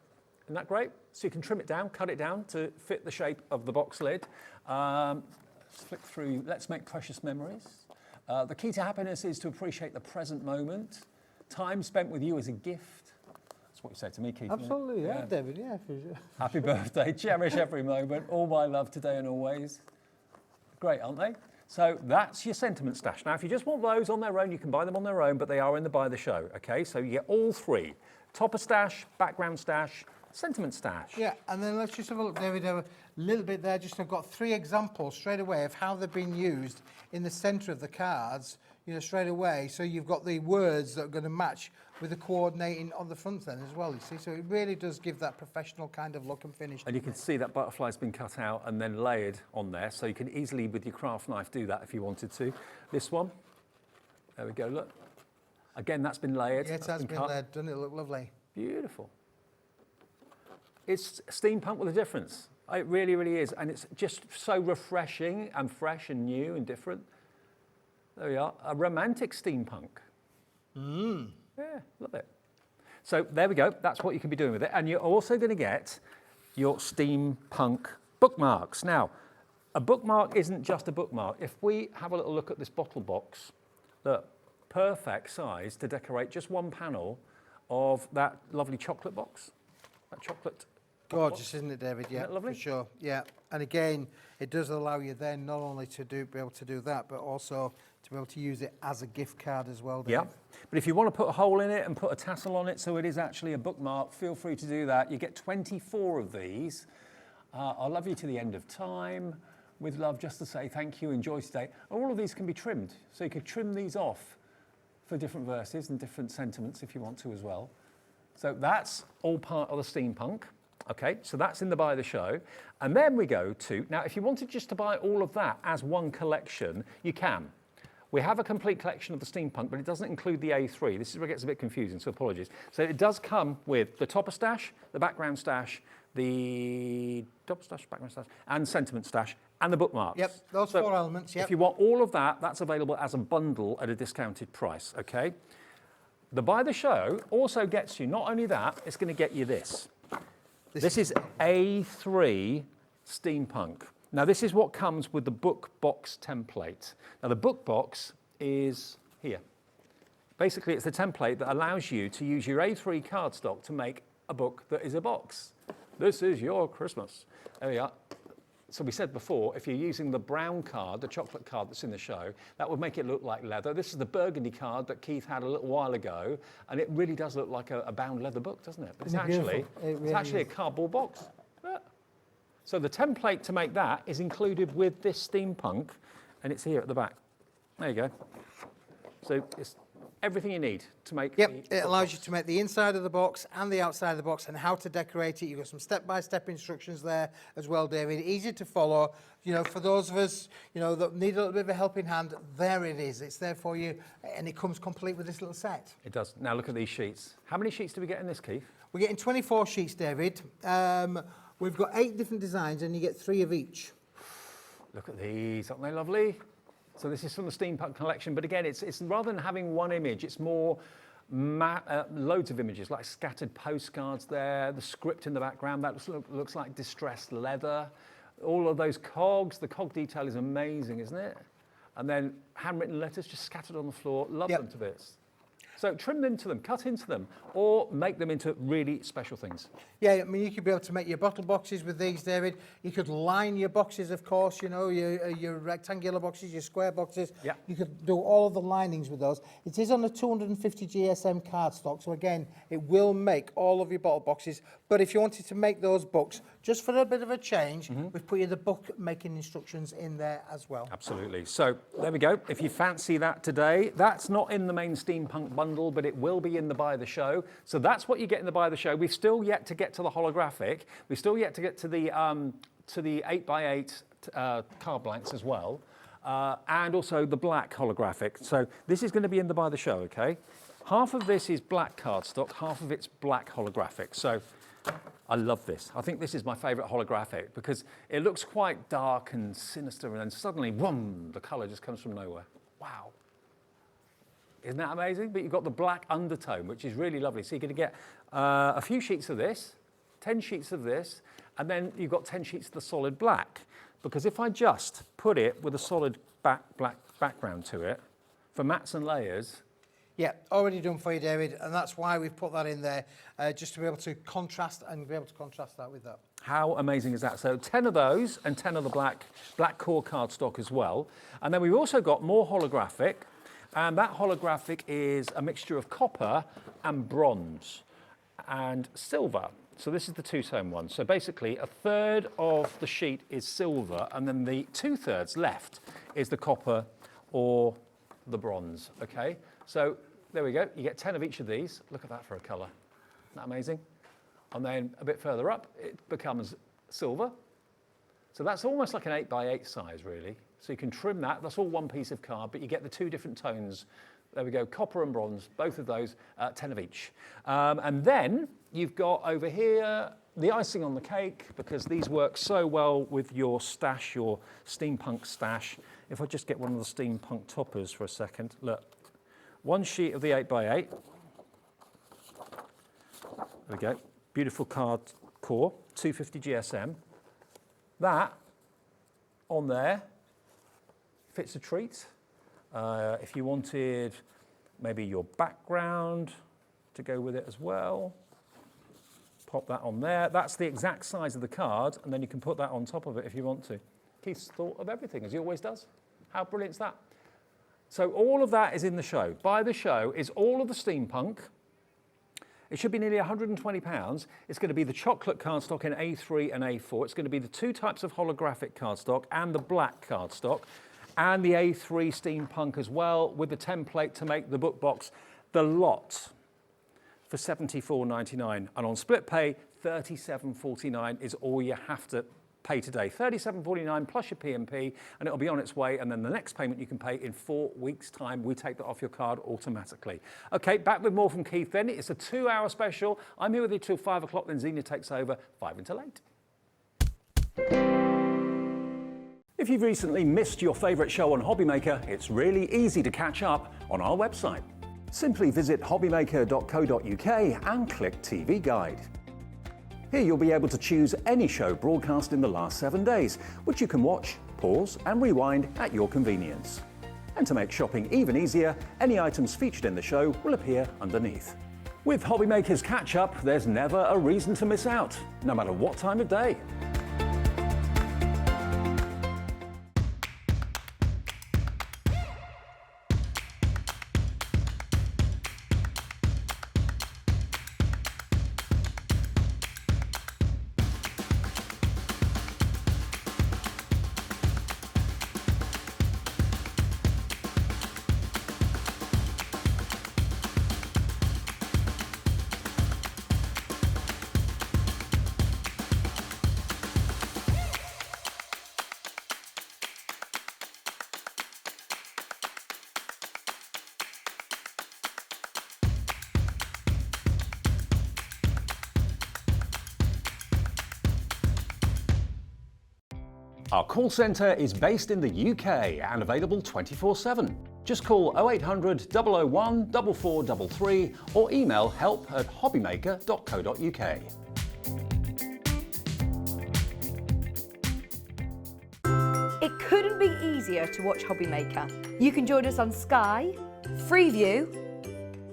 Isn't that great? So you can trim it down, cut it down to fit the shape of the box lid. Let's flick through, let's make precious memories. The key to happiness is to appreciate the present moment. Time spent with you is a gift. That's what you say to me, Keith. Absolutely, yeah, David, yeah. Happy birthday, cherish every moment, all my love today and always. Great, aren't they? So that's your sentiment stash. Now, if you just want those on their own, you can buy them on their own, but they are in the Buy the Show, okay? So you get all three, topper stash, background stash, sentiment stash. Yeah, and then let's just have a look, David, a little bit there. Just I've got 3 examples straight away of how they've been used in the centre of the cards, you know, straight away. So you've got the words that are going to match with the coordinating on the front then as well, you see. So it really does give that professional kind of look and finish. And you can see that butterfly's been cut out and then layered on there. So you can easily, with your craft knife, do that if you wanted to. This one, there we go, look. Again, that's been layered. Yeah, it has been layered, doesn't it look lovely? Beautiful. It's steampunk with a difference. It really, really is. And it's just so refreshing and fresh and new and different. There we are, a romantic steampunk. Yeah, love it. So there we go, that's what you can be doing with it. And you're also going to get your steampunk bookmarks. Now, a bookmark isn't just a bookmark. If we have a little look at this bottle box, look, perfect size to decorate just one panel of that lovely chocolate box, that chocolate. Gorgeous, isn't it, David? Yeah, Isn't that lovely? for sure. Yeah, and again, it does allow you then not only to be able to do that, but also to be able to use it as a gift card as well, David. Yeah, but if you want to put a hole in it and put a tassel on it so it is actually a bookmark, feel free to do that. You get 24 of these. I'll love you to the end of time. With love, just to say thank you, enjoy today. And all of these can be trimmed. So you could trim these off for different verses and different sentiments if you want to as well. So that's all part of the steampunk. Okay, so that's in the Buy the Show. And then we go to, now if you wanted just to buy all of that as one collection, you can. We have a complete collection of the steampunk, but it doesn't include the A3. This is where it gets a bit confusing, so apologies. So it does come with the topper stash, the background stash, the topper stash, background stash, and sentiment stash, and the bookmarks. Yep, those 4 elements, yep. If you want all of that, that's available as a bundle at a discounted price, okay? The Buy the Show also gets you, not only that, it's going to get you this. This is A3 steampunk. Now this is what comes with the book box template. Now the book box is here. Basically it's the template that allows you to use your A3 cardstock to make a book that is a box. This is your Christmas. There we are. So we said before, if you're using the brown card, the chocolate card that's in the show, that would make it look like leather. This is the burgundy card that Keith had a little while ago, and it really does look like a bound leather book, doesn't it? But it's actually a cardboard box. Yeah. So the template to make that is included with this steampunk, and it's here at the back. There you go. So it's everything you need to make. Yep, it allows you to make the inside of the box and the outside of the box and how to decorate it. You've got some step-by-step instructions there as well, David. Easy to follow. You know, for those of us, you know, that need a little bit of a helping hand, there it is. It's there for you, and it comes complete with this little set. It does. Now look at these sheets. How many sheets do we get in this, Keith? We're getting 24 sheets, David. We've got 8 different designs, and you get 3 of each. Look at these, aren't they lovely? So this is from the steampunk collection, but again, it's rather than having one image, it's more loads of images, like scattered postcards there, the script in the background, that looks like distressed leather. All of those cogs, the cog detail is amazing, isn't it? And then handwritten letters just scattered on the floor, love them to bits. So trim into them, cut into them, or make them into really special things. Yeah, I mean, you could be able to make your bottle boxes with these, David. You could line your boxes, of course, you know, your rectangular boxes, your square boxes. Yeah. You could do all of the linings with those. It is on a 250 GSM cardstock, so again, it will make all of your bottle boxes. But if you wanted to make those books, just for a bit of a change, we've put you the book making instructions in there as well. Absolutely. So there we go. If you fancy that today, that's not in the main steampunk bundle, but it will be in the Buy the Show. So that's what you get in the Buy the Show. We've still yet to get to the holographic. We've still yet to get to the 8x8 card blanks as well, and also the black holographic. So this is going to be in the Buy the Show, okay? Half of this is black cardstock, half of it's black holographic. So I love this. I think this is my favourite holographic because it looks quite dark and sinister, and then suddenly, boom, the colour just comes from nowhere. Wow. Isn't that amazing? But you've got the black undertone, which is really lovely. So you're going to get a few sheets of this, 10 sheets of this, and then you've got 10 sheets of the solid black. Because if I just put it with a solid black background to it, for mats and layers. Yeah, already done for you, David, and that's why we've put that in there, just to be able to contrast and be able to contrast that with that. How amazing is that? So 10 of those and 10 of the black core cardstock as well. And then we've also got more holographic, and that holographic is a mixture of copper and bronze and silver. So this is the two-tone one. So basically a third of the sheet is silver, and then the 2/3 left is the copper or the bronze, okay? So there we go, you get 10 of each of these. Look at that for a colour. Isn't that amazing? And then a bit further up, it becomes silver. So that's almost like an 8x8 size, really. So you can trim that, that's all one piece of card, but you get the two different tones. There we go, copper and bronze, both of those, 10 of each. And then you've got over here the icing on the cake, because these work so well with your stash, your steampunk stash. If I just get one of the steampunk toppers for a second, look. One sheet of the 8x8. There we go. Beautiful card core, 250 GSM. That on there fits a treat. If you wanted maybe your background to go with it as well, pop that on there. That's the exact size of the card, and then you can put that on top of it if you want to. Keith's thought of everything, as he always does. How brilliant is that? So all of that is in the show. Buy the Show is all of the steampunk. It should be nearly £120. It's going to be the chocolate cardstock in A3 and A4. It's going to be the two types of holographic cardstock and the black cardstock, and the A3 steampunk as well, with the template to make the book box. The lot for £74.99, and on split pay, £37.49 is all you have to pay today. £37.49 plus your P&P, and it'll be on its way, and then the next payment you can pay in 4 weeks' time. We take that off your card automatically. Okay, back with more from Keith then. It's a 2-hour special. I'm here with you till 5 o'clock, then Xenia takes over 5 until 8. If you've recently missed your favourite show on Hobbymaker, it's really easy to catch up on our website. Simply visit hobbymaker.co.uk and click TV Guide. Here you'll be able to choose any show broadcast in the last 7 days, which you can watch, pause and rewind at your convenience. And to make shopping even easier, any items featured in the show will appear underneath. With Hobbymaker's Catch-Up, there's never a reason to miss out, no matter what time of day. Our call centre is based in the UK and available 24/7. Just call 0800 001 4433 or email help@hobbymaker.co.uk. It couldn't be easier to watch Hobbymaker. You can join us on Sky, Freeview,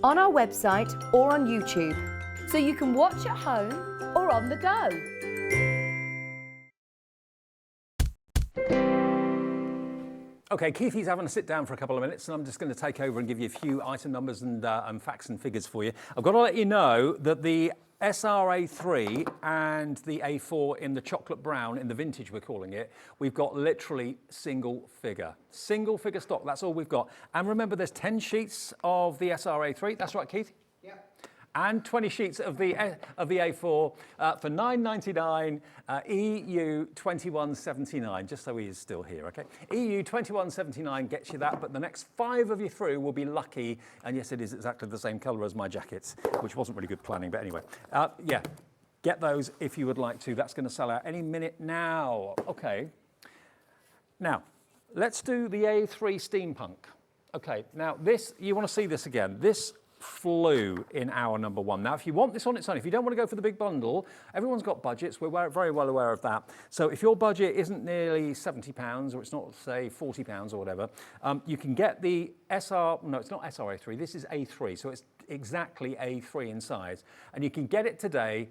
on our website or on YouTube, so you can watch at home or on the go. Okay, Keithy's having a sit down for a couple of minutes, and I'm just going to take over and give you a few item numbers and facts and figures for you. I've got to let you know that the SRA3 and the A4 in the chocolate brown, in the vintage we're calling it, we've got literally single figure stock. That's all we've got. And remember, there's 10 sheets of the SRA3. That's right, Keith? And 20 sheets of the A4 for $9.99, EU 21.79, just so he is still here, okay? EU 21.79 gets you that, but the next 5 of you through will be lucky, and yes, it is exactly the same colour as my jackets, which wasn't really good planning, but anyway. Yeah, get those if you would like to. That's going to sell out any minute now. Okay. Now, let's do the A3 Steampunk. Okay, now this, you want to see this again. This flew in our number 1. Now, if you want this on its own, if you don't want to go for the big bundle, everyone's got budgets. We're very well aware of that. So if your budget isn't nearly £70 or it's not, say, £40 or whatever, you can get the no, it's not SRA3. This is A3, so it's exactly A3 in size. And you can get it today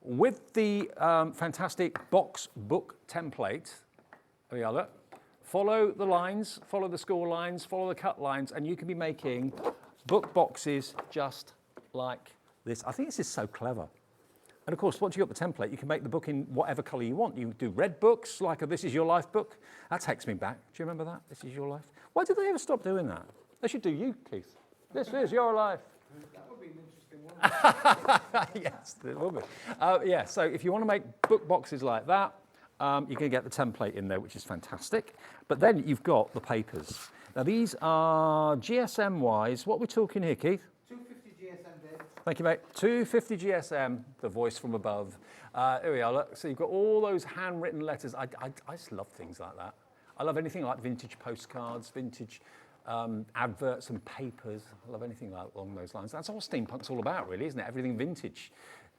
with the fantastic box book template. There we are. Follow the lines, follow the score lines, follow the cut lines, and you can be making book boxes just like this. I think this is so clever. And of course, once you've got the template, you can make the book in whatever colour you want. You do red books, like a This Is Your Life book. That takes me back. Do you remember that? This Is Your Life. Why did they ever stop doing that? They should do you, Keith. This is your life. That would be an interesting one. Yes, it will be. Yeah, so if you want to make book boxes like that, you can get the template in there, which is fantastic. But then you've got the papers. Now these are GSM-wise. What are we talking here, Keith? 250 GSM, Dave. Thank you, mate. 250 GSM, the voice from above. Here we are, look. So you've got all those handwritten letters. I just love things like that. I love anything like vintage postcards, vintage adverts and papers. I love anything along those lines. That's all steampunk's all about, really, isn't it? Everything vintage.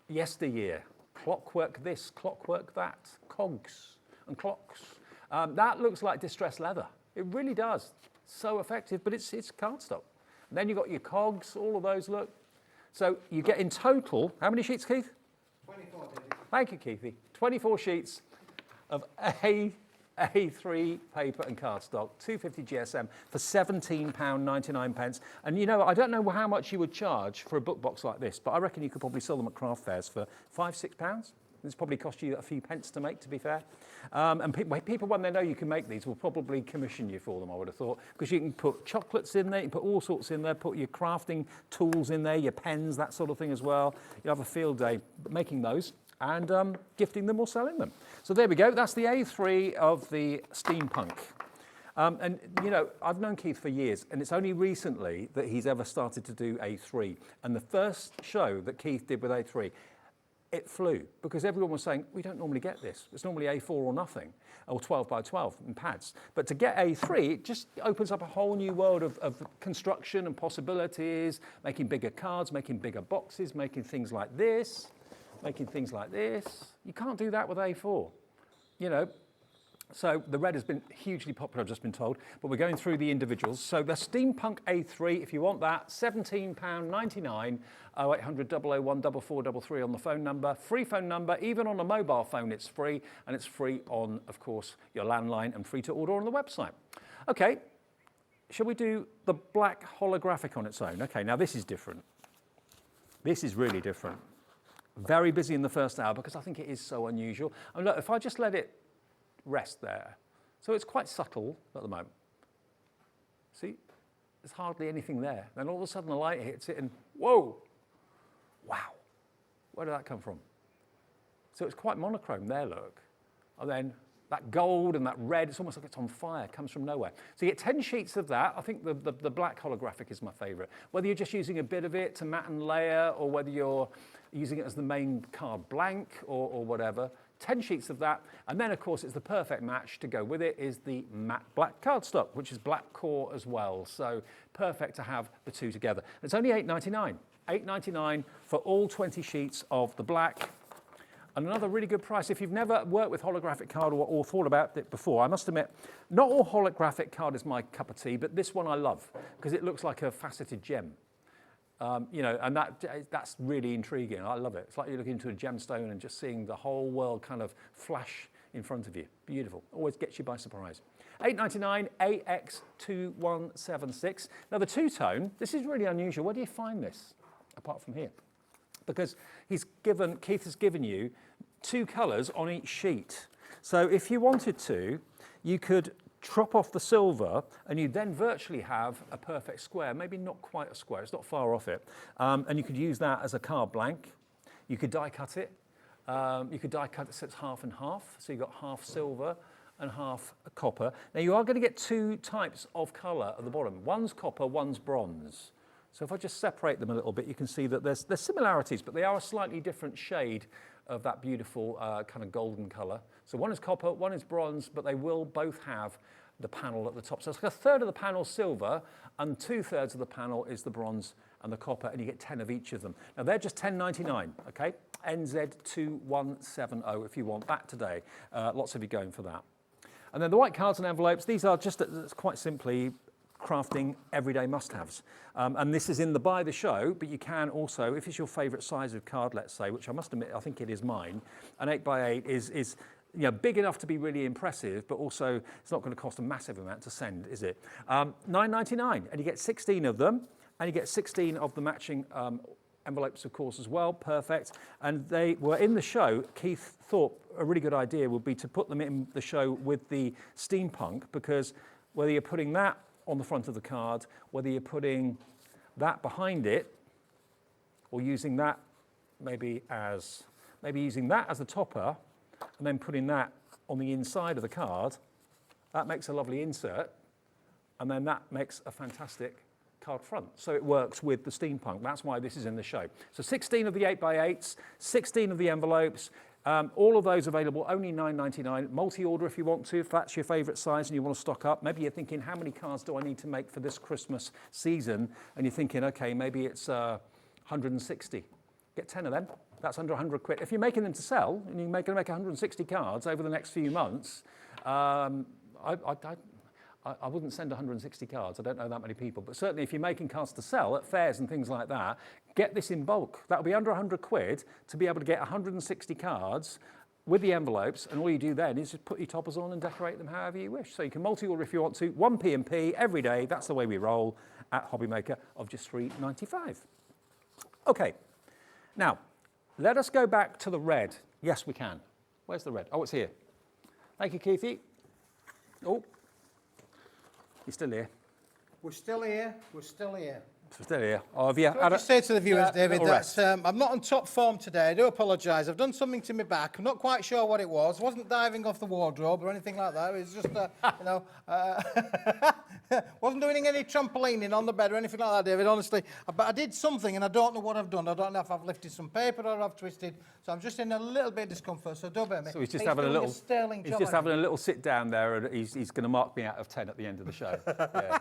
Yesteryear. Clockwork this, clockwork that. Cogs and clocks. That looks like distressed leather. It really does. So effective, but it's cardstock. And then you've got your cogs, all of those, look. So you get in total, how many sheets, Keith? 24, David. Thank you, Keithy. 24 sheets of A3 paper and cardstock, 250 GSM for £17.99. And you know, I don't know how much you would charge for a book box like this, but I reckon you could probably sell them at craft fairs for £5, £6. This probably cost you a few pence to make, to be fair. And people, when they know you can make these, will probably commission you for them, I would have thought, because you can put chocolates in there, you can put all sorts in there, put your crafting tools in there, your pens, that sort of thing as well. You'll have a field day making those and gifting them or selling them. So there we go. That's the A3 of the steampunk. And, you know, I've known Keith for years, and it's only recently that he's ever started to do A3. And the first show that Keith did with A3, it flew, because everyone was saying, we don't normally get this. It's normally A4 or nothing, or 12 by 12 in pads. But to get A3, it just opens up a whole new world of construction and possibilities, making bigger cards, making bigger boxes, making things like this, making things like this. You can't do that with A4, you know. So the red has been hugely popular, I've just been told, but we're going through the individuals. So the Steampunk A3, if you want that, £17.99, 0800 001 4433 on the phone number. Free phone number, even on a mobile phone it's free, and it's free on, of course, your landline and free to order on the website. Okay, shall we do the black holographic on its own? Okay, now this is different. This is really different. Very busy in the first hour because I think it is so unusual. And look, if I just let it rest there. So it's quite subtle at the moment. See, there's hardly anything there. Then all of a sudden the light hits it and whoa, wow, where did that come from? So it's quite monochrome there, look. And then that gold and that red, it's almost like it's on fire, comes from nowhere. So you get 10 sheets of that. I think the black holographic is my favorite. Whether you're just using a bit of it to matte and layer, or whether you're using it as the main card blank or whatever, 10 sheets of that, and then of course it's the perfect match to go with it is the matte black cardstock, which is black core as well, so perfect to have the two together. It's only £8.99, £8.99 for all 20 sheets of the black, and another really good price. If you've never worked with holographic card or thought about it before, I must admit, not all holographic card is my cup of tea, but this one I love, because it looks like a faceted gem. You know, and that's really intriguing. I love it. It's like you're looking into a gemstone and just seeing the whole world kind of flash in front of you. Beautiful. Always gets you by surprise. $8.99 AX2176. Now the two-tone, this is really unusual. Where do you find this, apart from here? Because Keith has given you two colours on each sheet. So if you wanted to, you could chop off the silver and you then virtually have a perfect square, maybe not quite a square, it's not far off it. And you could use that as a card blank. You could die cut it. You could die cut it so it's half and half. So you've got half silver and half copper. Now you are going to get two types of colour at the bottom. One's copper, one's bronze. So if I just separate them a little bit, you can see that there's similarities, but they are a slightly different shade of that beautiful kind of golden colour. So one is copper, one is bronze, but they will both have the panel at the top. So it's like a third of the panel silver and 2/3 of the panel is the bronze and the copper, and you get 10 of each of them. Now they're just $10.99, okay? NZ2170 if you want that today. Lots of you going for that. And then the white cards and envelopes, these are just quite simply crafting everyday must-haves. And this is in the buy the show, but you can also, if it's your favourite size of card, let's say, which I must admit, I think it is mine, an 8x8 is you know, big enough to be really impressive, but also it's not going to cost a massive amount to send, is it? $9.99, and you get 16 of them, and you get 16 of the matching envelopes, of course, as well. Perfect. And they were in the show. Keith thought a really good idea would be to put them in the show with the steampunk, because whether you're putting that on the front of the card, whether you're putting that behind it, or using that maybe using that as the topper, and then putting that on the inside of the card, that makes a lovely insert, and then that makes a fantastic card front. So it works with the steampunk. That's why this is in the show. So 16 of the 8x8s, 16 of the envelopes, all of those available, only $9.99. Multi-order if you want to, if that's your favourite size and you want to stock up. Maybe you're thinking, how many cards do I need to make for this Christmas season? And you're thinking, okay, maybe it's 160. Get 10 of them. That's under 100 quid. If you're making them to sell, and you're going to make 160 cards over the next few months, I wouldn't send 160 cards. I don't know that many people. But certainly if you're making cards to sell at fairs and things like that, get this in bulk. That'll be under 100 quid to be able to get 160 cards with the envelopes, and all you do then is just put your toppers on and decorate them however you wish. So you can multi-order if you want to. 1p&p every day. That's the way we roll at Hobbymaker, of just $3.95. Okay. Now, let us go back to the red. Yes, we can. Where's the red? Oh, it's here. Thank you, Keithy. Oh. You're still here. We're still here. We're still here. We're still here. Oh, have you? Can I just say to the viewers, David, that I'm not on top form today. I do apologise. I've done something to my back. I'm not quite sure what it was. I wasn't diving off the wardrobe or anything like that. It was just, you know, wasn't doing any trampolining on the bed or anything like that, David, honestly. But I did something and I don't know what I've done. I don't know if I've lifted some paper or I've twisted. So I'm just in a little bit of discomfort, so don't bear me. So he's just having a little sit down there, and he's going to mark me out of 10 at the end of the show. Yeah.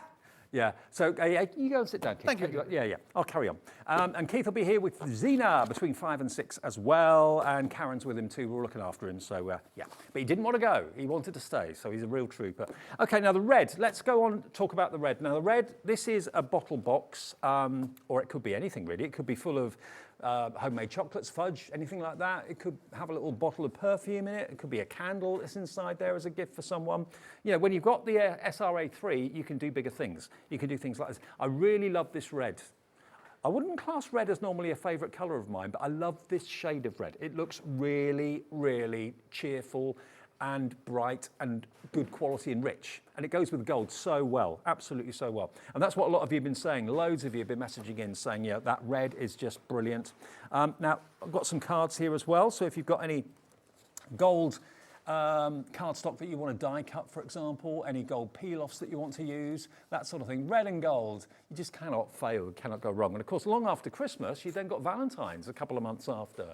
Yeah, so you go and sit down, Keith. Thank you. Yeah, I'll carry on. And Keith will be here with Zena between 5 and 6 as well, and Karen's with him too. We're looking after him, so yeah. But he didn't want to go. He wanted to stay, so he's a real trooper. Okay, now the red. Let's go on and talk about the red. Now the red, this is a bottle box, or it could be anything really. It could be full of homemade chocolates, fudge, anything like that. It could have a little bottle of perfume in it. It could be a candle that's inside there as a gift for someone. You know, when you've got the SRA3, you can do bigger things. You can do things like this. I really love this red. I wouldn't class red as normally a favourite colour of mine, but I love this shade of red. It looks really, really cheerful and bright and good quality and rich. And it goes with gold so well, absolutely so well. And that's what a lot of you have been saying. Loads of you have been messaging in saying, yeah, that red is just brilliant. Now, I've got some cards here as well. So if you've got any gold cardstock that you want to die cut, for example, any gold peel-offs that you want to use, that sort of thing, red and gold, you just cannot fail, cannot go wrong. And of course, long after Christmas, you then got Valentine's a couple of months after.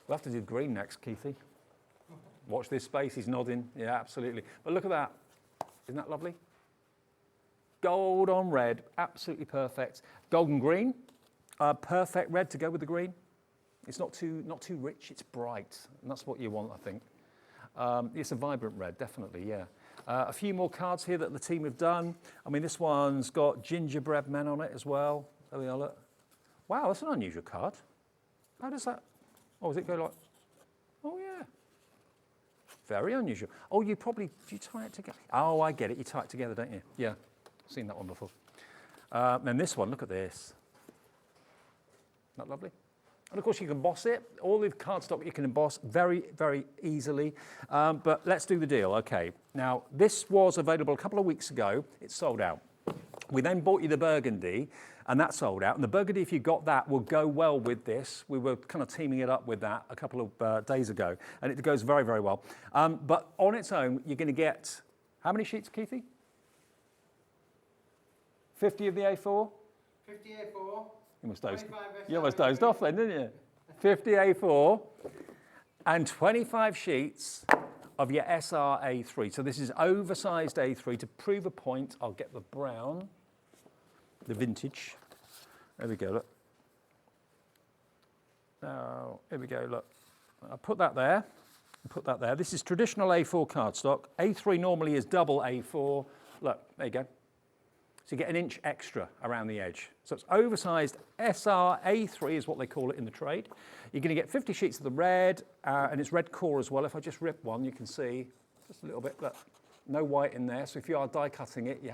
We'll have to do green next, Keithy. Watch this space, he's nodding. Yeah, absolutely. But look at that. Isn't that lovely? Gold on red, absolutely perfect. Golden green, perfect red to go with the green. It's not too rich, it's bright. And that's what you want, I think. It's a vibrant red, definitely, yeah. A few more cards here that the team have done. I mean, this one's got gingerbread men on it as well. There we are, look. Wow, that's an unusual card. How does that, oh, does it go like, oh yeah. Very unusual. Oh, do you tie it together? Oh, I get it, you tie it together, don't you? Yeah, seen that one before. Then this one, look at this. Isn't that lovely? And of course you can emboss it. All the cardstock you can emboss very, very easily. But let's do the deal, okay. Now, this was available a couple of weeks ago. It's sold out. We then bought you the burgundy, and that sold out. And the burgundy, if you got that, will go well with this. We were kind of teaming it up with that a couple of days ago, and it goes very, very well. But on its own, you're going to get, how many sheets, Keithy? 50 of the A4? 50 A4. You almost dozed off then, didn't you? 50 A4 and 25 sheets of your SR A3. So this is oversized A3. To prove a point, I'll get the brown, the vintage. There we go, look. Now, here we go, look. I'll put that there, put that there. This is traditional A4 cardstock. A3 normally is double A4. Look, there you go. So you get an inch extra around the edge. So it's oversized SR A3 is what they call it in the trade. You're going to get 50 sheets of the red, and it's red core as well. If I just rip one, you can see just a little bit, look, no white in there. So if you are die cutting it, you're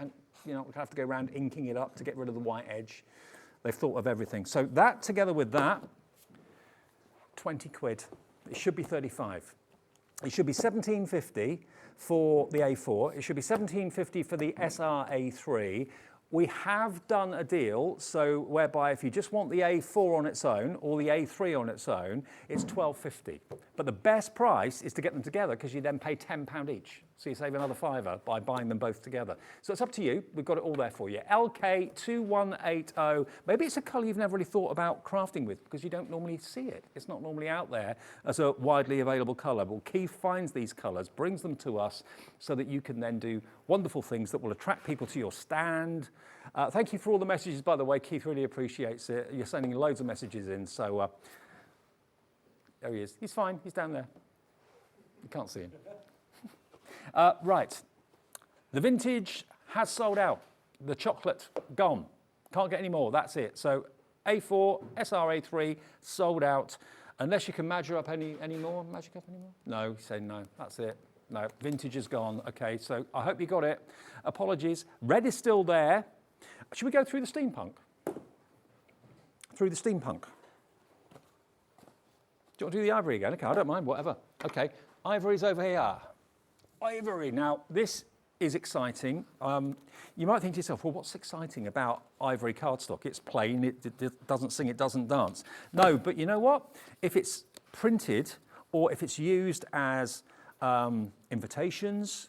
not going to have to go around inking it up to get rid of the white edge. They've thought of everything. So that together with that, 20 quid. It should be 35. It should be 17.50 for the A4. It should be 17.50 for the SR A3. We have done a deal, so whereby if you just want the A4 on its own or the A3 on its own, it's 12.50. But the best price is to get them together because you then pay £10 each. So you save another £5 by buying them both together. So it's up to you. We've got it all there for you. LK2180. Maybe it's a colour you've never really thought about crafting with because you don't normally see it. It's not normally out there as a widely available colour. Well, Keith finds these colours, brings them to us so that you can then do wonderful things that will attract people to your stand. Thank you for all the messages, by the way. Keith really appreciates it. You're sending loads of messages in. So there he is. He's fine. He's down there. You can't see him. Right, the vintage has sold out. The chocolate, gone. Can't get any more, that's it. So A4, SR-A3, sold out. Unless you can magic up any more? No, he's saying no, that's it. No, vintage is gone. Okay, so I hope you got it. Apologies. Red is still there. Should we go through the steampunk? Through the steampunk. Do you want to do the ivory again? Okay, I don't mind, whatever. Okay, ivory's over here. Ivory. Now, this is exciting. You might think to yourself, well, what's exciting about ivory cardstock? It's plain, it doesn't sing, it doesn't dance. No, but you know what? If it's printed or if it's used as invitations,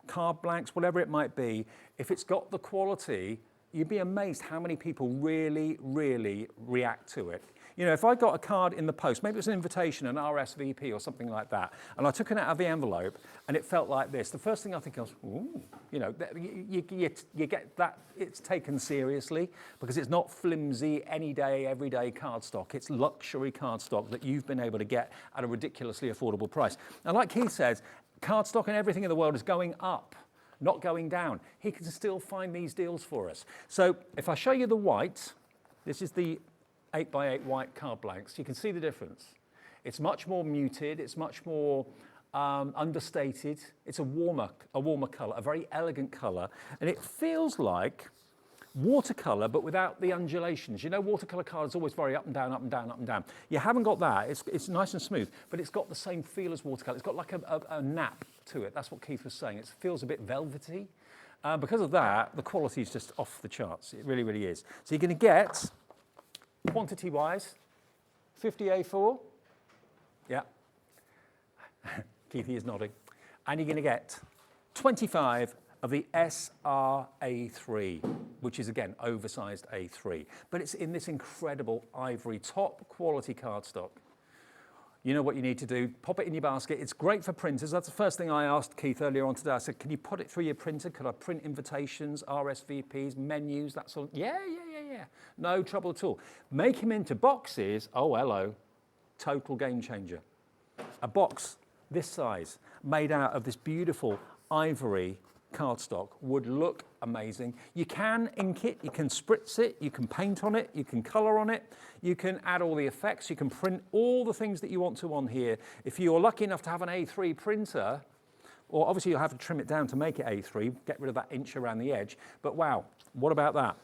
card blanks, whatever it might be, if it's got the quality, you'd be amazed how many people really, really react to it. You know, if I got a card in the post, maybe it was an invitation, an RSVP or something like that, and I took it out of the envelope and it felt like this, the first thing I think was, ooh, you know, you get that it's taken seriously because it's not flimsy, any day, everyday cardstock. It's luxury cardstock that you've been able to get at a ridiculously affordable price. And like Keith says, cardstock and everything in the world is going up, not going down. He can still find these deals for us. So if I show you the white, this is the 8x8 white card blanks, you can see the difference. It's much more muted, it's much more understated. It's a warmer colour, a very elegant colour, and it feels like watercolour but without the undulations. You know, watercolour card is always very up and down, up and down, up and down. You haven't got that. It's nice and smooth, but it's got the same feel as watercolour. It's got like a nap to it. That's what Keith was saying. It feels a bit velvety. Because of that, the quality is just off the charts. It really, really is. So you're going to get, quantity-wise, 50 A4. Yeah. Keithy is nodding. And you're going to get 25 of the SR-A3, which is, again, oversized A3. But it's in this incredible ivory, top-quality cardstock. You know what you need to do. Pop it in your basket. It's great for printers. That's the first thing I asked Keith earlier on today. I said, can you put it through your printer? Could I print invitations, RSVPs, menus, that sort of... Yeah. No trouble at all. Make them into boxes. Oh, hello. Total game changer. A box this size, made out of this beautiful ivory cardstock would look amazing. You can ink it, you can spritz it, you can paint on it, you can colour on it, you can add all the effects, you can print all the things that you want to on here. If you're lucky enough to have an A3 printer, or obviously you'll have to trim it down to make it A3, get rid of that inch around the edge, but wow, what about that?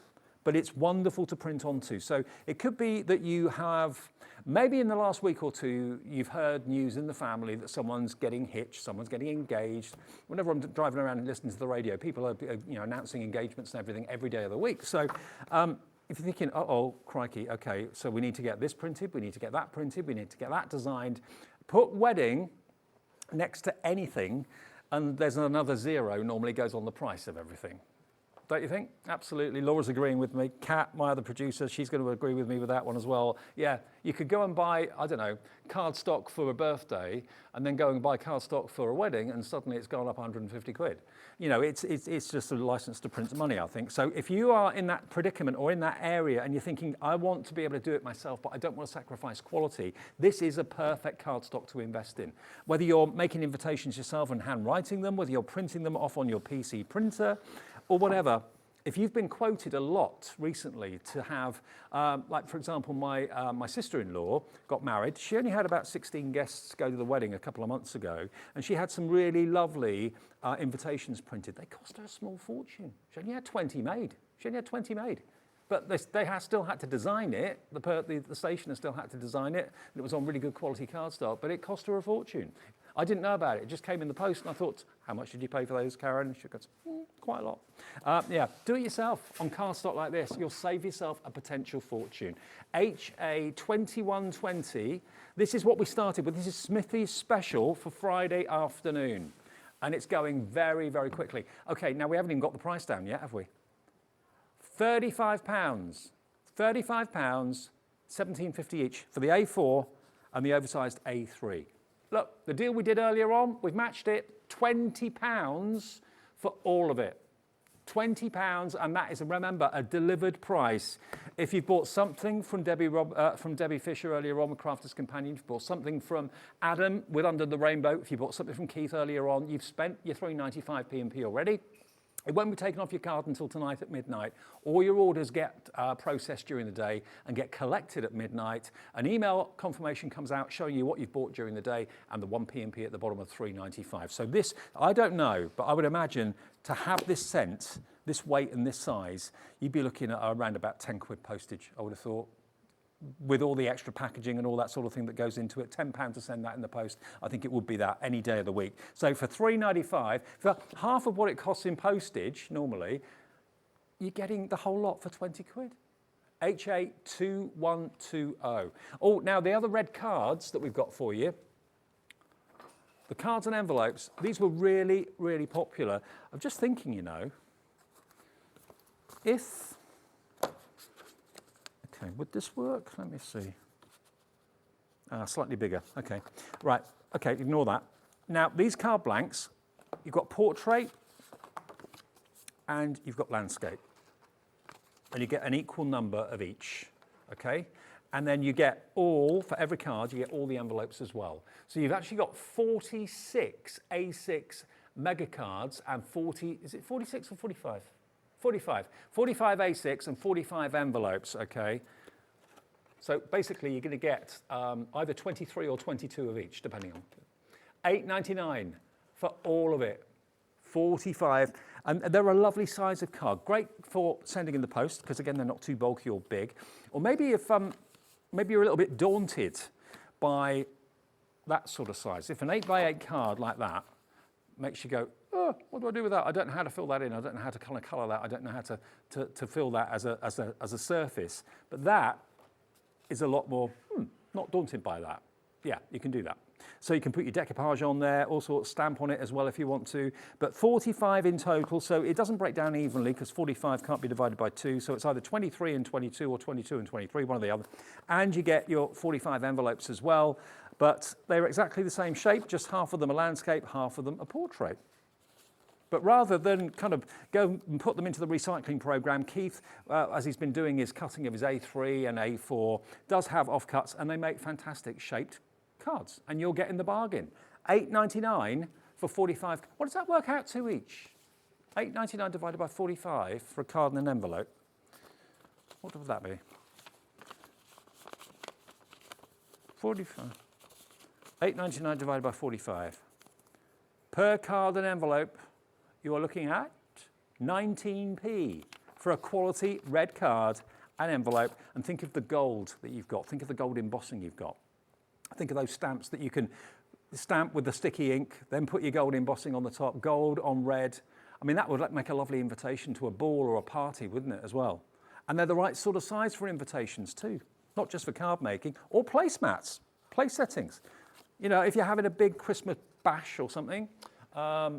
But it's wonderful to print onto. So it could be that you have, maybe in the last week or two, you've heard news in the family that someone's getting hitched, someone's getting engaged. Whenever I'm driving around and listening to the radio, people are announcing engagements and everything every day of the week. So if you're thinking, uh-oh, crikey, okay, so we need to get this printed, we need to get that printed, we need to get that designed, put wedding next to anything, and there's another zero normally goes on the price of everything. Don't you think? Absolutely. Laura's agreeing with me. Kat, my other producer, she's going to agree with me with that one as well. Yeah, you could go and buy, I don't know, cardstock for a birthday and then go and buy cardstock for a wedding and suddenly it's gone up 150 quid. You know, it's just a license to print money, I think. So if you are in that predicament or in that area and you're thinking, I want to be able to do it myself, but I don't want to sacrifice quality, this is a perfect cardstock to invest in. Whether you're making invitations yourself and handwriting them, whether you're printing them off on your PC printer, or whatever, if you've been quoted a lot recently to have, like for example, my sister-in-law got married. She only had about 16 guests go to the wedding a couple of months ago, and she had some really lovely invitations printed. They cost her a small fortune. She only had 20 made. But they still had to design it. The stationer still had to design it, and it was on really good quality cardstock, but it cost her a fortune. I didn't know about it. It just came in the post, and I thought, how much did you pay for those, Karen? And she goes, quite a lot. Yeah, do it yourself on cardstock like this. You'll save yourself a potential fortune. HA2120. This is what we started with. This is Smithy's special for Friday afternoon, and it's going very, very quickly. Okay, now we haven't even got the price down yet, have we? £35, £17.50 each for the A4 and the oversized A3. Look, the deal we did earlier on, we've matched it, £20 for all of it. £20, and that is, remember, a delivered price. If you've bought something from Debbie Fisher earlier on with Crafter's Companion, if you've bought something from Adam with Under the Rainbow, if you bought something from Keith earlier on, you've spent your £3.95 P&P already. It won't be taken off your card until tonight at midnight. All your orders get processed during the day and get collected at midnight. An email confirmation comes out showing you what you've bought during the day and the 1 P&P at the bottom of £3.95. So this, I don't know, but I would imagine to have this sent, this weight and this size, you'd be looking at around about 10 quid postage, I would have thought. With all the extra packaging and all that sort of thing that goes into it, £10 to send that in the post, I think it would be that any day of the week. So for £3.95, for half of what it costs in postage normally, you're getting the whole lot for 20 quid. HA2120. Oh, now the other red cards that we've got for you, the cards and envelopes, these were really, really popular. I'm just thinking, you know, if... Okay, would this work? Let me see. Slightly bigger. Okay, right. Okay, ignore that. Now, these card blanks, you've got portrait and you've got landscape. And you get an equal number of each, okay? And then you get all, for every card, you get all the envelopes as well. So you've actually got 46 A6 mega cards and 40, is it 46 or 45? 45 A6 and 45 envelopes, okay? So basically you're going to get either 23 or 22 of each, depending on. £8.99 for all of it. 45, and they're a lovely size of card. Great for sending in the post, because again, they're not too bulky or big. Or maybe if maybe you're a little bit daunted by that sort of size. If an 8x8 card like that makes you go, oh, what do I do with that? I don't know how to fill that in. I don't know how to kind of colour that. I don't know how to fill that as a surface. But that is a lot more, not daunted by that. Yeah, you can do that. So you can put your decoupage on there, all sorts, stamp on it as well if you want to. But 45 in total, so it doesn't break down evenly because 45 can't be divided by 2. So it's either 23 and 22 or 22 and 23, one or the other. And you get your 45 envelopes as well. But they're exactly the same shape, just half of them are landscape, half of them are portrait. But rather than kind of go and put them into the recycling program, Keith, as he's been doing his cutting of his A3 and A4, does have offcuts, and they make fantastic shaped cards, and you'll get in the bargain. £8.99 for 45. What does that work out to each? £8.99 divided by 45 for a card and an envelope. What would that be? 45. £8.99 divided by 45. Per card and envelope, you are looking at 19p for a quality red card and envelope. And think of the gold that you've got. Think of the gold embossing you've got. Think of those stamps that you can stamp with the sticky ink, then put your gold embossing on the top, gold on red. I mean, that would make a lovely invitation to a ball or a party, wouldn't it, as well? And they're the right sort of size for invitations too, not just for card making or placemats, place settings. You know, if you're having a big Christmas bash or something,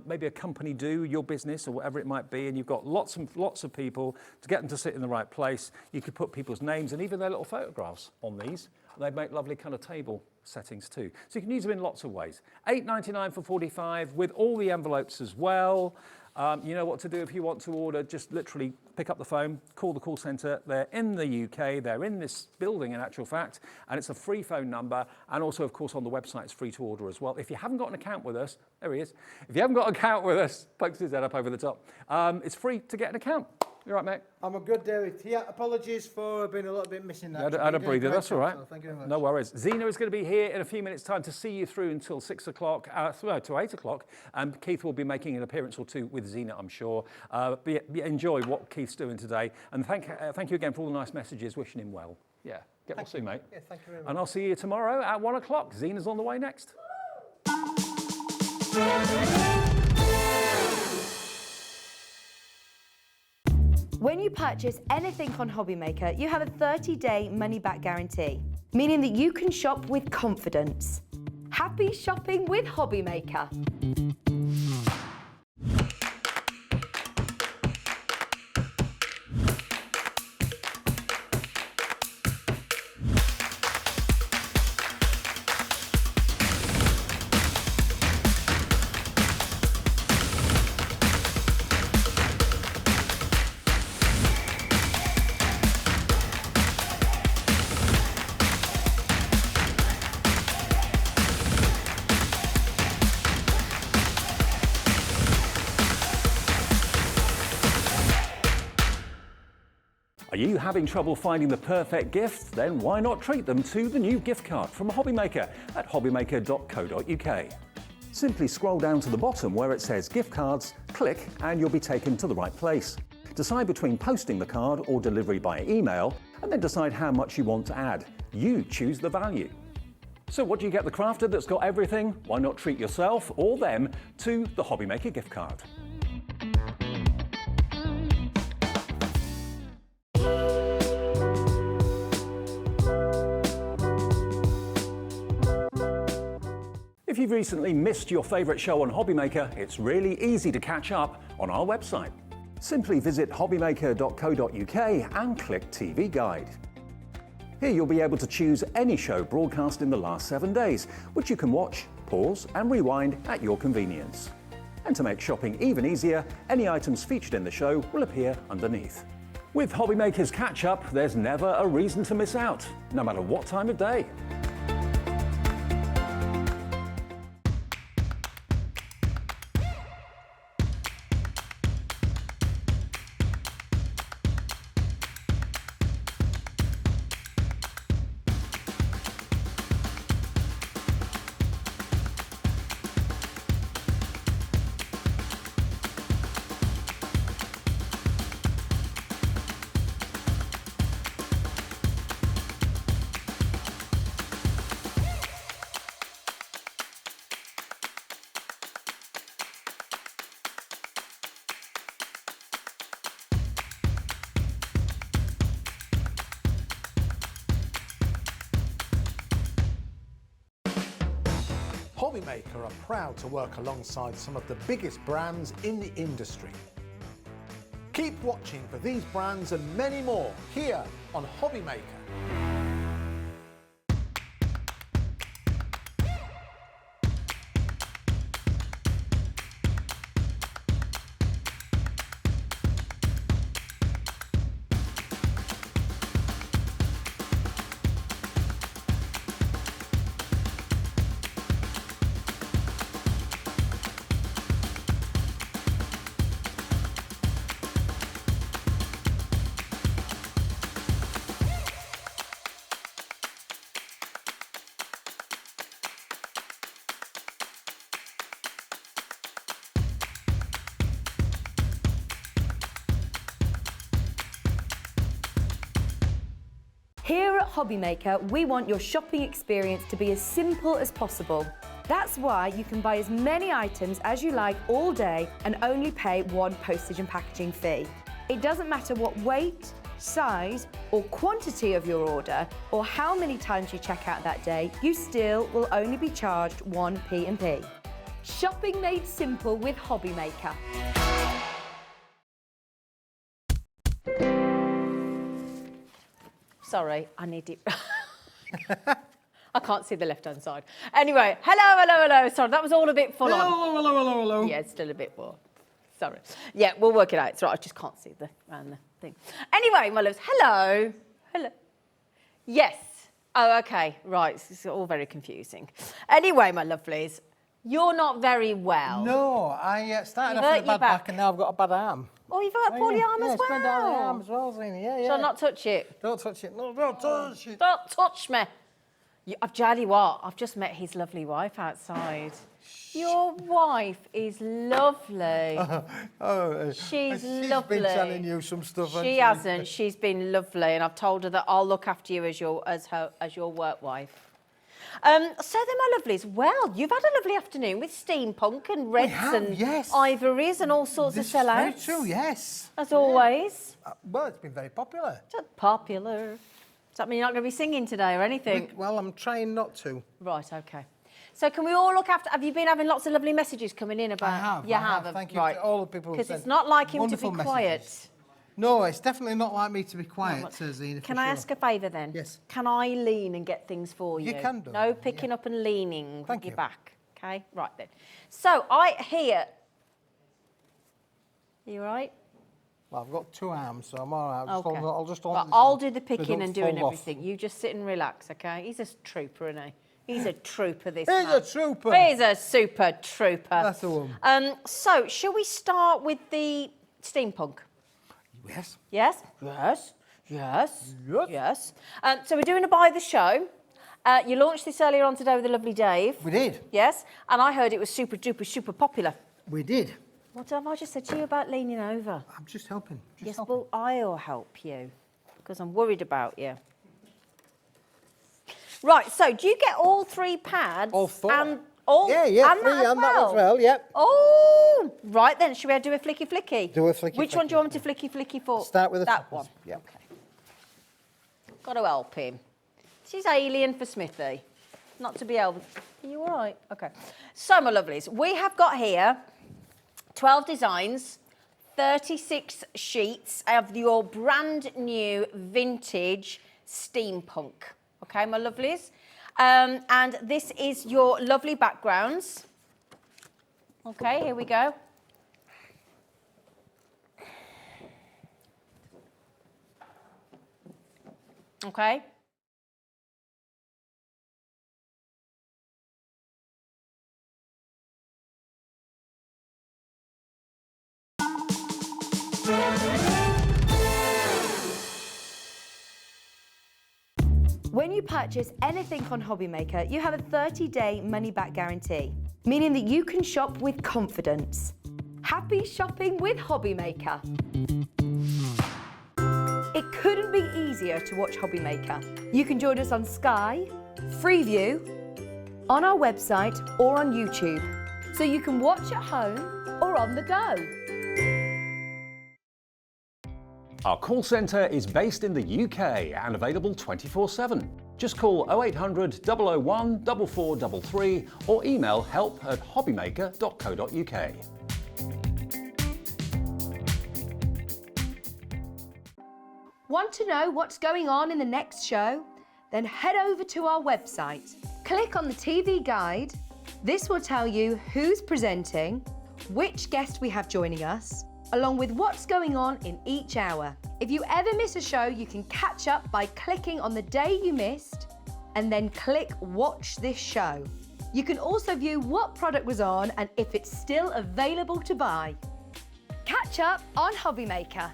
maybe a company do, your business or whatever it might be, and you've got lots of people, to get them to sit in the right place, you could put people's names and even their little photographs on these. They'd make lovely kind of table settings too. So you can use them in lots of ways. £8.99 for 45 with all the envelopes as well. You know what to do if you want to order. Just literally pick up the phone, call the call centre. They're in the UK. They're in this building, in actual fact, and it's a free phone number. And also, of course, on the website, it's free to order as well. If you haven't got an account with us, there he is. If you haven't got an account with us, pokes his head up over the top. It's free to get an account. You're right, mate. I'm a good David. Yeah, apologies for being a little bit missing that. I had a breather, that's all right. So thank you very much. No worries. Zena is going to be here in a few minutes' time to see you through until 6 o'clock, to 8 o'clock. And Keith will be making an appearance or two with Zena, I'm sure. Enjoy what Keith's doing today. And thank you again for all the nice messages, wishing him well. Yeah, get well soon, mate. Yeah, thank you very much. And I'll see you tomorrow at 1 o'clock. Zena's on the way next. When you purchase anything on Hobbymaker, you have a 30-day money-back guarantee, meaning that you can shop with confidence. Happy shopping with Hobbymaker. Are you having trouble finding the perfect gift? Then why not treat them to the new gift card from Hobbymaker at hobbymaker.co.uk. Simply scroll down to the bottom where it says gift cards, click and you'll be taken to the right place. Decide between posting the card or delivery by email and then decide how much you want to add. You choose the value. So what do you get the crafter that's got everything? Why not treat yourself or them to the Hobbymaker gift card? If you've recently missed your favourite show on Hobbymaker, it's really easy to catch up on our website. Simply visit hobbymaker.co.uk and click TV Guide. Here you'll be able to choose any show broadcast in the last 7 days, which you can watch, pause and rewind at your convenience. And to make shopping even easier, any items featured in the show will appear underneath. With Hobbymaker's Catch Up, there's never a reason to miss out, no matter what time of day. Hobbymaker are proud to work alongside some of the biggest brands in the industry. Keep watching for these brands and many more here on Hobbymaker. at Hobbymaker, we want your shopping experience to be as simple as possible. That's why you can buy as many items as you like all day and only pay one postage and packaging fee. It doesn't matter what weight, size or quantity of your order or how many times you check out that day, you still will only be charged one P&P. Shopping made simple with Hobbymaker. Sorry, I need it. I can't see the left-hand side. Anyway, hello. Sorry, that was all a bit full on. Hello. Yeah, it's still a bit more. Sorry. Yeah, we'll work it out. It's right, I just can't see around the thing. Anyway, my loves, hello. Yes. Oh, okay, right, it's all very confusing. Anyway, my lovelies, you're not very well. No, I started off with a bad back and now I've got a bad arm. Oh, you've got a poorly arm as well? Yeah, it's gone down the arm as well, Zena. Yeah. Shall I not touch it? Don't touch it. No, don't touch it. Don't touch me. I've tell you what, I've just met his lovely wife outside. Your wife is lovely. She's lovely. She's been telling you some stuff. She hasn't. She's been lovely, and I've told her that I'll look after you as your work wife. So then, my lovelies, well, you've had a lovely afternoon with steampunk and reds and ivories and all sorts of sellouts. Very true, yes. As always. Well, it's been very popular. Popular. Does that mean you're not going to be singing today or anything? Well, I'm trying not to. Right, okay. So can we all look after... Have you been having lots of lovely messages coming in about... I have. You have? Thank you right. to all the people who Because sent it's not like him to be wonderful quiet. messages. No, it's definitely not like me to be quiet, Zena. Can I ask a favour then? Yes. Can I lean and get things for you? You can do. No picking up and leaning Thank with your you. back. Okay, right then. So I hear... You right? Well, I've got two arms, so I'm all right. Okay. I'll just hold Well, this I'll one. do the They picking don't and doing fall off. everything. You just sit and relax, okay? He's a trooper, isn't he? He's a trooper, this He's man. a trooper. He's a super trooper. That's the one. So, shall we start with the steampunk? Yes. Yes? Yes. So we're doing a buy the show. You launched this earlier on today with the lovely Dave. We did. Yes, and I heard it was super duper, super popular. We did. What have I just said to you about leaning over? I'm just helping. Yes, well, I'll help you because I'm worried about you. Right, so do you get all three pads? All four. And all, Yeah, and three that as and well? that as well, yep. Oh, right then, should we do a flicky flicky? Do a flicky Which one do you want me to flicky flicky for? Start with the that toppers. one. Yep. Okay. Got to help him. She's alien for Smithy. Not to be able... Are you all right? Okay. So, my lovelies, we have got here 12 designs, 36 sheets of your brand new vintage steampunk. Okay, my lovelies? And this is your lovely backgrounds. Okay, here we go. Okay. When you purchase anything on Hobbymaker, you have a 30-day money-back guarantee, meaning that you can shop with confidence. Happy shopping with Hobbymaker. It couldn't be easier to watch Hobbymaker. You can join us on Sky, Freeview, on our website or on YouTube, so you can watch at home or on the go. Our call centre is based in the UK and available 24/7. Just call 0800 001 4433 or email help@hobbymaker.co.uk. Want to know what's going on in the next show? Then head over to our website. Click on the TV guide. This will tell you who's presenting, which guest we have joining us, along with what's going on in each hour. If you ever miss a show, you can catch up by clicking on the day you missed and then click Watch This Show. You can also view what product was on and if it's still available to buy. Catch up on Hobbymaker.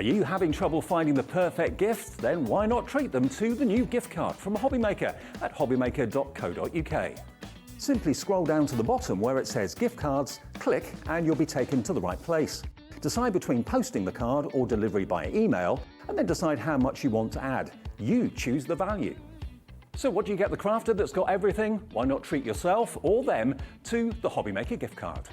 Are you having trouble finding the perfect gift? Then why not treat them to the new gift card from Hobbymaker at hobbymaker.co.uk. Simply scroll down to the bottom where it says gift cards, click and you'll be taken to the right place. Decide between posting the card or delivery by email and then decide how much you want to add. You choose the value. So what do you get the crafter that's got everything? Why not treat yourself or them to the Hobbymaker gift card?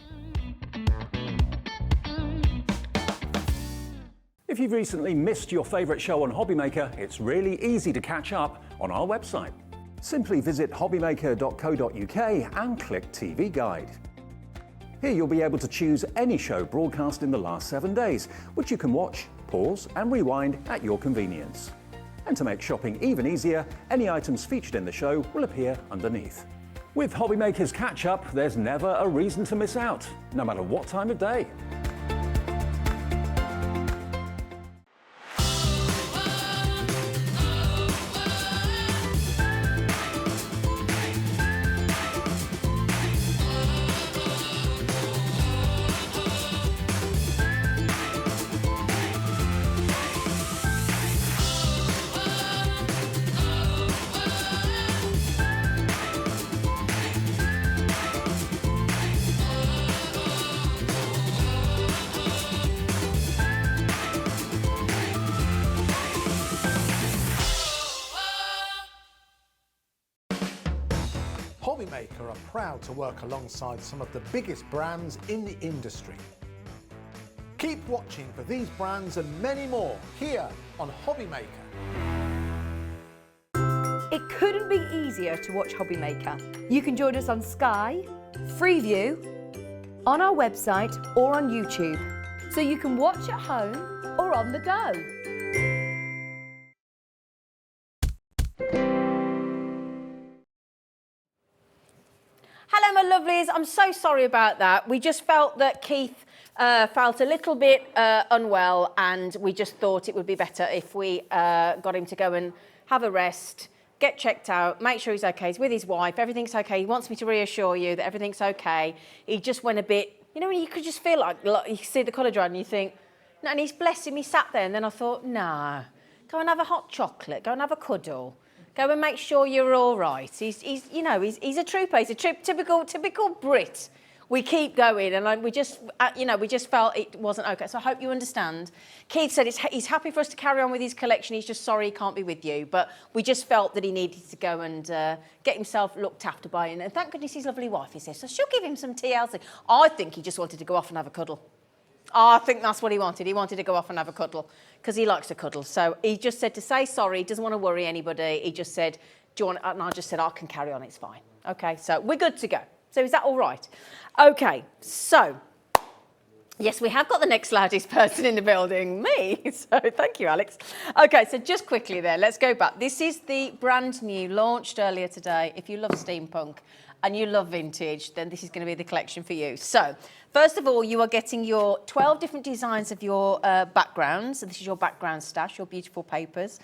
If you've recently missed your favourite show on Hobbymaker, it's really easy to catch up on our website. Simply visit hobbymaker.co.uk and click TV Guide. Here you'll be able to choose any show broadcast in the last 7 days, which you can watch, pause and rewind at your convenience. And to make shopping even easier, any items featured in the show will appear underneath. With Hobbymaker's Catch Up, there's never a reason to miss out, no matter what time of day. Hobbymaker are proud to work alongside some of the biggest brands in the industry. Keep watching for these brands and many more here on Hobbymaker. It couldn't be easier to watch Hobbymaker. You can join us on Sky, Freeview, on our website or on YouTube, so you can watch at home or on the go. Hello, my lovelies. I'm so sorry about that. We just felt that Keith felt a little bit unwell, and we just thought it would be better if we got him to go and have a rest, get checked out, make sure he's okay. He's with his wife. Everything's okay. He wants me to reassure you that everything's okay. He just went a bit, you know, when you could just feel like you see the colour dry and you think, no, and he's bless him, he sat there, and then I thought, nah, go and have a hot chocolate, go and have a cuddle. Go and make sure you're all right. He's a trooper. He's a typical Brit. We keep going, and we just felt it wasn't okay. So I hope you understand. Keith said he's happy for us to carry on with his collection. He's just sorry he can't be with you. But we just felt that he needed to go and get himself looked after by, and thank goodness his lovely wife is here. So she'll give him some TLC. I think he just wanted to go off and have a cuddle. I think that's what he wanted. He wanted to go off and have a cuddle because he likes to cuddle. So he just said to say sorry. He doesn't want to worry anybody. He just said, do you want? And I just said, I can carry on. It's fine. Okay, so we're good to go. So is that all right? Okay, so yes, we have got the next loudest person in the building, me. So thank you, Alex. Okay, so just quickly there, let's go back. This is the brand new, launched earlier today. If you love steampunk and you love vintage, then this is going to be the collection for you. So first of all, you are getting your 12 different designs of your backgrounds. So this is your background stash, your beautiful papers.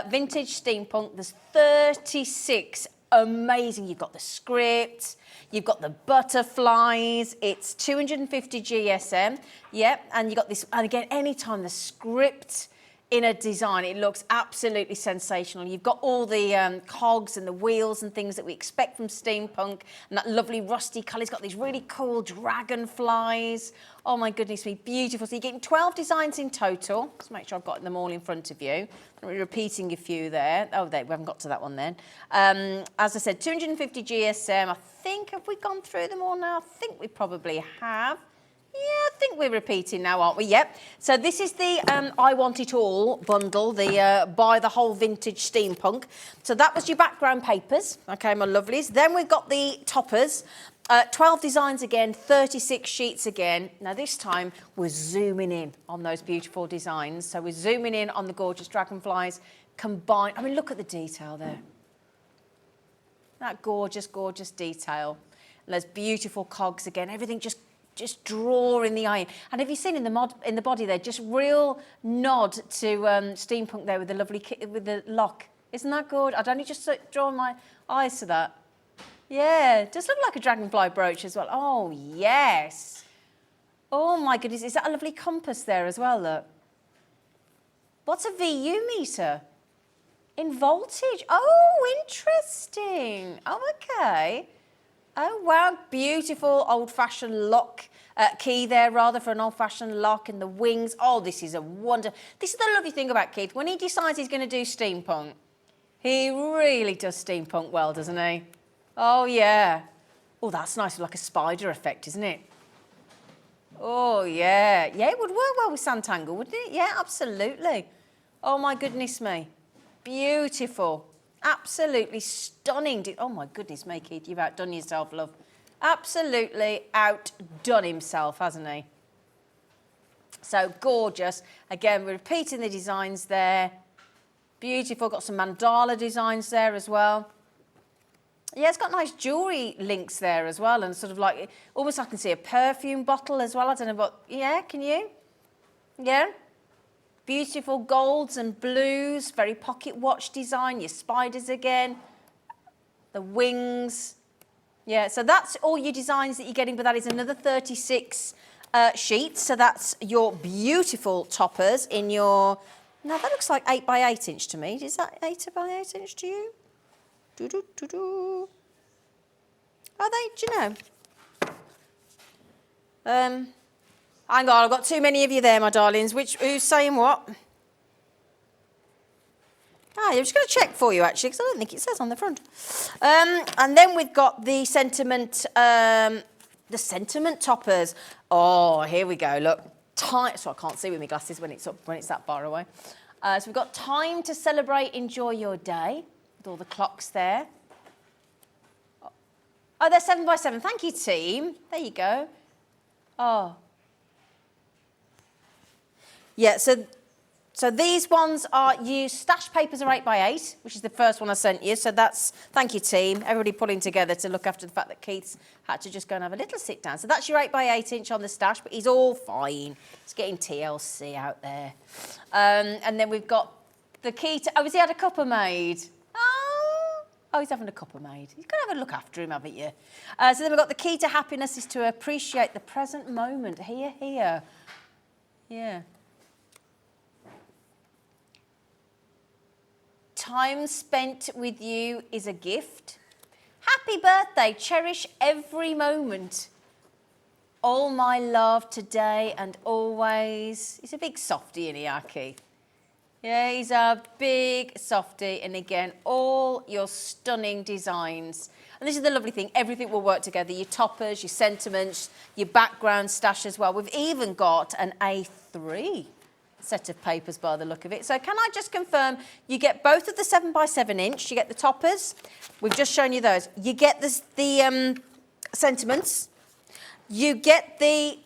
Vintage steampunk, there's 36 amazing. You've got the script, you've got the butterflies, it's 250 GSM, yep, and you got this, and again, anytime the script in a design, it looks absolutely sensational. You've got all the cogs and the wheels and things that we expect from steampunk, and that lovely rusty colour. It's got these really cool dragonflies. Oh my goodness me, beautiful. So you're getting 12 designs in total. Let's make sure I've got them all in front of you. I'm repeating a few there. Oh, there, we haven't got to that one then. As I said, 250 GSM. I think, have we gone through them all now? I think we probably have. Yeah, I think we're repeating now, aren't we? Yep. So this is the I Want It All bundle, the buy the whole vintage steampunk. So that was your background papers, okay, my lovelies. Then we've got the toppers, 12 designs again, 36 sheets again. Now this time we're zooming in on those beautiful designs. So we're zooming in on the gorgeous dragonflies combined. I mean, look at the detail there. That gorgeous, gorgeous detail. And there's beautiful cogs again. Everything just drawing the eye in. And have you seen in the body there, just real nod to steampunk there with the lovely with the lock. Isn't that good? I'd only just draw my eyes to that. Yeah, it does look like a dragonfly brooch as well. Oh, yes. Oh, my goodness. Is that a lovely compass there as well, look? What's a VU meter? In voltage. Oh, interesting. Oh, okay. Oh, wow. Beautiful old-fashioned lock key there, rather, for an old-fashioned lock, and the wings. Oh, this is a wonder. This is the lovely thing about Keith. When he decides he's going to do steampunk, he really does steampunk well, doesn't he? Oh, yeah. Oh, that's nice, like a spider effect, isn't it? Oh, yeah. Yeah, it would work well with Santangle, wouldn't it? Yeah, absolutely. Oh, my goodness me. Beautiful. Absolutely stunning. Oh, my goodness me, Keith, you've outdone yourself, love. Absolutely outdone himself, hasn't he? So gorgeous. Again, we're repeating the designs there. Beautiful. Got some mandala designs there as well. Yeah, it's got nice jewellery links there as well, and sort of like, almost I can see a perfume bottle as well. I don't know what, yeah, can you? Yeah. Beautiful golds and blues, very pocket watch design, your spiders again, the wings. Yeah, so that's all your designs that you're getting, but that is another 36 sheets. So that's your beautiful toppers in your, now that looks like 8 by 8 inch to me. Is that 8 by 8 inch to you? Do-do-do-do. Are they, do you know? Hang on, I've got too many of you there, my darlings. Who's saying what? I'm just going to check for you, actually, because I don't think it says on the front. And then we've got the sentiment toppers. Oh, here we go, look. So I can't see with my glasses when it's that far away. So we've got time to celebrate, enjoy your day, with all the clocks there. Oh, they're 7 by 7. Thank you, team. There you go. Oh. Yeah, so these ones are used, stash papers are 8 by 8, which is the first one I sent you. So that's, thank you team, everybody pulling together to look after the fact that Keith's had to just go and have a little sit down. So that's your 8 by 8 inch on the stash, but he's all fine. He's getting TLC out there. And then we've got the key to, oh, has he had a cuppa made? Oh, he's having a cuppa made. You've got to have a look after him, haven't you? So then we've got the key to happiness is to appreciate the present moment. Here. Yeah. Time spent with you is a gift. Happy birthday, cherish every moment. All my love today and always. He's a big softie, isn't he, our Keith? Yeah, he's a big softie. And again, all your stunning designs. And this is the lovely thing, everything will work together. Your toppers, your sentiments, your background stash as well. We've even got an A3 set of papers by the look of it. So can I just confirm, you get both of the 7 by 7 inch, you get the toppers, we've just shown you those. You get the sentiments, you get the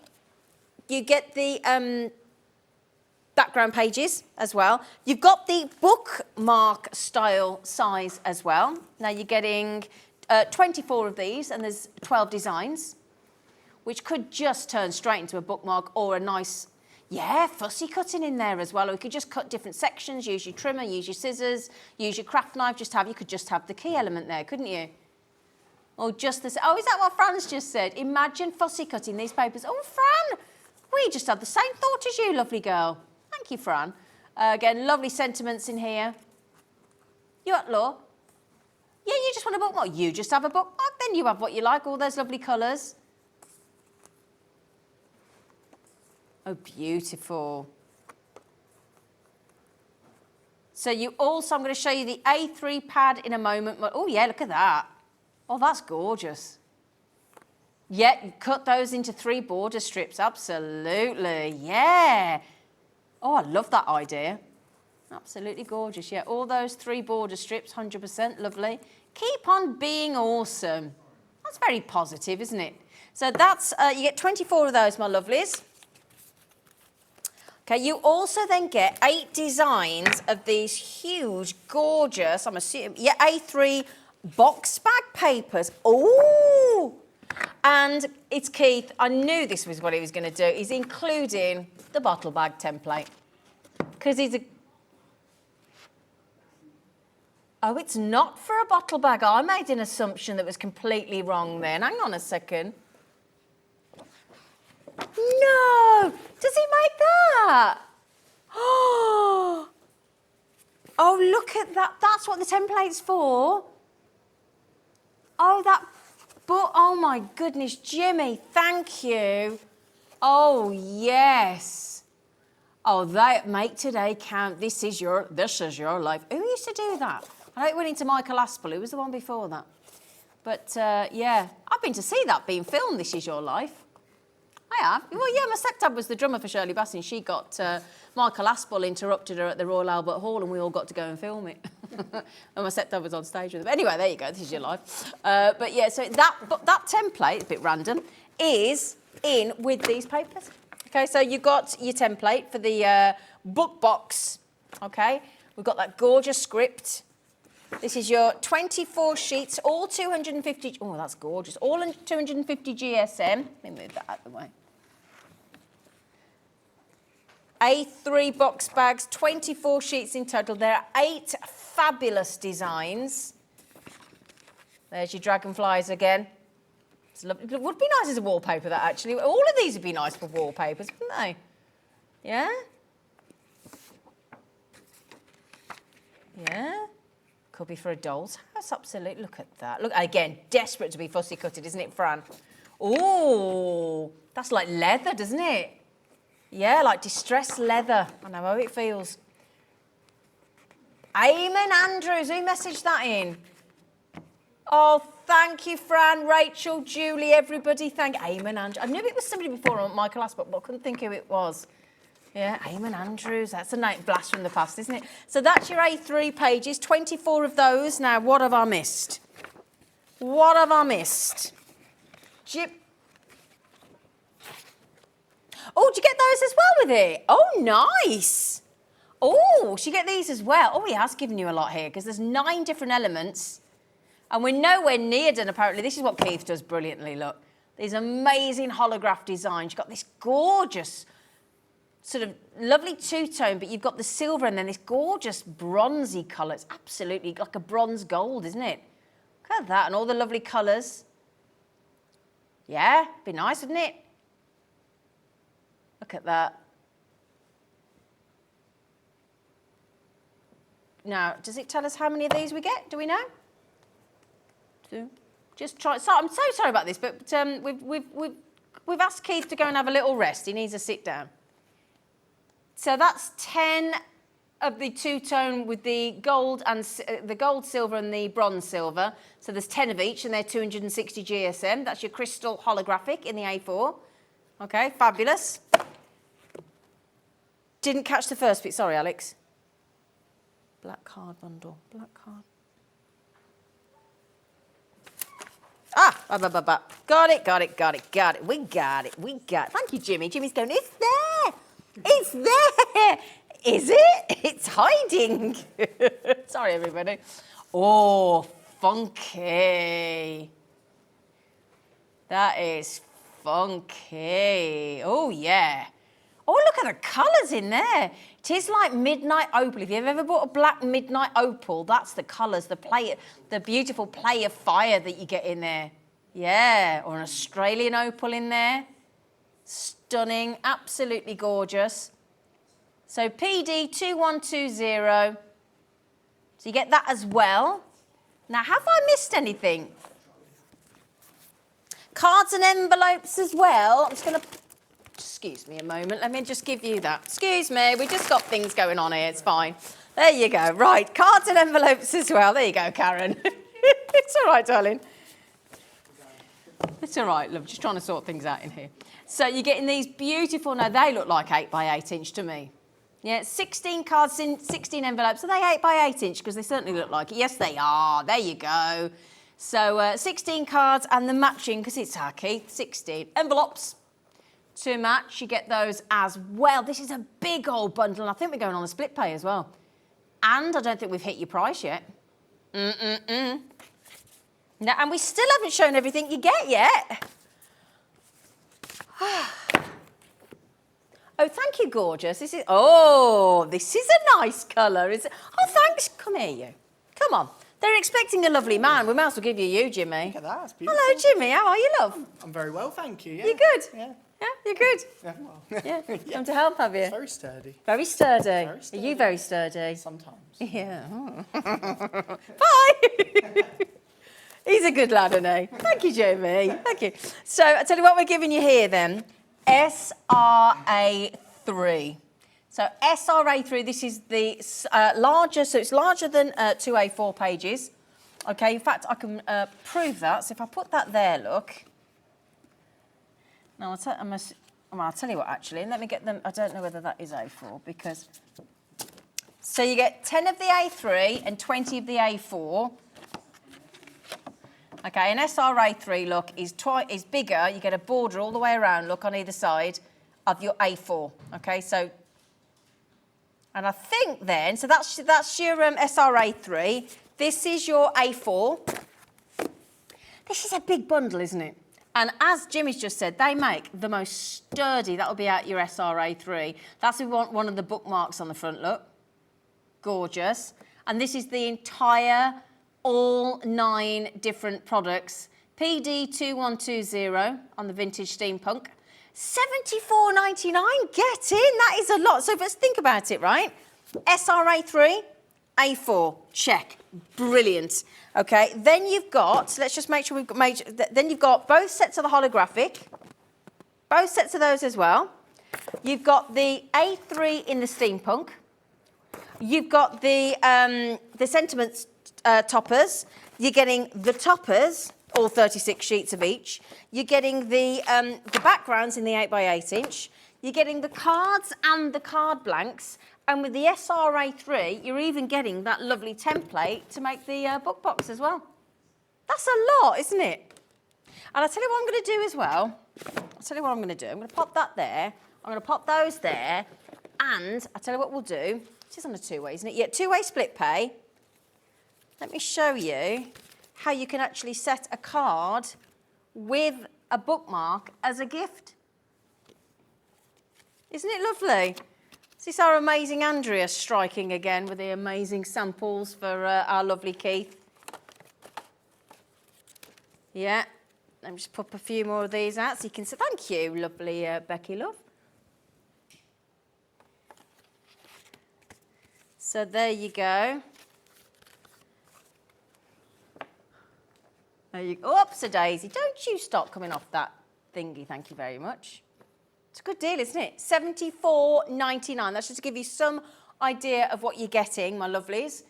background pages as well. You've got the bookmark style size as well. Now you're getting 24 of these, and there's 12 designs, which could just turn straight into a bookmark or a nice, yeah, fussy cutting in there as well. Or you could just cut different sections, use your trimmer, use your scissors, use your craft knife, you could just have the key element there, couldn't you? Or just this, oh, is that what Fran's just said? Imagine fussy cutting these papers. Oh, Fran, we just had the same thought as you, lovely girl. Thank you, Fran. Again, lovely sentiments in here. You at law? Yeah, you just want a bookmark. You just have a bookmark, then you have what you like, all those lovely colours. Oh, beautiful. So you also, I'm going to show you the A3 pad in a moment. Oh, yeah, look at that. Oh, that's gorgeous. Yeah, you cut those into 3 border strips. Absolutely, yeah. Oh, I love that idea. Absolutely gorgeous, yeah. All those 3 border strips, 100% lovely. Keep on being awesome. That's very positive, isn't it? So that's, you get 24 of those, my lovelies. Okay, you also then get 8 designs of these huge, gorgeous, I'm assuming, yeah, A3 box bag papers. Oh! And it's Keith, I knew this was what he was going to do. He's including the bottle bag template. Because he's a... Oh, it's not for a bottle bag. I made an assumption that was completely wrong then. Hang on a second. No! Does he make that? Oh! Oh, look at that. That's what the template's for. Oh, that book. Oh, my goodness, Jimmy, thank you. Oh, yes. Oh, they make today count. This is your life. Who used to do that? I know it went into Michael Aspel. Who was the one before that? But, yeah, I've been to see that being filmed, This Is Your Life. I have. Well, yeah, my stepdad was the drummer for Shirley Bassey, and she got... Michael Aspel interrupted her at the Royal Albert Hall, and we all got to go and film it. And my stepdad was on stage with them. Anyway, there you go. This is your life. But yeah, so that template, a bit random, is in with these papers. Okay, so you've got your template for the book box. Okay, we've got that gorgeous script. This is your 24 sheets, all 250. Oh, that's gorgeous. All in 250 GSM. Let me move that out of the way. A3 box bags, 24 sheets in total. There are 8 fabulous designs. There's your dragonflies again. It's lovely. It would be nice as a wallpaper, that actually. All of these would be nice for wallpapers, wouldn't they? Yeah? Yeah? Could be for a doll's house, absolutely. Look at that. Look, again, desperate to be fussy cutted, isn't it, Fran? Oh, that's like leather, doesn't it? Yeah, like distressed leather. I know how it feels. Eamon Andrews, who messaged that in? Oh, thank you, Fran, Rachel, Julie, everybody. Thank Eamon Andrews. I knew it was somebody before on Michael Aspel, but I couldn't think who it was. Yeah, Eamon Andrews. That's a night blast from the past, isn't it? So that's your A3 pages, 24 of those. Now, what have I missed? What have I missed? Oh, did you get those as well with it? Oh, nice. Oh, should you get these as well? Oh, he has given you a lot here because there's 9 different elements. And we're nowhere near done, apparently. This is what Keith does brilliantly, look. These amazing holograph designs. You've got this gorgeous, sort of lovely two-tone, but you've got the silver and then this gorgeous bronzy colour. It's absolutely like a bronze gold, isn't it? Look at that, and all the lovely colours. Yeah, be nice, wouldn't it? Look at that. Now, does it tell us how many of these we get? Do we know? Just try. So, I'm so sorry about this, but we've asked Keith to go and have a little rest. He needs a sit down. So that's 10 of the two-tone with the gold and the gold silver and the bronze silver. So there's 10 of each, and they're 260 GSM. That's your crystal holographic in the A4. Okay, fabulous. Didn't catch the first bit. Sorry, Alex. Black card bundle. Black card. Got it. We got it. Thank you, Jimmy. Jimmy's going, it's there. It's there. Is it? It's hiding. Sorry, everybody. Oh, funky. That is funky. Oh, yeah. Oh, look at the colours in there. It is like midnight opal. If you've ever bought a black midnight opal, that's the colours, the beautiful play of fire that you get in there. Yeah, or an Australian opal in there. Stunning, absolutely gorgeous. So PD 2120. So you get that as well. Now, have I missed anything? Cards and envelopes as well. I'm just going to... Excuse me a moment. Let me just give you that. Excuse me. We just got things going on here. It's fine. There you go. Right. Cards and envelopes as well. There you go, Karen. It's all right, darling. It's all right, love. Just trying to sort things out in here. So you're getting these beautiful... Now, they look like 8 by 8 inch to me. Yeah, 16 cards in 16 envelopes. Are they 8 by 8 inch? Because they certainly look like it. Yes, they are. There you go. So 16 cards and the matching, because it's our Keith, 16 envelopes to match. You get those as well. This is a big old bundle, and I think we're going on a split pay as well. And I don't think we've hit your price yet. No, and we still haven't shown everything you get yet. Oh, thank you, gorgeous. This is a nice colour. Oh, thanks. Come here, you. Come on. They're expecting a lovely man. We might as well give you, Jimmy. Look at that, that's beautiful. Hello, Jimmy. How are you, love? I'm very well, thank you. Yeah. You good? Yeah. Yeah, you're good. Yeah, well, Yeah. Come to help, have you? very sturdy. Very sturdy. Very sturdy. Are you very sturdy? Sometimes. Yeah. Bye. He's a good lad, isn't he? Thank you, Jamie. Thank you. So I tell you what we're giving you here then. SRA3. So SRA3, this is the larger, so it's larger than 2 A4 pages. Okay, in fact, I can prove that. So if I put that there, look. Now, I'll tell you what, actually, and let me get them. I don't know whether that is A4 because... So you get 10 of the A3 and 20 of the A4. Okay, an SRA3, look, is bigger. You get a border all the way around, look, on either side of your A4. Okay, so... And I think then, so that's your SRA3. This is your A4. This is a big bundle, isn't it? And as Jimmy's just said, they make the most sturdy. That'll be out your SRA3. That's if we want one of the bookmarks on the front, look. Gorgeous. And this is the entire, all 9 different products. PD2120 on the vintage steampunk. $74.99, get in, that is a lot. So let's think about it, right? SRA3, A4, check, brilliant. Okay, then you've got, let's just make sure we've got, then you've got both sets of the holographic, both sets of those as well. You've got the A3 in the steampunk. You've got the sentiments toppers. You're getting the toppers, all 36 sheets of each. You're getting the backgrounds in the 8x8 inch. You're getting the cards and the card blanks. And with the SRA3, you're even getting that lovely template to make the book box as well. That's a lot, isn't it? And I'll tell you what I'm going to do as well. I'll tell you what I'm going to do. I'm going to pop that there. I'm going to pop those there. And I'll tell you what we'll do. This is on a two-way, isn't it? Yeah, two-way split pay. Let me show you how you can actually set a card with a bookmark as a gift. Isn't it lovely? Is this our amazing Andrea striking again with the amazing samples for our lovely Keith? Yeah, let me just pop a few more of these out so you can say thank you, lovely Becky, love. So there you go. There you go. Oops, a daisy. Don't you stop coming off that thingy, thank you very much. It's a good deal, isn't it? $74.99. That's just to give you some idea of what you're getting, my lovelies.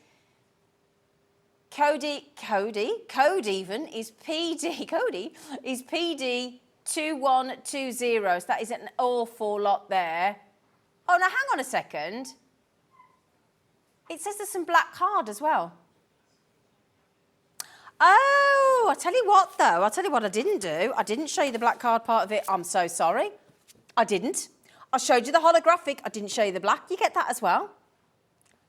Code even is PD2120. So that is an awful lot there. Oh, now hang on a second. It says there's some black card as well. Oh, I'll tell you what though. I'll tell you what I didn't do. I didn't show you the black card part of it. I'm so sorry. I didn't. I showed you the holographic. I didn't show you the black. You get that as well.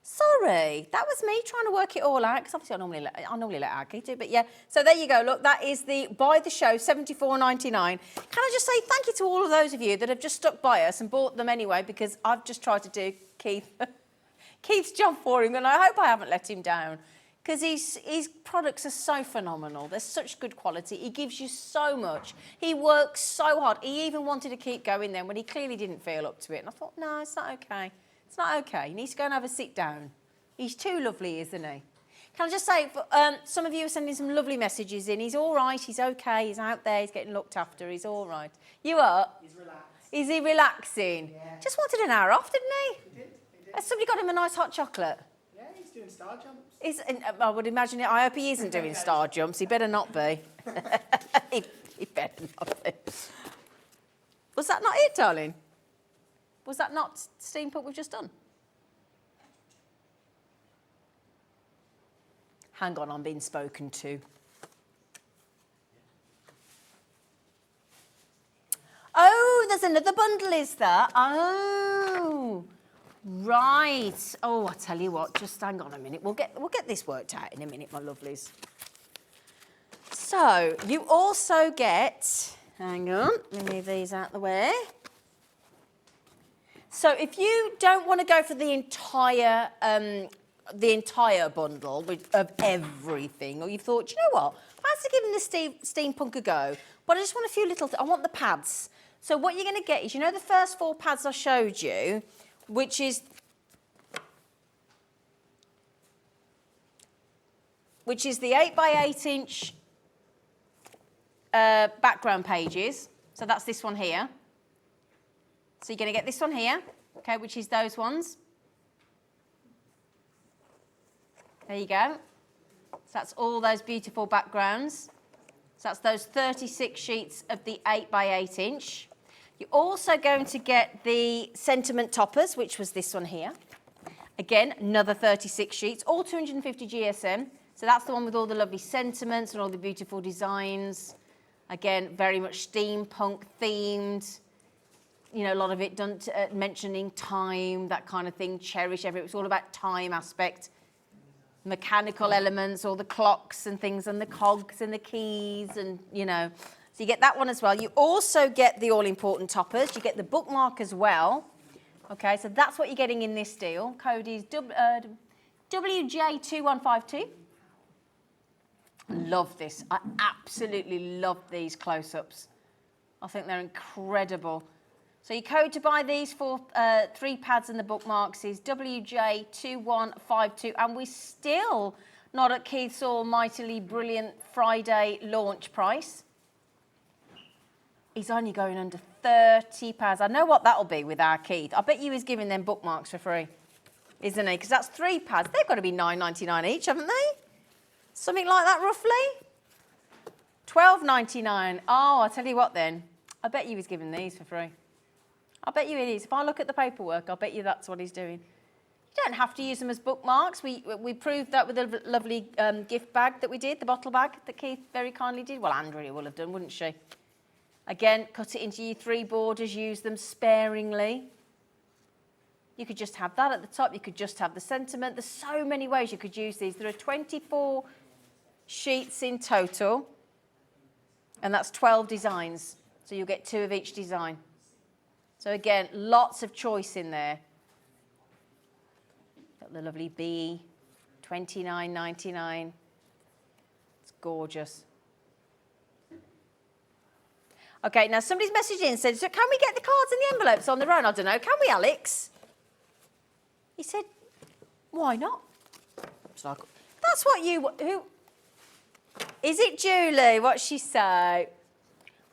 Sorry, that was me trying to work it all out because obviously I normally let Aggie do, but yeah. So there you go. Look, that is the buy the show $74.99. Can I just say thank you to all of those of you that have just stuck by us and bought them anyway because I've just tried to do Keith's job for him, and I hope I haven't let him down. Because his products are so phenomenal. They're such good quality. He gives you so much. He works so hard. He even wanted to keep going then when he clearly didn't feel up to it. And I thought, no, it's not okay. It's not okay. He needs to go and have a sit down. He's too lovely, isn't he? Can I just say, some of you are sending some lovely messages in. He's all right. He's okay. He's out there. He's getting looked after. He's all right. You are? He's relaxed. Is he relaxing? Yeah. Just wanted an hour off, didn't he? He did. Has somebody got him a nice hot chocolate? Yeah, he's doing star jumps. I would imagine it. I hope he isn't doing star jumps. He better not be. he better not be. Was that not it, darling? Was that not steampunk we've just done? Hang on, I'm being spoken to. Oh, there's another bundle, is there? Oh. Right. Oh, I tell you what, just hang on a minute. We'll get this worked out in a minute, my lovelies. So, you also get, hang on, let me move these out the way. So, if you don't want to go for the entire the entire bundle of everything, or you've thought, do you know what, fancy giving the steampunk a go, but I just want a few little, I want the pads. So what you're going to get is, you know the first 4 pads I showed you, which is the 8x8 inch background pages. So that's this one here. So you're going to get this one here, okay, which is those ones. There you go. So that's all those beautiful backgrounds. So that's those 36 sheets of the 8x8 inch. You're also going to get the sentiment toppers, which was this one here. Again, another 36 sheets, all 250 GSM. So that's the one with all the lovely sentiments and all the beautiful designs. Again, very much steampunk themed. You know, a lot of it done mentioning time, that kind of thing, cherish everything. It's all about time aspect. Mechanical elements, all the clocks and things, and the cogs and the keys, and, you know. So you get that one as well. You also get the all-important toppers. You get the bookmark as well. Okay, so that's what you're getting in this deal. Code is WJ2152. Love this. I absolutely love these close-ups. I think they're incredible. So your code to buy these for 3 pads and the bookmarks is WJ2152, and we're still not at Keith's almightily brilliant Friday launch price. He's only going under £30. I know what that'll be with our Keith. I bet you he's giving them bookmarks for free, isn't he? Because that's 3 pads. They've got to be £9.99 each, haven't they? Something like that, roughly. £12.99. Oh, I'll tell you what then. I bet you he's giving these for free. I bet you it is. If I look at the paperwork, I'll bet you that's what he's doing. You don't have to use them as bookmarks. We proved that with a lovely gift bag that we did, the bottle bag that Keith very kindly did. Well, Andrea will have done, wouldn't she? Again, cut it into your 3 borders, use them sparingly. You could just have that at the top. You could just have the sentiment. There's so many ways you could use these. There are 24 sheets in total, and that's 12 designs. So you'll get 2 of each design. So again, lots of choice in there. Got the lovely B, $29.99. It's gorgeous. Okay, now somebody's messaged in and said, so can we get the cards and the envelopes on their own? I don't know. Can we, Alex? He said, why not? So that's what you... Who? Is it Julie? What's she say?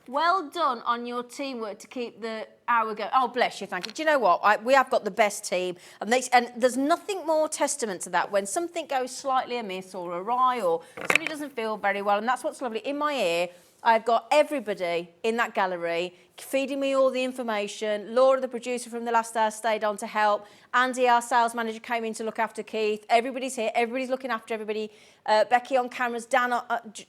Well done on your teamwork to keep the hour going. Oh, bless you, thank you. Do you know what? We have got the best team. And there's nothing more testament to that when something goes slightly amiss or awry or somebody doesn't feel very well. And that's what's lovely. In my ear, I've got everybody in that gallery feeding me all the information. Laura, the producer from The Last Hour, stayed on to help. Andy, our sales manager, came in to look after Keith. Everybody's here. Everybody's looking after everybody. Becky on cameras, Dan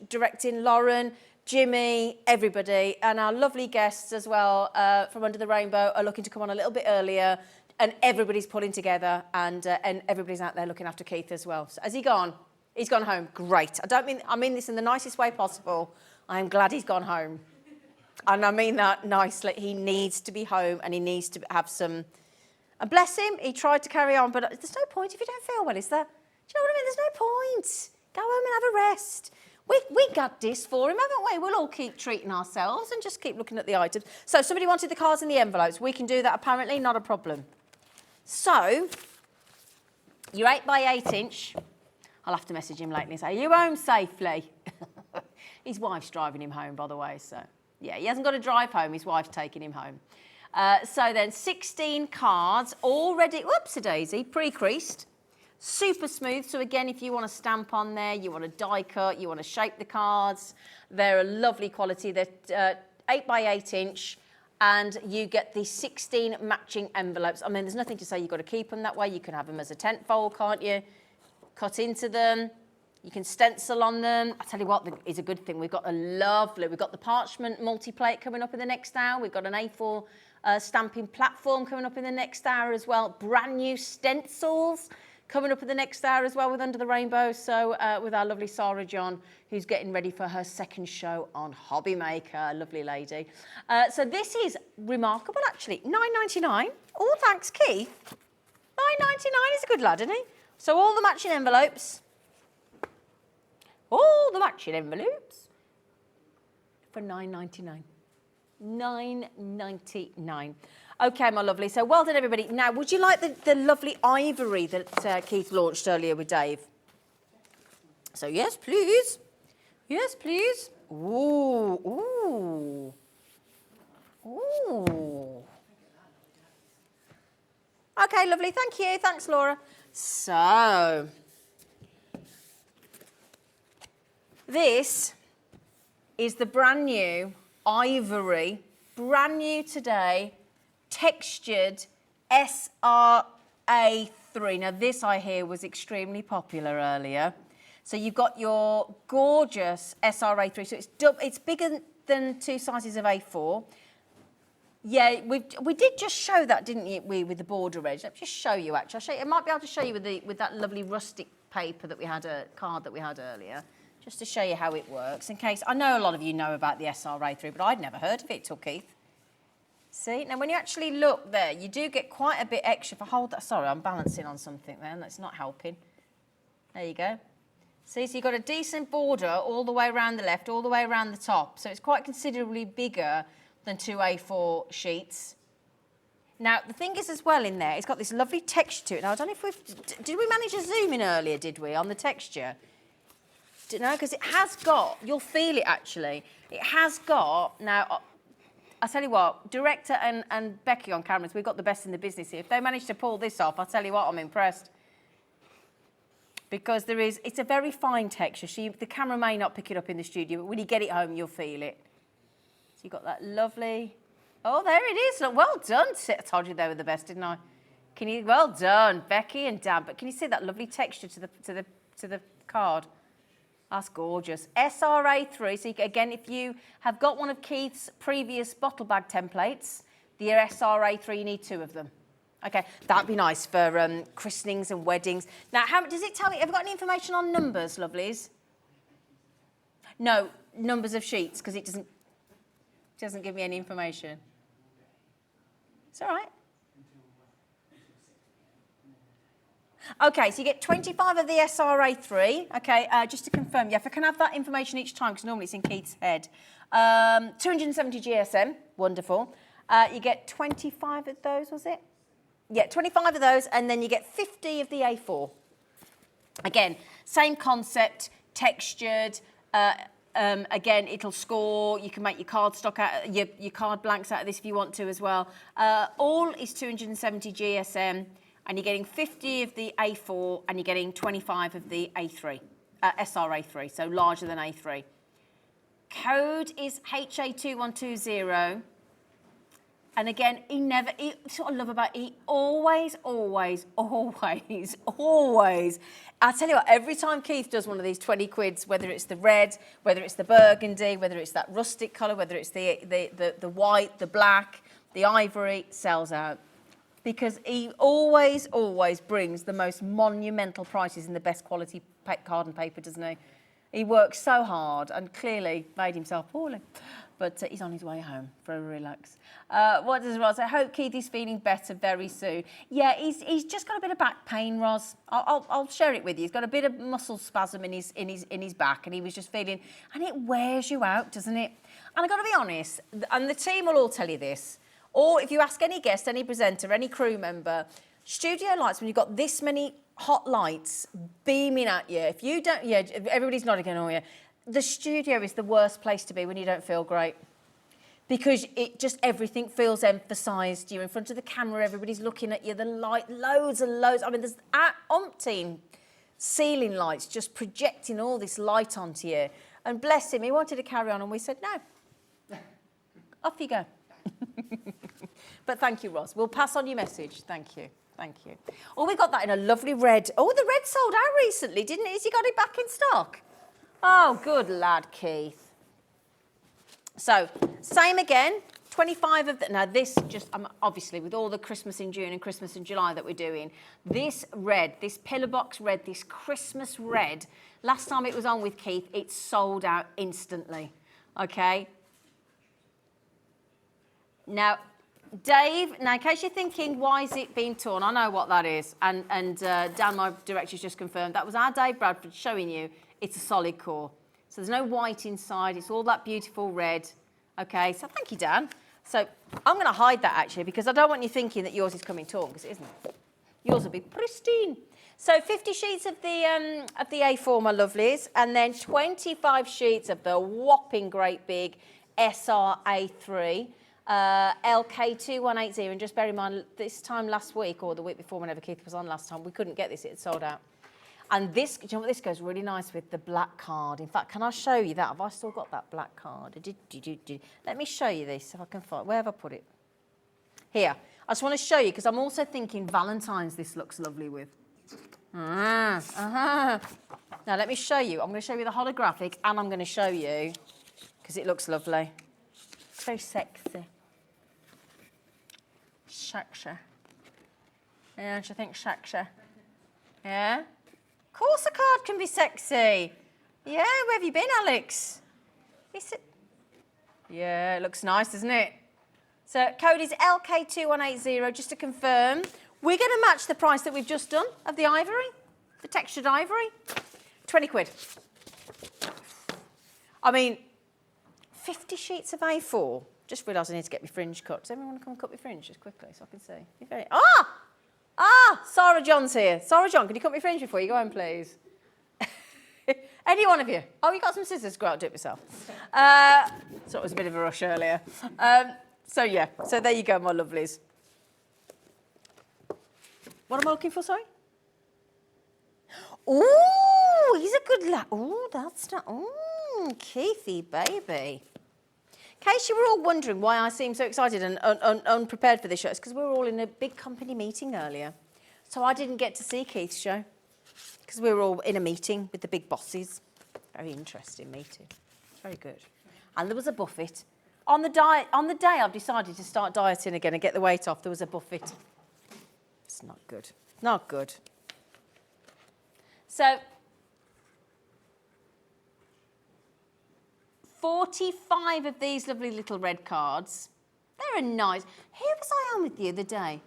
directing, Lauren, Jimmy, everybody, and our lovely guests as well from Under the Rainbow are looking to come on a little bit earlier, and everybody's pulling together, and everybody's out there looking after Keith as well. So has he gone? He's gone home. Great. I mean this in the nicest way possible. I am glad he's gone home, and I mean that nicely. He needs to be home, and he needs to have some. And bless him, he tried to carry on, but there's no point if you don't feel well, is there? Do you know what I mean? There's no point. Go home and have a rest. We got this for him, haven't we? We'll all keep treating ourselves and just keep looking at the items. So somebody wanted the cards and the envelopes. We can do that, apparently, not a problem. So, your 8x8 inch, I'll have to message him later and say, are you home safely? His wife's driving him home, by the way, so... Yeah, he hasn't got to drive home, his wife's taking him home. So then, 16 cards, already, whoops-a-daisy, pre-creased. Super smooth, so again, if you want to stamp on there, you want to die cut, you want to shape the cards, they're a lovely quality. They're 8x8 inch, and you get the 16 matching envelopes. I mean, there's nothing to say you've got to keep them that way. You can have them as a tent fold, can't you? Cut into them. You can stencil on them. I tell you what, is a good thing. We've got the parchment multi-plate coming up in the next hour. We've got an A4 stamping platform coming up in the next hour as well. Brand new stencils coming up in the next hour as well with Under the Rainbow. So with our lovely Sarah John, who's getting ready for her second show on Hobby Maker, lovely lady. So this is remarkable, actually. $9.99. Oh, thanks, Keith. $9.99 is a good lad, isn't he? So all the matching envelopes. All the matching envelopes for £9.99. £9.99. Okay, my lovely. So well done, everybody. Now, would you like the lovely ivory that Keith launched earlier with Dave? So yes, please. Yes, please. Ooh, ooh, ooh. Okay, lovely. Thank you. Thanks, Laura. So this is the brand new ivory, brand new today, textured SRA3. Now this I hear was extremely popular earlier. So you've got your gorgeous SRA3. So it's bigger than 2 sizes of A4. Yeah, we did just show that, didn't we, with the border edge? Let me just show you, actually. I'll show you, I might be able to show you with that lovely rustic paper that we had, card that we had earlier, just to show you how it works, in case, I know a lot of you know about the SRA3, but I'd never heard of it till Keith. See, now when you actually look there, you do get quite a bit extra. If I hold that, sorry, I'm balancing on something there, and that's not helping. There you go. See, so you've got a decent border all the way around the left, all the way around the top, so it's quite considerably bigger than 2 A4 sheets. Now, the thing is as well in there, it's got this lovely texture to it. Now, I don't know if did we manage to zoom in earlier, did we, on the texture? No, because it has got, you'll feel it actually, it has got, now, I'll tell you what, director and Becky on cameras, we've got the best in the business here. If they manage to pull this off, I'll tell you what, I'm impressed. Because it's a very fine texture. So the camera may not pick it up in the studio, but when you get it home, you'll feel it. So you've got that lovely, oh, there it is. Look, well done. I told you they were the best, didn't I? Well done, Becky and Dan. But can you see that lovely texture to the card? That's gorgeous. SRA3. So again, if you have got one of Keith's previous bottle bag templates, the SRA3, you need 2 of them. Okay, that'd be nice for christenings and weddings. Now, how does it tell me? Have you got any information on numbers, lovelies? No, numbers of sheets, because it doesn't give me any information. It's all right. Okay, so you get 25 of the SRA3. Okay, just to confirm, yeah, if I can have that information each time, because normally it's in Keith's head. 270 GSM, wonderful. You get 25 of those, was it? Yeah, 25 of those, and then you get 50 of the A4. Again, same concept, textured. Again, it'll score. You can make your card stock out, your card blanks out of this if you want to as well. All is 270 GSM, and you're getting 50 of the A4, and you're getting 25 of the A3, SRA3, so larger than A3. Code is HA2120. And again, that's what I love about he always, I tell you what, every time Keith does one of these 20 quids, whether it's the red, whether it's the burgundy, whether it's that rustic colour, whether it's the white, the black, the ivory, sells out. Because he always brings the most monumental prices and the best quality card and paper, doesn't he? He works so hard and clearly made himself poorly. But he's on his way home for a relax. What does Roz say? I hope Keith is feeling better very soon. Yeah, he's just got a bit of back pain, Roz. I'll share it with you. He's got a bit of muscle spasm in his back, and he was just feeling, and it wears you out, doesn't it? And I've got to be honest, and the team will all tell you this, or if you ask any guest, any presenter, any crew member, studio lights, when you've got this many hot lights beaming at you, if you don't, yeah, everybody's nodding, oh yeah, the studio is the worst place to be when you don't feel great, because everything feels emphasised. You're in front of the camera, everybody's looking at you, the light, loads and loads. I mean, there's umpteen ceiling lights just projecting all this light onto you. And bless him, he wanted to carry on, and we said, no, off you go. But thank you, Ross. We'll pass on your message. Thank you. Thank you. Oh, we got that in a lovely red. Oh, the red sold out recently, didn't it? Has he got it back in stock? Oh, good lad, Keith. So, same again, 25 of the... Now, this just, obviously, with all the Christmas in June and Christmas in July that we're doing, this red, this pillar box red, this Christmas red, last time it was on with Keith, it sold out instantly, okay? Now, Dave, now in case you're thinking, why is it being torn? I know what that is. And Dan, my director's just confirmed. That was our Dave Bradford showing you it's a solid core. So there's no white inside. It's all that beautiful red. Okay, so thank you, Dan. So I'm going to hide that actually because I don't want you thinking that yours is coming torn because it isn't. Yours will be pristine. So 50 sheets of the A4, my lovelies, and then 25 sheets of the whopping great big SRA3 LK2180. And just bear in mind, this time last week or the week before, whenever Keith was on last time, we couldn't get this; it had sold out. And this, do you know what, this goes really nice with the black card. In fact, can I show you that? Have I still got that black card? Let me show you this if I can find. Where have I put it? Here. I just want to show you because I'm also thinking Valentine's. This looks lovely with. Now let me show you. I'm going to show you the holographic and I'm going to show you because it looks lovely. It's very sexy. Sexy. Yeah, don't you think sexy? Yeah? Of course a card can be sexy. Yeah, where have you been, Alex? Yeah, it looks nice, doesn't it? So code is LK2180, just to confirm. We're going to match the price that we've just done of the ivory, the textured ivory. 20 quid. I mean, 50 sheets of A4. Just realised I need to get my fringe cut. Does everyone want to come and cut my fringe just quickly so I can see? Sarah John's here. Sarah John, can you cut my fringe before you go home, please? Any one of you? Oh, you got some scissors? Go out and do it yourself. So it was a bit of a rush earlier. So yeah, so there you go, my lovelies. What am I looking for, sorry? Ooh, he's a good lad. Ooh, that's not, ooh, Keithy, baby. In case you were all wondering why I seem so excited and unprepared for this show, it's because we were all in a big company meeting earlier. So I didn't get to see Keith's show because we were all in a meeting with the big bosses. Very interesting meeting. Very good. And there was a buffet. On the day I've decided to start dieting again and get the weight off, there was a buffet. It's not good. Not good. So, 45 of these lovely little red cards. They're a nice. Who was I on with the other day?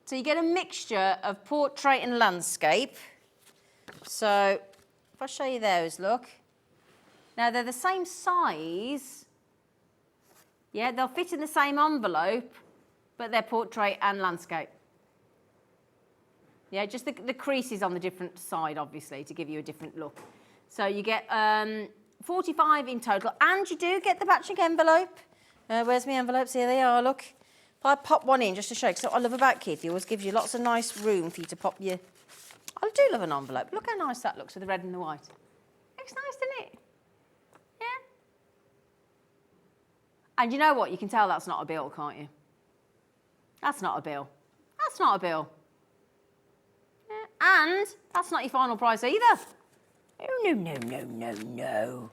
So you get a mixture of portrait and landscape. So if I show you those, look. Now they're the same size. Yeah, they'll fit in the same envelope, but they're portrait and landscape. Yeah, just the creases on the different side, obviously, to give you a different look. So you get 45 in total, and you do get the matching envelope. Where's my envelopes? Here they are, look. If I pop one in just to show you, because what I love about Keith, he always gives you lots of nice room for you to pop your... I do love an envelope. Look how nice that looks with the red and the white. Looks nice, doesn't it? Yeah? And you know what? You can tell that's not a bill, can't you? That's not a bill. That's not a bill. And that's not your final price either. Oh, no.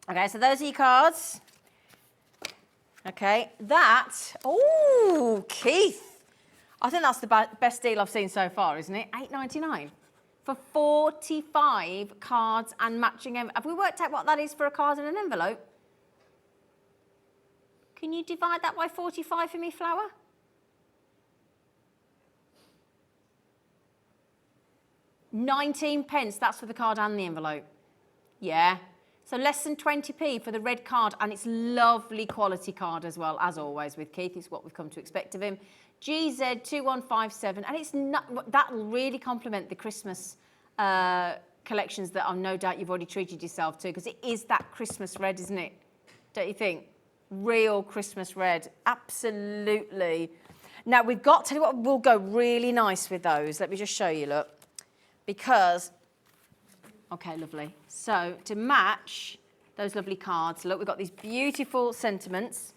Okay, so those are your cards. Okay, that, oh, Keith. I think that's the best deal I've seen so far, isn't it? $8.99 for 45 cards and matching envelope. Have we worked out what that is for a card and an envelope? Can you divide that by 45 for me, Flower? £19, that's for the card and the envelope. Yeah. So less than 20p for the red card, and it's lovely quality card as well, as always with Keith. It's what we've come to expect of him. GZ2157, and it's not, that will really complement the Christmas collections that I've no doubt you've already treated yourself to, because it is that Christmas red, isn't it? Don't you think? Real Christmas red, absolutely. Now we've got, tell you what will go really nice with those. Let me just show you, look. Because, okay, lovely. So to match those lovely cards, look, we've got these beautiful sentiments.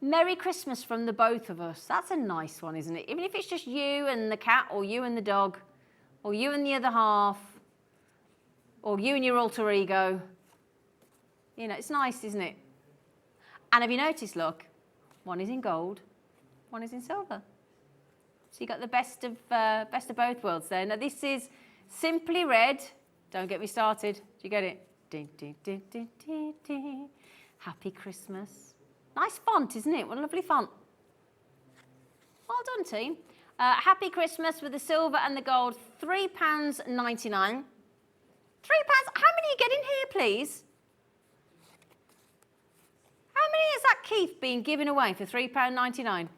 Merry Christmas from the both of us. That's a nice one, isn't it? Even if it's just you and the cat, or you and the dog, or you and the other half, or you and your alter ego. You know, it's nice, isn't it? And have you noticed, look, one is in gold, one is in silver. So you got the best of both worlds there. Now this is simply red. Don't get me started. Do you get it? Ding, ding, ding, ding, ding, ding. Happy Christmas. Nice font, isn't it? What a lovely font. Well done, team. Happy Christmas with the silver and the gold, £3.99. £3? How many are you getting here, please? How many has that Keith been giving away for £3.99?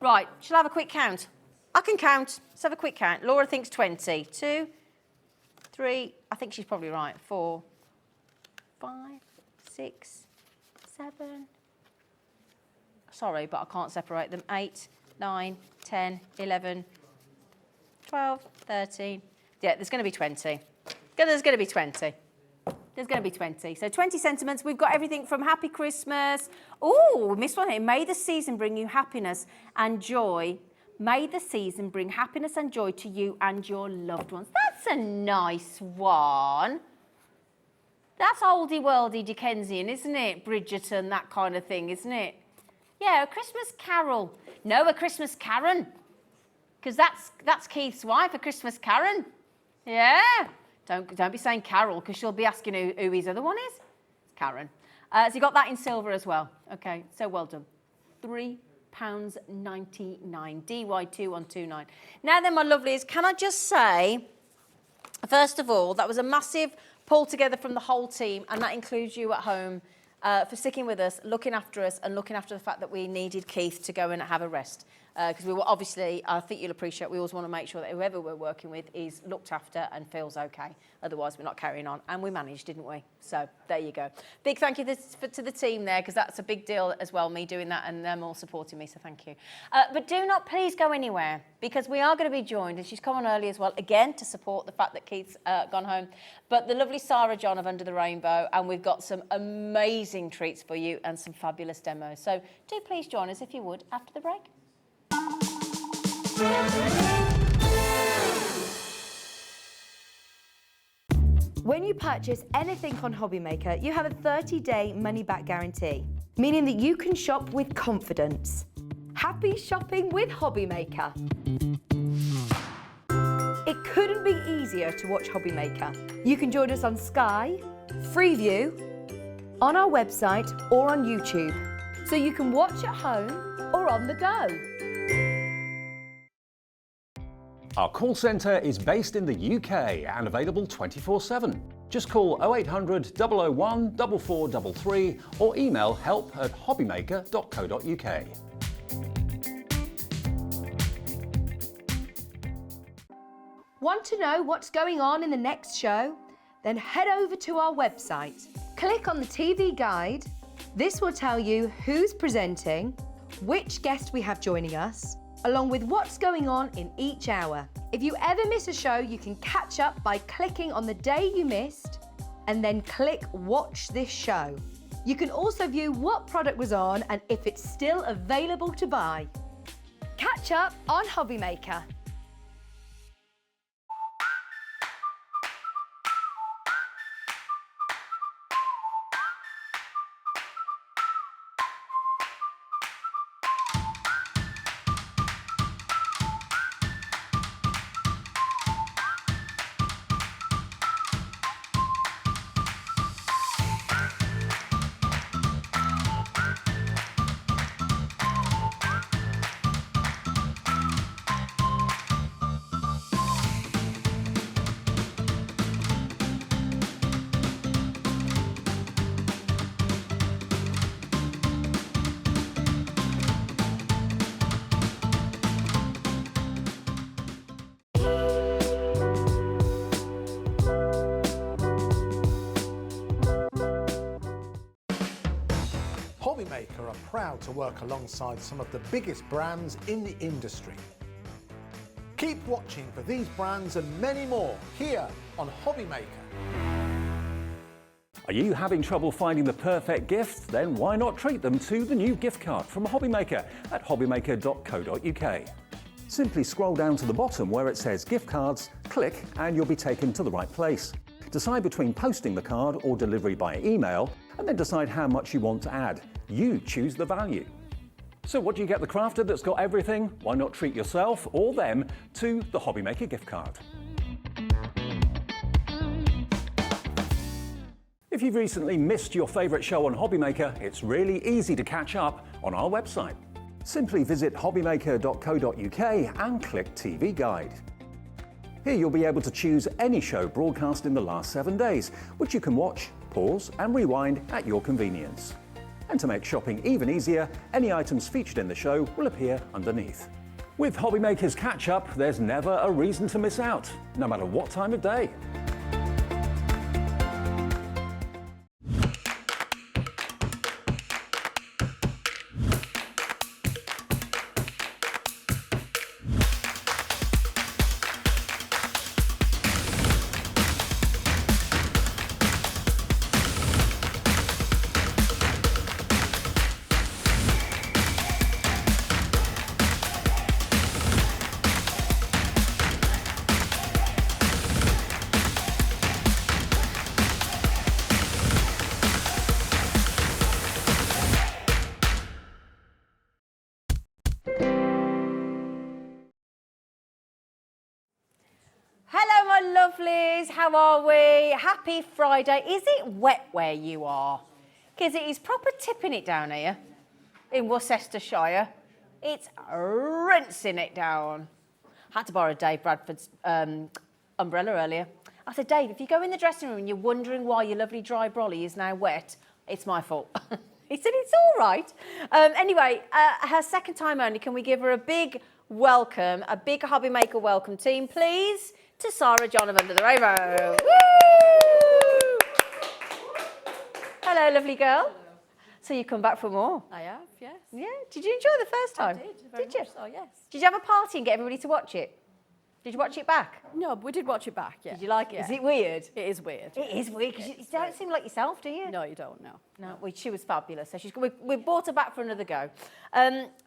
Right, shall I have a quick count? I can count. Let's have a quick count. Laura thinks 20. 2, 3, I think she's probably right. 4, 5, 6, 7. Sorry, but I can't separate them. 8, 9, 10, 11, 12, 13. Yeah, there's going to be 20. There's going to be 20. There's going to be 20. So 20 sentiments. We've got everything from Happy Christmas. Oh, we missed one here. May the season bring you happiness and joy. May the season bring happiness and joy to you and your loved ones. That's a nice one. That's oldie worldy Dickensian, isn't it? Bridgerton, that kind of thing, isn't it? Yeah, a Christmas carol. No, a Christmas Karen. Because that's Keith's wife, a Christmas Karen. Yeah. Don't be saying Carol, because she'll be asking who his other one is. It's Karen. So you got that in silver as well. Okay, so well done. £3.99. DY2129. Now then, my lovelies, can I just say, first of all, that was a massive pull together from the whole team, and that includes you at home, for sticking with us, looking after us, and looking after the fact that we needed Keith to go and have a rest. Because we were obviously, I think you'll appreciate, we always want to make sure that whoever we're working with is looked after and feels okay. Otherwise, we're not carrying on. And we managed, didn't we? So there you go. Big thank you to the team there, because that's a big deal as well, me doing that and them all supporting me. So thank you. But do not please go anywhere, because we are going to be joined, and she's come on early as well, again, to support the fact that Keith's gone home. But the lovely Sarah John of Under the Rainbow, and we've got some amazing treats for you and some fabulous demos. So do please join us, if you would, after the break. When you purchase anything on Hobbymaker, you have a 30-day money-back guarantee, meaning that you can shop with confidence. Happy shopping with Hobbymaker. It couldn't be easier to watch Hobbymaker. You can join us on Sky, Freeview, on our website or on YouTube, so you can watch at home or on the go. Our call centre is based in the UK and available 24/7. Just call 0800 001 4433 or email help@hobbymaker.co.uk. Want to know what's going on in the next show? Then head over to our website. Click on the TV guide. This will tell you who's presenting, which guest we have joining us, along with what's going on in each hour. If you ever miss a show, you can catch up by clicking on the day you missed and then click Watch This Show. You can also view what product was on and if it's still available to buy. Catch up on Hobbymaker. Hobbymaker are proud to work alongside some of the biggest brands in the industry. Keep watching for these brands and many more here on Hobbymaker. Are you having trouble finding the perfect gift? Then why not treat them to the new gift card from Hobbymaker at hobbymaker.co.uk. Simply scroll down to the bottom where it says gift cards, click and you'll be taken to the right place. Decide between posting the card or delivery by email, and then decide how much you want to add. You choose the value. So what do you get the crafter that's got everything? Why not treat yourself or them to the Hobbymaker gift card? If you've recently missed your favourite show on Hobbymaker, it's really easy to catch up on our website. Simply visit hobbymaker.co.uk and click TV Guide. Here you'll be able to choose any show broadcast in the last 7 days, which you can watch, pause and rewind at your convenience. And to make shopping even easier, any items featured in the show will appear underneath. With Hobbymaker's Catch-Up, there's never a reason to miss out, no matter what time of day. Hello, my lovelies. How are we? Happy Friday. Is it wet where you are? Because it is proper tipping it down here in Worcestershire. It's rinsing it down. Had to borrow Dave Bradford's umbrella earlier. I said, Dave, if you go in the dressing room and you're wondering why your lovely dry brolly is now wet, it's my fault. He said, it's all right. Anyway, her second time only, can we give her a big welcome, a big Hobbymaker welcome team, please, to Sarah John of Under the Rainbow. Woo! Hello, lovely girl. So you come back for more? I have, yes. Yeah. Did you enjoy the first time? I did, very Did you? much so, yes. Did you have a party and get everybody to watch it? Did you watch it back? No, we did watch it back, yeah. Did you like it? Yeah. Is it weird? It is weird. It is weird because you don't seem like yourself, do you? No, you don't, no. No, she was fabulous. So we brought her back for another go.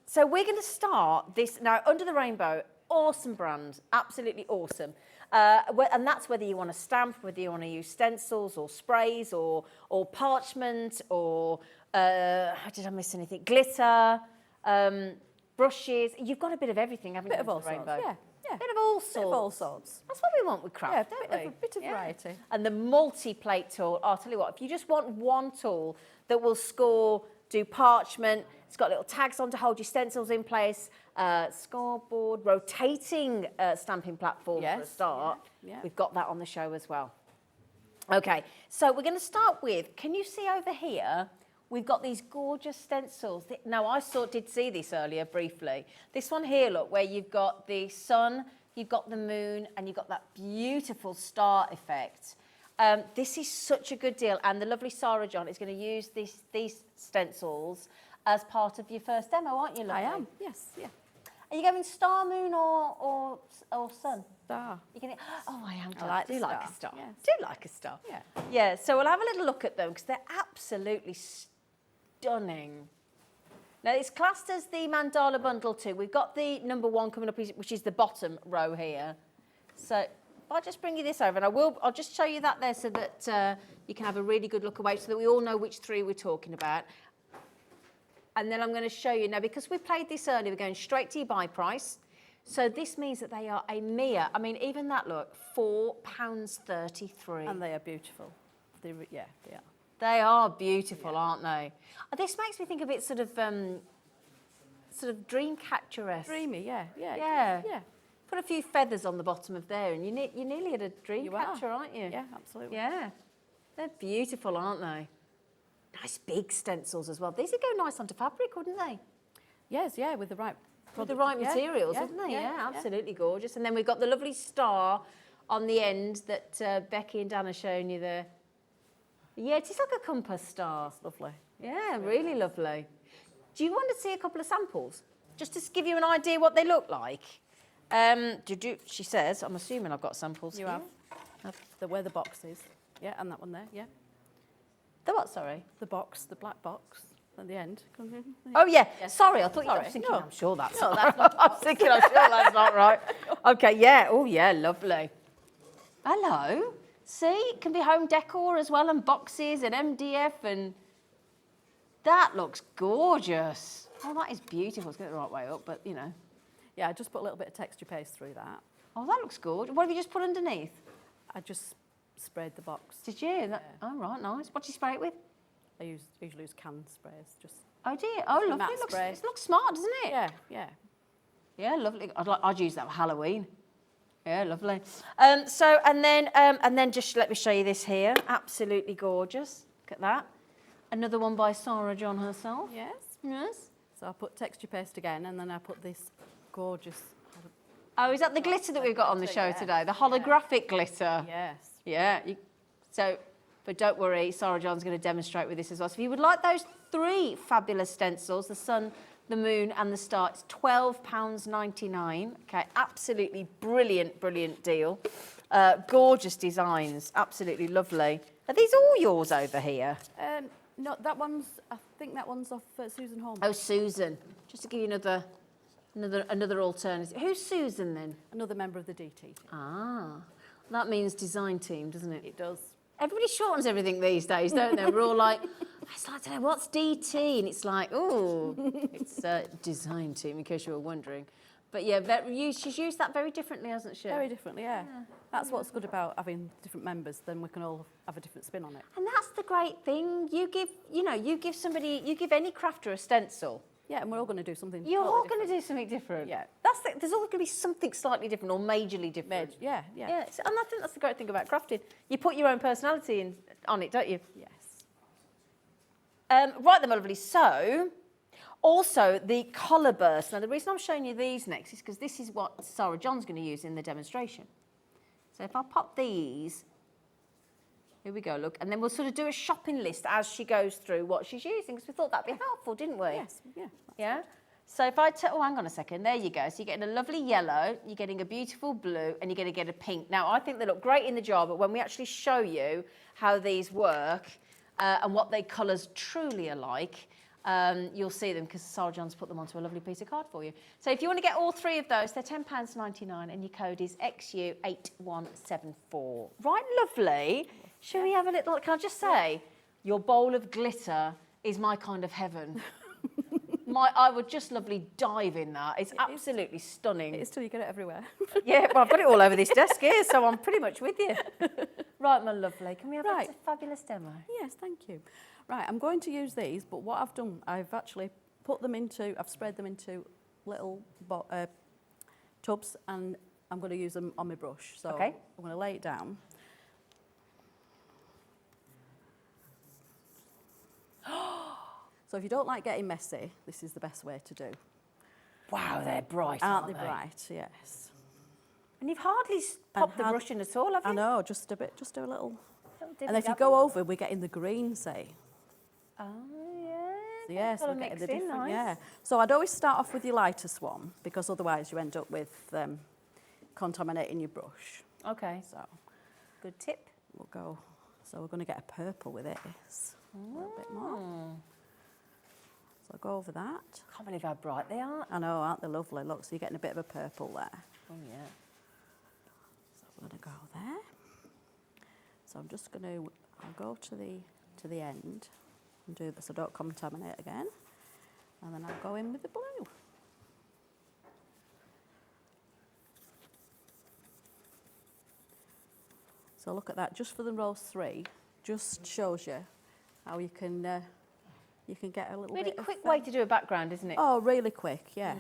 So we're going to start this now. Under the Rainbow, awesome brand, absolutely awesome. And that's whether you want to stamp, whether you want to use stencils or sprays or parchment or did I miss anything? Glitter, brushes. You've got a bit of everything, haven't you? Bit of all Under the sorts, Rainbow? yeah. Yeah. Bit of all sorts. Bit of all sorts. That's what we want with craft, Yeah, don't we? a bit of variety. And the multi-plate tool, I'll tell you what, if you just want one tool that will score, do parchment, it's got little tags on to hold your stencils in place, scoreboard, rotating stamping platform for a start. Yeah. We've got that on the show as well. Okay, so we're going to start with, can you see over here, we've got these gorgeous stencils. Now, I did see this earlier briefly. This one here, look, where you've got the sun, you've got the moon, and you've got that beautiful star effect. This is such a good deal, and the lovely Sarah John is going to use these stencils as part of your first demo, aren't you, lovely? I am, yes, yeah. Are you going star, moon, or sun? Star. You're going oh, I am. I like do the like a star, star. yes. Do like a star. Yeah. Yeah, so we'll have a little look at them because they're absolutely stunning. Now, it's classed as the Mandala Bundle 2. We've got the number 1 coming up, which is the bottom row here. So if I'll just bring you this over, and I'll just show you that there so that you can have a really good look away so that we all know which 3 we're talking about. And then I'm going to show you now, because we played this earlier, we're going straight to your buy price. So this means that they are a mere, I mean, even that look, £4.33. And they are beautiful. They are. They are beautiful, aren't they? This makes me think of it sort of Dreamcatcher-esque. Dreamy, yeah. Yeah. Yeah. Put a few feathers on the bottom of there and you're nearly at a You are. Dreamcatcher, aren't you? Yeah, absolutely. Yeah. They're beautiful, aren't they? Nice big stencils as well. These would go nice onto fabric, wouldn't they? Yes, yeah, with the right With the product. right Yeah, materials, yeah, wouldn't they? yeah, Yeah, yeah. absolutely gorgeous. And then we've got the lovely star on the end that Becky and Dan are showing you there. Yeah, it is like a compass star. It's lovely. Yeah, really lovely. Do you want to see a couple of samples? Just to give you an idea what they look like. She says, I'm assuming I've got samples You here. have. Where the box is. Yeah, and that one there, yeah. The what, sorry? The box, the black box at the end. Oh, yeah. Sorry, I thought I was thinking, I'm sure that's not right. I was thinking, I'm sure that's not right. Okay, yeah. Oh, yeah, lovely. Hello. See, it can be home decor as well, and boxes and MDF, and that looks gorgeous. Oh, that is beautiful. Let's get it the right way up, but, you know. Yeah, I just put a little bit of texture paste through that. Oh, that looks good. What have you just put underneath? I just sprayed the box. Did you? Oh, right, nice. What did you spray it with? I usually use canned sprays. Just Oh, dear. Oh, a lovely. matte spray. It looks smart, doesn't it? yeah, yeah. Yeah, lovely. I'd use that for Halloween. Yeah, lovely. And then just let me show you this here. Absolutely gorgeous. Look at that. Another one by Sarah John herself. Yes. Yes. So I put texture paste again, and then I put this gorgeous. Oh, is that the glitter that we've got on the show Yeah. today? The holographic glitter. Yes. Yeah. But don't worry, Sarah John's going to demonstrate with this as well. So if you would like those 3 fabulous stencils, the sun, the moon and the star, it's £12.99. Okay, absolutely brilliant, brilliant deal. Gorgeous designs, absolutely lovely. Are these all yours over here? No, that one's. I think that one's off Susan Holmes. Oh, Susan. Just to give you another alternative. Who's Susan then? Another member of the DT team. Ah, that means design team, doesn't it? It does. Everybody shortens everything these days, don't they? We're all like, it's like, I don't know, what's DT? And it's like, oh, it's design team, in case you were wondering. But yeah, she's used that very differently, hasn't she? Very differently, yeah. That's what's good about having different members. Then we can all have a different spin on it. And that's the great thing. You give any crafter a stencil. Yeah, and we're all going to do something. You're totally all going to different. do something different. Yeah. There's always going to be something slightly different or majorly different. Yeah. And I think that's the great thing about crafting. You put your own personality on it, don't you? Yes. Right then, my lovely. So, also the colour burst. Now, the reason I'm showing you these next is because this is what Sarah John's going to use in the demonstration. So if I pop these, here we go, look, and then we'll sort of do a shopping list as she goes through what she's using, because we thought that'd be helpful, didn't we? Yes. Yeah. Yeah? So if oh, hang on a second, there you go. So you're getting a lovely yellow, you're getting a beautiful blue, and you're going to get a pink. Now, I think they look great in the jar, but when we actually show you how these work and what they colours truly are like, you'll see them because Sarah John's put them onto a lovely piece of card for you. So if you want to get all 3 of those, they're £10.99 and your code is XU8174. Right, lovely. Shall we have a little, can I just say, your bowl of glitter is my kind of heaven. I would just lovely dive in that. It's absolutely stunning. It is till you get it everywhere. Yeah, well, I've got it all over this desk here, so I'm pretty much with you. Right, my lovely. Can we have a fabulous demo? Yes, thank you. Right, I'm going to use these, but what I've done, I've actually I've sprayed them into little tubs, and I'm going to use them on my brush. So I'm going to lay it down. So if you don't like getting messy, this is the best way to do. Wow, they're bright, Aren't they bright? Yes. And you've hardly popped the brush in at all, have you? I know, just a bit, just do a little. Dibby And if you dabby. go over, we're getting the green, say. Oh, yeah. So, yes, Gotta we're getting mix the in, different. nice. Yeah. So I'd always start off with your lightest one, because otherwise you end up with contaminating your brush. Okay. So Good tip. we'll go. So we're going to get a purple with it. A little bit more. So I'll go over that. Can't believe how bright they are. I know, aren't they lovely? Look, so you're getting a bit of a purple there. Oh, yeah. So I'm going to go there. So I'm just going to, I'll go to the end and do this so I don't contaminate again. And then I'll go in with the blue. So look at that, just for the rows 3, just shows you how you can get a little Really bit quick of, way to do a background, isn't it? Oh, really quick, yeah.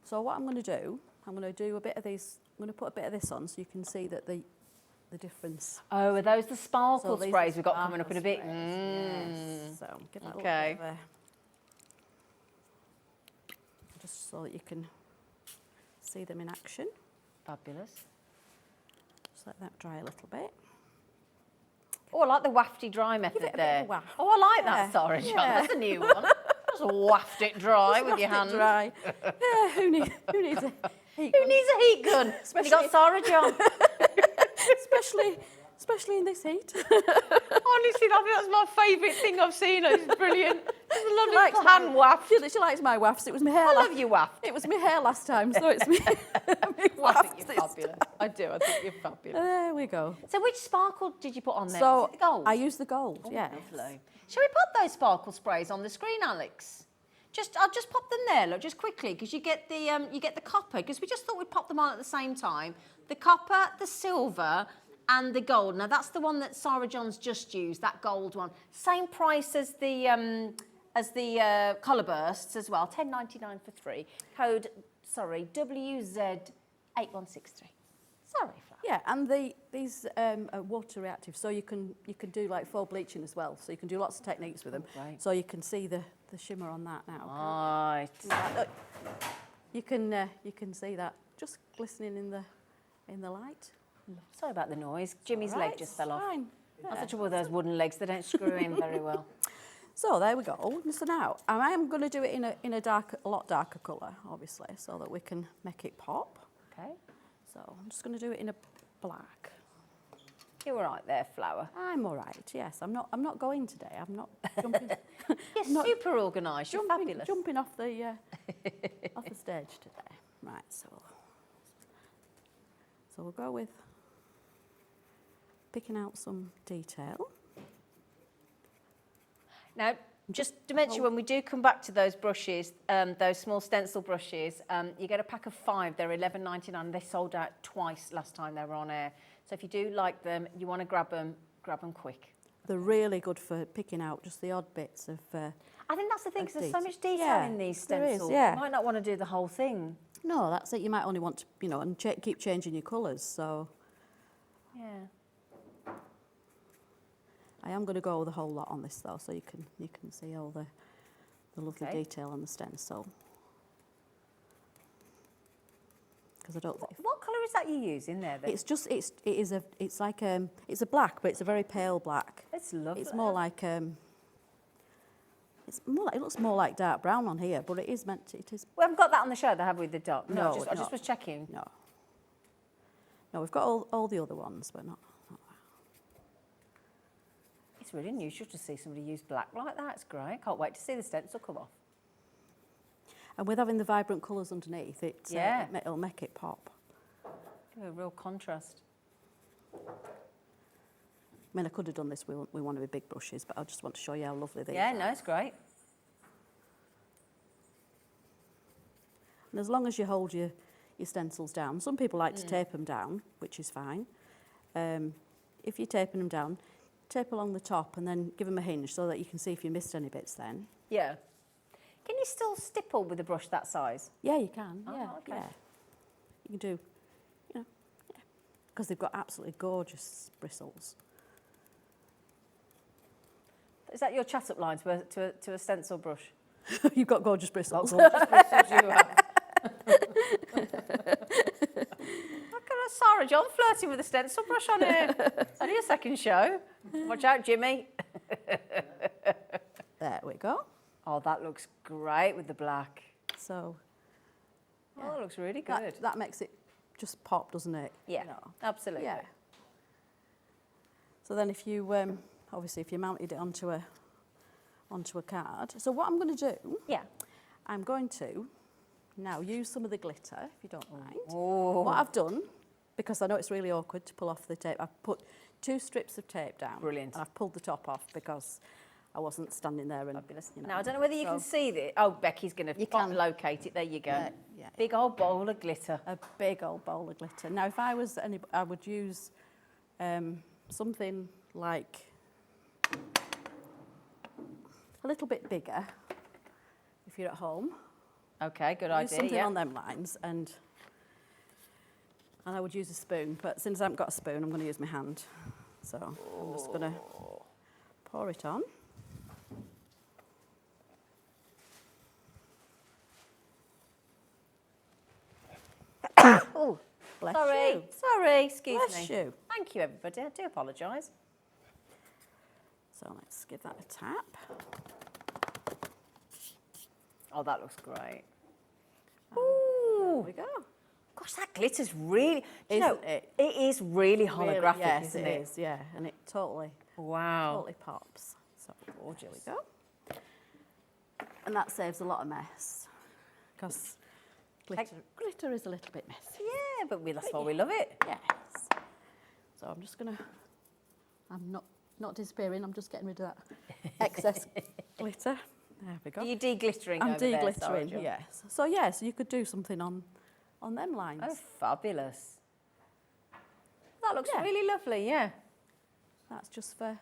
So what I'm going to do, I'm going to do a bit of these, I'm going to put a bit of this on so you can see that the difference. Oh, are those the sparkle So these sprays are we've got coming up in a bit? sparkle sprays, yes. So give that a little Okay. bit of a, just so that you can see them in action. Fabulous. Just let that dry a little bit. Oh, I like the wafty dry method it a bit there. of a waft. Oh, I like that, Yeah, Sarah John. yeah. That's a new one. Just waft it dry with your hand. Dry. Yeah, who needs a heat gun? Who needs a heat gun? You got Sarah John. Especially in this heat. Honestly, I think that's my favourite thing I've seen. It's brilliant. It's a lovely likes little hand waft. She likes my wafts. It was my hair. I love you waft. It was my hair last time, so it's me. I think you're fabulous. I do. I think you're fabulous. There we go. So which sparkle did you put on there? So Was it the gold? I used the gold. Yeah. Lovely. Shall we put those sparkle sprays on the screen, Alex? I'll just pop them there, look, just quickly, because you get the copper, because we just thought we'd pop them on at the same time. The copper, the silver, and the gold. Now that's the one that Sarah John's just used, that gold one. Same price as the colour bursts as well, $10.99 for 3. Code, sorry, WZ8163. Sorry, Flo. Yeah, and these are water reactive, so you can do like faux bleaching as well. So you can do lots of techniques with them. Right. So you can see the shimmer on that now. Right. Look, you can see that just glistening in the light. Sorry about the noise. Jimmy's All right, leg just fell off. fine. That's the trouble with those wooden legs, they don't screw in very well. So there we go. So now I am going to do it in a lot darker colour, obviously, so that we can make it pop. Okay. So I'm just going to do it in a black. You're all right there, Flower. I'm all right. Yes, I'm not going today. I'm not jumping. You're not super organised. You're fabulous. Jumping off the off the stage today. Right. So we'll go with picking out some detail. Now, just to mention, when we do come back to those brushes, those small stencil brushes, you get a pack of 5. They're $11.99. They sold out twice last time they were on air. So if you do like them, you want to grab them quick. They're really good for picking out just the odd bits of. I think that's the thing, because there's so much detail Yeah, in these there is, stencils. yeah. You might not want to do the whole thing. No, that's it. You might only want to, and keep changing your colours. So Yeah. I am going to go the whole lot on this though, so you can see all the lovely Okay. detail on the stencil. Because I don't think What colour is that you're using there then? it's a black, but it's a very pale black. It's lovely. It's more like it looks more like dark brown on here, but it is. We haven't got that on the show, though, have we, the dot? No, I just was checking. No, we've got all the other ones, but not that. It's really unusual to see somebody use black like that. It's great. Can't wait to see the stencil come off. And with having the vibrant colours underneath, it'll make it pop. A real contrast. I mean, I could have done this with one of the big brushes, but I just want to show you how lovely these Yeah, are. no, it's great. And as long as you hold your stencils down, some people like to tape them down, which is fine. If you're taping them down, tape along the top and then give them a hinge so that you can see if you missed any bits then. Yeah. Can you still stipple with a brush that size? Yeah, you can. Oh, Yeah, okay. yeah. You can do, because they've got absolutely gorgeous bristles. Is that your chat-up line to a stencil brush? You've got gorgeous bristles. Gorgeous bristles you have. Look at Sarah John flirting with a stencil brush on here. It's only a second show. Watch out, Jimmy. There we go. Oh, that looks great with the black. So Oh, that looks really good. that makes it just pop, doesn't it? Yeah, absolutely. Yeah. So then if you, obviously if you mounted it onto a card. So what I'm going to do, Yeah. I'm going to now use some of the glitter, if you don't mind. Oh. What I've done, because I know it's really awkward to pull off the tape, I've put 2 strips of tape down. Brilliant. And I've pulled the top off because I wasn't standing there and... Fabulous. Now, I don't know whether you can see this. Oh, Becky's going to locate it. There you go. Yeah. Big old bowl of glitter. A big old bowl of glitter. Now, if I was anybody, I would use something like a little bit bigger if you're at home. Okay, good Use idea. something on them lines, and I would use a spoon, but since I haven't got a spoon, I'm going to use my hand. So I'm just going to pour it on. Oh, Bless sorry. you. Sorry, excuse Bless me. you. Thank you, everybody. I do apologise. So let's give that a tap. Oh, that looks great. There Ooh. we go. Gosh, that glitter's really... Isn't it? It is really holographic, Really, yes, isn't it it? is, yeah, and it totally Wow. pops. So gorgeous. There we go. And that saves a lot of mess because glitter is a little bit messy. Yeah, but that's why we love it. Yes. So I'm just gonna. I'm not disappearing. I'm just getting rid of that excess glitter. There we go. Are you de-glittering I'm over there, Sarah de-glittering. Jo? Yes. So yes, you could do something on them lines. Oh, fabulous. that looks really lovely, yeah. That's just for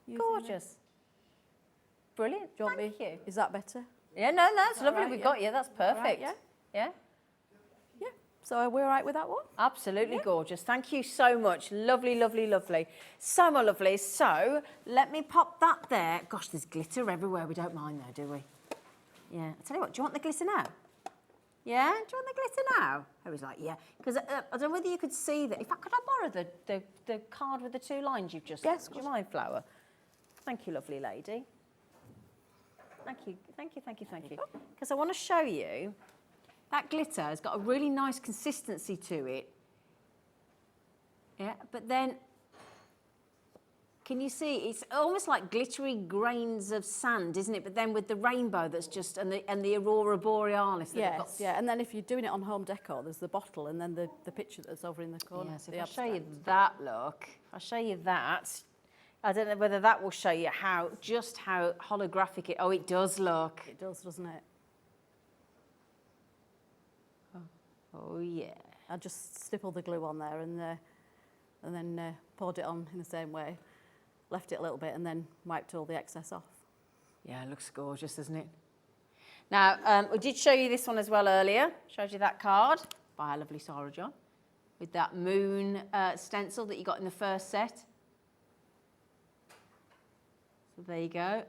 using Gorgeous. Brilliant. Do you want Thank me? you. Is that better? Yeah, no, that's lovely. right, We've yeah. got you. That's perfect. right, yeah. Yeah. Yeah. So are we all right with that one? Absolutely gorgeous. Thank you so much. Lovely, lovely, lovely. So more lovely. So let me pop that there. Gosh, there's glitter everywhere. We don't mind though, do we? Yeah. I tell you what, do you want the glitter now? Yeah? Do you want the glitter now? I was like, yeah. Because I don't know whether you could see that. In fact, could I borrow the card with the 2 lines you've just... Yes, of Do you mind, Flower? Thank you, lovely lady. Thank you, thank you, thank you, thank you. Because I want to show you that glitter has got a really nice consistency to it. Yeah, but then, can you see, it's almost like glittery grains of sand, isn't it? But then with the rainbow that's just, and the aurora borealis. That they've got. Yes, yeah. And then if you're doing it on home decor, there's the bottle and then the picture that's over in the corner. Yes, the if I show you abstract. that look, I'll show you that. I don't know whether that will show you just how holographic it, oh, it does look. It does, doesn't it? Oh, yeah. I just stippled the glue on there and then poured it on in the same way. Left it a little bit and then wiped all the excess off. Yeah, it looks gorgeous, doesn't it? Now, we did show you this one as well earlier. Showed you that card by our lovely Sarah John with that moon stencil that you got in the first set. So there you go.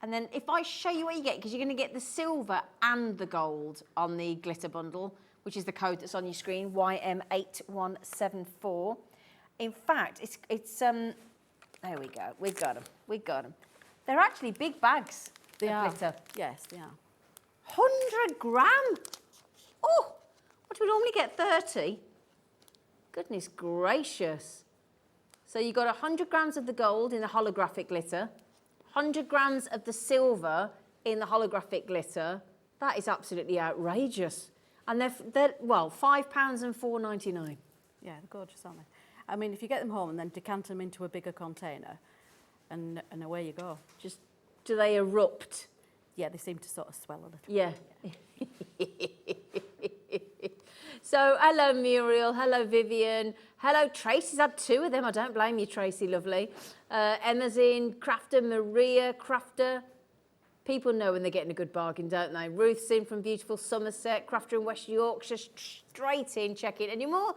And then if I show you what you get, because you're going to get the silver and the gold on the glitter bundle, which is the code that's on your screen, YM8174. In fact, it's there we go. We've got them. They're actually big bags They of are. glitter. Yes, they are. 100 gram. Oh, what do we normally get, 30? Goodness gracious. So you've got 100 grams of the gold in the holographic glitter, 100 grams of the silver in the holographic glitter. That is absolutely outrageous. And they're well, £5 and £4.99. Yeah, they're gorgeous, aren't they? I mean, if you get them home and then decant them into a bigger container, and away you go. Just, do they erupt? Yeah, they seem to sort of swell a little. Yeah. So, hello Muriel, hello Vivian, hello Tracy's had 2 of them. I don't blame you, Tracy, lovely. Emma's in, Crafter, Maria, Crafter. People know when they're getting a good bargain, don't they? Ruth's in from beautiful Somerset, Crafter in West Yorkshire, straight in, check it. And you're more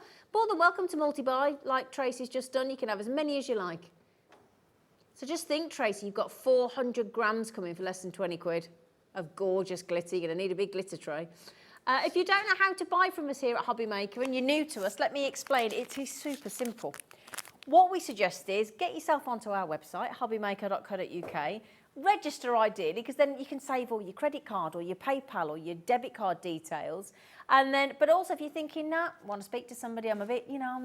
than welcome to multi-buy, like Tracy's just done. You can have as many as you like. So just think, Tracy, you've got 400 grams coming for less than 20 quid of gorgeous glitter. You're going to need a big glitter tray. If you don't know how to buy from us here at Hobby Maker and you're new to us, let me explain. It is super simple. What we suggest is get yourself onto our website, hobbymaker.co.uk, register ideally, because then you can save all your credit card or your PayPal or your debit card details. And then, but also if you're thinking, nah, want to speak to somebody, I'm a bit, I'm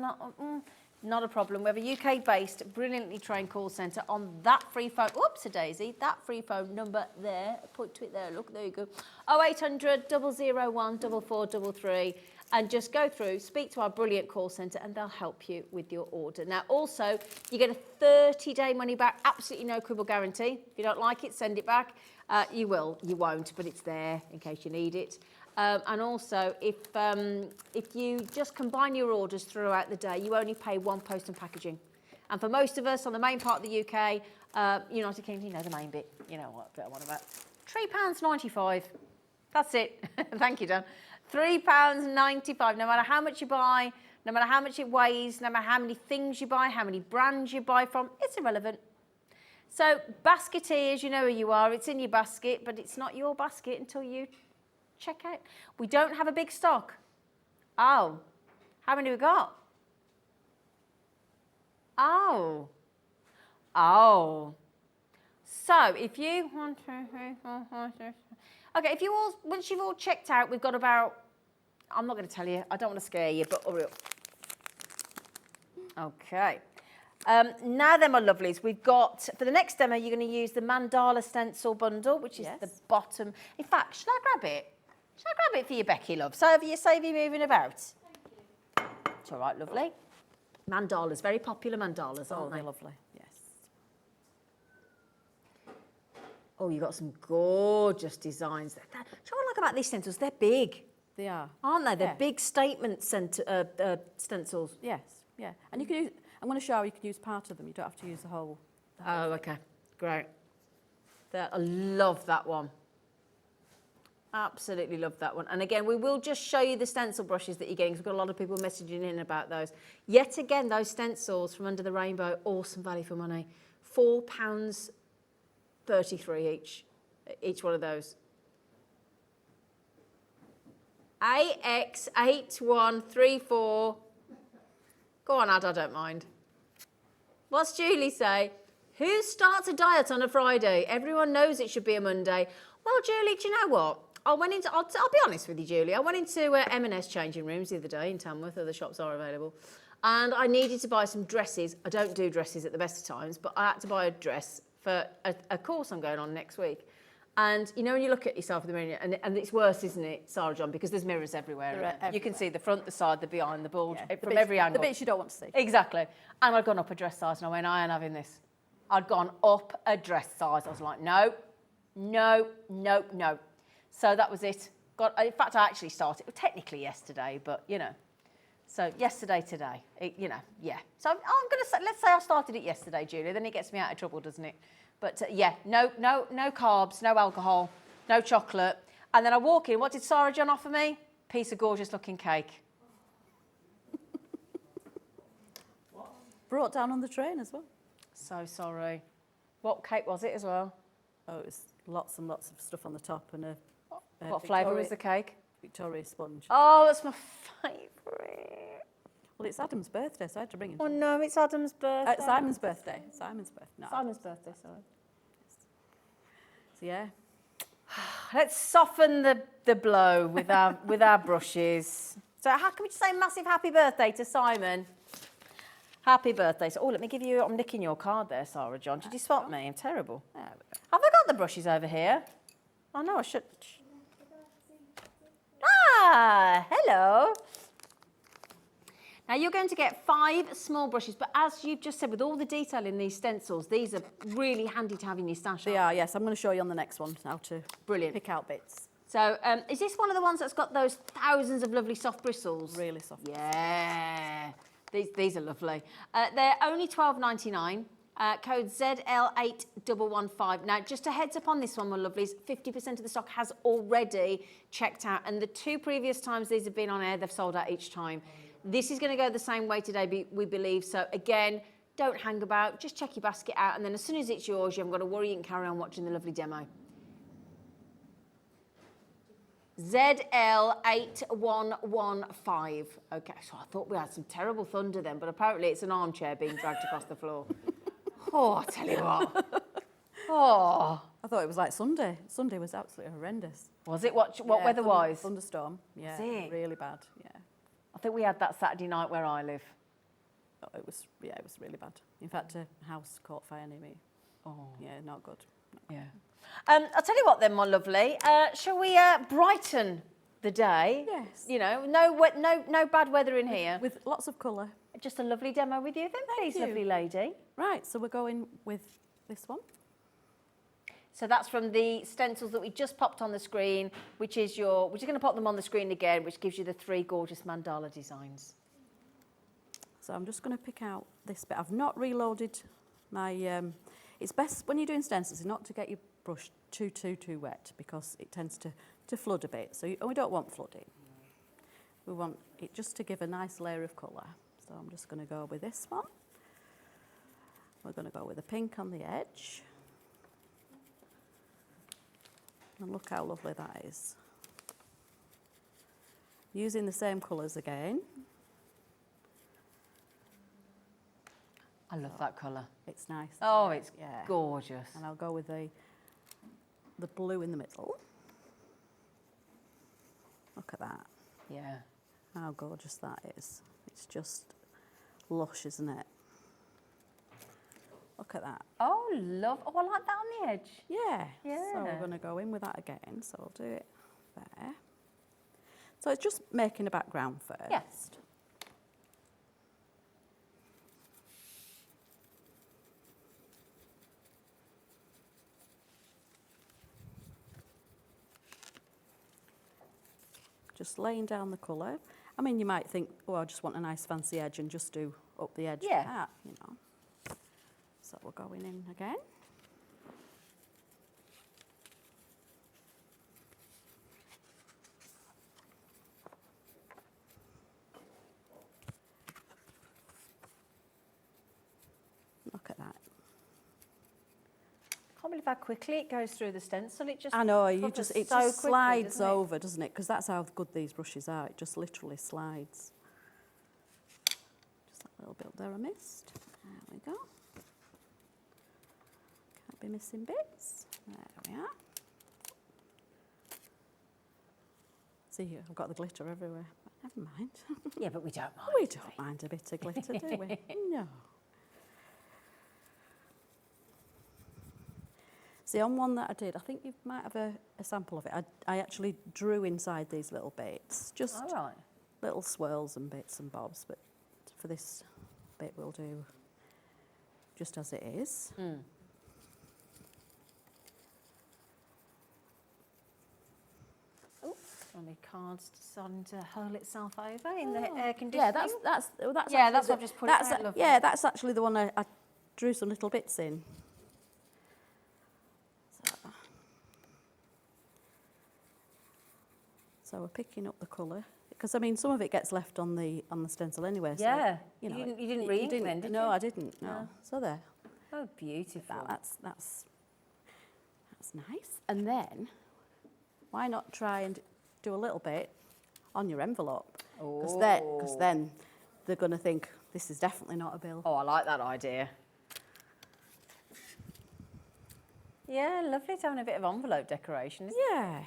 not a problem. We have a UK-based, brilliantly trained call centre on that free phone. Whoops, a daisy. That free phone number there. Point to it there. Look, there you go. 0800 001 4433. And just go through, speak to our brilliant call centre, and they'll help you with your order. Now, also, you get a 30-day money-back, absolutely no quibble guarantee. If you don't like it, send it back. You will, you won't, but it's there in case you need it. And also, if you just combine your orders throughout the day, you only pay 1 post and packaging. And for most of us on the main part of the UK, United Kingdom, you know the main bit, you know what bit I want about. £3.95. That's it. Thank you, Dan. £3.95, no matter how much you buy, no matter how much it weighs, no matter how many things you buy, how many brands you buy from, it's irrelevant. So, basketeers, you know who you are. It's in your basket, but it's not your basket until you check out. We don't have a big stock. Oh, how many we got? Oh. So if you 1, 2, 3, 4, 5, 6. Okay, if you all, once you've all checked out, we've got about, I'm not going to tell you, I don't want to scare you, but hurry up. Okay. Now then, my lovelies, we've got, for the next demo, you're going to use the Mandala stencil bundle, which is the bottom. In fact, should I grab it? Should I grab it for you, Becky, love? Save you moving about. Thank you. It's all right, lovely. Mandalas, very popular mandalas, aren't they? Lovely, yes. Oh, you've got some gorgeous designs. Do you know what I like about these stencils? They're big. They are. Aren't they? They're big statement stencils. Yes, yeah. And you can use, I'm going to show how you can use part of them. You don't have to use the whole. Oh, okay, great. I love that one. Absolutely love that one. And again, we will just show you the stencil brushes that you're getting, because we've got a lot of people messaging in about those. Yet again, those stencils from Under the Rainbow, awesome value for money. £4.33 each one of those. AX8134. Go on, Ad, I don't mind. What's Julie say? Who starts a diet on a Friday? Everyone knows it should be a Monday. Well, Julie, do you know what? I'll be honest with you, Julie. I went into M&S changing rooms the other day in Tamworth, other shops are available, and I needed to buy some dresses. I don't do dresses at the best of times, but I had to buy a dress for a course I'm going on next week. And you know when you look at yourself in the mirror, and it's worse, isn't it, Sarah John, because there's mirrors everywhere. You can see the front, the side, the behind, the bulge, from every angle. The bits you don't want to see. Exactly. And I'd gone up a dress size, and I went, I ain't having this. I'd gone up a dress size. I was like, no, no, no, no. So that was it. In fact, I actually started, technically yesterday, but, you know. So yesterday, today, yeah. So I'm going to say, let's say I started it yesterday, Julia, then it gets me out of trouble, doesn't it? But yeah, no carbs, no alcohol, no chocolate. And then I walk in, what did Sarah John offer me? Piece of gorgeous looking cake. Brought down on the train as well. So sorry. What cake was it as well? Oh, it was lots and lots of stuff on the top and a what flavour was the cake? Victoria sponge. Oh, that's my favourite. Well, it's Adam's birthday, so I had to bring him. Oh no, it's Adam's birthday. Simon's birthday. Simon's birthday. No. Simon's birthday, sorry. So yeah. Let's soften the blow with our brushes. So how can we just say massive happy birthday to Simon? Happy birthday. So, let me give you, I'm nicking your card there, Sarah John. Did you spot me? I'm terrible. Have I got the brushes over here? Oh no, I should. Ah, hello. Now you're going to get 5 small brushes, but as you've just said, with all the detail in these stencils, these are really handy to have in your stash. They are, yes. I'm going to show you on the next one how to pick out bits. So is this one of the ones that's got those thousands of lovely soft bristles? Really soft. Yeah. These are lovely. They're only $12.99. Code ZL8115. Now, just a heads up on this one, my lovelies, 50% of the stock has already checked out, and the 2 previous times these have been on air, they've sold out each time. This is going to go the same way today, we believe. So again, don't hang about, just check your basket out, and then as soon as it's yours, you haven't got to worry, you can carry on watching the lovely demo. ZL8115. Okay, so I thought we had some terrible thunder then, but apparently it's an armchair being dragged across the floor. Oh, I tell you what. Oh. I thought it was like Sunday. Sunday was absolutely horrendous. Was it? What weather-wise? Thunderstorm. Yeah, Was it? really bad. Yeah. I think we had that Saturday night where I live. Oh, it was really bad. In fact, a house caught fire near me. Oh. Yeah, not good. No. Yeah. I'll tell you what then, my lovely. Shall we brighten the day? Yes. You know, no bad weather in here. With lots of colour. Just a lovely demo with you then, please, you. lovely lady. Right, so we're going with this one. So that's from the stencils that we just popped on the screen, we're just going to pop them on the screen again, which gives you the 3 gorgeous mandala designs. So I'm just going to pick out this bit. I've not reloaded my... it's best when you're doing stencils not to get your brush too wet, because it tends to flood a bit. So we don't want flooding. We want it just to give a nice layer of colour. So I'm just going to go with this one. We're going to go with the pink on the edge. And look how lovely that is. Using the same colours again. I love that colour. It's nice. Oh, it's gorgeous. And I'll go with the blue in the middle. Look at that. Yeah. How gorgeous that is. It's just lush, isn't it? Look at that. Oh, love. Oh, I like that on the edge. Yeah. Yeah. So we're going to go in with that again. So I'll do it there. So it's just making a background first. Yes. Just laying down the colour. I mean, you might think, oh, I just want a nice fancy edge and just do up the edge Yeah. of that, you know. So we're going in again. Look at that. I can't believe how quickly it goes through the stencil. It just I know, it covers just so quickly, slides doesn't it? over, doesn't it? Because that's how good these brushes are. It just literally slides. Just that little bit up there I missed. There we go. Can't be missing bits. There we are. See here, I've got the glitter everywhere. But never mind. Yeah, but we don't mind. We don't mind a bit of glitter, do we? No. See, on one that I did, I think you might have a sample of it. I actually drew inside these little bits, just All right. little swirls and bits and bobs, but for this bit we'll do just as it is. Oh, one of my cards starting to hurl itself over in the air Yeah, conditioning. that's yeah, actually that's the- what I've just put it that's out, lovely. yeah, that's actually the one I drew some little bits in. So we're picking up the colour because I mean some of it gets left on the stencil anyway. Yeah, so, you know, you didn't re-ink then, did no, you? I didn't. No. No. So there. Oh, beautiful. That's nice. And then, why not try and do a little bit on your envelope? Because then they're going to think this is definitely not a bill. Oh, I like that idea. Yeah, lovely to having a bit of envelope decoration, isn't it? Yeah.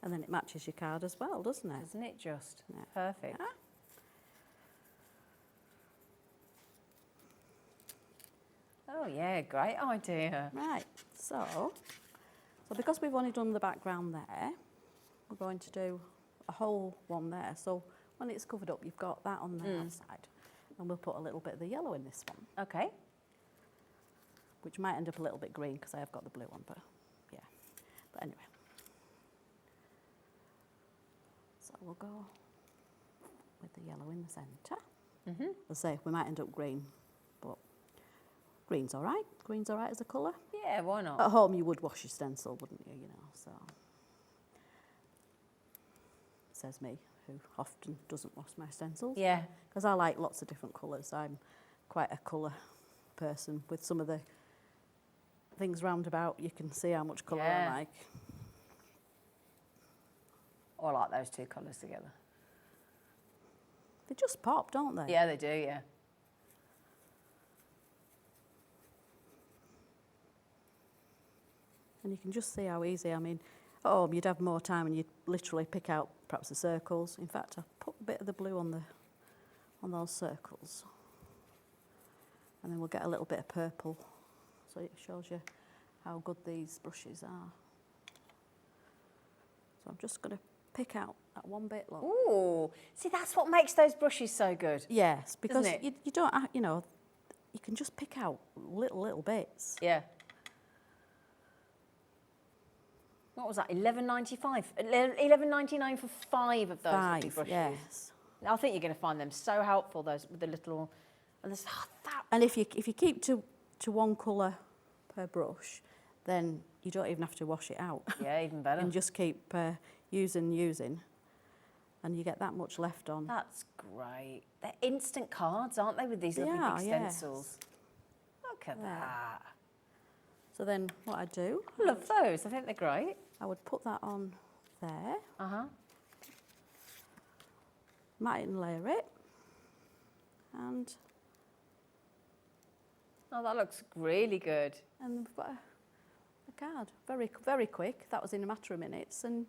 And then it matches your card as well, doesn't it? Isn't it just? Yeah. Perfect. Yeah. Oh, yeah, great idea. Right, so because we've only done the background there, we're going to do a whole one there. So when it's covered up, you've got that on the outside. And we'll put a little bit of the yellow in this one, Okay. which might end up a little bit green because I have got the blue one, but yeah. But anyway. So we'll go with the yellow in the centre. As I say, we might end up green, but green's all right. Green's all right as a colour. Yeah, why not? At home, you would wash your stencil, wouldn't you? You know, so says me, who often doesn't wash my stencils. Yeah. Because I like lots of different colours. I'm quite a colour person. With some of the things round about, you can see how much colour Yeah. I like. Oh, I like those two colours together. They just pop, don't they? Yeah, they do, yeah. And you can just see how easy. I mean, at home you'd have more time and you'd literally pick out perhaps the circles. In fact, I've put a bit of the blue on those circles. And then we'll get a little bit of purple. So it shows you how good these brushes are. So I'm just going to pick out that one bit, look. Ooh, see, that's what makes those brushes so good. Yes, because Isn't it? you don't, you know, you can just pick out little bits. Yeah. What was that? $11.95. $11.99 for 5 of those lovely 5, brushes. yes. I think you're going to find them so helpful. Those with the little, and there's that. And if you keep to one colour per brush, then you don't even have to wash it out. Yeah, even better. And just keep using, and you get that much left on. That's great. They're instant cards, aren't they, with these lovely are, big yes. stencils? Look at Yeah. that. So then what I do, I love those. I think they're great. I would put that on there, Uh-huh. mat it and layer it, and Oh, that looks really good. we've got a card. Very quick. That was in a matter of minutes, and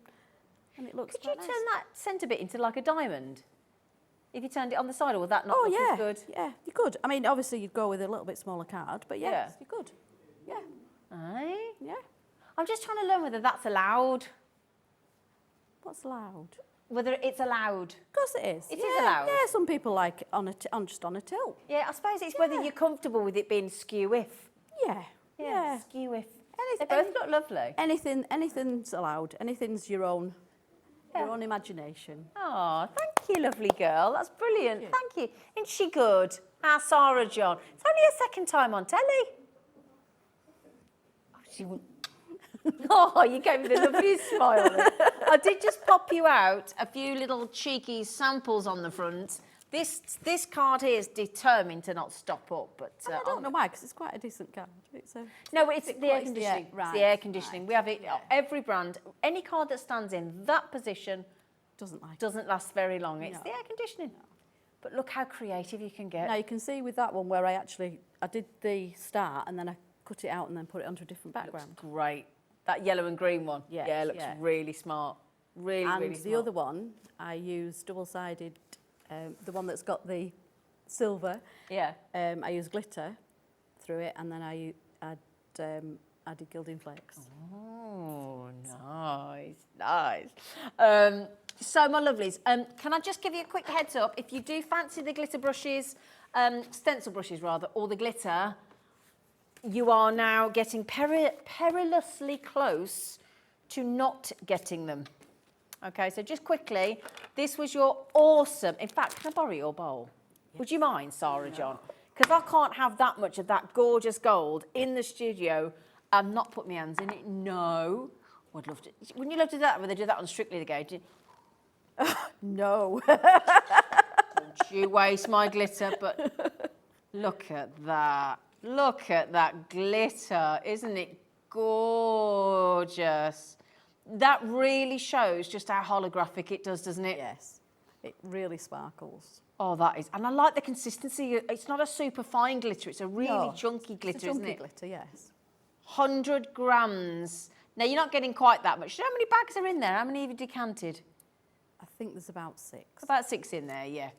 it looks Could you quite turn nice. that centre bit into like a diamond? If you turned it on the side, or would that not Oh look yeah, as good? yeah, you could. I mean, obviously you'd go with a little bit smaller card, but yes, Yeah. you could. Yeah, Aye. yeah. I'm just trying to learn whether that's allowed. What's loud? whether it's allowed. Of course it is. It is allowed. Yeah, some people like it just on a tilt. Yeah, I suppose it's whether you're comfortable with it being skew-if. Yeah. Skew-if. They both look lovely. Anything's allowed. Anything's your own imagination. Oh, thank you, lovely girl. That's brilliant. Thank you. Isn't she good? Our Sarah John. It's only her second time on telly. Oh, she wouldn't. Oh, you gave me the loveliest smile. I did just pop you out a few little cheeky samples on the front. This card here is determined to not stop up, but I don't know why, because it's quite a decent card. It's a, no, it's the air conditioning. Right, it's the air conditioning. We have it. Every brand, any card that stands in that position doesn't last very long. It's the air conditioning. But look how creative you can get. Now you can see with that one where I did the start and then I cut it out and then put it onto a different background. Looks great. That yellow and green one. Yeah, it looks really smart. Really smart. And the other one, I used double-sided, the one that's got the silver. Yeah. I used glitter through it, and then I added gilding flakes. Oh, nice. So, my lovelies, can I just give you a quick heads up? If you do fancy the glitter brushes, stencil brushes rather, or the glitter, you are now getting perilously close to not getting them. Okay, so just quickly, this was your awesome... In fact, can I borrow your bowl? Yes. Would you mind, Sarah John? Because I can't have that much of that gorgeous gold in the studio and not put my hands in it. No. I'd love to... Wouldn't you love to do that? Would they do that on Strictly the Game? No. Don't you waste my glitter, but look at that. Look at that glitter. Isn't it gorgeous? That really shows just how holographic it does, doesn't it? Yes. It really sparkles. Oh, that is. And I like the consistency. It's not a super fine glitter. It's a really chunky glitter, isn't it? Chunky glitter, yes. 100 grams. Now, you're not getting quite that much. Do you know how many bags are in there? How many have you decanted? I think there's about 6. About 6 in there, yeah.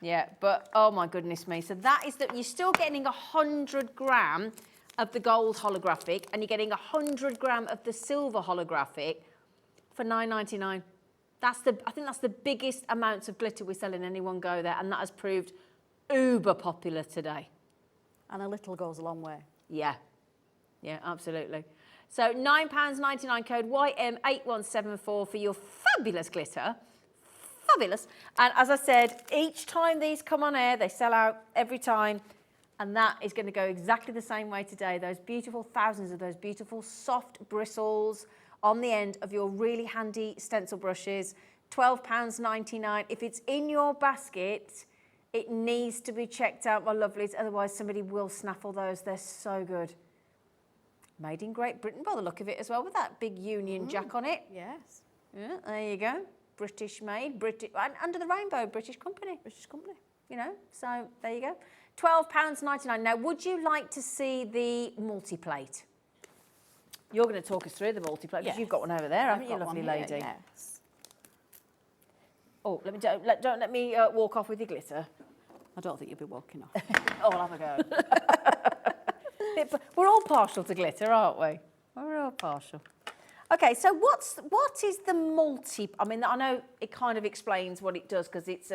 Yeah, but oh my goodness me. So that is that you're still getting 100 gram of the gold holographic and you're getting 100 gram of the silver holographic for $9.99. I think that's the biggest amounts of glitter we sell in any one go there, and that has proved uber popular today. And a little goes a long way. Yeah, absolutely. So £9.99 code YM8174 for your fabulous glitter. Fabulous. And as I said, each time these come on air, they sell out every time. And that is going to go exactly the same way today. Those beautiful, thousands of those beautiful soft bristles on the end of your really handy stencil brushes. £12.99. If it's in your basket, it needs to be checked out, my lovelies. Otherwise, somebody will snaffle those. They're so good. Made in Great Britain by the look of it as well, with that big Union Jack on it. Yes. Yeah, there you go. British made, British, under the rainbow, British company. British company. You know, so there you go. £12.99. Now, would you like to see the multi-plate? You're going to talk us through the multi-plate because you've got one over there, haven't you, lovely lady? Yes. Oh, don't let me walk off with your glitter. I don't think you'll be walking off. Oh, I'll have a go. We're all partial to glitter, aren't we? We're all partial. Okay, so what is the multi? I mean, I know it kind of explains what it does because it's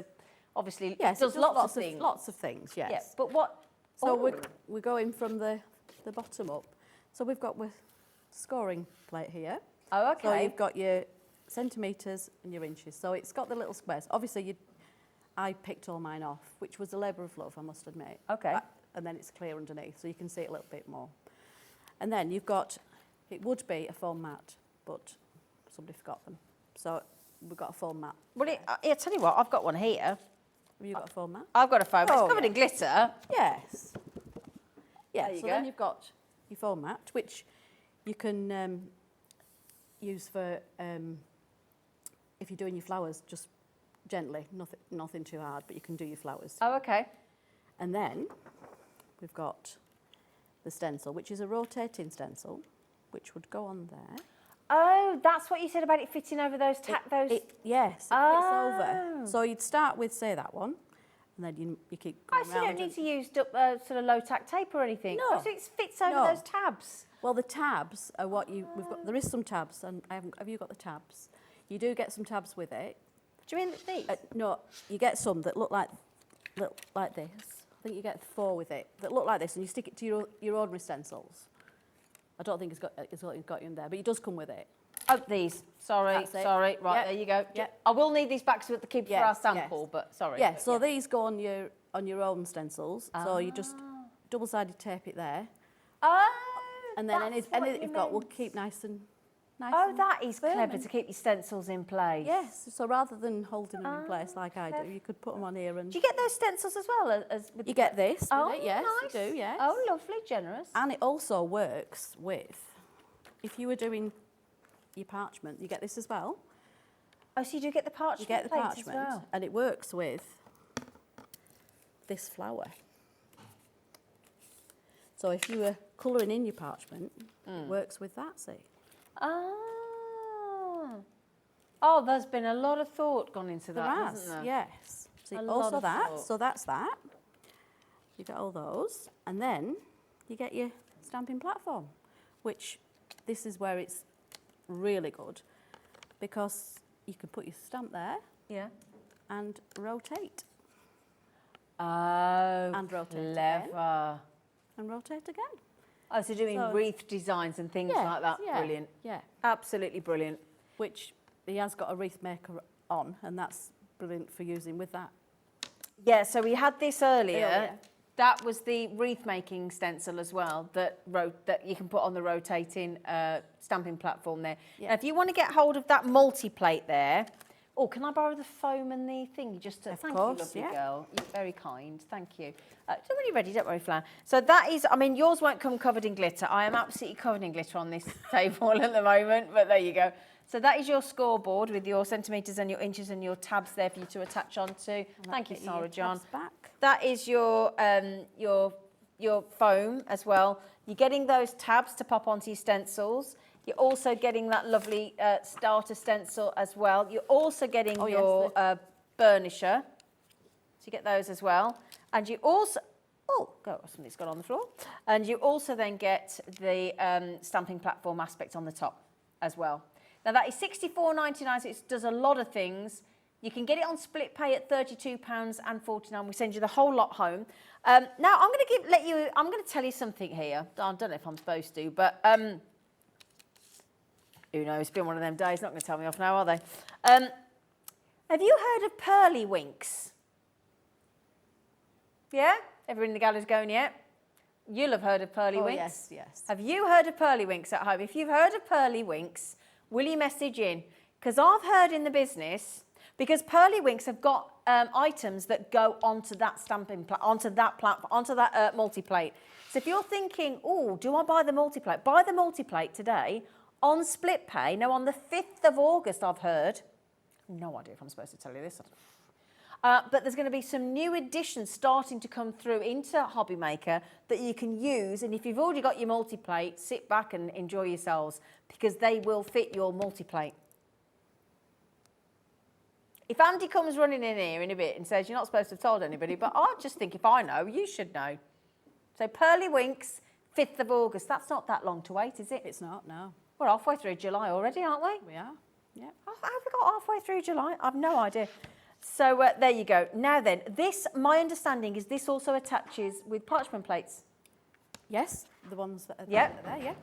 obviously yes, it does lots of things. Lots of things, yes. Yeah, but what? So we're going from the bottom up. So we've got with scoring plate here. Oh, okay. So you've got your centimetres and your inches. So it's got the little squares. Obviously, I picked all mine off, which was a labour of love, I must admit. Okay. And then it's clear underneath, so you can see it a little bit more. And then you've got, it would be a foam mat, but somebody forgot them. So we've got a foam mat. Well, I tell you what, I've got one here. Have you got a foam mat? I've got a foam. It's covered in glitter. Yes. Yeah, There you so go. then you've got your foam mat, which you can use for if you're doing your flowers, just gently, nothing too hard, but you can do your flowers. Oh, okay. And then we've got the stencil, which is a rotating stencil, which would go on there. Oh, that's what you said about it fitting over those Yes, it fits over. So you'd start with, say, that one, and then you keep going so you don't round need to use sort of low-tack tape or anything? No. Oh, so it fits over those tabs? Well, the tabs are what we've got. There is some tabs, and have you got the tabs? You do get some tabs with it. Do you mean these? No, you get some that look like this. I think you get 4 with it that look like this, and you stick it to your ordinary stencils. I don't think it's got you in there, but it does come with it. Oh, these. Sorry, That's it. sorry. Right, Yep. there you go. Yep. I will need these back to keep for Yes, our sample, yes. but sorry. Yeah, so these go on your own stencils. So you just double-sided tape it there, Oh, and then that's anything what you've you got will meant. keep nice and Oh, that is clever firm. to keep your stencils in place. Yes, so rather than holding them in place like I do, you could put them on here and... Do you get those stencils as well? With You get this with Oh, it, yes, nice. you do, yes. Oh, lovely, generous. And it also works with, if you were doing your parchment, you get this as well. Oh, so you do get the parchment You get the plate parchment, as well. and it works with this flower. So if you were colouring in your parchment, it works with that, see? Oh, there's been a lot of thought gone into There that, has, hasn't there? yes. See, A lot also of that, thought. so that's that. You get all those, and then you get your stamping platform, which this is where it's really good, because you can put your stamp there Yeah. and rotate, Oh, and rotate again, clever. and rotate again. Oh, so doing So- wreath designs and things Yeah, like that. yeah, Brilliant. Yeah, Absolutely brilliant. which he has got a wreath maker on, and that's brilliant for using with that. Yeah, so we had this earlier. Earlier. That was the wreath making stencil as well that you can put on the rotating stamping platform there. Yeah. Now, if you want to get hold of that multi-plate there, oh, can I borrow the foam and the thing? Just to, Of thank course, you, lovely yeah. girl. You're very kind. Thank you. So when you're ready, don't worry, Flan. So that is, I mean, yours won't come covered in glitter. I am absolutely covered in glitter on this table at the moment, but there you go. So that is your scoreboard with your centimetres and your inches and your tabs there for you to attach onto. Thank you, Get your Sarah John. tabs back. That is your foam as well. You're getting those tabs to pop onto your stencils. You're also getting that lovely starter stencil as well. You're also getting your burnisher. So you get those as well. And you also, something's gone on the floor. And you also then get the stamping platform aspect on the top as well. Now that is £64.99, so it does a lot of things. You can get it on split pay at £32.49. We send you the whole lot home. Now I'm going to tell you something here. I don't know if I'm supposed to, but who knows? It's been one of them days. Not going to tell me off now, are they? Have you heard of pearly winks? Yeah? Everyone in the gallery's going, yeah? You'll have heard of pearly winks. Yes, yes. Have you heard of pearly winks at home? If you've heard of pearly winks, will you message in? Because I've heard in the business, because pearly winks have got items that go onto that onto that multi-plate. So if you're thinking, oh, do I buy the multi-plate? Buy the multi-plate today on split pay. Now on the 5th of August, I've heard. No idea if I'm supposed to tell you this. But there's going to be some new additions starting to come through into Hobby Maker that you can use. And if you've already got your multi-plate, sit back and enjoy yourselves because they will fit your multi-plate. If Andy comes running in here in a bit and says, you're not supposed to have told anybody, but I just think if I know, you should know. So Pearly Winks, 5th of August. That's not that long to wait, is it? It's not, no. We're halfway through July already, aren't we? We are, yeah. Have we got halfway through July? I've no idea. So there you go. Now then, this, my understanding is this also attaches with parchment plates. Yes, the ones that are Yep. there, yeah.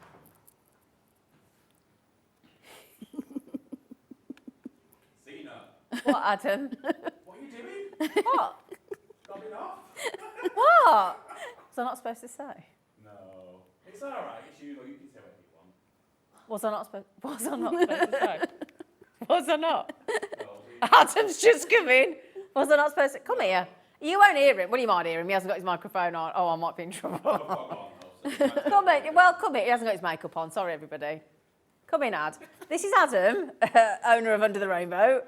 What, Adam? What are you doing? What? Stopping off? What? Was I not supposed to say? No. It's all right. It's you. You can say what you want. Was I not supposed to say? Was I not? No, Adam's just come in. Was I not supposed to? Come here. You won't hear him. Well, you might hear him. He hasn't got his microphone on. Oh, I might be in trouble. Come in. Well, come here. He hasn't got his makeup on. Sorry, everybody. Come in, Ad. This is Adam, owner of Under the Rainbow.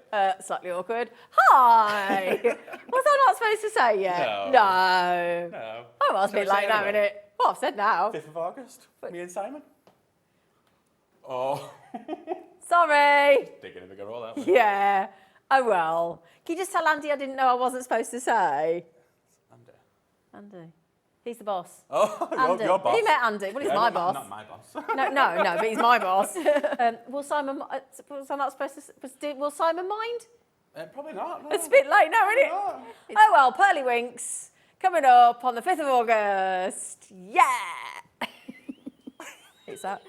Slightly awkward. Hi. Was I not supposed to say yet? No. No. Oh, well, it's a bit Shall we late say now, anyway? isn't it? Well, I've said now. 5th of August. Me and Simon. Oh. Sorry. Digging a bigger hole out. Yeah. Oh, well. Can you just tell Andy I didn't know I wasn't supposed to say? Andy. Andy. He's the boss. Oh, Andy. your boss. He met Andy. Well, he's Yeah, my not boss. Not my boss. No, but he's my boss. Will Simon? Was I not supposed to? Will Simon mind? Probably not. No. It's a bit late now, isn't it? No. Oh well, Pearly Winks coming up on the 5th of August. Yeah.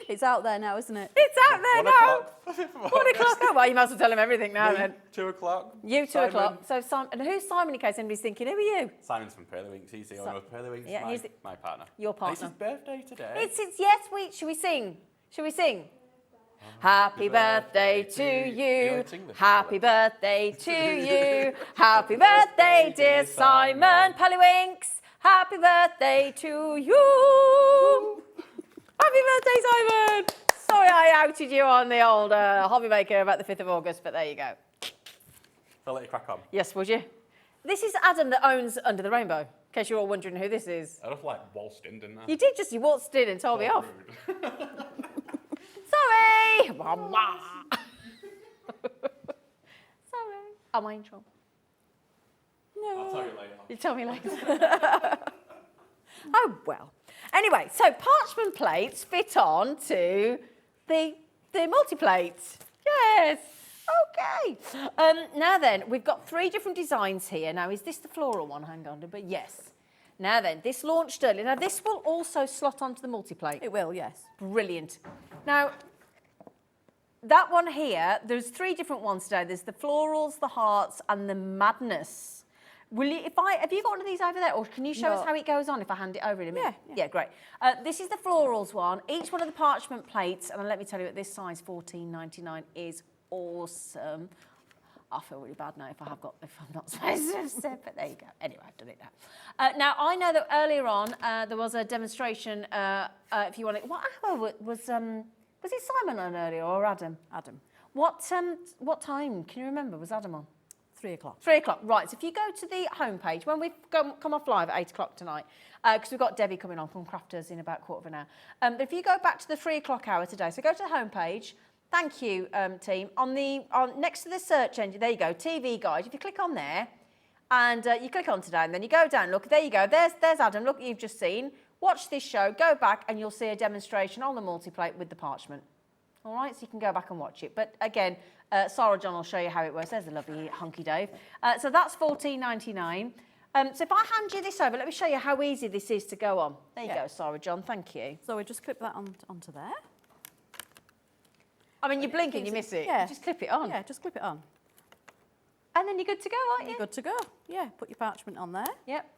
It's out there now, isn't it? It's out there 1 now. o'clock. 1 o'clock. Oh, well, you might as well tell him everything now then. 2 o'clock. You 2 Simon. o'clock. So Simon, and who's Simon in case anybody's thinking, who are you? Simon's from Pearly Winks. He's the owner of Pearly Winks. Yeah, he's my partner. Your partner. It's his birthday today. It's yes, should we sing? Should we sing? Happy birthday to you. don't sing the Happy birthday to you. Happy birthday, dear Simon. Pearly Winks. Happy birthday to you. Happy birthday, Simon. Sorry I outed you on the old hobby maker about the 5th of August, but there you go. I'll let you crack on. Yes, would you? This is Adam that owns Under the Rainbow, in case you're all wondering who this is. I just like waltzed in, didn't I? You did you waltzed in and told me off. Rude. Sorry! Sorry. Am I in trouble? I'll tell you later. You tell me later. Oh, well. Anyway, so parchment plates fit on to the multi-plate. Yes. Okay. Now then, we've got 3 different designs here. Now, is this the floral one? Hang on. But yes. Now then, this launched earlier. Now, this will also slot onto the multi-plate. It will, yes. Brilliant. Now, that one here, there's 3 different ones today. There's the florals, the hearts, and the madness. Will you, have you got one of these over there, or can you show us how it goes on if I hand it over in a minute? Yeah, great. This is the florals one. Each one of the parchment plates, and let me tell you, at this size, $14.99 is awesome. I feel really bad now if I'm not supposed to have said, but there you go. Anyway, I've done it now. Now, I know that earlier on there was a demonstration. If you want to, was it Simon on earlier or Adam? Adam. What time can you remember? Was Adam on? 3 o'clock. 3 o'clock, right. So if you go to the homepage, when we come off live at 8 o'clock tonight, because we've got Debbie coming on from Crafters in about 1/4 of an hour. But if you go back to the 3 o'clock hour today, so go to the homepage. Thank you, team. On next to the search engine, there you go, TV Guide. If you click on there, and you click on today, and then you go down, look, there you go. There's Adam. Look, you've just seen. Watch this show. Go back, and you'll see a demonstration on the multiplate with the parchment. All right, so you can go back and watch it. But again, Sarah John will show you how it works. There's a lovely hunky Dave. So that's $14.99. So if I hand you this over, let me show you how easy this is to go on. There you go, Sarah John. Thank you. So we just clip that onto there. I mean, you blink and you miss it. Yeah. You just clip it on. Yeah, just clip it on. And then you're good to go, aren't you? You're good to go. Yeah, put your parchment on there. Yep.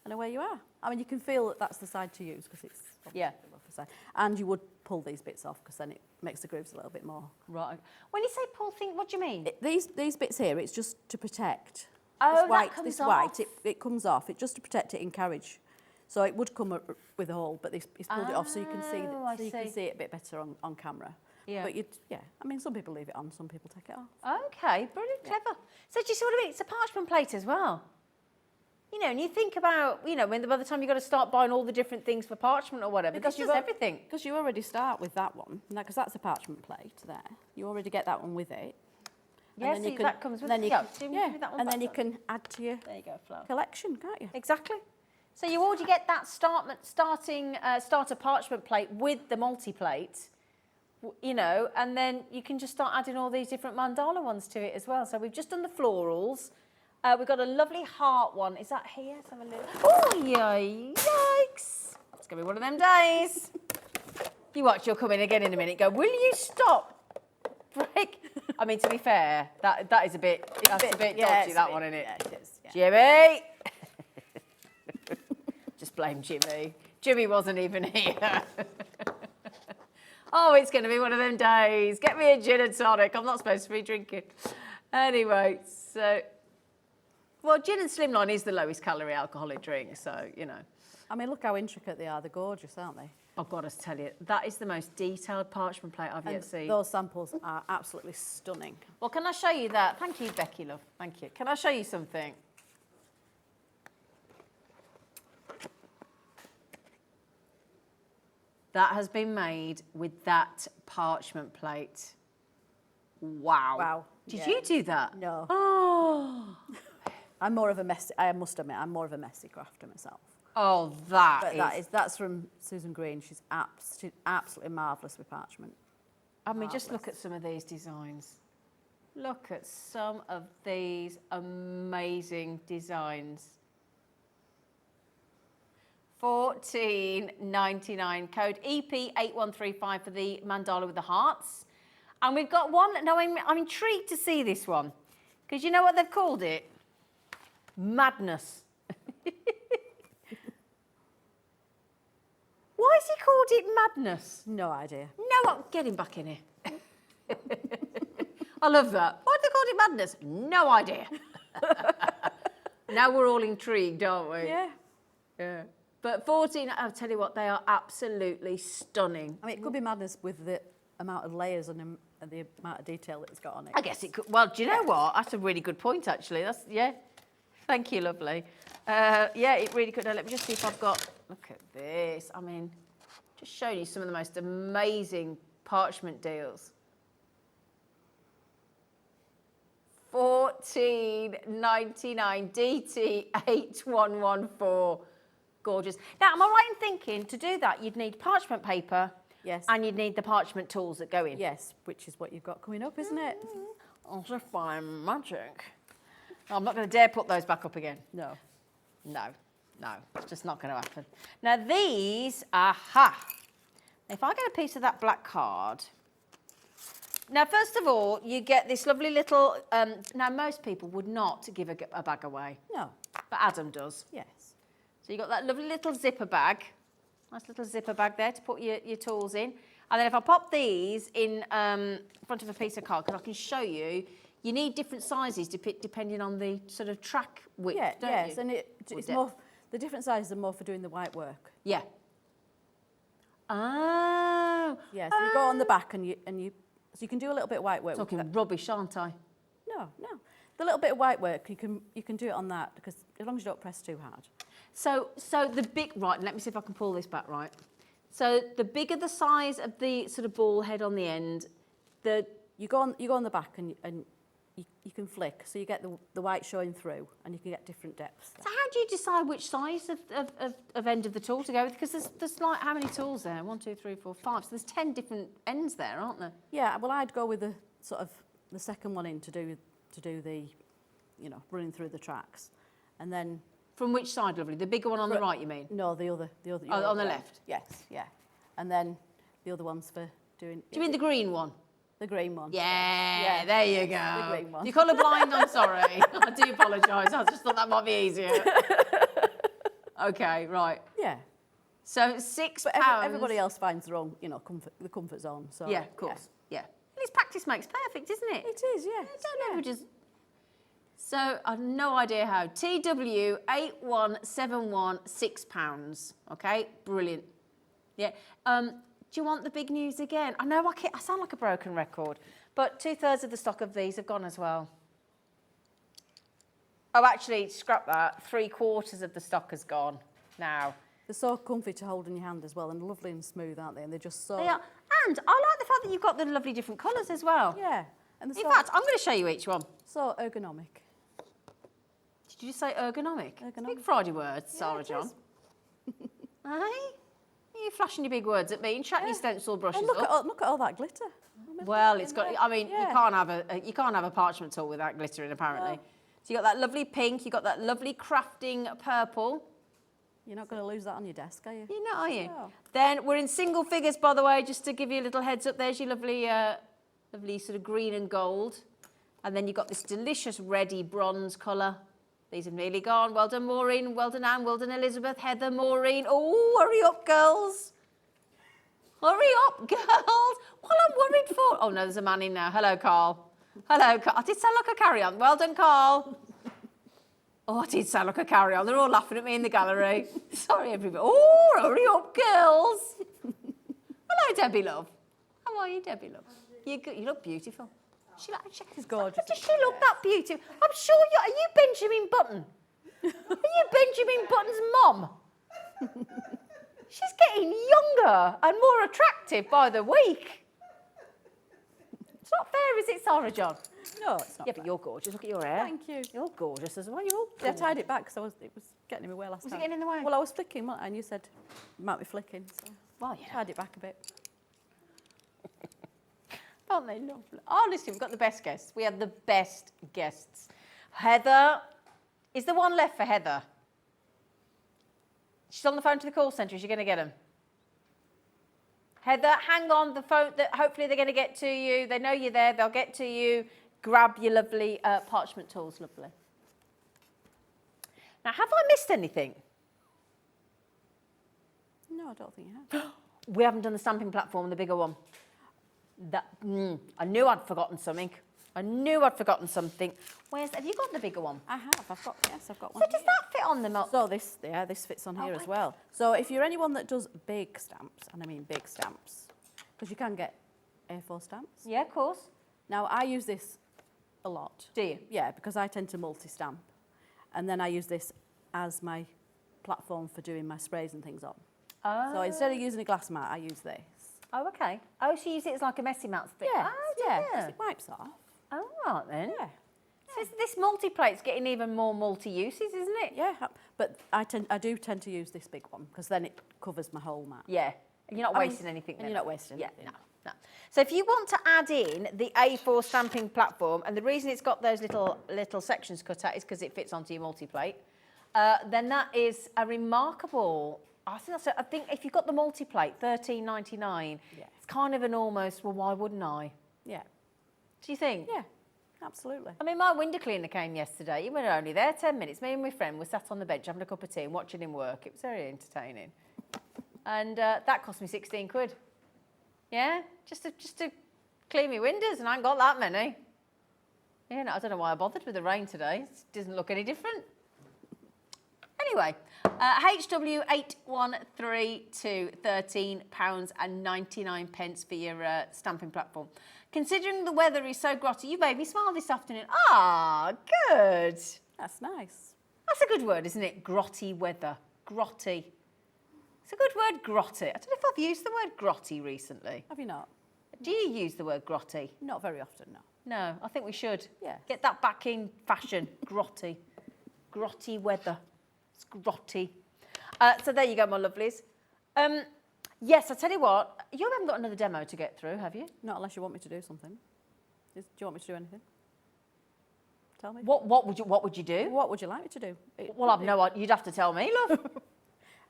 And away you are. I mean, you can feel that that's the side to use because it's Yeah. the rougher side. And you would pull these bits off because then it makes the grooves a little bit more. Right. When you say pull, what do you mean? These bits here, it's just to protect. Oh, this that white, comes this off. white, it comes off. It's just to protect it in carriage. So it would come up with a hole, but he's pulled it off so you can see Oh, I so you can see. see it a bit better on camera. Yeah. But I mean, some people leave it on, some people take it off. Okay, brilliant, clever. So do you see what I mean? It's a parchment plate as well. You know, and you think about, you know, by the time you've got to start buying all the different things for parchment or whatever, because does everything. Because you already start with that one, because that's a parchment plate there. You already get that one with it. Yes, and that comes with then it. you Yeah, can, move that one and then back you up. can add to your There you go, Flo. collection, can't you? Exactly. So you already get that starter parchment plate with the multi-plate, you know, and then you can just start adding all these different mandala ones to it as well. So we've just done the florals. We've got a lovely heart one. Is that here? Let's have a look. Oh, yikes. It's going to be one of them days. You watch, you'll come in again in a minute. Go, will you stop? Break. I mean, to be fair, that is a bit, that's a bit dodgy, that one, isn't it? Yeah, it is. Yeah. Jimmy! Just blame Jimmy. Jimmy wasn't even here. Oh, it's going to be one of them days. Get me a gin and tonic. I'm not supposed to be drinking. Anyway, so... Well, gin and slimline is the lowest calorie alcoholic drink, so, you know. I mean, look how intricate they are. They're gorgeous, aren't they? I've got to tell you, that is the most detailed parchment plate I've yet seen. Those samples are absolutely stunning. Well, can I show you that? Thank you, Becky, love. Thank you. Can I show you something? That has been made with that parchment plate. Wow. Wow. Did Yeah. you do that? No. Oh. I'm more of a messy, I must admit, I'm more of a messy crafter myself. Oh, But that's from Susan Green. She's absolutely marvellous with parchment. I mean, just look at some of these designs. Look at some of these amazing designs. $14.99, code EP8135 for the mandala with the hearts. And we've got one, now I'm intrigued to see this one, because you know what they've called it? Madness. Why has he called it Madness? No idea. No, get him back in here. I love that. Why have they called it Madness? No idea. Now we're all intrigued, aren't we? Yeah. Yeah. But 14, I'll tell you what, they are absolutely stunning. I mean, it could be madness with the amount of layers and the amount of detail that it's got on it. I guess it could. Well, do you know what? That's a really good point, actually. That's, yeah. Thank you, lovely. Yeah, it really could. Now, let me just see if I've got, look at this. I mean, just showing you some of the most amazing parchment deals. $14.99 DT8114. Gorgeous. Now, am I right in thinking to do that you'd need parchment paper? Yes. And you'd need the parchment tools that go in? Yes, which is what you've got coming up, isn't it? As if I'm magic. I'm not going to dare put those back up again. No. No, it's just not going to happen. Now these, aha. If I get a piece of that black card. Now, first of all, you get this lovely little, now most people would not give a bag away. No. But Adam does. Yes. So you've got that lovely little zipper bag. Nice little zipper bag there to put your tools in. And then if I pop these in front of a piece of card, because I can show you, you need different sizes depending on the sort of track width, don't you? Yes, and it's more, the different sizes are more for doing the white work. Yeah. Oh. Yeah, so you go on the back and you so you can do a little bit of white work. Talking rubbish, aren't I? No. The little bit of white work, you can do it on that, because as long as you don't press too hard. So the big, right, let me see if I can pull this back right. So the bigger the size of the sort of ball head on the end, you go on the back and you can flick, so you get the white showing through, and you can get different depths. So how do you decide which size of end of the tool to go with? Because there's like, how many tools there? 1, 2, 3, 4, 5. So there's 10 different ends there, aren't there? Yeah, well, I'd go with the sort of the second one in to do the, running through the tracks, and then. From which side, lovely? The bigger one on the right, you mean? No, the other. Oh, on the left? Yes, yeah. And then the other one's for doing. Do you mean the green one? The green one. Yeah, there you go. The green one. You're colourblind, I'm sorry. I do apologise. I just thought that might be easier. Okay, right. Yeah. So £6. But everybody else finds their own, the comfort zone. So yeah, of course. Yeah. At least practice makes perfect, isn't it? It is, yes. Don't ever just. So I have no idea how. TW8171, £6. Okay, brilliant. Yeah. Do you want the big news again? I know I sound like a broken record, but 2/3 of the stock of these have gone as well. Oh, actually, scrap that. 3/4 of the stock has gone now. They're so comfy to hold in your hand as well, and lovely and smooth, aren't they? And they're just so. They are. And I like the fact that you've got the lovely different colours as well. Yeah. And in fact, I'm going to show you each one. So ergonomic. Did you say ergonomic? Ergonomic. Big Friday words, Sarah John. Hey? You flashing your big words at me and chatting your stencil brushes look up. Look at all that glitter. Well, it's got. I mean, you can't have a parchment tool without glitter in, apparently. No. So you got that lovely pink. You got that lovely crafting purple. You're not going to lose that on your desk, are you? You're not, are you? No. Then we're in single figures, by the way, just to give you a little heads up. There's your lovely, lovely sort of green and gold, and then you've got this delicious reddy bronze colour. These have nearly gone. Well done, Maureen. Well done, Anne. Well done, Elizabeth. Heather, Maureen. Oh, hurry up, girls. Hurry up, girls. What I'm worried for. Oh, no, there's a man in now. Hello, Carl. Hello, Carl. I did sound like a carry-on. Well done, Carl. Oh, I did sound like a carry-on. They're all laughing at me in the gallery. Sorry, everybody. Oh, hurry up, girls. Hello, Debbie, love. How are you, Debbie, love? You look beautiful. She's gorgeous. Does she look that beautiful? I'm sure are you Benjamin Button? Are you Benjamin Button's mum? She's getting younger and more attractive by the week. It's not fair, is it, Sarah John? No, it's not. Yeah, but you're gorgeous. Look at your hair. Thank you. You're gorgeous as well. You're I gorgeous. tied it back because it was getting in my way last Was time. it getting in the way? Well, I was flicking, wasn't I? And you said it might be flicking, so Well, yeah. tied it back a bit. Aren't they lovely? Honestly, we've got the best guests. We have the best guests. Heather, is there one left for Heather? She's on the phone to the call centre. Is she going to get them? Heather, hang on. The phone. Hopefully they're going to get to you. They know you're there. They'll get to you. Grab your lovely parchment tools. Lovely. Now, have I missed anything? No, I don't think you have. We haven't done the stamping platform, the bigger one. I knew I'd forgotten something. Have you got the bigger one? I have. I've got one. So does that fit on the So this fits on here as well. So if you're anyone that does big stamps, and I mean big stamps, because you can get A4 stamps. Yeah, of course. Now I use this a lot. Do you? Yeah, because I tend to multi-stamp, and then I use this as my platform for doing my sprays and things on. Oh. So instead of using a glass mat, I use this. Oh, okay. Oh, so you use it as like a messy mat stick? Yeah, Oh, yeah, dear. 'cause it wipes off. Oh, right then. Yeah. So this multi-plate's getting even more multi-uses, isn't it? Yeah, but I do tend to use this big one because then it covers my whole mat. Yeah. And you're not wasting anything and then. you're not wasting Yeah, anything. no. So if you want to add in the A4 stamping platform, and the reason it's got those little sections cut out is because it fits onto your multi-plate, then that is a remarkable. I think if you've got the multi-plate, $13.99, it's kind of an almost, well, why wouldn't I? Yeah. Do you think? Yeah, absolutely. I mean, my window cleaner came yesterday. He was only there 10 minutes. Me and my friend were sat on the bench having a cup of tea and watching him work. It was very entertaining. And that cost me 16 quid. Yeah, just to clean my windows, and I ain't got that many. Yeah, no, I don't know why I bothered with the rain today. It doesn't look any different. Anyway, HW813 to £13.99 for your stamping platform. Considering the weather is so grotty, you made me smile this afternoon. Ah, good. That's nice. That's a good word, isn't it? Grotty weather. Grotty. It's a good word, grotty. I don't know if I've used the word grotty recently. Have you not? Do you use the word grotty? Not very often, no. No, I think we should. Yeah. Get that back in fashion. Grotty. Grotty weather. It's grotty. So there you go, my lovelies. Yes, I tell you what, you haven't got another demo to get through, have you? Not unless you want me to do something. Do you want me to do anything? Tell me. What would you do? What would you like me to do? Well, I've no idea. You'd have to tell me, love.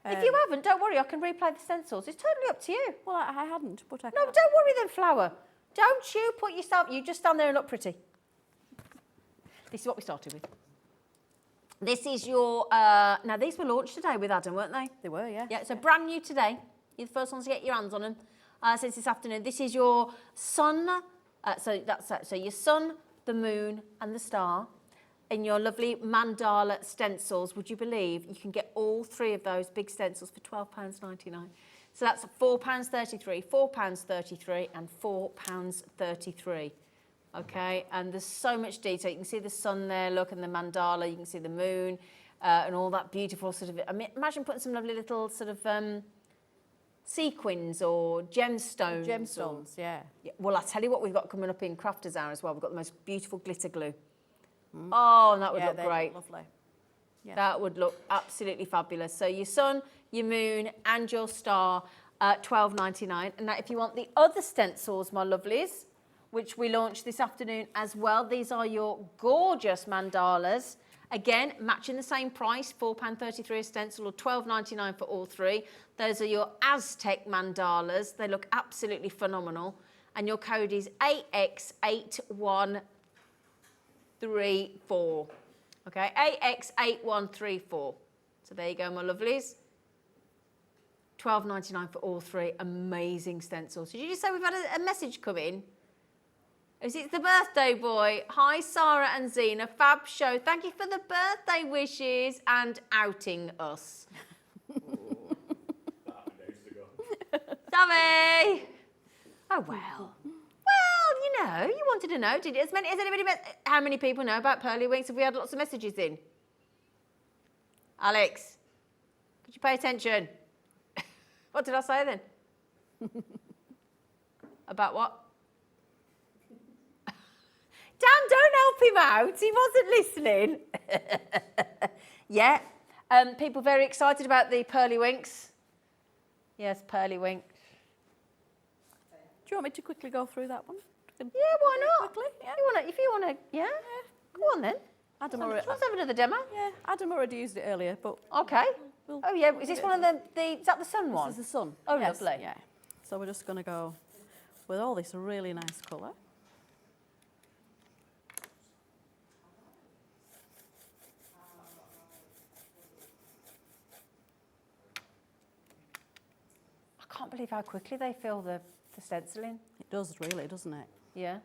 If you haven't, don't worry. I can replay the stencils. It's totally up to you. Well, I hadn't, but I No, can. don't worry then, Flower. Don't you put yourself... You just stand there and look pretty. This is what we started with. This is your... now, these were launched today with Adam, weren't they? They were, yeah. Yeah, so brand new today. You're the first ones to get your hands on them since this afternoon. This is your sun. So your sun, the moon, and the star. In your lovely mandala stencils, would you believe you can get all three of those big stencils for £12.99. So that's £4.33, £4.33, and £4.33. Okay, and there's so much detail. You can see the sun there, look, and the mandala. You can see the moon and all that beautiful sort of... I mean, imagine putting some lovely little sort of sequins or gemstones. Gemstones, yeah. Well, I tell you what we've got coming up in Crafters Hour as well. We've got the most beautiful glitter glue. Oh, and that would look great. Lovely. Yeah. That would look absolutely fabulous. So your sun, your moon, and your star, $12.99. And now, if you want the other stencils, my lovelies, which we launched this afternoon as well, these are your gorgeous mandalas. Again, matching the same price, £4.33 a stencil or $12.99 for all three. Those are your Aztec mandalas. They look absolutely phenomenal. And your code is AX8134. Okay, AX8134. So there you go, my lovelies. $12.99 for all three. Amazing stencils. Did you just say we've had a message come in? It's the birthday boy. Hi, Sarah and Zena. Fab show. Thank you for the birthday wishes and outing us. Sammy! Oh, well. Well, you know, you wanted to know, did you? Has anybody met, how many people know about Pearly Winks? Have we had lots of messages in? Alex, could you pay attention? What did I say then? About what? Dan, don't help him out. He wasn't listening. Yeah. People very excited about the pearly winks. Yes, pearly wink. Do you want me to quickly go through that one? Yeah, why not? Quickly, yeah. If you wanna, yeah. Go on then. Adam Let's already, have another demo. yeah, Adam already used it earlier, but Okay. we'll Oh yeah, is this one of the is that the sun one? this is the sun. Oh, Yes, lovely. Yeah. So we're just going to go with all this really nice colour. I can't believe how quickly they fill the stenciling. It does really, doesn't it? Yeah.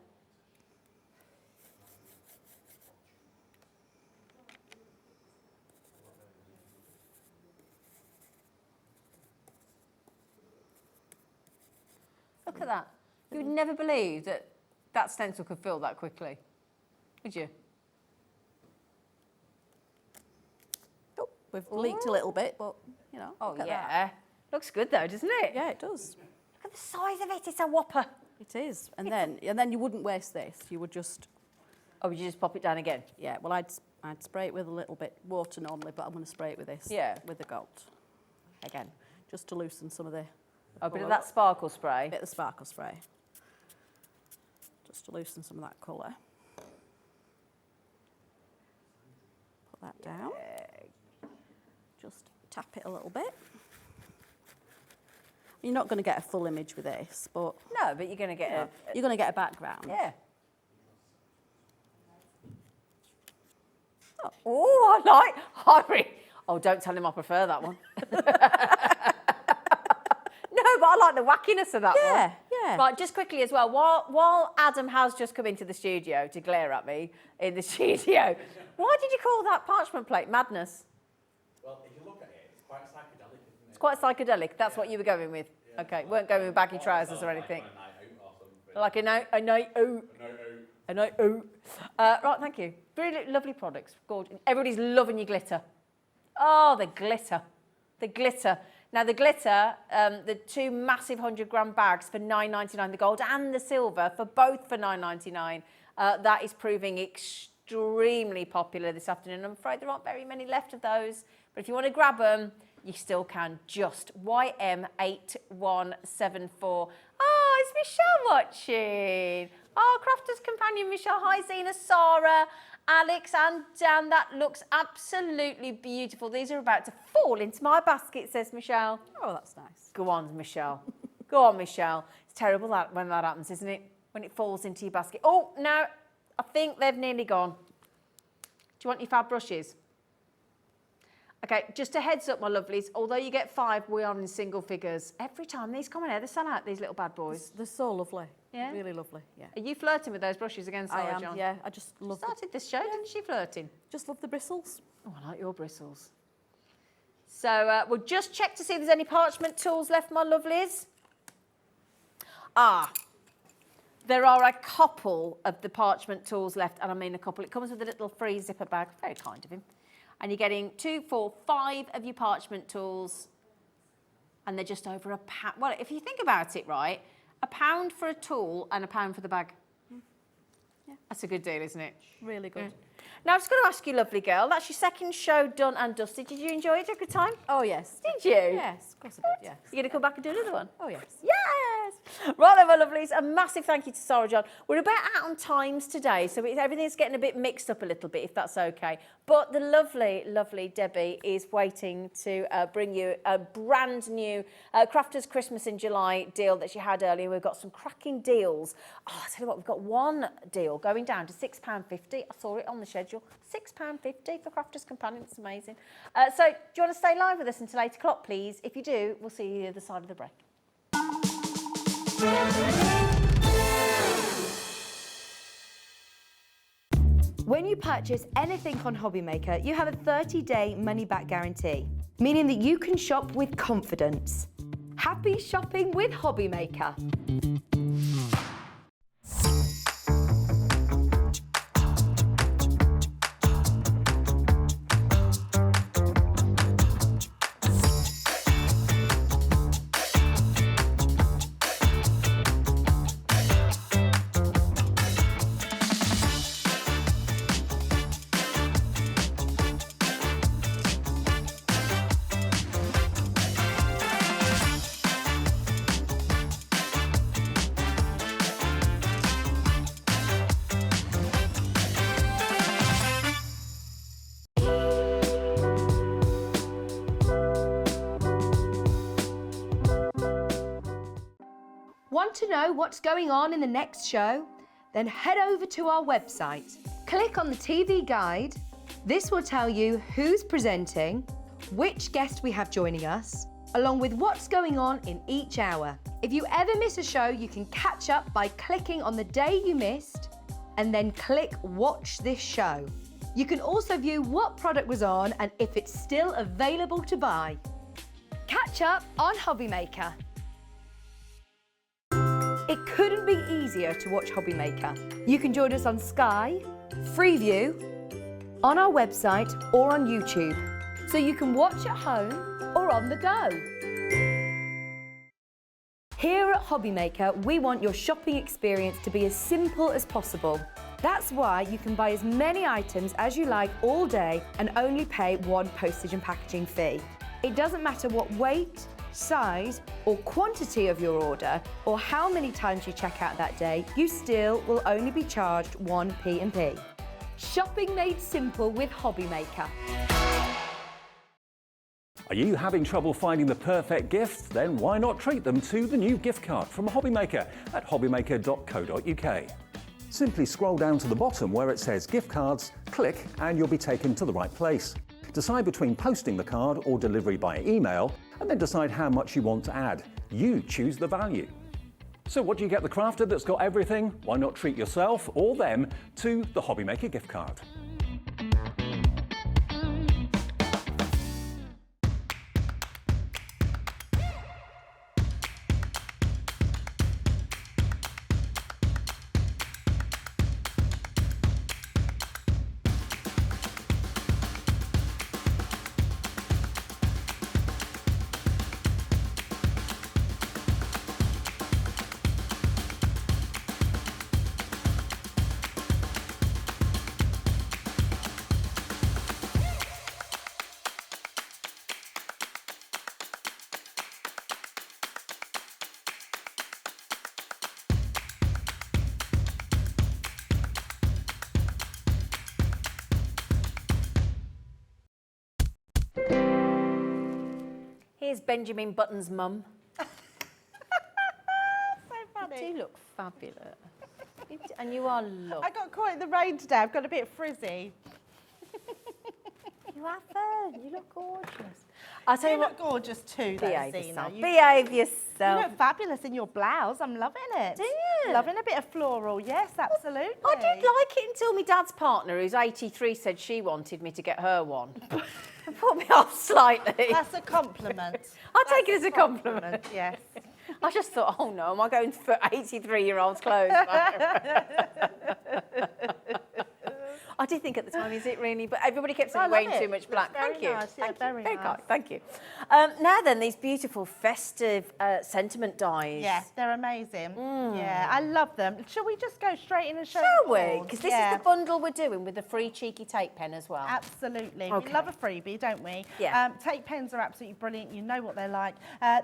Look at that. You would never believe that that stencil could fill that quickly, would you? Oh, we've leaked a little bit, but, you know, Oh look at yeah. that. Looks good though, doesn't it? Yeah, it does. Look at the size of it. It's a whopper. It is. And then you wouldn't waste this. You would just, Oh, would you just pop it down again? yeah, well, I'd spray it with a little bit water normally, but I'm going to spray it with this. Yeah. With the gold. Again, just to loosen some of the Oh, a bit of colour. that sparkle spray. Bit of the sparkle spray. Just to loosen some of that colour. Put that down. Just tap it a little bit. You're not going to get a full image with this, but No, but you're going to get a you're going to get a background. yeah. Oh, I like. Oh, don't tell him I prefer that one. No, but I like the wackiness of that one. Yeah, yeah. Right, just quickly as well, while Adam has just come into the studio to glare at me in the studio, why did you call that parchment plate Madness? Well, if you look at it, it's quite psychedelic, isn't it? It's quite psychedelic. That's what you were going with. Okay, weren't going with baggy trousers or anything. Like a night out. A night out. Right, thank you. Really lovely products. Gorgeous. Everybody's loving your glitter. Oh, the glitter. The glitter. Now, the glitter, the two massive 100-gram bags for $9.99, the gold and the silver, for both for $9.99. That is proving extremely popular this afternoon. I'm afraid there aren't very many left of those. But if you want to grab them, you still can. Just YM8174. Oh, it's Michelle watching. Oh, Crafter's Companion Michelle. Hi, Zena, Sarah, Alex and Dan. That looks absolutely beautiful. These are about to fall into my basket, says Michelle. Oh, that's nice. Go on, Michelle. Go on, Michelle. It's terrible when that happens, isn't it? When it falls into your basket. Oh, no, I think they've nearly gone. Do you want your fab brushes? Okay, just a heads up, my lovelies. Although you get 5, we are in single figures. Every time these come in here, they sell out, these little bad boys. They're so lovely. Yeah? Really lovely, yeah. Are you flirting with those brushes again, I Sarah am, John? yeah. I just love Started this show, didn't she, flirting? just love the bristles. Oh, I like your bristles. So we'll just check to see if there's any parchment tools left, my lovelies. Ah, there are a couple of the parchment tools left, and I mean a couple. It comes with a little free zipper bag, very kind of him. And you're getting 2, 4, 5 of your parchment tools, and they're just over £1. Well, if you think about it, right, £1 for a tool and £1 for the bag. Yeah. That's a good deal, isn't it? Really good. Yeah. Now, I was going to ask you, lovely girl, that's your second show done and dusted. Did you enjoy it? Did you have a good time? Oh, yes. Did you? Yes, of course I did, yes. You're going to come back and do another one? Oh, yes. Yes! Right then, my lovelies, a massive thank you to Sarah John. We're about out on times today, so everything's getting a bit mixed up a little bit, if that's okay. But the lovely, lovely Debbie is waiting to bring you a brand new Crafters Christmas in July deal that she had earlier. We've got some cracking deals. Oh, I'll tell you what, we've got one deal going down to £6.50. I saw it on the schedule. £6.50 for Crafters Companion. It's amazing. So do you want to stay live with us until 8 o'clock, please? If you do, we'll see you the other side of the break. When you purchase anything on Hobbymaker, you have a 30-day money-back guarantee, meaning that you can shop with confidence. Happy shopping with Hobbymaker. Want to know what's going on in the next show? Then head over to our website. Click on the TV guide. This will tell you who's presenting, which guest we have joining us, along with what's going on in each hour. If you ever miss a show, you can catch up by clicking on the day you missed and then click Watch This Show. You can also view what product was on and if it's still available to buy. Catch up on Hobby Maker. It couldn't be easier to watch Hobby Maker. You can join us on Sky, Freeview, on our website or on YouTube, so you can watch at home or on the go. Here at Hobby Maker, we want your shopping experience to be as simple as possible. That's why you can buy as many items as you like all day and only pay one postage and packaging fee. It doesn't matter what weight, size or quantity of your order or how many times you check out that day, you still will only be charged one P&P. Shopping made simple with Hobby Maker. Are you having trouble finding the perfect gift? Then why not treat them to the new gift card from Hobby Maker at hobbymaker.co.uk. Simply scroll down to the bottom where it says gift cards, click and you'll be taken to the right place. Decide between posting the card or delivery by email and then decide how much you want to add. You choose the value. So what do you get the crafter that's got everything? Why not treat yourself or them to the Hobby Maker gift card? Here's Benjamin Button's mum. So funny. You do look fabulous. And you are lovely. I got caught in the rain today. I've got a bit frizzy. You have fun. You look gorgeous. I'll tell You you what. look gorgeous too, though, Behave Zena. yourself. You Behave yourself. look fabulous in your blouse. I'm loving it. Do you? Loving a bit of floral. Yes, absolutely. I did like it until my dad's partner, who's 83, said she wanted me to get her one. It put me off slightly. That's a compliment. I'll take it as a compliment. Yes. I just thought, oh no, am I going for 83-year-old's clothes? I did think at the time, is it really? But everybody kept saying I you're love wearing it. too much black. It's very Thank you. nice. Yeah, Thank very you. Very nice. kind. Thank you. Now then, these beautiful festive sentiment dies. Yeah, they're amazing. Yeah, I love them. Shall we just go straight in and show Shall the we? board? Because this Yeah. is the bundle we're doing with the free cheeky tape pen as well. Absolutely. Okay. We love a freebie, don't we? Yeah. Tape pens are absolutely brilliant. You know what they're like.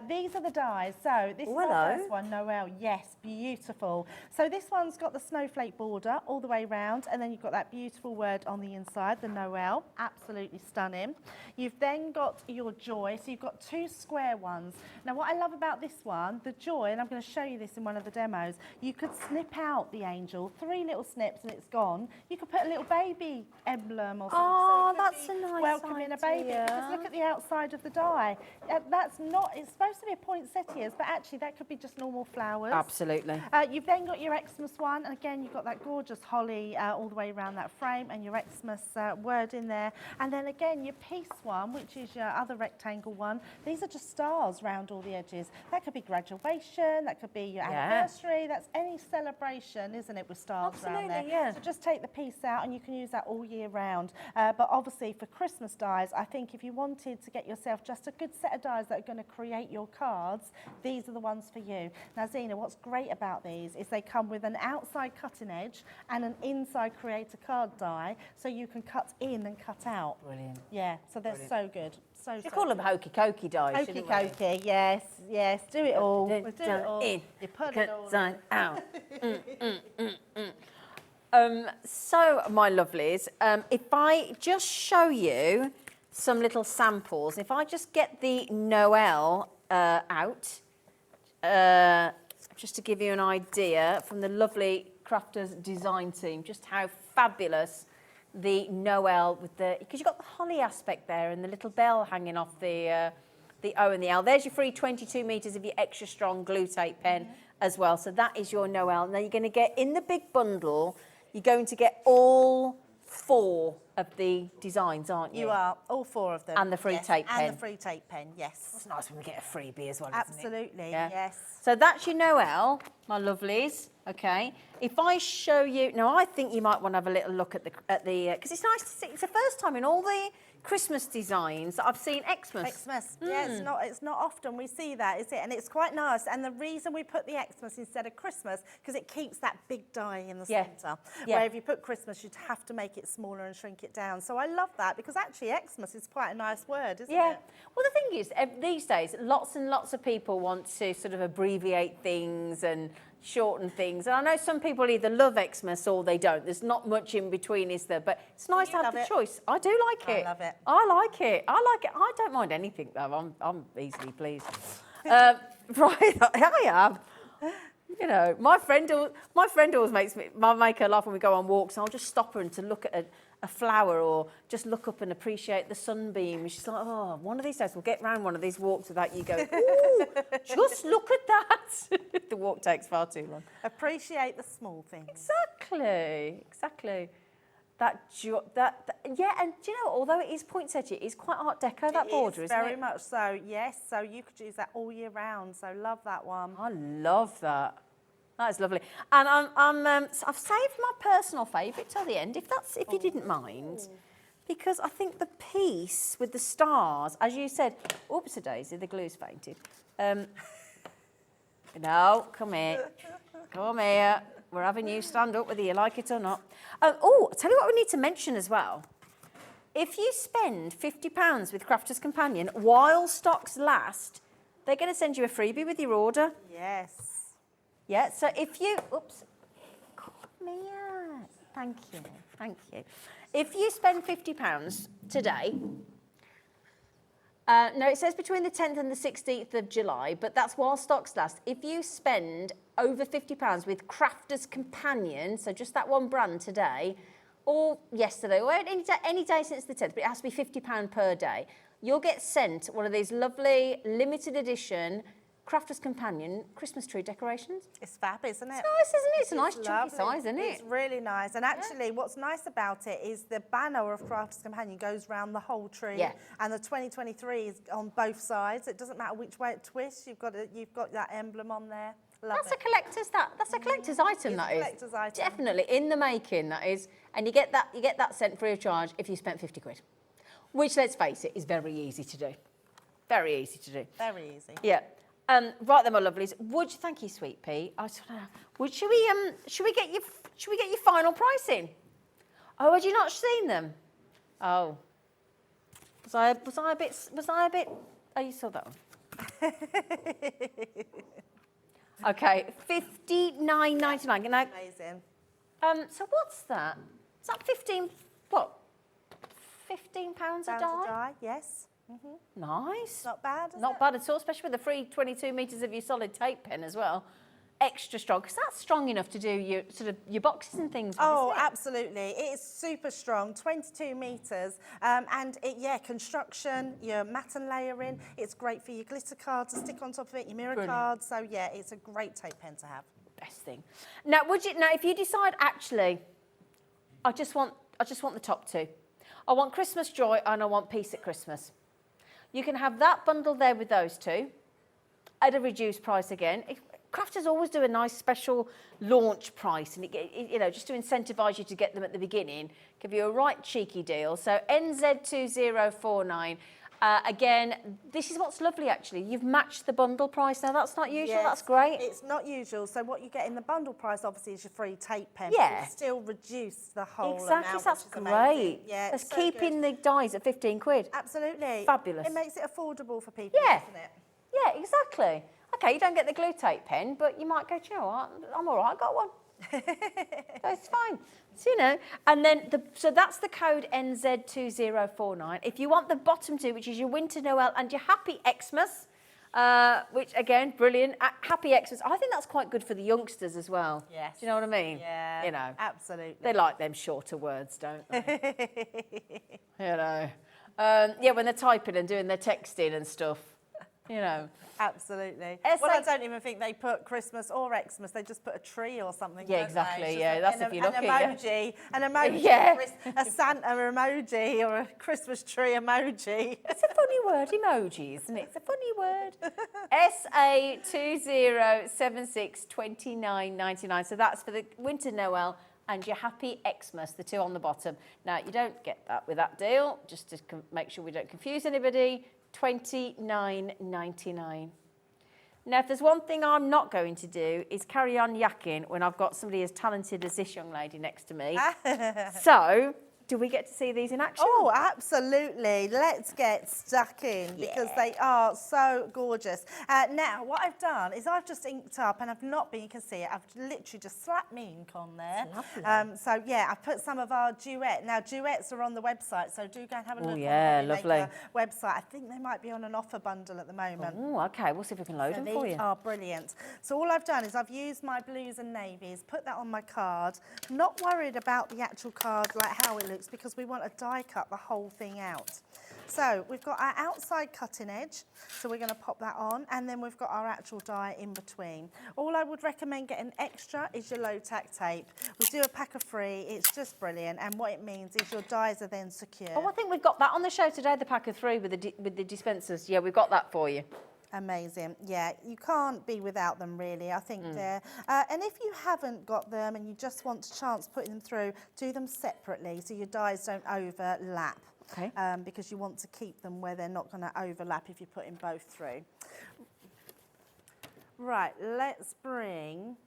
These are the dies. So this is Hello. our first one, Noel. Yes, beautiful. So this one's got the snowflake border all the way round, and then you've got that beautiful word on the inside, the Noel. Absolutely stunning. You've then got your joy. So you've got two square ones. Now what I love about this one, the joy, and I'm going to show you this in one of the demos, you could snip out the angel, 3 little snips and it's gone. You could put a little baby emblem or something. Oh, so it could that's be a nice welcoming a baby. idea. Just look at the outside of the die. That's not, it's supposed to be a poinsettias, but actually that could be just normal flowers. Absolutely. You've then got your Xmas one, and again you've got that gorgeous holly all the way around that frame, and your Xmas word in there. And then again your peace one, which is your other rectangle one. These are just stars round all the edges. That could be graduation, that could be your anniversary, that's any celebration, isn't it, with stars around there. Absolutely, yeah. So just take the piece out and you can use that all year round. But obviously for Christmas dies, I think if you wanted to get yourself just a good set of dies that are going to create your cards, these are the ones for you. Now Zena, what's great about these is they come with an outside cutting edge and an inside creator card die, so you can cut in and cut out. Brilliant. Yeah, so they're so good. So You call them hokey cokey dies, Hokey shouldn't we? cokey, yes, yes, do it all. We'll do it all. In, You put it cut, all sign, out. So, my lovelies, if I just show you some little samples, if I just get the Noel out, just to give you an idea from the lovely Crafters design team, just how fabulous the Noel with the, because you've got the holly aspect there and the little bell hanging off the O and the L. There's your free 22 metres of your extra strong glue tape pen as well. So that is your Noel. Now you're going to get in the big bundle, you're going to get all 4 of the designs, aren't you? You are, all 4 of them. And the free tape pen. And the free tape pen, yes. It's nice when we get a freebie as well, Absolutely, isn't it? yes. So that's your Noel, my lovelies. Okay. If I show you, now I think you might want to have a little look at the, because it's nice to see. It's the first time in all the Christmas designs that I've seen Xmas. Xmas, yeah, it's not often we see that, is it? And it's quite nice. And the reason we put the Xmas instead of Christmas, because it keeps that big die in the centre. Where if you put Christmas, you'd have to make it smaller and shrink it down. So I love that, because actually Xmas is quite a nice word, isn't it? Well, the thing is, these days, lots and lots of people want to sort of abbreviate things and shorten things. And I know some people either love Xmas or they don't. There's not much in between, is there? But it's nice to have the choice. I do like it. I love it. I like it. I like it. I don't mind anything, though. I'm easily pleased. Right, I am. You know, my friend always makes me, I make her laugh when we go on walks, and I'll just stop her and to look at a flower or just look up and appreciate the sunbeam. And she's like, oh, one of these days we'll get round one of these walks without you going, ooh, just look at that. The walk takes far too long. Appreciate the small things. Exactly. Yeah, and do you know, although it is poinsettia, it is quite Art Deco, that border, isn't it? Very much so, yes. So you could use that all year round. So love that one. I love that. That is lovely. And I've saved my personal favourite till the end, if you didn't mind, because I think the piece with the stars, as you said, oops-a-daisy, the glue's fainted. No, come here. Come here. We're having you stand up whether you like it or not. I'll tell you what we need to mention as well. If you spend £50 with Crafter's Companion while stocks last, they're going to send you a freebie with your order. Yes. Yeah, so if you, oops, come here. Thank you. If you spend £50 today, no, it says between the 10th and the 16th of July, but that's while stocks last. If you spend over £50 with Crafter's Companion, so just that one brand today, or yesterday, or any day since the 10th, but it has to be £50 per day, you'll get sent one of these lovely limited edition Crafter's Companion Christmas tree decorations. It's fab, isn't it? It's nice, isn't it? It's a nice chunky lovely. size, isn't it? It's really nice. And actually, what's nice about it is the banner of Crafter's Companion goes round the whole tree. Yeah. And the 2023 is on both sides. It doesn't matter which way it twists. You've got that emblem on there. That's a collector's item, that is. Collector's item. Definitely in the making, that is. And you get that sent free of charge if you spent 50 quid. Which, let's face it, is very easy to do. Very easy to do. Very easy. Yeah. Right then, my lovelies. Thank you, Sweet Pea. Should we get your final pricing? Oh, had you not seen them? Oh. Was I a bit? Oh, you saw that one. Okay, $59.99. Amazing. So what's that? Is that 15? What? £15 a die? Yes. Nice. Not bad, is Not it? bad at all, especially with the free 22 metres of your solid tape pen as well. Extra strong, because that's strong enough to do your boxes and things. Oh, isn't it? absolutely. It is super strong, 22 metres. And construction, your matte and layering. It's great for your glitter cards to stick on top of it, your mirror cards. So yeah, it's a great tape pen to have. Best thing. Now, if you decide, actually, I just want the top two. I want Christmas joy and I want peace at Christmas. You can have that bundle there with those two at a reduced price again. Crafters always do a nice special launch price, and just to incentivise you to get them at the beginning, give you a right cheeky deal. So NZ2049. Again, this is what's lovely, actually. You've matched the bundle price. Now, that's not usual. Yes, that's great. It's not usual. So what you get in the bundle price, obviously, is your free tape pen. Yeah. But you still reduce the whole Exactly, amount, that's which is great. amazing. Yeah, That's it's so keeping good. the dies at 15 quid. Absolutely. Fabulous. It makes it affordable for people, Yeah. doesn't it? Yeah, exactly. Okay, you don't get the glue tape pen, but you might go, do you know what? I'm all right, I got one. That's fine. So, and then, so that's the code NZ2049. If you want the bottom two, which is your winter Noel and your happy Xmas, which again, brilliant. Happy Xmas. I think that's quite good for the youngsters as well. Yes. Do you know what I mean? Yeah, You know, absolutely. they like them shorter words, don't they? You know. Yeah, when they're typing and doing their texting and stuff, you know. Absolutely. S Well, I A- don't even think they put Christmas or Xmas. They just put a tree or something. Yeah, don't exactly, They? It's yeah, just that's if you're lucky, yeah. An emoji, Yeah. a Santa emoji or a Christmas tree emoji. It's a funny word, emoji, isn't it? It's a funny word. SA20762999. So that's for the Winter Noel and your Happy Xmas, the two on the bottom. Now, you don't get that with that deal, just to make sure we don't confuse anybody. $29.99. Now, if there's one thing I'm not going to do is carry on yakking when I've got somebody as talented as this young lady next to me. So, do we get to see these in action? Oh, absolutely. Let's get stuck in because they are so gorgeous. Now, what I've done is I've just inked up and I've not been, you can see it, I've literally just slapped me ink on there. So, yeah, I've put some of our duet. Now, duets are on the website, so do go and have a look on the Maker website. I think they might be on an offer bundle at the moment. Oh, okay. We'll see if we can load them for you. These are brilliant. So all I've done is I've used my blues and navies, put that on my card. Not worried about the actual card, like how it looks, because we want to die cut the whole thing out. So we've got our outside cutting edge, so we're going to pop that on, and then we've got our actual die in between. All I would recommend getting extra is your low tack tape. We do a pack of 3, it's just brilliant, and what it means is your dies are then secure. Oh, I think we've got that on the show today, the pack of 3 with the dispensers. Yeah, we've got that for you. Amazing. Yeah, you can't be without them really. I think they're... and if you haven't got them and you just want a chance putting them through, do them separately so your dies don't overlap. Okay. Because you want to keep them where they're not going to overlap if you're putting both through. Right, let's bring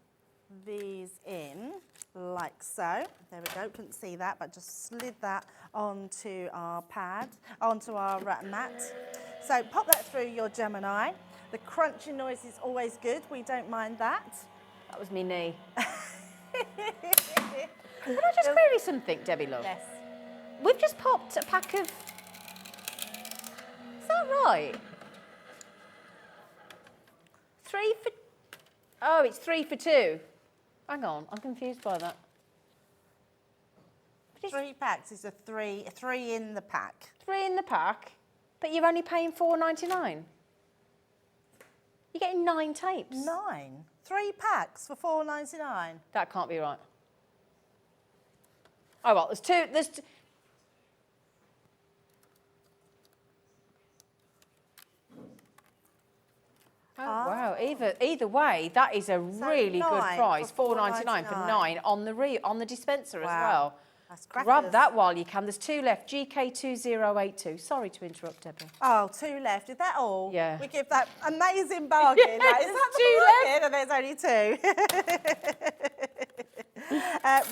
these in like so. There we go, couldn't see that, but just slid that onto our pad, onto our mat. So pop that through your Gemini. The crunching noise is always good, we don't mind that. That was me knee. Can I just query something, Debbie love? Yes. We've just popped a pack of... Is that right? 3 for... Oh, it's 3 for 2. Hang on, I'm confused by that. 3 packs is a three in the pack. 3 in the pack, but you're only paying $4.99. You're getting 9 tapes. 9? 3 packs for $4.99. That can't be right. Oh, well, there's two... Oh, wow. Either way, that is a really good price. $4.99 for 9 on the dispenser as well. That's Grab crackers. that while you can. There's 2 left. GK2082. Sorry to interrupt, Debbie. Oh, 2 left. Is that all? Yeah. We give that amazing bargain. Yes, That is that 2 left? And there's only 2.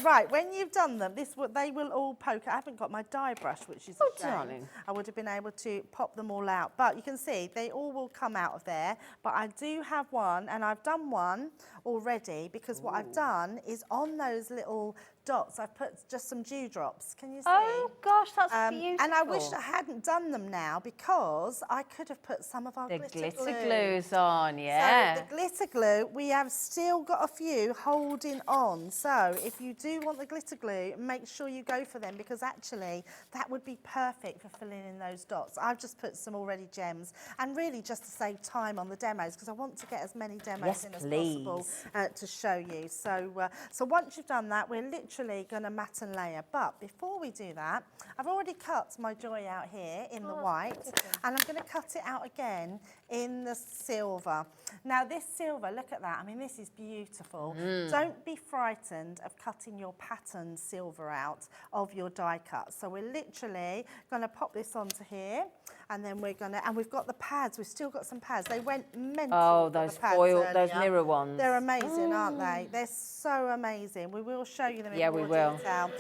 Right, when you've done them, they will all poke. I haven't got my die brush, which is a shame. Darling. I would have been able to pop them all out. But you can see they all will come out of there. But I do have one, and I've done one already because what I've done is on those little dots, I've put just some dewdrops. Can you see? Oh, gosh, that's beautiful. And I wish I hadn't done them now because I could have put some of our The glitter glitter glue's on, yeah. So the glitter glue, we have still got a few holding on. So if you do want the glitter glue, make sure you go for them because actually that would be perfect for filling in those dots. I've just put some already gems and really just to save time on the demos because I want to get as many demos in as possible to show you. So, so once you've done that, we're literally going to mat and layer. But before we do that, I've already cut my joy out here in the white and I'm going to cut it out again in the silver. Now this silver, look at that. I mean, this is beautiful. Don't be frightened of cutting your pattern silver out of your die cut. So we're literally going to pop this onto here and then we're going to, and we've got the pads. We've still got some pads. They went mental. Oh, those foil, those mirror ones. They're amazing, aren't they? They're so amazing. We will show you them in Yeah, we more will. detail.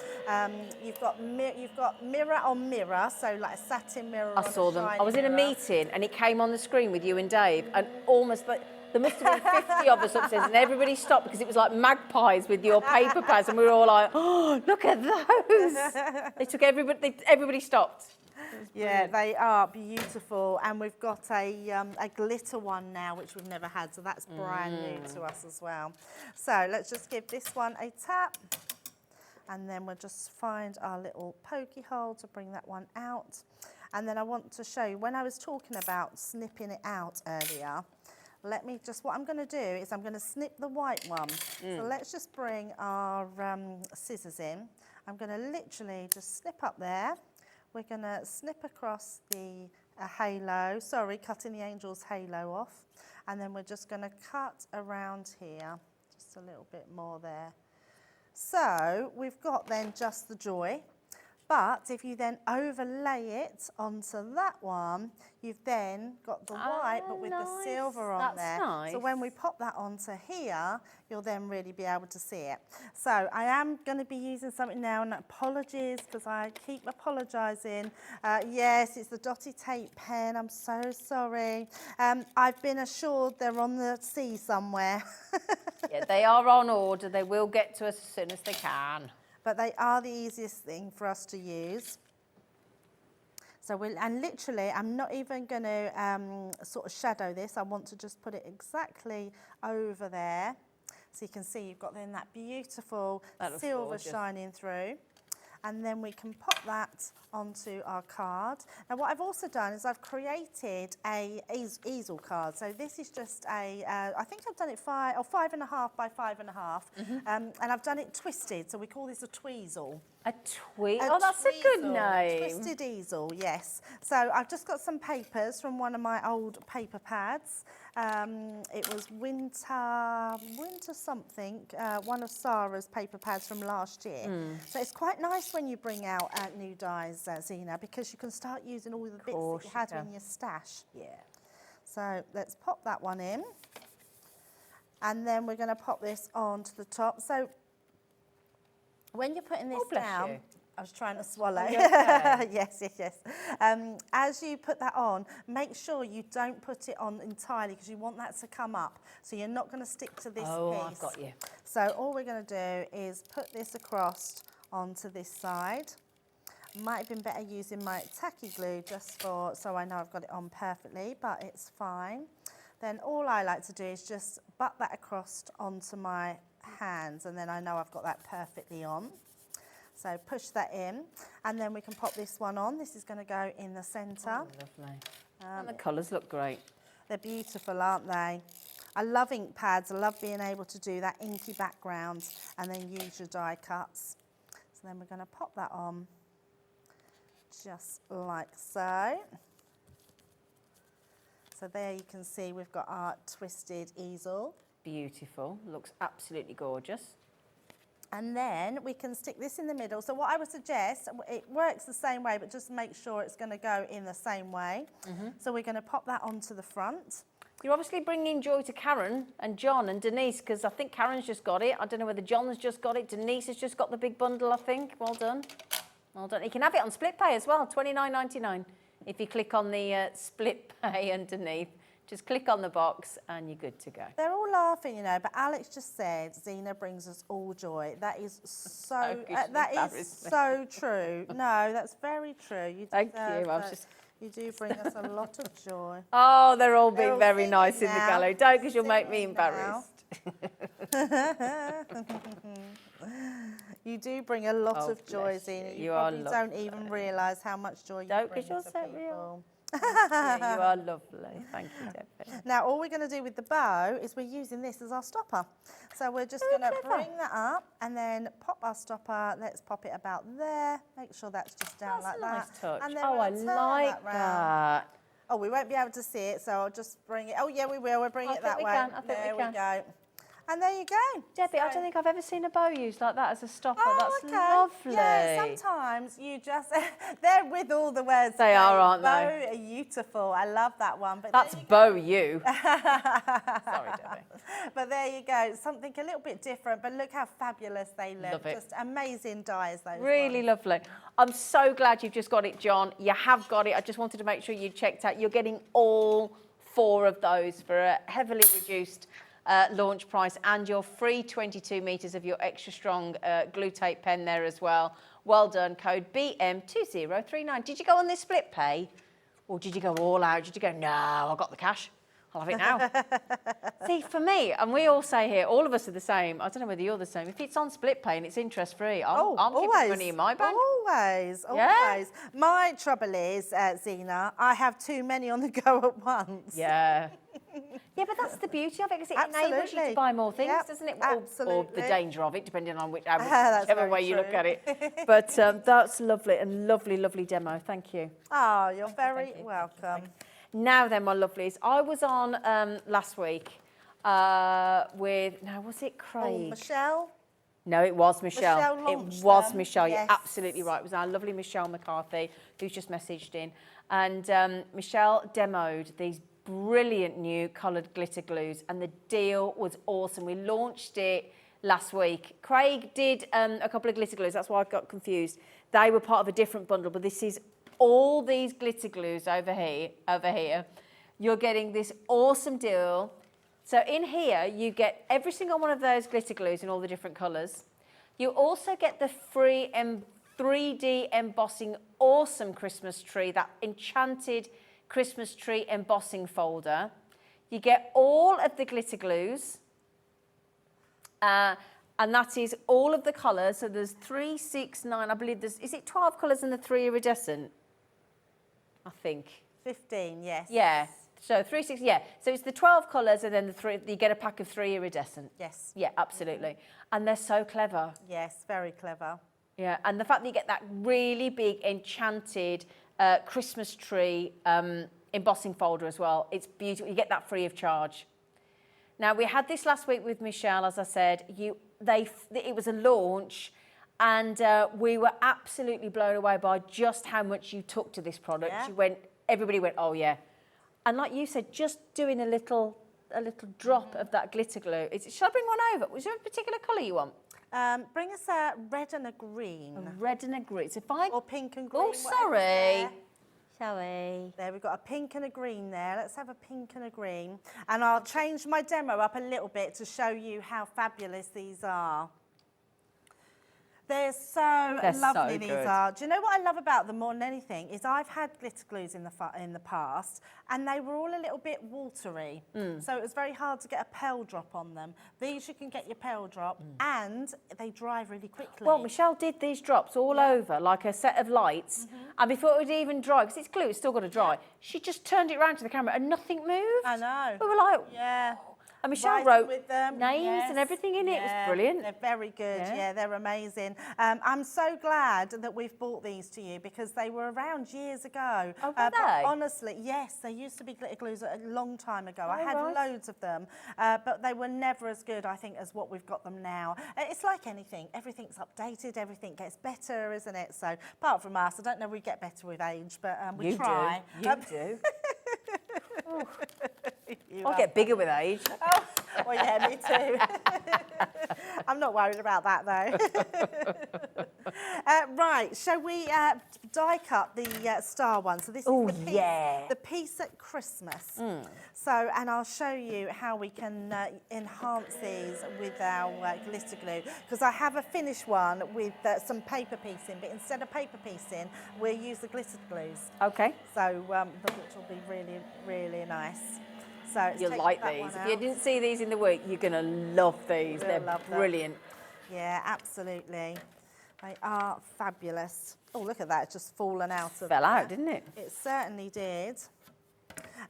You've got mirror on mirror, so like a satin mirror. I saw them. I was in a meeting and it came on the screen with you and Dave, and almost like there must have been 50 of us upstairs, and everybody stopped because it was like magpies with your paper pads, and we were all like, "Oh, look at those!" They took everybody stopped. Yeah, they are beautiful, and we've got a glitter one now, which we've never had, so that's brand new to us as well. So let's just give this one a tap, and then we'll just find our little pokey hole to bring that one out. And then I want to show you, when I was talking about snipping it out earlier, what I'm going to do is I'm going to snip the white one. So let's just bring our scissors in. I'm going to literally just snip up there. We're going to snip across the halo, cutting the angel's halo off. And then we're just going to cut around here, just a little bit more there. So we've got then just the joy. But if you then overlay it onto that one, you've then got the white, but with the silver on there. Nice. So when we pop that onto here, you'll then really be able to see it. So I am going to be using something now, and apologies because I keep apologising. Yes, it's the dotty tape pen. I'm so sorry. I've been assured they're on the sea somewhere. Yeah, they are on order. They will get to us as soon as they can. But they are the easiest thing for us to use. So and literally, I'm not even going to sort of shadow this. I want to just put it exactly over there. So you can see you've got then that beautiful silver shining through. And then we can pop that onto our card. Now what I've also done is I've created a easel card. So this is just a, I think I've done it 5.5 by 5.5. And I've done it twisted, so we call this a tweezle. A tweezle? Oh, that's a good name. Twisted easel, yes. So I've just got some papers from one of my old paper pads. It was winter something, one of Sarah's paper pads from last year. So it's quite nice when you bring out new dies, Zena, because you can start using all the bits that you had in your stash. Yeah. So let's pop that one in. And then we're going to pop this onto the top. So when you're putting this down, I was trying to swallow. Yes. As you put that on, make sure you don't put it on entirely because you want that to come up. So you're not going to stick to this piece. Oh, I've got you. So all we're going to do is put this across onto this side. Might have been better using my tacky glue just so I know I've got it on perfectly, but it's fine. Then all I like to do is just butt that across onto my hands, and then I know I've got that perfectly on. So push that in, and then we can pop this one on. This is going to go in the centre. Oh, lovely. And the colours look great. They're beautiful, aren't they? I love ink pads. I love being able to do that inky background and then use your die cuts. So then we're going to pop that on just like so. So there you can see we've got our twisted easel. Beautiful. Looks absolutely gorgeous. And then we can stick this in the middle. So what I would suggest, it works the same way, but just make sure it's going to go in the same way. So we're going to pop that onto the front. You're obviously bringing joy to Karen and John and Denise, because I think Karen's just got it. I don't know whether John's just got it. Denise has just got the big bundle, I think. Well done. Well done. You can have it on split pay as well, $29.99. If you click on the split pay underneath, just click on the box and you're good to go. They're all laughing, you know, but Alex just said Zena brings us all joy. That is so so true. No, that's very true. Thank you. You do bring us a lot of joy. Oh, they're all being very nice in the gallery. Don't, because you'll make me embarrassed. You do bring a lot of joy, Zena. You probably don't even realise how much joy you bring to people. Yeah, you are lovely. Thank you, Debbie. Now, all we're going to do with the bow is we're using this as our stopper. So we're just going to bring that up and then pop our stopper. Let's pop it about there. Make sure that's just down like that. Nice touch. And then I like that. Oh, we won't be able to see it, so I'll just bring it. Oh, yeah, we will. We'll bring it that way. I think we can. There we go. And there you go. Debbie, I don't think I've ever seen a bow used like that as a stopper. Oh, That's okay. lovely. Yeah, sometimes you just, they're with all the words. They are, aren't bow, they? Beautiful. I love that one. But That's bow you. Sorry, Debbie. But there you go. Something a little bit different, but look how fabulous they look. Love it. Just amazing dyes, those Really ones. lovely. I'm so glad you've just got it, John. You have got it. I just wanted to make sure you checked out. You're getting all 4 of those for a heavily reduced launch price, and your free 22 metres of your extra strong glue tape pen there as well. Well done. Code BM2039. Did you go on this split pay, or did you go all out? Did you go, no, I got the cash, I'll have it now? See, for me, and we all say here, all of us are the same. I don't know whether you're the same. If it's on split pay and it's interest free, I'm keeping money in my bank. Always, Yeah. always. My trouble is, Zena, I have too many on the go at once. Yeah. Yeah, but that's the beauty of it, because it enables you to buy more things, Yep, doesn't it? absolutely. Or the danger of it, depending on That's whichever very way you look true. at it. But that's lovely, and lovely, lovely demo. Thank you. Oh, you're very welcome. Now then, my lovelies, I was on last week with, now was it Craig? Oh, Michelle? No, it was Michelle. Michelle It launched was them, Michelle. yes. You're absolutely right. It was our lovely Michelle McCarthy who's just messaged in. And Michelle demoed these brilliant new coloured glitter glues, and the deal was awesome. We launched it last week. Craig did a couple of glitter glues. That's why I got confused. They were part of a different bundle, but this is all these glitter glues over here. You're getting this awesome deal. So in here, you get every single one of those glitter glues in all the different colours. You also get the free 3D embossing awesome Christmas tree, that enchanted Christmas tree embossing folder. You get all of the glitter glues, and that is all of the colours. So there's 3, 6, 9, I believe there's, is it 12 colours and the 3 iridescent? I think. 15, yes. Yeah. So 3, 6, yeah. So it's the 12 colours and then the 3, you get a pack of 3 iridescent. Yes. Yeah, absolutely. And they're so clever. Yes, very clever. Yeah, and the fact that you get that really big enchanted Christmas tree embossing folder as well, it's beautiful. You get that free of charge. Now, we had this last week with Michelle, as I said. It was a launch, and we were absolutely blown away by just how much you took to this product. Yeah. Everybody went, oh yeah. And like you said, just doing a little drop of that glitter glue. Should I bring one over? Was there a particular colour you want? Bring us a red and a green. A red and a green. So if I... Or pink and green. Oh, sorry. There. Sorry. There, we've got a pink and a green there. Let's have a pink and a green. And I'll change my demo up a little bit to show you how fabulous these are. They're so lovely, these are. Do you know what I love about them more than anything is I've had glitter glues in the past, and they were all a little bit watery. So it was very hard to get a pearl drop on them. These you can get your pearl drop, and they dry really quickly. Well, Michelle did these drops all over, like a set of lights, and before it would even dry, because it's glue, it's still got to dry, she just turned it around to the camera and nothing moved. I know. We were like, yeah. and Michelle Writing wrote with them, names yes, and everything in it. It was brilliant. They're very good. Yeah. Yeah, they're amazing. I'm so glad that we've brought these to you because they were around years ago. Oh, were but they? honestly, yes, they used to be glitter glues a long time ago. I had right. loads of them, but they were never as good, I think, as what we've got them now. It's like anything. Everything's updated. Everything gets better, isn't it? So apart from us, I don't know if we get better with age, but we try. You do. You I'll are. get bigger with age. Oh, well, yeah, me too. I'm not worried about that, though. Right, shall we die cut the star one? So this is the piece at Christmas. So, and I'll show you how we can enhance these with our glitter glue. Because I have a finished one with some paper piecing, but instead of paper piecing, we'll use the glitter glues. Okay. So, which will be really, really nice. So let's You'll take like that these. one If you out. didn't see these in the week, you're going to love these. They're love them. brilliant. Yeah, absolutely. They are fabulous. Oh, look at that. It's just fallen out of Fell there. out, didn't it? It certainly did.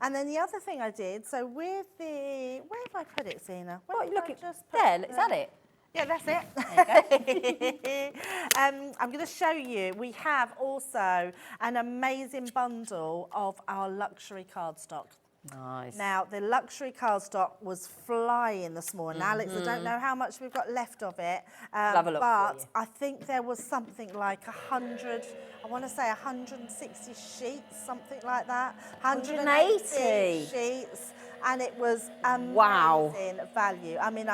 And then the other thing I did, so with the... Where have I put it, Zena? Where What, did look I at just put there. Is that it? Yeah, that's it. I'm going to show you. We have also an amazing bundle of our luxury cardstock. Nice. Now, the luxury cardstock was flying this morning. Alex, I don't know how much we've got left of it, have a look for but you. I think there was something like 100, I want to say 160 sheets, something like that. 180 sheets, and it was amazing Wow. value. I mean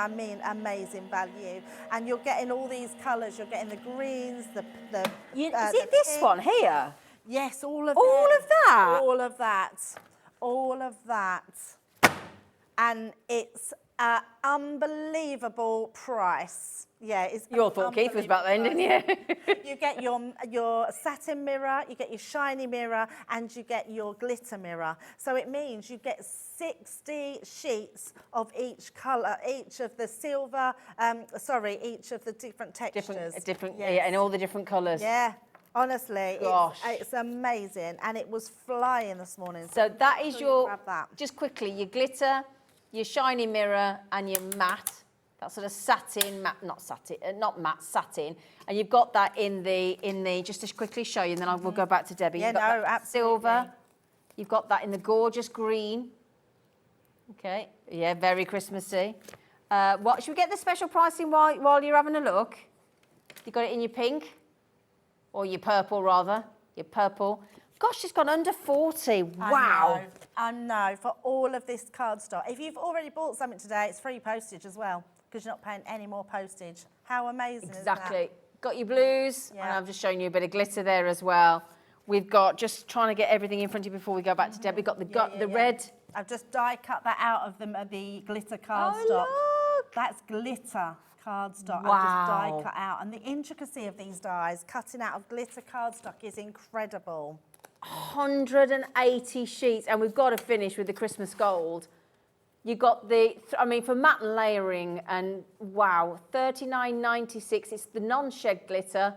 amazing value. And you're getting all these colours. You're getting the greens, Is the it this pinks. one here? Yes, all of All it. of that? All of that. All of that. And it's an unbelievable price. Yeah, it's You all thought Keith was back then, didn't you? You get your satin mirror, you get your shiny mirror, and you get your glitter mirror. So it means you get 60 sheets of each colour, each of the silver, each of the different textures. Different, Yes. yeah, and all the different colours. Yeah, honestly, Gosh. it's amazing, and it was flying this morning. So that make is sure you your, grab that. just quickly, your glitter, your shiny mirror, and your matte. That sort of satin, not matte, satin. And you've got that in the, just to quickly show you, and then we'll go back to Debbie. Yeah, You've got no, that absolutely. silver. You've got that in the gorgeous green. Okay, yeah, very Christmassy. What, should we get the special pricing while you're having a look? You got it in your pink? Or your purple, rather. Your purple. Gosh, it's gone under 40. Wow. I know, for all of this cardstock. If you've already bought something today, it's free postage as well, because you're not paying any more postage. How amazing is that? Exactly. Got your blues, and Yeah. I've just shown you a bit of glitter there as well. We've got, just trying to get everything in front of you before we go back to Deb. We've got the red. I've just die cut that out of the glitter cardstock. Oh, look. That's glitter cardstock. Wow. I've just die cut out. And the intricacy of these dies, cutting out of glitter cardstock, is incredible. 180 sheets, and we've got to finish with the Christmas gold. You got the, I mean, for matte and layering, and wow, $39.96. It's the non-shed glitter,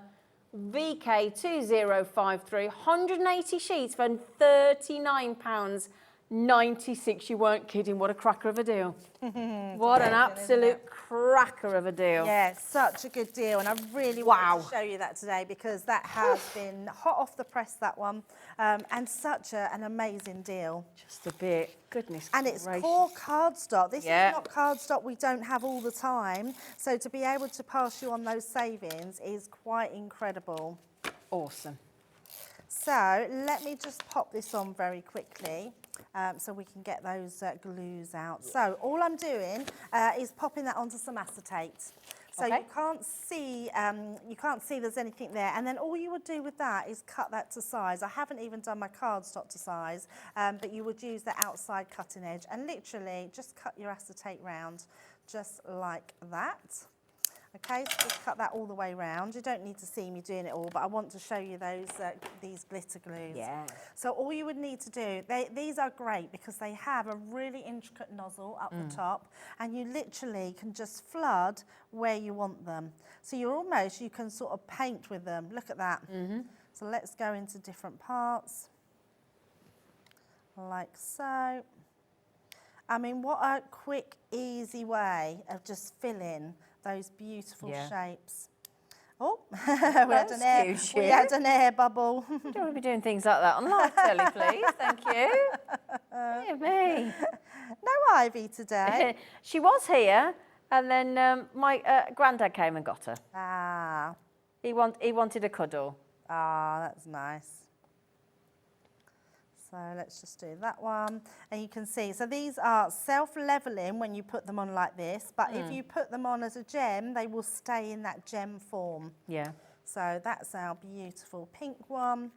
VK2053, 180 sheets for £39.96. You weren't kidding. What a cracker of a deal. What an absolute cracker of a deal. Yeah, such a good deal, and I really wanted to show you that today because that has been hot off the press, that one, and such an amazing deal. Just a bit. Goodness And it's gracious. core cardstock. This Yeah. is not cardstock we don't have all the time, so to be able to pass you on those savings is quite incredible. Awesome. So let me just pop this on very quickly so we can get those glues out. So all I'm doing is popping that onto some acetate. So Okay. you can't see there's anything there. And then all you would do with that is cut that to size. I haven't even done my cardstock to size, but you would use the outside cutting edge and literally just cut your acetate round just like that. Okay, so just cut that all the way round. You don't need to see me doing it all, but I want to show you these glitter glues. Yeah. So all you would need to do, these are great because they have a really intricate nozzle up the top, and you literally can just flood where you want them. So you can sort of paint with them. Look at that. So let's go into different parts, like so. I mean, what a quick, easy way of just filling those beautiful shapes. Oh, we had an air bubble. You don't want to be doing things like that on live telly, please. Thank you. Dear me. No Ivy today. She was here, and then my granddad came and got her. Ah, He wanted a cuddle. that's nice. So let's just do that one. And you can see, so these are self-leveling when you put them on like this, but if you put them on as a gem, they will stay in that gem form. Yeah. So that's our beautiful pink one.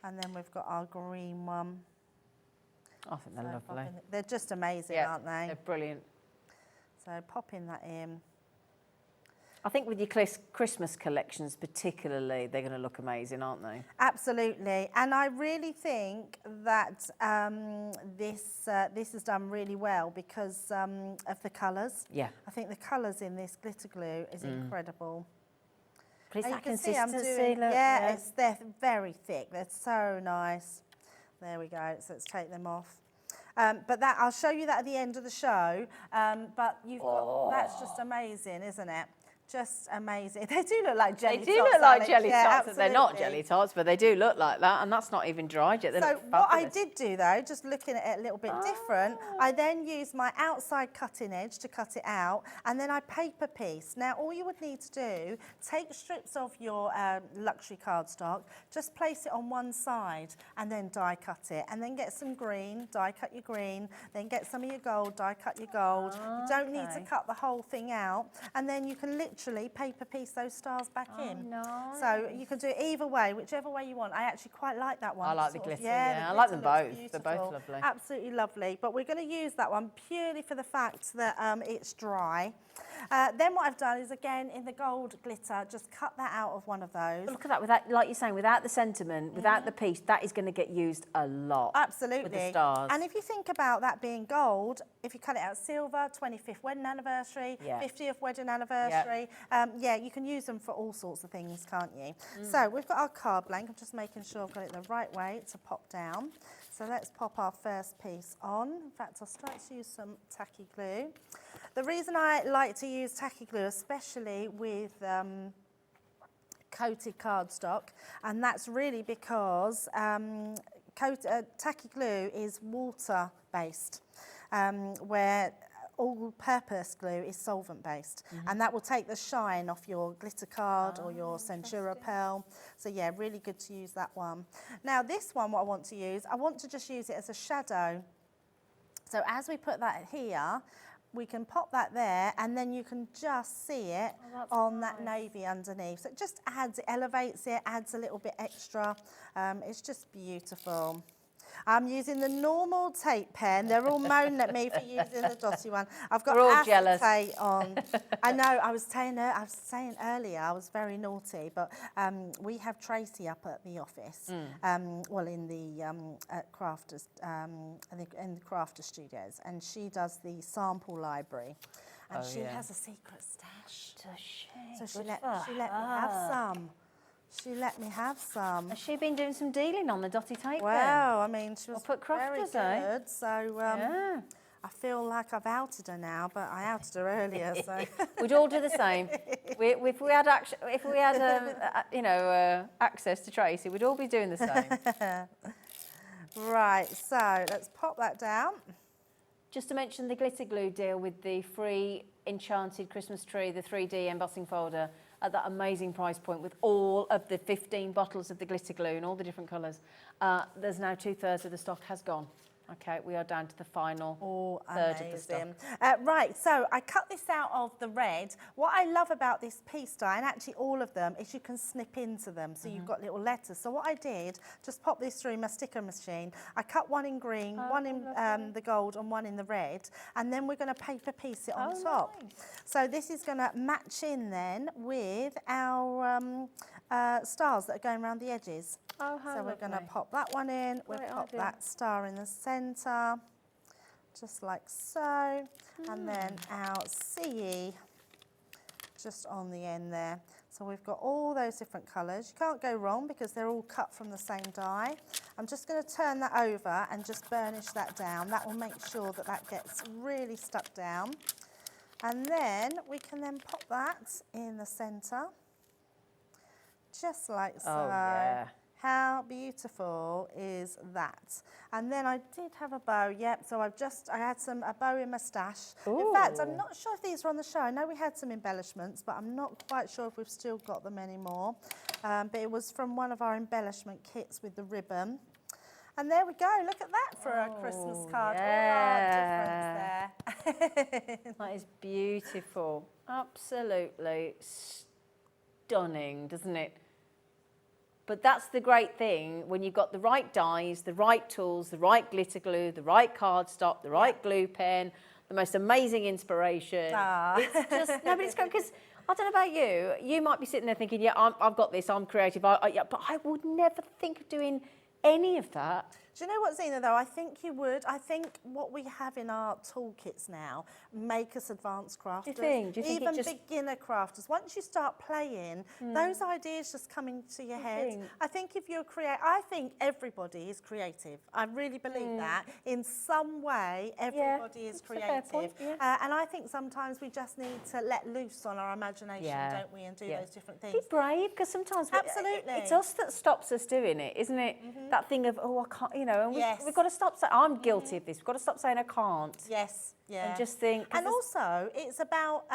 And then we've got our green one. I think they're lovely. They're just amazing, Yeah, aren't they? they're brilliant. So popping that in. I think with your Christmas collections particularly, they're going to look amazing, aren't they? Absolutely, and I really think that this is done really well because of the colours. Yeah. I think the colours in this glitter glue is incredible. But it's And that you can see I'm consistency, doing, look. they're very thick. They're so nice. There we go. So let's take them off. But that I'll show you that at the end of the show. But you've got that's just amazing, isn't it? Just amazing. They do look like jelly They tots. do look like Alex. jelly Yeah, tots. They're not absolutely. jelly tots, but they do look like that, and that's not even dried yet. They So look what I fabulous. did do though, just looking at it a little bit different, I then used my outside cutting edge to cut it out, and then I paper piece. Now all you would need to do, take strips of your luxury cardstock, just place it on one side and then die cut it, and then get some green, die cut your green, then get some of your gold, die cut your gold. You don't need to cut the whole thing out, and then you can literally paper piece those stars back in. Nice. So you can do it either way, whichever way you want. I actually quite like that one. I like the sort of- glitter, the yeah. I like them glitter looks both. They're both beautiful. lovely. Absolutely lovely. But we're going to use that one purely for the fact that it's dry. Then what I've done is, again, in the gold glitter, just cut that out of one of those. But look at that, without, like you're saying, without the sentiment, without the piece, that is going to get used a lot. Absolutely. With the stars. And if you think about that being gold, if you cut it out silver, 25th wedding anniversary, Yeah. 50th wedding anniversary, yeah, you can use them for all sorts of things, can't you? So we've got our card blank. I'm just making sure I've got it the right way to pop down. So let's pop our first piece on. In fact, I'll start to use some tacky glue. The reason I like to use tacky glue, especially with coated cardstock, and that's really because tacky glue is water-based, where all-purpose glue is solvent-based, and that will take the shine off your glitter card or your Centura Pearl. So yeah, really good to use that one. Now this one, what I want to use, I want to just use it as a shadow. So as we put that here, we can pop that there, and then you can just see it on that navy underneath. So it just adds, it elevates it, adds a little bit extra. It's just beautiful. I'm using the normal tape pen. They're all moaning at me for using the dotty one. I've got We're all jealous. acetate on. I know, I was saying earlier, I was very naughty, but we have Tracy up at the office, well, in the crafters, in the crafter studios, and she does the sample library, and she has a secret stash. Does she? So she let me have some. She let me have some. Has she been doing some dealing on the dotty tape Well, I mean, she was put very crafters, eh? good, so I feel like I've outed her now, but I outed her earlier, so. We'd all do the same. If we had access to Tracy, we'd all be doing the same. Right, so let's pop that down. Just to mention the glitter glue deal with the free enchanted Christmas tree, the 3D embossing folder at that amazing price point with all of the 15 bottles of the glitter glue in all the different colours. There's now 2/3 of the stock has gone. Okay, we are down to the final third of the stock. Right, so I cut this out of the red. What I love about this piece die, and actually all of them, is you can snip into them, so you've got little letters. So what I did, just pop this through my sticker machine. I cut one in green, one in the gold, and one in the red, and then we're going to paper piece it on top. Nice. So this is going to match in then with our stars that are going around the edges. Oh, how So we're going to lovely. pop that one in, we'll Great pop idea. that star in the centre, just like so, and then our CE just on the end there. So we've got all those different colours. You can't go wrong because they're all cut from the same die. I'm just going to turn that over and just burnish that down. That will make sure that that gets really stuck down. And then we can then pop that in the centre, just like so. Oh, yeah. How beautiful is that? And then I did have a bow, yep, so I had a bow in my stash. In fact, I'm not sure if these are on the show. I know we had some embellishments, but I'm not quite sure if we've still got them anymore. But it was from one of our embellishment kits with the ribbon. And there we go, look at that for a Christmas card. Yeah. All our difference there. That is beautiful. Absolutely stunning, doesn't it? But that's the great thing when you've got the right dies, the right tools, the right glitter glue, the right cardstock, the right glue pen, the most amazing inspiration. It's just, no, but it's great because I don't know about you. You might be sitting there thinking, yeah, I've got this, I'm creative, but I would never think of doing any of that Do you know what, Zena, though? I think you would. I think what we have in our toolkits now make us advanced crafters. Do you think? Do you think it even just... beginner crafters. Once you start playing, those ideas just come into your head. think? I think if you're I think everybody is creative. I really believe that. In some way, everybody is that's a fair creative. point, yeah. And I think sometimes we just need to let loose on our imagination, Yeah. don't we, and do those different things. Be brave, because sometimes Absolutely. it's us that stops us doing it, isn't it? That thing of, oh, I can't, you know, and Yes. we've got to stop saying, I'm guilty of this, we've got to stop saying I can't. Yes. Yeah. And just think... 'cause And there's- also, it's about,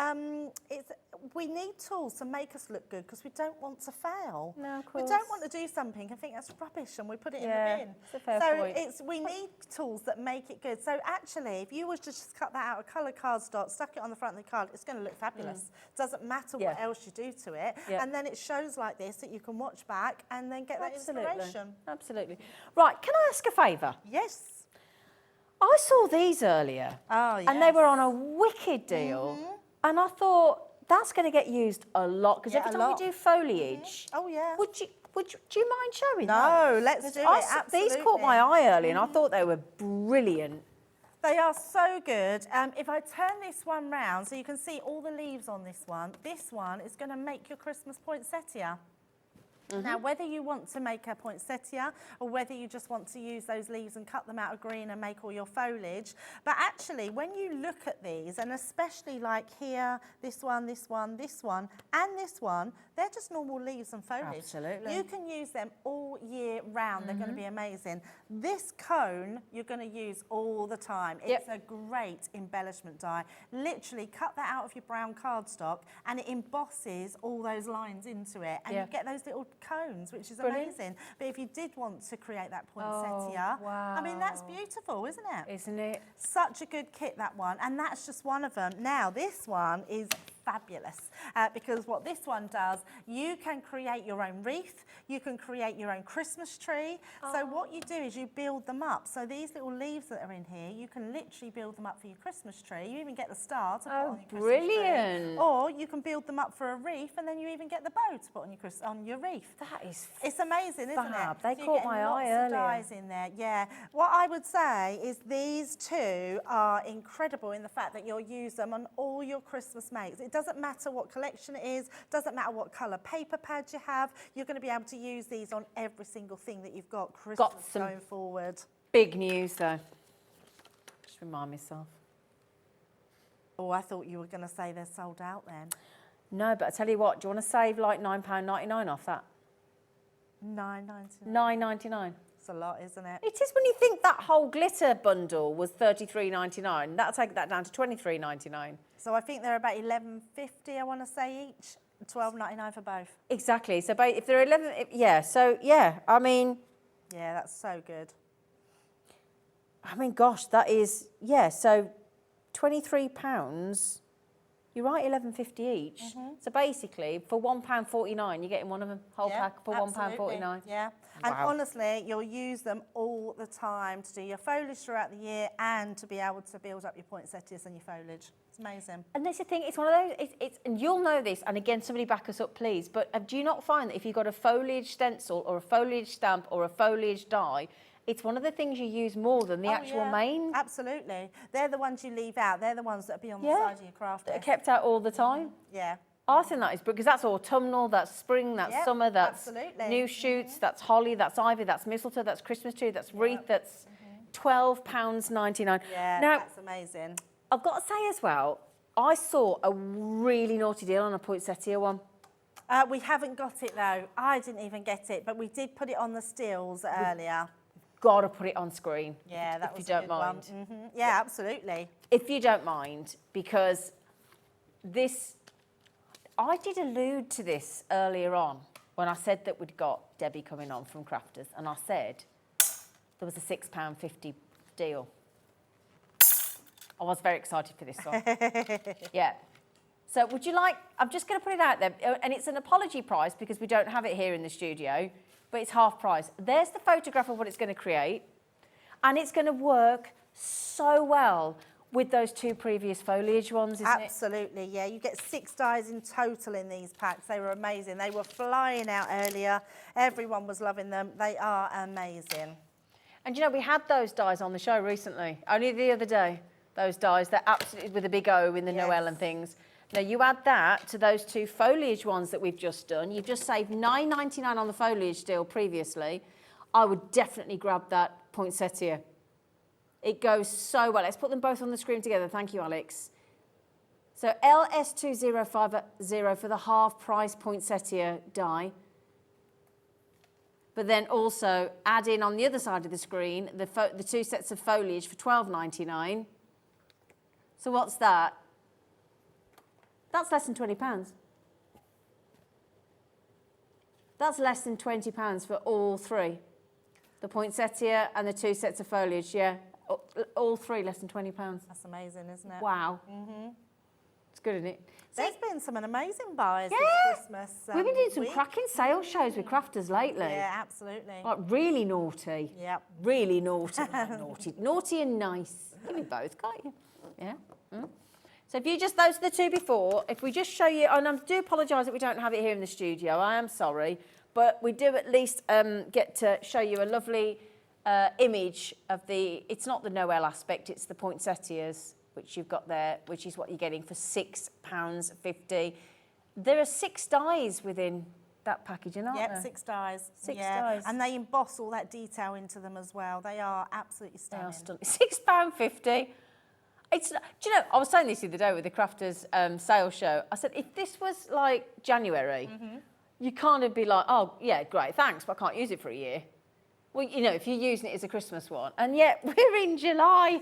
we need tools to make us look good because we don't want to fail. No, of We course. don't want to do something and think that's rubbish and we put it Yeah, in the bin. it's a fair so point. we need tools that make it good. So actually, if you were to just cut that out of colour cardstock, stuck it on the front of the card, it's going to look fabulous. Doesn't matter what else you do to it. Yeah. And then it shows like this that you can watch back and then get that inspiration. Absolutely. Right, can I ask a favour? Yes. I saw these earlier. Oh, And they were on a wicked deal. And I thought, that's going to get used a lot, because Yeah, every a time we lot. do foliage, Oh, yeah. do you mind showing No, those? let's do I it, These caught my eye early, and I thought they were brilliant. They are so good. If I turn this one round, so you can see all the leaves on this one is going to make your Christmas poinsettia. Now, whether you want to make a poinsettia or whether you just want to use those leaves and cut them out of green and make all your foliage, but actually, when you look at these, and especially like here, this one, this one, this one, and this one, they're just normal leaves and foliage. Absolutely. You can use them all year round. They're going to be amazing. This cone, you're going to use all the time. It's a great embellishment die. Literally cut that out of your brown cardstock and it embosses all those lines into it. And you get those little cones, which is amazing. But if you did want to create that poinsettia, I mean, that's beautiful, isn't it? Isn't it? Such a good kit, that one. And that's just one of them. Now, this one is fabulous because what this one does, you can create your own wreath, you can create your own Christmas tree. So what you do is you build them up. So these little leaves that are in here, you can literally build them up for your Christmas tree. You even get the star to put on your Christmas brilliant. tree. Or you can build them up for a wreath and then you even get the bow to put on your wreath. That is It's amazing, isn't fab. it? They So you're caught getting my lots eye of earlier. dyes in there, yeah. What I would say is these two are incredible in the fact that you'll use them on all your Christmas makes. It doesn't matter what collection it is, doesn't matter what colour paper pad you have, you're going to be able to use these on every single thing that you've got Christmas going forward. Big news though. Just remind myself. Oh, I thought you were going to say they're sold out then. No, but I tell you what, do you want to save like £9.99 off that? $9.99. $9.99. It's a lot, isn't it? It is when you think that whole glitter bundle was $33.99. That'll take that down to $23.99. So I think they're about $11.50, I want to say, each. $12.99 for both. Exactly. So if they're 11, yeah. So yeah, I mean. Yeah, that's so good. I mean, gosh, that is, yeah. So £23. You're right, $11.50 each. So basically, for £1.49, you're getting one of them, whole pack for £1.49. Yeah. And honestly, you'll use them all the time to do your foliage throughout the year and to be able to build up your poinsettias and your foliage. It's amazing. And that's the thing, it's one of those, and you'll know this, and again, somebody back us up, please, but do you not find that if you've got a foliage stencil or a foliage stamp or a foliage die, it's one of the things you use more than the actual main? Absolutely. They're the ones you leave out. They're the ones that be on the side of your craft that are desk. kept out all the time. Yeah. I think that is, because that's autumnal, that's spring, that's summer, that's new shoots, that's holly, that's ivy, that's mistletoe, that's Christmas tree, that's wreath, that's £12.99. Yeah, now, that's amazing. I've got to say as well, I saw a really naughty deal on a poinsettia one. We haven't got it though. I didn't even get it, but we did put it on the stills earlier. Got to put it on screen. Yeah, that was if you don't a good mind. one. Yeah, absolutely. If you don't mind, because this, I did allude to this earlier on when I said that we'd got Debbie coming on from Crafters, and I said there was a £6.50 deal. I was very excited for this one. Yeah. So would you like, I'm just going to put it out there, and it's an apology price because we don't have it here in the studio, but it's half price. There's the photograph of what it's going to create, and it's going to work so well with those two previous foliage ones, isn't it? Absolutely, yeah. You get 6 dies in total in these packs. They were amazing. They were flying out earlier. Everyone was loving them. They are amazing. And you know, we had those dies on the show recently, only the other day. Those dies, they're absolutely with a big O in the Noel and things. Now you add that to those two foliage ones that we've just done. You've just saved $9.99 on the foliage deal previously. I would definitely grab that poinsettia. It goes so well. Let's put them both on the screen together. Thank you, Alex. So LS2050 for the half price poinsettia die. But then also add in on the other side of the screen the two sets of foliage for $12.99. So what's that? That's less than £20. That's less than £20 for all three. The poinsettia and the two sets of foliage, yeah. All three less than £20. That's amazing, isn't it? Wow. It's good, isn't it? There's been some amazing buys this Christmas. We've been doing some week. cracking sales shows with crafters lately. Yeah, absolutely. Like really naughty. Yep. Really naughty. Naughty and nice. Give me both, can't you? Yeah. So if you just, those are the two before, if we just show you, and I do apologise that we don't have it here in the studio, I am sorry, but we do at least get to show you a lovely image of the, it's not the Noel aspect, it's the poinsettias, which you've got there, which is what you're getting for £6.50. There are 6 dies within that packaging, aren't there? Yep, 6 dies. Six dies. And they emboss all that detail into them as well. They are absolutely They are stunning. stunning. £6.50. It's, do you know, I was saying this the other day with the Crafters sales show. I said, if this was like January, you kind of be like, oh, yeah, great, thanks, but I can't use it for a year. Well, you know, if you're using it as a Christmas one, and yet we're in July,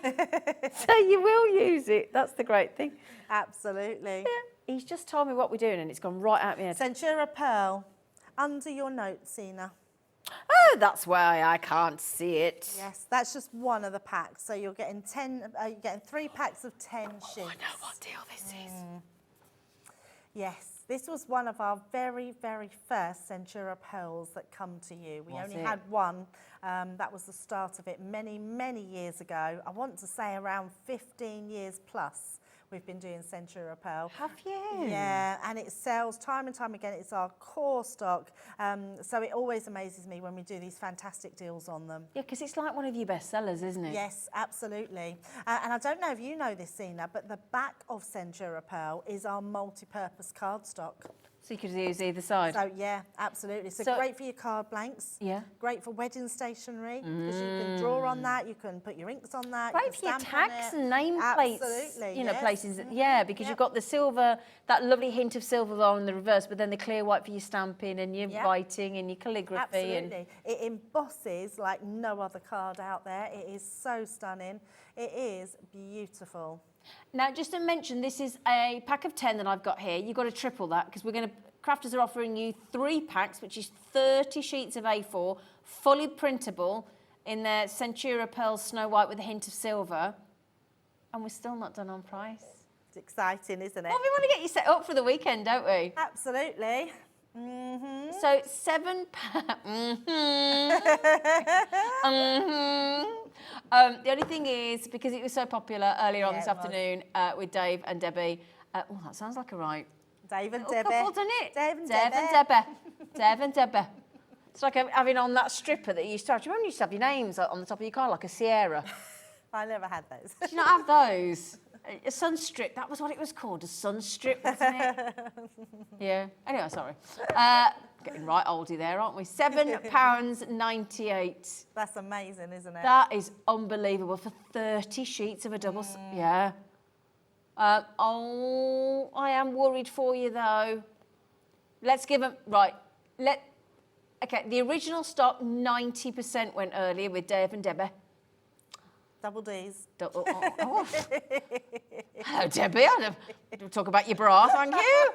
so you will use it. That's the great thing. Absolutely. Yeah, he's just told me what we're doing, and it's gone right out my head. Centura Pearl, under your notes, Sina. Oh, that's why I can't see it. Yes, that's just one of the packs. So you're getting 3 packs of 10 sheets. Oh, I know what deal this is. Yes, this was one of our very, very first Centura Pearls that come to you. We only had one. That was the start of it many, many years ago. I want to say around 15 years plus. We've been doing Centura Pearl. Have you? Yeah, and it sells time and time again. It's our core stock. So it always amazes me when we do these fantastic deals on them. Yeah, because it's like one of your best sellers, isn't it? Yes, absolutely. And I don't know if you know this, Sina, but the back of Centura Pearl is our multi-purpose cardstock. So you could use either side. So yeah, absolutely. So great for your card blanks. Yeah. Great for wedding stationery because you can draw on that. You can put your inks on that. Great for your tags and nameplates. Absolutely. You know, places. Yeah, because you've got the silver, that lovely hint of silver on the reverse, but then the clear white for your stamping and your writing and your calligraphy. Absolutely. It embosses like no other card out there. It is so stunning. It is beautiful. Now, just to mention, this is a pack of 10 that I've got here. You've got to triple that because we're going to, Crafters are offering you 3 packs, which is 30 sheets of A4, fully printable in their Centura Pearl Snow White with a hint of silver. And we're still not done on price. It's exciting, isn't it? Well, we want to get you set up for the weekend, don't we? Absolutely. So £7. The only thing is, because it was so popular earlier on this afternoon with Dave and Debbie, oh, that sounds like a right. Dave and Little Debbie. couple, doesn't it? Dave and Debbie. Dave and Debbie. It's like having on that stripper that you used to have. Do you remember you used to have your names on the top of your car, like a Sierra? I never had those. Did you not have those? A sun strip, that was what it was called, a sun strip, wasn't it? Yeah. Anyway, sorry. Getting right oldie there, aren't we? £7.98. That's amazing, isn't it? That is unbelievable for 30 sheets of a double. Yeah. Oh, I am worried for you though. Let's give them right. Okay, the original stock 90% went earlier with Dave and Debbie. Double D's. Hello, Debbie. I don't talk about your bra, thank you.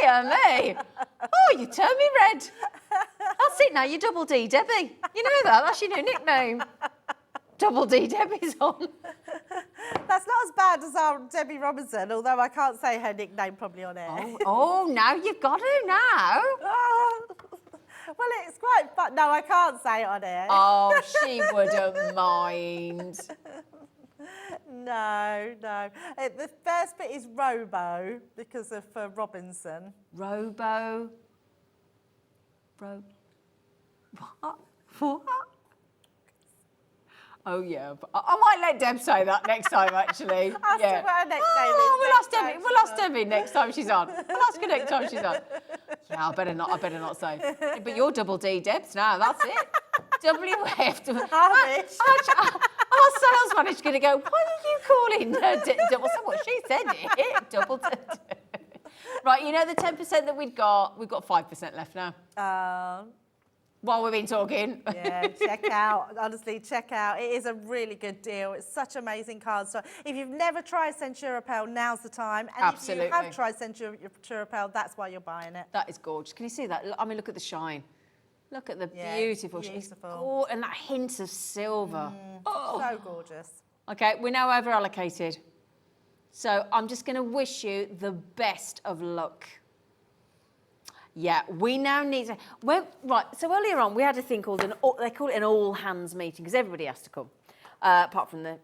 Dear me. Oh, you turned me red. That's it now, you're Double D, Debbie. You know that, that's your new nickname. Double D, Debbie's on. That's not as bad as our Debbie Robinson, although I can't say her nickname probably on air. Oh, now you've got to now. Well, it's quite fun. No, I can't say it on air. Oh, she wouldn't mind. No. The first bit is Robo because of Robinson. Robo. What? Oh yeah, but I might let Deb say that next time. Actually, Ask her what her next name is we'll next ask Debbie. time We'll ask Debbie next time she's on. We'll ask her next time she's on. Yeah, I better not say. But you're double D Debs now. That's it. WF. Rubbish. Our sales manager's going to go, what are you calling double? So what she said it. Double. Right, you know the 10% that we've got 5% left now. While we've been talking. Yeah, check out. Honestly, check out. It is a really good deal. It's such amazing cardstock. If you've never tried Centurapel, now's the time. And Absolutely. if you have tried Centurapel, that's why you're buying it. That is gorgeous. Can you see that? I mean, look at the shine. Look at the Yeah, beautiful. beautiful. And that hint of silver. So gorgeous. Okay, we're now over allocated. So I'm just going to wish you the best of luck. Yeah, we now need to... Right, so earlier on, we had a thing called they call it an all-hands meeting, because everybody has to come, apart from the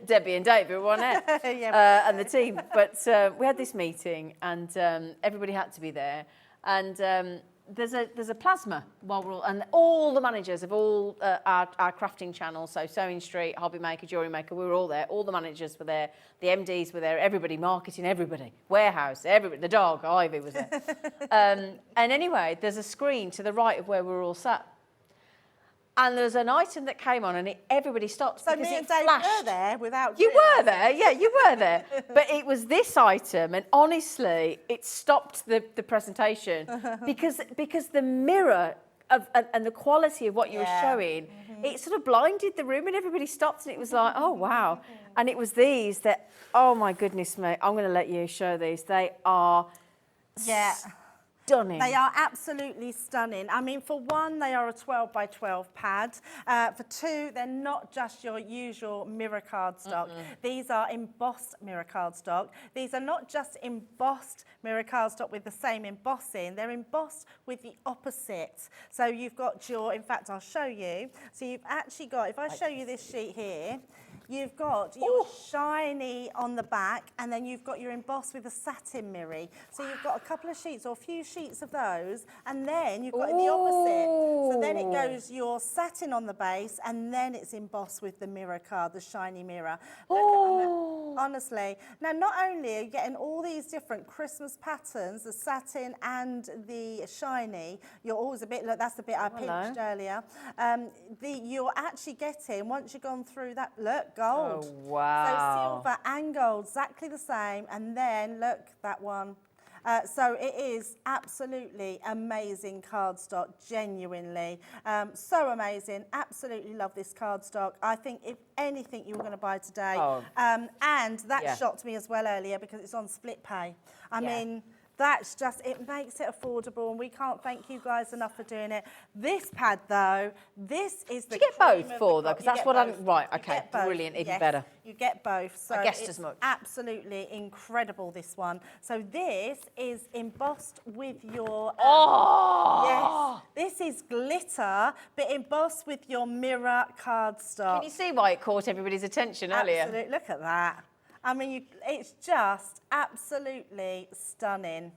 Debbie and Dave, who were on it, and the team. But we had this meeting, and everybody had to be there. And there's a plasma while we're all... And all the managers of all our crafting channels, so Sewing Street, Hobby Maker, Jewellery Maker, we were all there. All the managers were there. The MDs were there. Everybody, marketing, everybody. Warehouse, everybody. The dog, Ivy, was there. And anyway, there's a screen to the right of where we're all sat. And there's an item that came on, and everybody stopped. So me and Dave were there without... You were there, yeah, you were there. But it was this item, and honestly, it stopped the presentation because the mirror and the quality of what you were showing, it sort of blinded the room, and everybody stopped, and it was like, oh, wow. And it was these that, oh, my goodness me, I'm going to let you show these. They are... Stunning. They are absolutely stunning. I mean, for one, they are a 12 by 12 pad. For two, they're not just your usual mirror cardstock. These are embossed mirror cardstock. These are not just embossed mirror cardstock with the same embossing. They're embossed with the opposite. So you've got your, in fact, I'll show you. So you've actually got, if I show you this sheet here, you've got your shiny on the back, and then you've got your embossed with a satin mirror. So you've got a couple of sheets or a few sheets of those, and then you've got the opposite. So then it goes your satin on the base, and then it's embossed with the mirror card, the shiny mirror. Honestly. Now, not only are you getting all these different Christmas patterns, the satin and the shiny, you're always a bit, look, that's the bit I pinched earlier. You're actually getting, once you've gone through that, look, gold. Oh, wow. So silver and gold, exactly the same. And then, look, that one. So it is absolutely amazing cardstock, genuinely. So amazing. Absolutely love this cardstock. I think if anything you were going to buy today. And that shocked me as well earlier because it's on split pay. I mean... That's just, it makes it affordable, and we can't thank you guys enough for doing it. This pad, though, this is the... Do you get both for, though? Because that's what I'm... Right, OK, brilliant, even better. You get both. So I guessed as much. Absolutely incredible, this one. So this is embossed with your... yes, this is glitter, but embossed with your mirror cardstock. Can you see why it caught everybody's attention earlier? Absolutely, look at that. I mean, it's just absolutely stunning.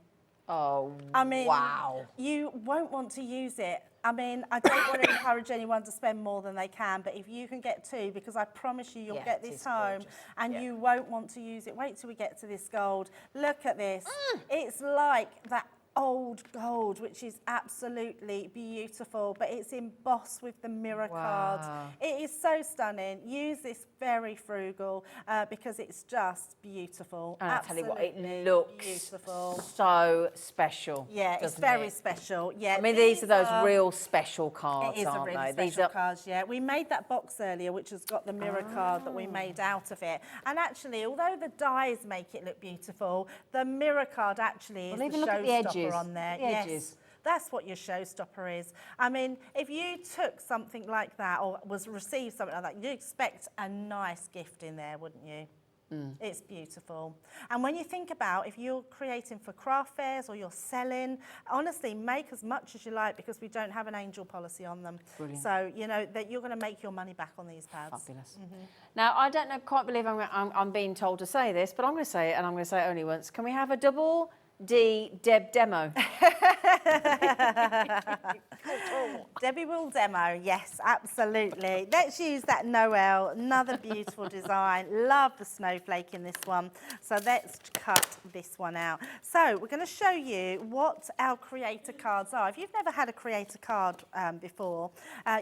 Oh, I mean, wow. You won't want to use it. I mean, I don't want to encourage anyone to spend more than they can, but if you can get two, because I promise you, you'll get this home and you won't want to use it. Wait till we get to this gold. Look at this. It's like that old gold, which is absolutely beautiful, but it's embossed with the mirror cards. It is so stunning. Use this very frugal because it's just beautiful. And I'll tell you what, it looks beautiful. So special. Yeah, it's very special. Yeah, I mean, these are those real special cards, it is aren't a really they? Special cards, yeah. We made that box earlier, which has got the mirror card that we made out of it. And actually, although the dies make it look beautiful, the mirror card actually is the showstopper on there. Yes, that's what your showstopper is. I mean, if you took something like that or received something like that, you'd expect a nice gift in there, wouldn't you? It's beautiful. And when you think about if you're creating for craft fairs or you're selling, honestly, make as much as you like because we don't have an angel policy on them. Brilliant. So, you know, that you're going to make your money back on these pads. Fabulous. Now, I don't quite believe I'm being told to say this, but I'm going to say it, and I'm going to say it only once. Can we have a double D Deb demo? Debbie will demo, yes, absolutely. Let's use that Noel, another beautiful design. Love the snowflake in this one. So let's cut this one out. So we're going to show you what our creator cards are. If you've never had a creator card before,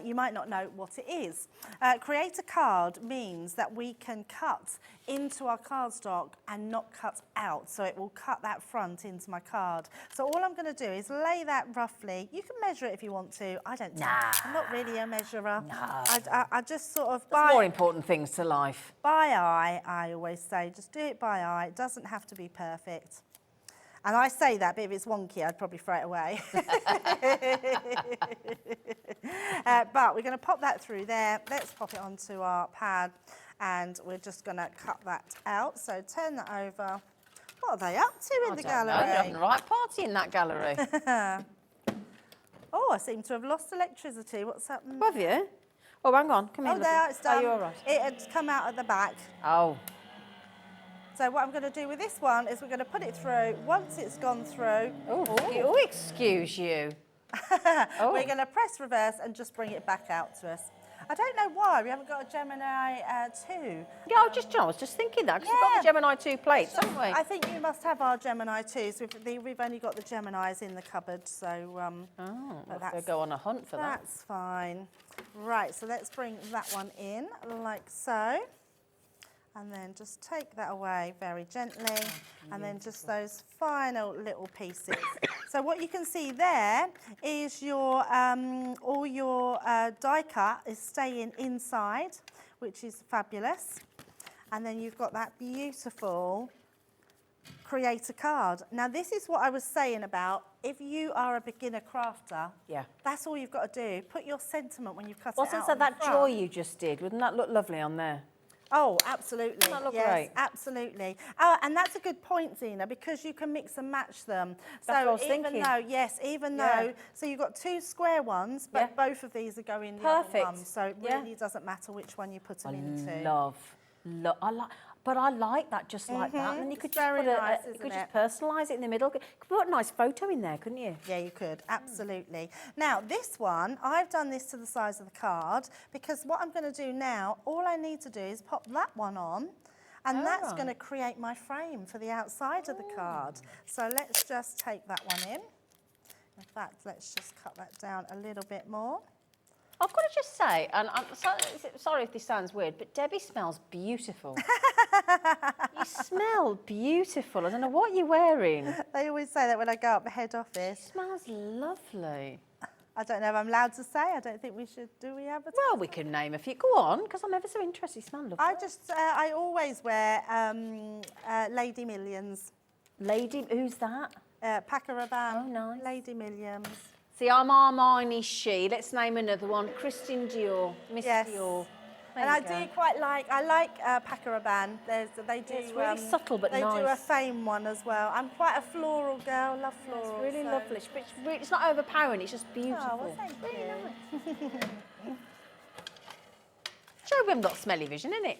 you might not know what it is. Creator card means that we can cut into our cardstock and not cut out. So it will cut that front into my card. So all I'm going to do is lay that roughly. You can measure it if you want to. I don't. I'm not really a measurer. No. I just sort of There's more important things to life. by eye. I always say, just do it by eye. It doesn't have to be perfect. And I say that, but if it's wonky, I'd probably throw it away. But we're going to pop that through there. Let's pop it onto our pad, and we're just going to cut that out. So turn that over. What are they up to in the gallery? You're having the right party in that gallery. Oh, I seem to have lost electricity. What's happened? Have you? Oh, hang on. Come here. Oh, there, it's done. Are you all right? It had come out at the back. Oh. So what I'm going to do with this one is we're going to put it through. Once it's gone through, Oh, excuse you. we're going to press reverse and just bring it back out to us. I don't know why we haven't got a Gemini 2. Yeah, I was just thinking that, because we've got the Gemini 2 plates, haven't we? I think you must have our Gemini 2s. We've only got the Geminis in the cupboard, so... We'll have to go on a hunt for that. That's fine. Right, so let's bring that one in, like so. And then just take that away very gently. And then just those final little pieces. So what you can see there is your all your die cut is staying inside, which is fabulous. And then you've got that beautiful creator card. Now this is what I was saying about if you are a beginner crafter, that's all you've got to do. Put your sentiment when you've cut it out. Wasn't that joy you just did? Wouldn't that look lovely on there? Oh, absolutely. Doesn't that look yes, great? Absolutely. Oh, and that's a good point, Zena, because you can mix and match them. That's what I was even thinking. though, though, so you've got two square ones, but both of these are going the other Perfect. one. So it really doesn't matter which one you put them into. But I like that just like that. And then you could It's just very put nice, you isn't could it? just personalise it in the middle. You could put a nice photo in there, couldn't you? Yeah, you could, absolutely. Now, this one, I've done this to the size of the card because what I'm going to do now, all I need to do is pop that one on, and that's going to create my frame for the outside of the card. So let's just take that one in. In fact, let's just cut that down a little bit more. I've got to just say, and I'm sorry if this sounds weird, but Debbie smells beautiful. You smell beautiful. I don't know what you're wearing. They always say that when I go up the head office. It smells lovely. I don't know if I'm allowed to say. I don't think we should. Do we have a... Well, we can name a few. Go on, because I'm ever so interested. You smell lovely. I always wear Lady Millions. Lady, who's that? Paco Rabanne. Oh, nice. Lady Millions. See, I'm Armani she. Let's name another one. Christian Dior. Miss Dior. There And I you go. do quite like, Paco Rabanne. They do, It's really subtle but they nice. do a fame one as well. I'm quite a floral girl, love florals. It's really so- lovely. But it's not overpowering, it's just beautiful. Oh, well, thank you. Joe, we haven't got smelly vision, innit?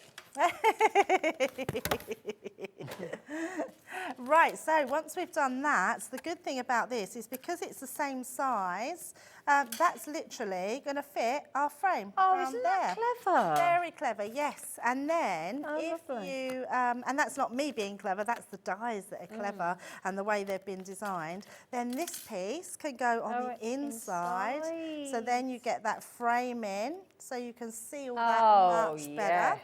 Right, so once we've done that, the good thing about this is because it's the same size, that's literally going to fit our frame. Oh, around isn't there. that clever? Very clever, yes. And then if lovely. you, and that's not me being clever, that's the dies that are clever and the way they've been designed, then this piece can go on the inside. So then you get that frame in, so you can see all that much better.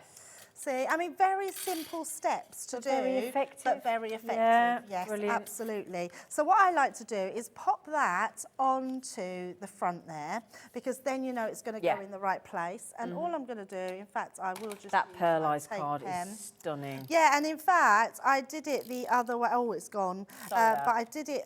See, I mean, very simple steps to do, very effective. but very effective. Yeah, yes, brilliant. absolutely. So what I like to do is pop that onto the front there, because then you know it's going to go in the right place. And all I'm going to do, in fact, I will just That use my pearlised tape card pen. is stunning. Yeah, and in fact, I did it the other way. Oh, it's gone. But I did it,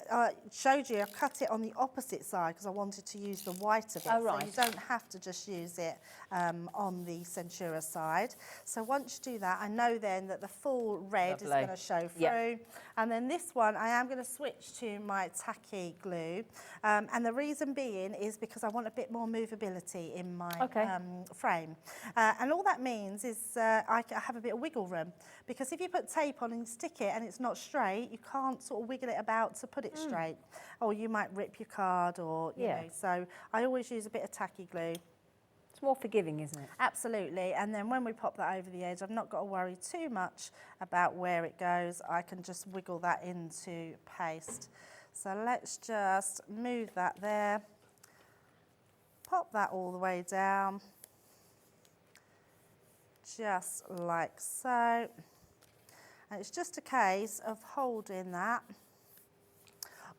showed you, I cut it on the opposite side because I wanted to use the white of it. Oh, right. So you don't have to just use it on the Centura side. So once once you do that, I know then that the full red is Lovely. going to show through. Yeah. And then this one, I am going to switch to my tacky glue. And the reason being is because I want a bit more movability in my frame. And all that means is I have a bit of wiggle room. Because if you put tape on and stick it and it's not straight, you can't sort of wiggle it about to put it straight. Or you might rip your card or, you know. So I always use a bit of tacky glue. It's more forgiving, isn't it? Absolutely. And then when we pop that over the edge, I've not got to worry too much about where it goes. I can just wiggle that into paste. So let's just move that there. Pop that all the way down. Just like so. And it's just a case of holding that.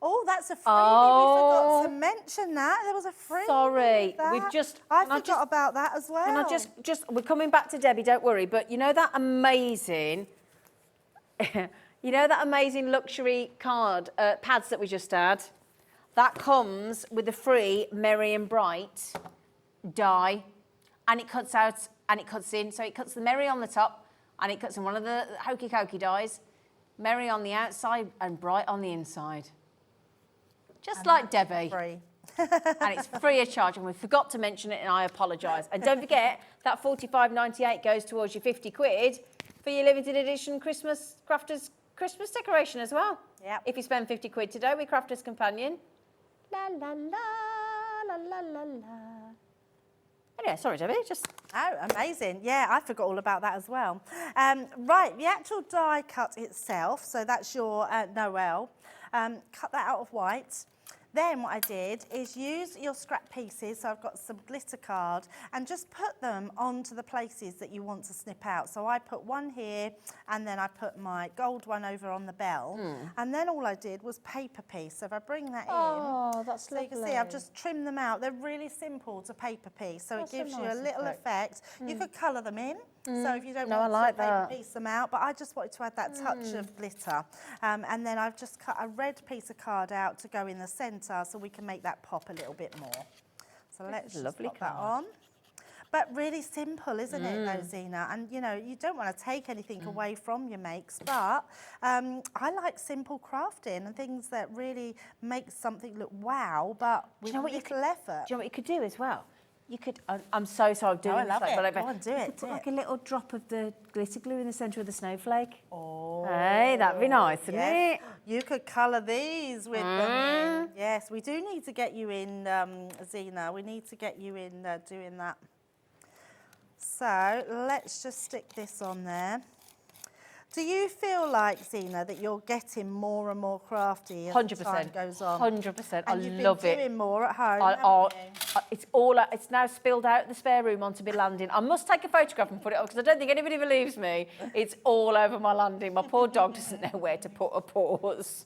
Oh, that's a freebie. We forgot to mention that. There was a freebie. Sorry, with we've that. just... I forgot about that as well. Can I just... We're coming back to Debbie, don't worry. But you know that amazing... you know that amazing luxury card pads that we just had? That comes with the free Merry and Bright die. And it cuts out and it cuts in. So it cuts the Merry on the top and it cuts in one of the hokey cokey dies. Merry on the outside and Bright on the inside. Just like Debbie. Free. And it's free of charge, and we forgot to mention it, and I apologise. And don't forget, that $45.98 goes towards your 50 quid for your limited edition Christmas Crafters Christmas decoration as well. Yep. If you spend 50 quid today with Crafters Companion. La, la, la, la, la, la, la. Anyway, sorry, Debbie, just... Oh, amazing. Yeah, I forgot all about that as well. Right, the actual die cut itself, so that's your Noel. Cut that out of white. Then what I did is use your scrap pieces, so I've got some glitter card, and just put them onto the places that you want to snip out. So I put one here, and then I put my gold one over on the bell. And then all I did was paper piece. So if I bring that in, that's so you can see I've just trimmed them out. They're really simple to paper piece, so it gives you a little effect. You could colour them in. So if you don't want to paper piece them out, but I just wanted to add that touch of glitter. And then I've just cut a red piece of card out to go in the centre so we can make that pop a little bit more. So let's just pop that on. But really simple, isn't it, though, Zena? And, you know, you don't want to take anything away from your makes, but I like simple crafting and things that really make something look wow, but with little effort. Do you know what you could do as well? You could, I'm so sorry, I'm doing I love this, it. but Go on, do it, put like a little drop of the glitter glue in the centre of the snowflake. Oh. Hey, that'd be nice, wouldn't it? You could colour these with them in. Yes, we do need to get you in, Zena. We need to get you in doing that. So let's just stick this on there. Do you feel like, Zena, that you're getting more and more crafty as the time goes on? 100%. I And you've love been it. doing more at home, haven't you? It's now spilled out the spare room onto my landing. I must take a photograph and put it up because I don't think anybody believes me. It's all over my landing. My poor dog doesn't know where to put a paws.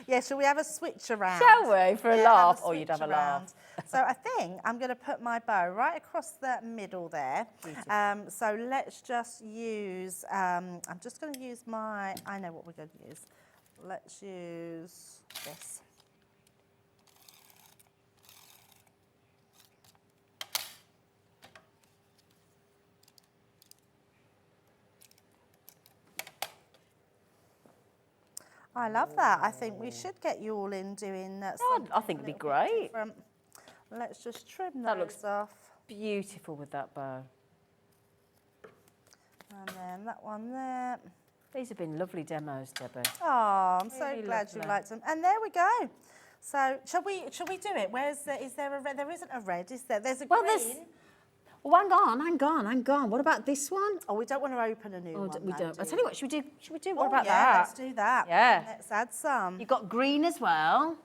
Yeah, shall we have a switch around? Shall we, for a laugh? Oh, you'd have a laugh. So I think I'm going to put my bow right across the middle there. So let's just use, I'm just going to use my, I know what we're going to use. Let's use this. I love that. I think we should get you all in doing something. I think it'd be great. Different. Let's just trim That those looks off. Beautiful with that bow. And then that one there. These have been lovely demos, Debbie. Oh, I'm so Really glad you lovely. liked them. And there we go. So shall we do it? Is there a red? There isn't a red, is there? There's a green. Well, hang on. What about this one? Oh, we don't want to open a new one. We though, don't. do I'll tell you what, should we do? What Oh, about yeah, that? let's do that. Yeah. Let's add some. You've got green as well,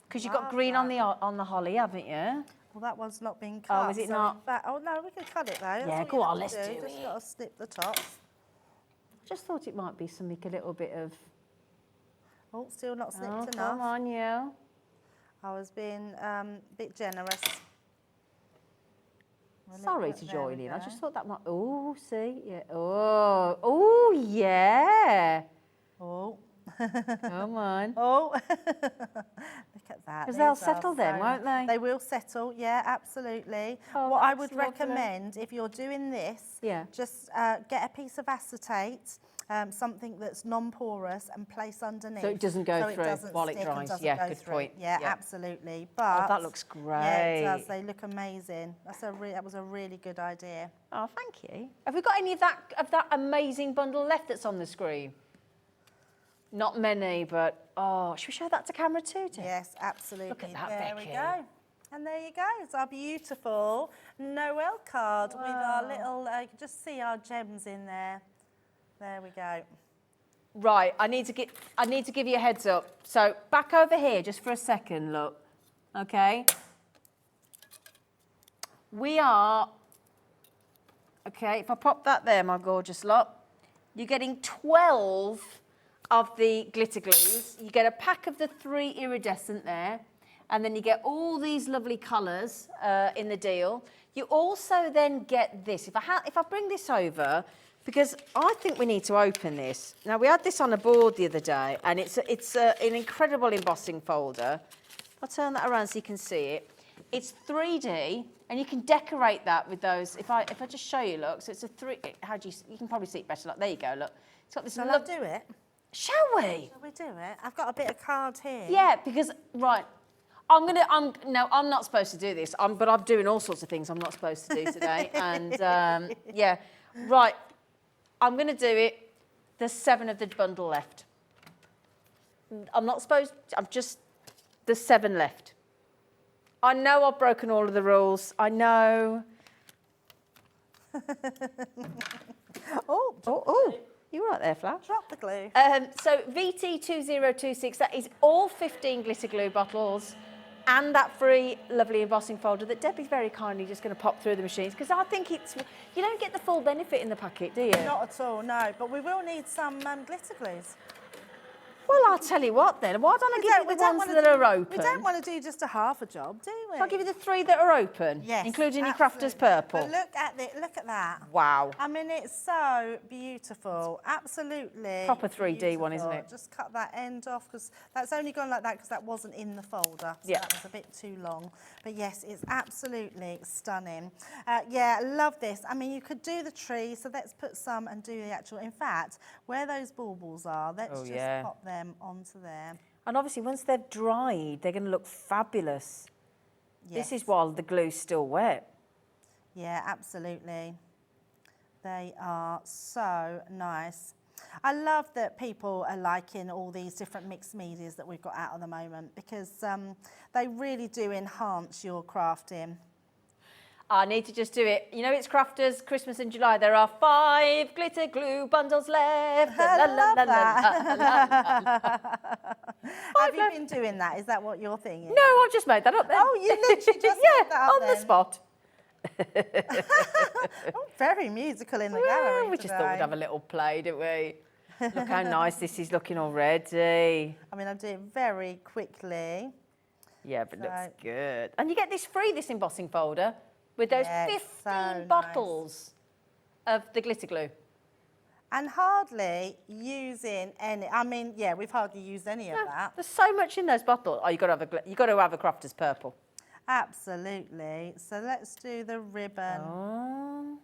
because you've got green on the holly, haven't you? Well, that one's not been cut. Oh, is it so not? in fact, oh, no, we can cut it, though. That's Yeah, all go you on, have to let's do Just it. got to snip the top. I just thought it might be something a little bit of... Oh, still not snipped Oh, enough. come on, you. I was being a bit generous. Sorry to There join we in. I go. just thought that might... Oh, see? Yeah. Oh, yeah. Oh. Come on. Oh, look at that. Because they'll These are settle then, so won't they? They will settle, yeah, absolutely. Oh, What I that's would lovely. recommend, if you're doing this, Yeah. just get a piece of acetate, something that's non-porous, and place underneath. So it doesn't go so through it doesn't while it stick and dries. doesn't Yeah, go good through. point. Yeah, Yeah. absolutely. But that looks Yeah, it does. great. They look amazing. That was a really good idea. Oh, thank you. Have we got any of that amazing bundle left that's on the screen? Not many, but oh, should we show that to camera too, Tim? Yes, absolutely. Look at that, there Becky. we go. And there you go. It's our beautiful Noel card with our little, you can just see our gems in there. There we go. Right, I need to give you a heads up. So back over here just for a second, look. Okay. We are, okay, if I pop that there, my gorgeous lot, you're getting 12 of the glitter glues. You get a pack of the 3 iridescent there, and then you get all these lovely colours in the deal. You also then get this. If I bring this over, because I think we need to open this. Now, we had this on a board the other day, and it's an incredible embossing folder. I'll turn that around so you can see it. It's 3D, and you can decorate that with those. If I just show you, look, so it's a 3. You can probably see it better. Look, there you go. Look, it's got this. Shall I do it? Shall we? Shall we do it? I've got a bit of card here. Yeah, because right. I'm not supposed to do this, but I'm doing all sorts of things I'm not supposed to do today. And yeah, right. I'm going to do it. There's 7 of the bundle left. There's 7 left. I know I've broken all of the rules. I know. Oh, you were right there, Flash. Drop the glue. So VT2026, that is all 15 glitter glue bottles and that free lovely embossing folder that Debbie's very kindly just going to pop through the machines, because I think you don't get the full benefit in the packet, do you? Not at all, no. But we will need some glitter glues. Well, I'll tell you what then. Why don't I give you the ones that are open? We don't want to do just a half a job, do we? I'll give you the 3 that are open, Yes, including your absolutely. Crafter's Purple. But look at that. Wow. I mean, it's so beautiful. Absolutely. Proper 3D one, isn't beautiful. it? Just cut that end off, because that's only gone like that because that wasn't in the folder. So Yeah. that was a bit too long. But yes, it's absolutely stunning. Yeah, I love this. I mean, you could do the tree, so let's put some and do the actual. In fact, where those baubles are, let's just pop them onto there. And obviously, once they've dried, they're going to look fabulous. Yes. This is while the glue's still wet. Yeah, absolutely. They are so nice. I love that people are liking all these different mixed medias that we've got out at the moment, because they really do enhance your crafting. I need to just do it. You know, it's Crafters, Christmas in July. There are 5 glitter glue bundles left. I love that. Have you been doing that? Is that what your thing is? No, I just made that up then. Oh, you literally just made that up on the then. spot. Oh, very musical in the gallery We just thought today. we'd have a little play, didn't we? Look how nice this is looking already. I mean, I'm doing it very quickly. Yeah, but it looks So- good. And you get this embossing folder with those Yeah, 15 so nice. bottles of the glitter glue. And hardly using any. I mean, yeah, we've hardly used any of that. There's so much in those bottles. Oh, you've got to have a Crafter's Purple. Absolutely. So let's do the ribbon. Oh,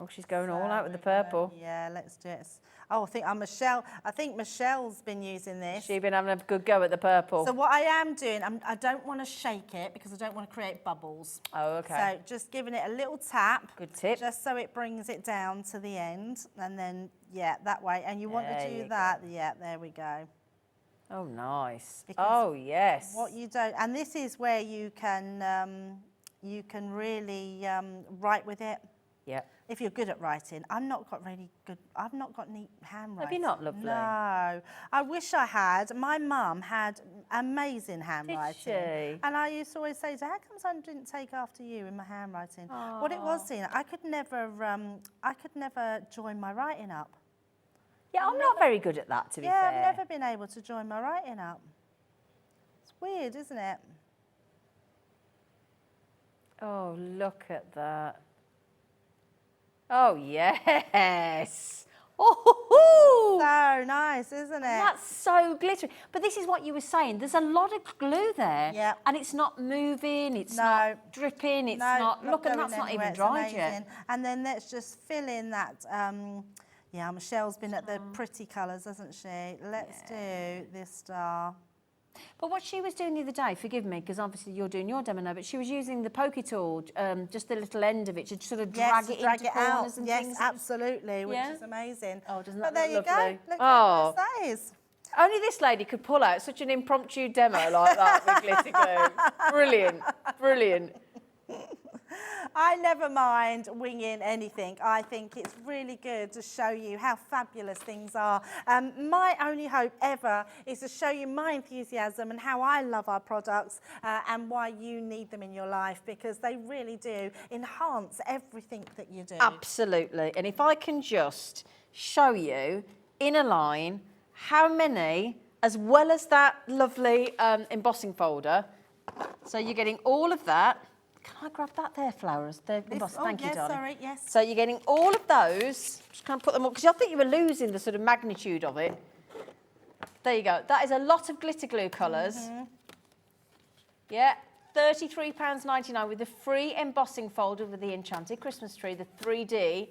she's going all out with the purple. Yeah, let's do it. Oh, I think Michelle's been using this. She's been having a good go at the purple. So what I am doing, I don't want to shake it because I don't want to create bubbles. Oh, okay. So just giving it a little tap. Good tip. Just so it brings it down to the end, and then yeah, that way. And you want There to you do that. Yeah, there we go. Oh, nice. Because Oh, yes. What you don't, and this is where you can really write with it. Yeah. If you're good at writing. I've not got neat handwriting. Have you not, lovely? No. I wish I had. My mum had amazing handwriting. she? And I used to always say to her, how come I didn't take after you in my handwriting? What it was, Tina, I could never join my writing up. Yeah, I'm not very good at that, to be fair. Yeah, I've never been able to join my writing up. It's weird, isn't it? Oh, look at that. Oh, yes. Oh, So nice, isn't it? that's so glittery. But this is what you were saying. There's a lot of glue there. Yeah. And it's not moving, it's No. not dripping, it's not... Look, and going that's not anywhere. even It's dried amazing. yet. And then let's just fill in that, yeah, Michelle's been at the pretty colours, hasn't she? Let's do this star. But what she was doing the other day, forgive me, because obviously you're doing your demo now, but she was using the pokey tool, just the little end of it, to sort of drag it into corners and yes, things. absolutely, which Yeah? is amazing. Oh, doesn't But that there look you lovely? go. Look Oh. how nice that is. Only this lady could pull out such an impromptu demo like that with glitter glue. Brilliant, brilliant. I never mind winging anything. I think it's really good to show you how fabulous things are. My only hope ever is to show you my enthusiasm and how I love our products and why you need them in your life, because they really do enhance everything that you do. Absolutely. And if I can just show you in a line how many, as well as that lovely embossing folder. So you're getting all of that. Can I grab that there, flowers? The emboss. Thank you, yes, darling. sorry, yes. So you're getting all of those. Just kind of put them up, because I think you were losing the sort of magnitude of it. There you go. That is a lot of glitter glue colours. Yeah, £33.99 with the free embossing folder with the enchanted Christmas tree, the 3D.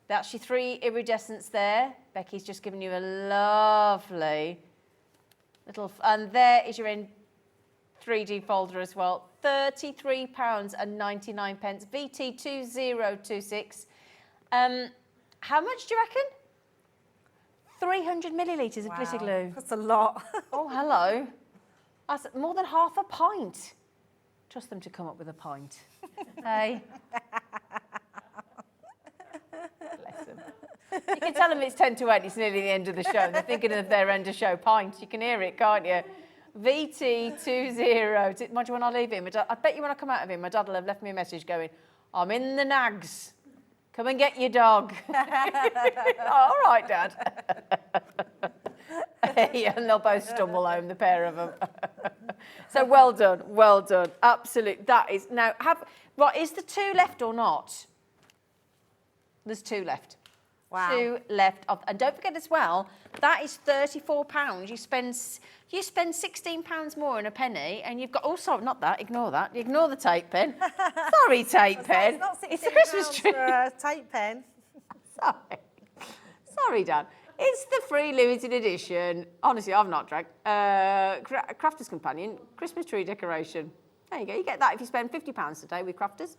That's your 3 iridescents there. Becky's just given you a lovely little... And there is your 3D folder as well. £33.99, VT2026. How much do you reckon? 300 millilitres of glitter glue. That's a lot. Oh, hello. That's more than half a pint. Trust them to come up with a pint. Hey. Bless them. You can tell them it's 10 to 8, it's nearly the end of the show. They're thinking of their end of show pint. You can hear it, can't you? VT20. Mind you, when I leave him, I bet you when I come out of him, my dad will have left me a message going, I'm in the nags. Come and get your dog. All right, Dad. Yeah, and they'll both stumble home, the pair of them. So well done, well done. Absolutely. That is, now, right, is there 2 left or not? There's 2 left. Wow. 2 left. And don't forget as well, that is £34. You spend £16 more in a penny, and you've got, oh, sorry, not that, ignore that. Ignore the tape pen. Sorry, tape pen. It's not It's the Christmas £16 tree. for a tape pen. Sorry, Dan. It's the free limited edition. Honestly, I've not drank. Crafter's Companion Christmas tree decoration. There you go. You get that if you spend £50 today with Crafters.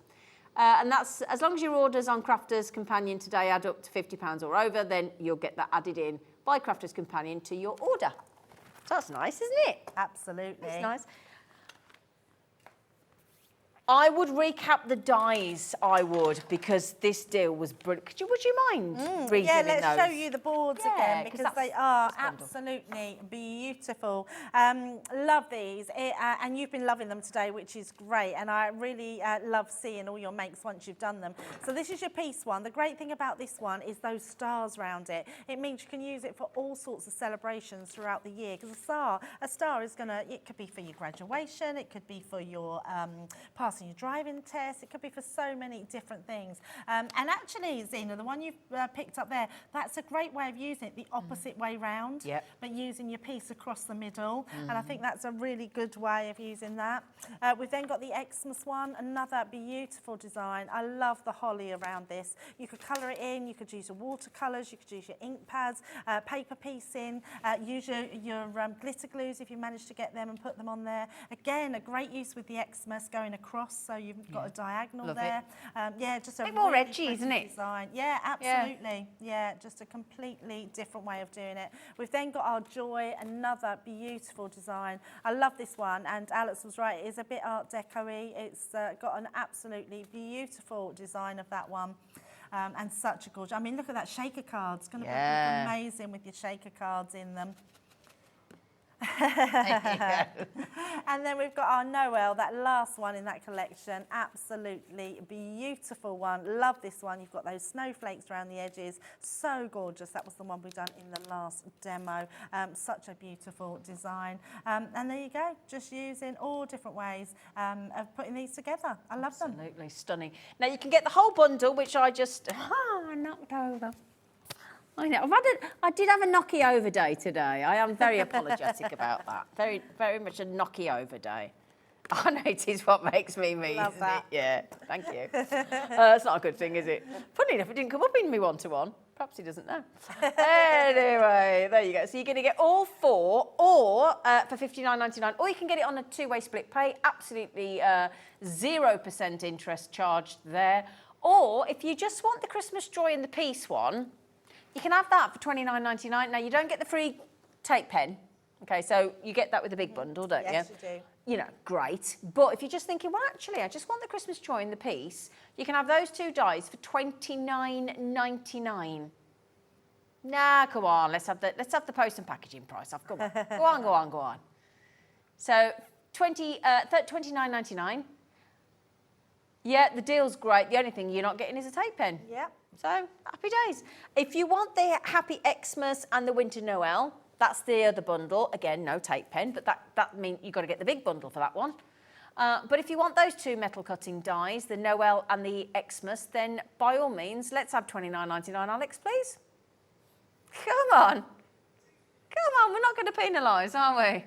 And that's, as long as your orders on Crafter's Companion today add up to £50 or over, then you'll get that added in by Crafter's Companion to your order. So that's nice, isn't it? Absolutely. It's nice. I would recap the dies, I would, because this deal was brilliant. Would you mind redoing Yeah, those? let's show you the boards Yeah, again, 'cause because they that's are wonderful. absolutely beautiful. Love these, and you've been loving them today, which is great, and I really love seeing all your makes once you've done them. So this is your piece one. The great thing about this one is those stars around it. It means you can use it for all sorts of celebrations throughout the year, because a star is gonna, it could be for your graduation, it could be for your passing your driving test, it could be for so many different things. And actually, Zena, the one you've picked up there, that's a great way of using it the opposite way round, Yep. but using your piece across the middle. And I think that's a really good way of using that. We've then got the Xmas one, another beautiful design. I love the holly around this. You could colour it in, you could use your watercolours, you could use your ink pads, paper piecing, use your glitter glues if you manage to get them and put them on there. Again, a great use with the Xmas going across, so you've got a diagonal Love there. Yeah, just a bit more really edgy, pretty isn't it? design. Yeah, absolutely. Yeah, just a completely different way of doing it. We've then got our Joy, another beautiful design. I love this one, and Alex was right, it is a bit Art Deco-y. It's got an absolutely beautiful design of that one. And such a gorgeous, I mean, look at that shaker cards. Going to look amazing with your shaker cards in them. And then we've got our Noel, that last one in that collection. Absolutely beautiful one. Love this one. You've got those snowflakes around the edges. So gorgeous. That was the one we done in the last demo. Such a beautiful design. And there you go. Just using all different ways of putting these together. I love them. Absolutely stunning. Now you can get the whole bundle, which I just knocked over. I know. I did have a knocky over day today. I am very apologetic about that. Very, very much a knocky over day. I know it is what makes me me. Love that. Yeah, thank you. It's not a good thing, is it? Funny enough, it didn't come up in me one-to-one. Perhaps he doesn't know. Anyway, there you go. So you're going to get all 4, or for $59.99, or you can get it on a 2-way split pay. Absolutely 0% interest charged there. Or if you just want the Christmas Joy in the Piece one, you can have that for $29.99. Now, you don't get the free tape pen. Okay, so you get that with the big bundle, don't you? Yes, you do. You know, great. But if you're just thinking, well, actually, I just want the Christmas Joy in the Piece, you can have those 2 dies for $29.99. Nah, come on, let's have the post and packaging price off. Come on. Go on. So $29.99. Yeah, the deal's great. The only thing you're not getting is a tape pen. Yeah. So happy days. If you want the Happy Xmas and the Winter Noel, that's the other bundle. Again, no tape pen, but that means you've got to get the big bundle for that one. But if you want those 2 metal cutting dies, the Noel and the Xmas, then by all means, let's have $29.99, Alex, please. Come on, we're not going to penalise, are we?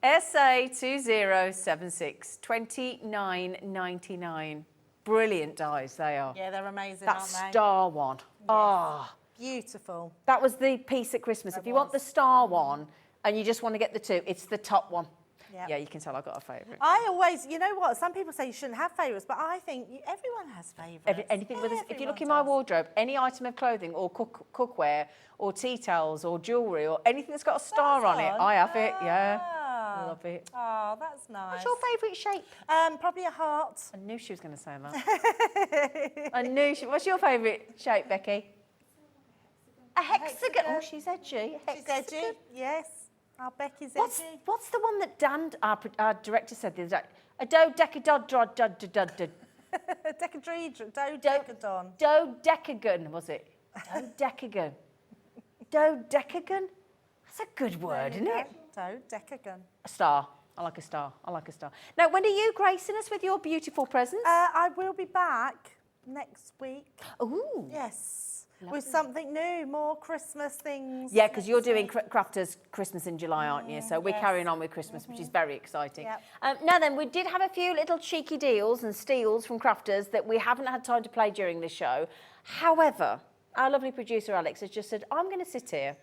SA2076, $29.99. Brilliant dies they are. Yeah, they're amazing, that aren't they? star one. Ah. Beautiful. That was the piece at Christmas. If you want the star one and you just want to get the 2, it's the top one. Yep. Yeah, you can tell I've got a favourite. I always, you know what, some people say you shouldn't have favourites, but I think everyone has favourites. Anything with if you look in my Everyone wardrobe, any item of clothing or cookware or tea towels or jewellery or anything that's got a star on it, I have it, yeah. I love it. Oh, that's nice. What's your favourite shape? Probably a heart. I knew she was going to say that. What's your favourite shape, Becky? A hexagon. Oh, she's edgy. She's edgy, yes. Our Becky's edgy. What's the one that Dan, our director, said the other day? A dodecadon. Dodecagon, was it? Dodecagon. Dodecagon? That's a good word, isn't it? Dodecagon. A star. I like a star. Now, when are you gracing us with your beautiful presents? I will be back next week. Ooh. Yes. With something new, more Christmas things. Yeah, because you're doing Crafters Christmas in July, aren't you? So we're carrying on with Christmas, which is very exciting. Yep. Now then, we did have a few little cheeky deals and steals from Crafters that we haven't had time to play during the show. However, our lovely producer Alex has just said, I'm going to sit here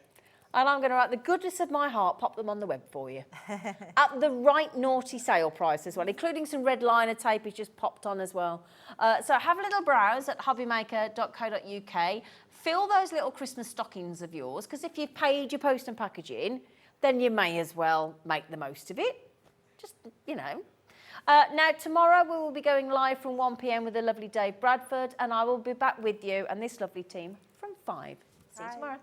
and I'm going to, out the goodness of my heart, pop them on the web for you. At the right naughty sale price as well, including some red liner tape he's just popped on as well. So have a little browse at hobbymaker.co.uk. Fill those little Christmas stockings of yours, because if you've paid your post and packaging, then you may as well make the most of it. Just, you know. Now, tomorrow we will be going live from 1 p.m. with the lovely Dave Bradford, and I will be back with you and this lovely team from 5. See you tomorrow.